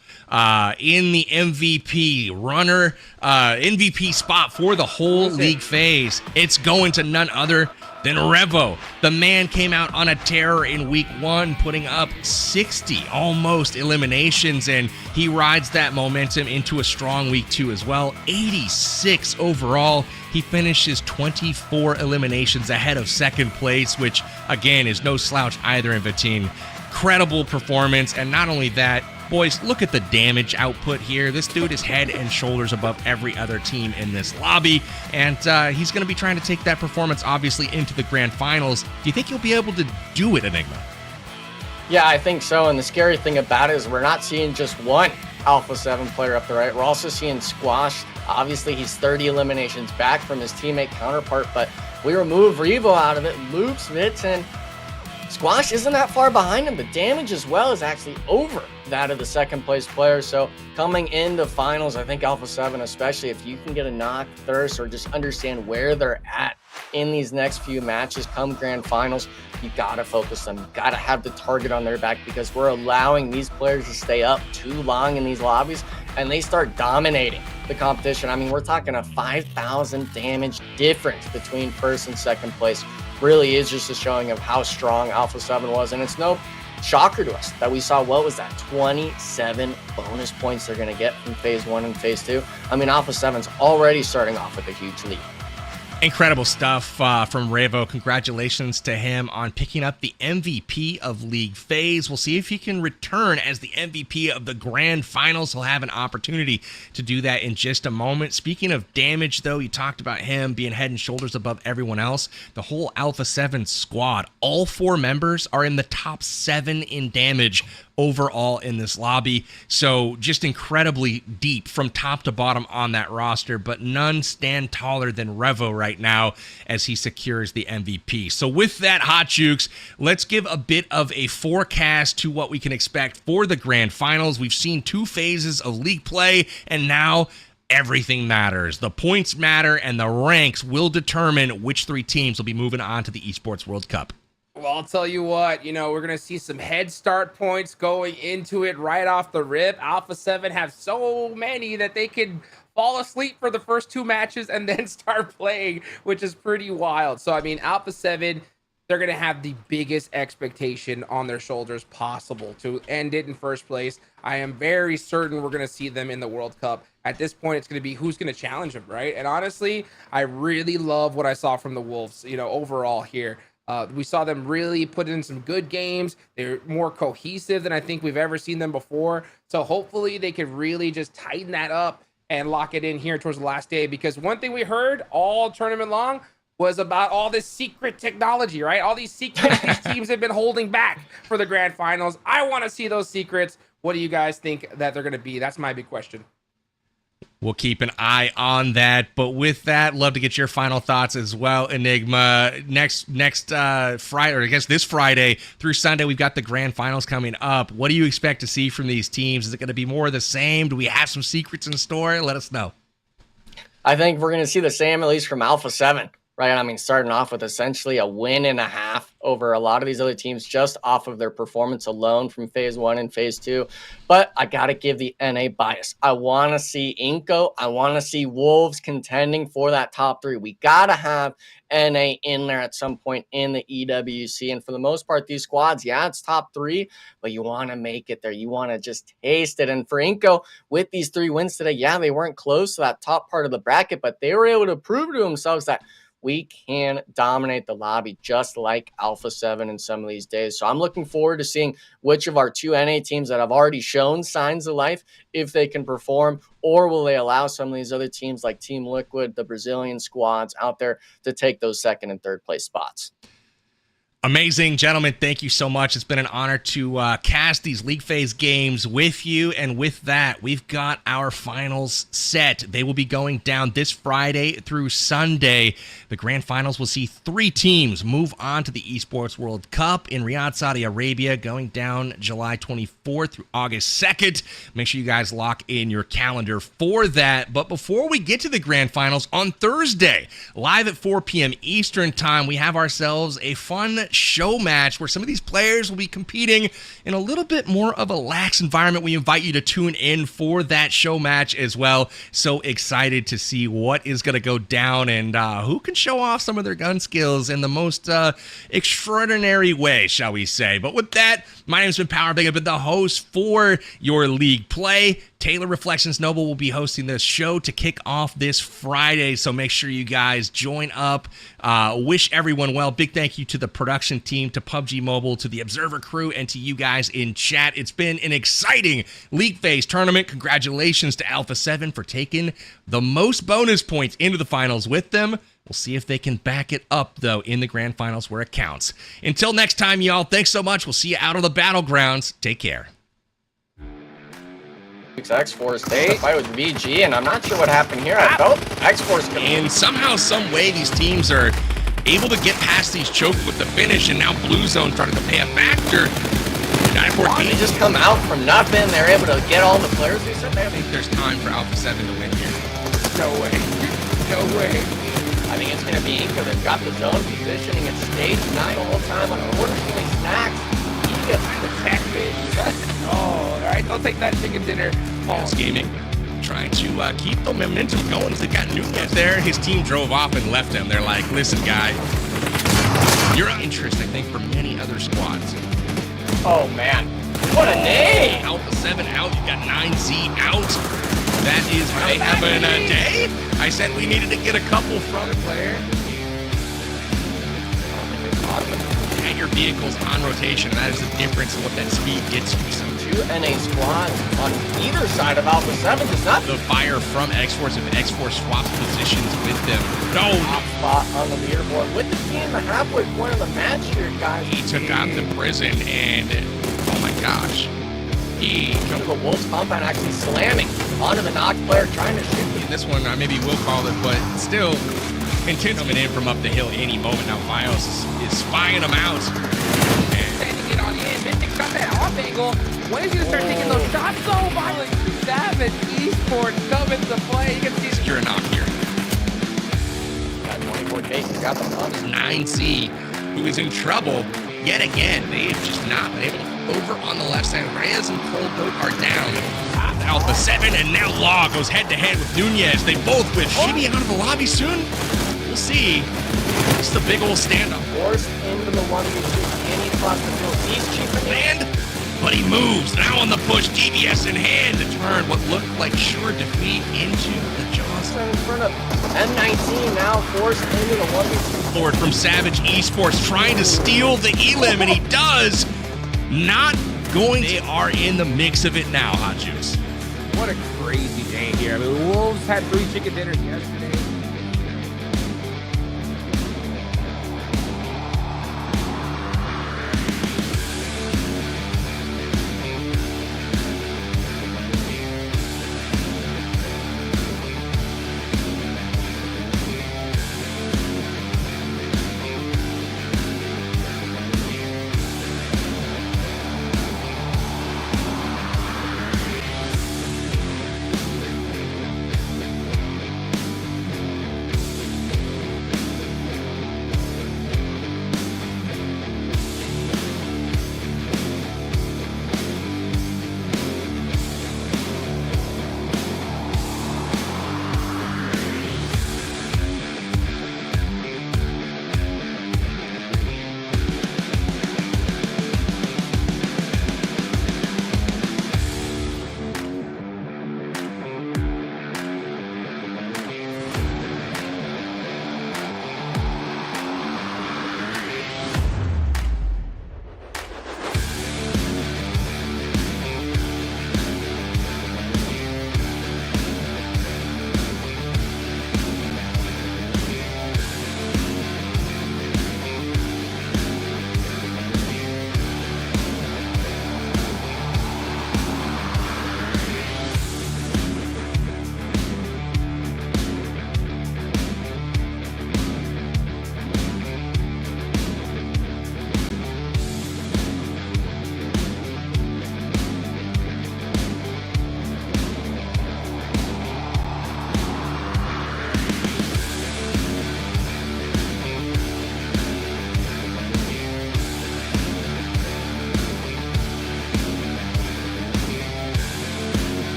in the MVP runner, MVP spot for the whole league phase. It's going to none other than Revo. The man came out on a tear in week 1, putting up 60 almost eliminations, and he rides that momentum into a strong week 2 as well. 86 overall. He finishes 24 eliminations ahead of 2nd place, which again is no slouch either in Vatine. Incredible performance, and not only that, boys, look at the damage output here. This dude is head and shoulders above every other team in this lobby, and he's going to be trying to take that performance, obviously, into the grand finals. Do you think he'll be able to do it, Enigma? Yeah, I think so, and the scary thing about it is we're not seeing just one Alpha 7 player up the right. We're also seeing Squash. Obviously, he's 30 eliminations back from his teammate counterpart, but we remove Revo out of it. Loops, Vitz, and Squash isn't that far behind him. The damage as well is actually over that of the 2nd place player. So coming into finals, I think Alpha 7, especially if you can get a knock, thirst, or just understand where they're at in these next few matches come grand finals, you gotta focus them. You gotta have the target on their back, because we're allowing these players to stay up too long in these lobbies and they start dominating the competition. I mean, we're talking a 5,000 damage difference between 1st and 2nd place. Really is just a showing of how strong Alpha 7 was, and it's no shocker to us that we saw, what was that, 27 bonus points they're going to get from phase 1 and phase 2. I mean, Alpha 7's already starting off with a huge lead. Incredible stuff from Revo. Congratulations to him on picking up the MVP of League Phase. We'll see if he can return as the MVP of the Grand Finals. He'll have an opportunity to do that in just a moment. Speaking of damage, though, you talked about him being head and shoulders above everyone else. The whole Alpha 7 squad, all 4 members are in the top 7 in damage overall in this lobby. So just incredibly deep from top to bottom on that roster, but none stand taller than Revo right now as he secures the MVP. So with that, Hot Jukes, let's give a bit of a forecast to what we can expect for the grand finals. We've seen 2 phases of league play, and now everything matters. The points matter, and the ranks will determine which 3 teams will be moving on to the Esports World Cup. Well, I'll tell you what, we're going to see some head start points going into it right off the rip. Alpha 7 have so many that they could fall asleep for the first 2 matches and then start playing, which is pretty wild. So, I mean, Alpha 7, they're going to have the biggest expectation on their shoulders possible to end it in first place. I am very certain we're going to see them in the World Cup. At this point, it's going to be who's going to challenge them, right? And honestly, I really love what I saw from the Wolves, overall here. We saw them really put in some good games. They're more cohesive than I think we've ever seen them before. So hopefully they could really just tighten that up and lock it in here towards the last day, because one thing we heard all tournament long was about all this secret technology, right? All these secrets these teams have been holding back for the grand finals. I want to see those secrets. What do you guys think that they're going to be? That's my big question. We'll keep an eye on that. But with that, love to get your final thoughts as well, Enigma. Next Friday, or I guess this Friday through Sunday, we've got the grand finals coming up. What do you expect to see from these teams? Is it going to be more of the same? Do we have some secrets in store? Let us know. I think we're going to see the same, at least from Alpha 7. Right, I mean, starting off with essentially a win and a half over a lot of these other teams just off of their performance alone from Phase 1 and Phase 2. But I got to give the NA bias. I want to see iNCO. I want to see Wolves contending for that top 3. We got to have NA in there at some point in the EWC. And for the most part, these squads, yeah, it's top 3, but you want to make it there. You want to just taste it. And for iNCO, with these 3 wins today, yeah, they weren't close to that top part of the bracket, but they were able to prove to themselves that we can dominate the lobby just like Alpha 7 in some of these days. So I'm looking forward to seeing which of our 2 NA teams that have already shown signs of life, if they can perform, or will they allow some of these other teams like Team Liquid, the Brazilian squads out there, to take those 2nd and 3rd place spots. Amazing, gentlemen. Thank you so much. It's been an honor to cast these League Phase games with you. And with that, we've got our finals set. They will be going down this Friday through Sunday. The grand finals will see 3 teams move on to the Esports World Cup in Riyadh, Saudi Arabia, going down July 24th through August 2nd. Make sure you guys lock in your calendar for that. But before we get to the grand finals on Thursday, live at 4 p.m. Eastern time, we have ourselves a fun show match where some of these players will be competing in a little bit more of a lax environment. We invite you to tune in for that show match as well. So excited to see what is going to go down and who can show off some of their gun skills in the most extraordinary way, shall we say. But with that, my name's been Power Big. I've been the host for your league play. Taylor Reflections Noble will be hosting this show to kick off this Friday, so make sure you guys join up. Wish everyone well. Big thank you to the production team, to PUBG Mobile, to the Observer crew, and to you guys in chat. It's been an exciting League Phase tournament. Congratulations to Alpha 7 for taking the most bonus points into the finals with them. We'll see if they can back it up, though, in the grand finals where it counts. Until next time, y'all, thanks so much. We'll see you out on the battlegrounds. Take care. Xforce, they fight with VG, and I'm not sure what happened here. I felt Xforce and somehow, some way, these teams are able to get past these chokes with the finish, and now Blue Zone starting to pay a factor. They just come out from nothing. They're able to get all the players. They said I think there's time for Alpha 7 to win here. No way. No way. I think it's going to be iNCO. They've got the zone positioning at stage 9 the whole time. Unfortunately, Snacks, he gets protected. Oh, all right. Don't take that chicken dinner. VIOUS Gaming trying to keep the momentum going. They got Nunez there. His team drove off and left him. They're like, listen, guy, you're of interest, I think, for many other squads. Oh, man. What a day. Alpha 7 out. You got 9Z out. That is how they having a day. I said we needed to get a couple from the player. And your vehicle's on rotation. That is the difference in what that speed gets you. So 2 NA squads on either side of Alpha 7 does not. The fire from Xforce, if Xforce swaps positions with them. No. Top spot on the leaderboard with the team, the halfway point of the match here, guys. He took out the prison and, oh my gosh. Jungle Wolf's compound actually slamming onto the Nox player, trying to shoot him. This one, maybe we'll call it, but still, Intense coming in from up the hill any moment. Now VIOUS is spying them out. Sending it on in. Mystic's got that off angle. When is he going to start taking those shots? So violent. Savage Esports coming to play. You can see secure a knock here. Got 24 cases, got the punch. 9C, who is in trouble yet again. They've just not been able to over on the left side. Reyes and Coldcoat are down. Alpha 7, and now Law goes head-to-head with Nunez. They both with. Should he be out of the lobby soon? We'll see. This is the big old standoff. Forced into the 1v2. Can he cross the field? He's cheaping land, but he moves. Now on the push, DBS in hand to turn what looked like sure defeat into the jaws and in front of M19, now forced into the 1v2. Forward from Savage Esports trying to steal the elim, and he does. Not going. They are in the mix of it now, Hot Juice. What a crazy day here. I mean, Wolves had 3 chicken dinners yesterday.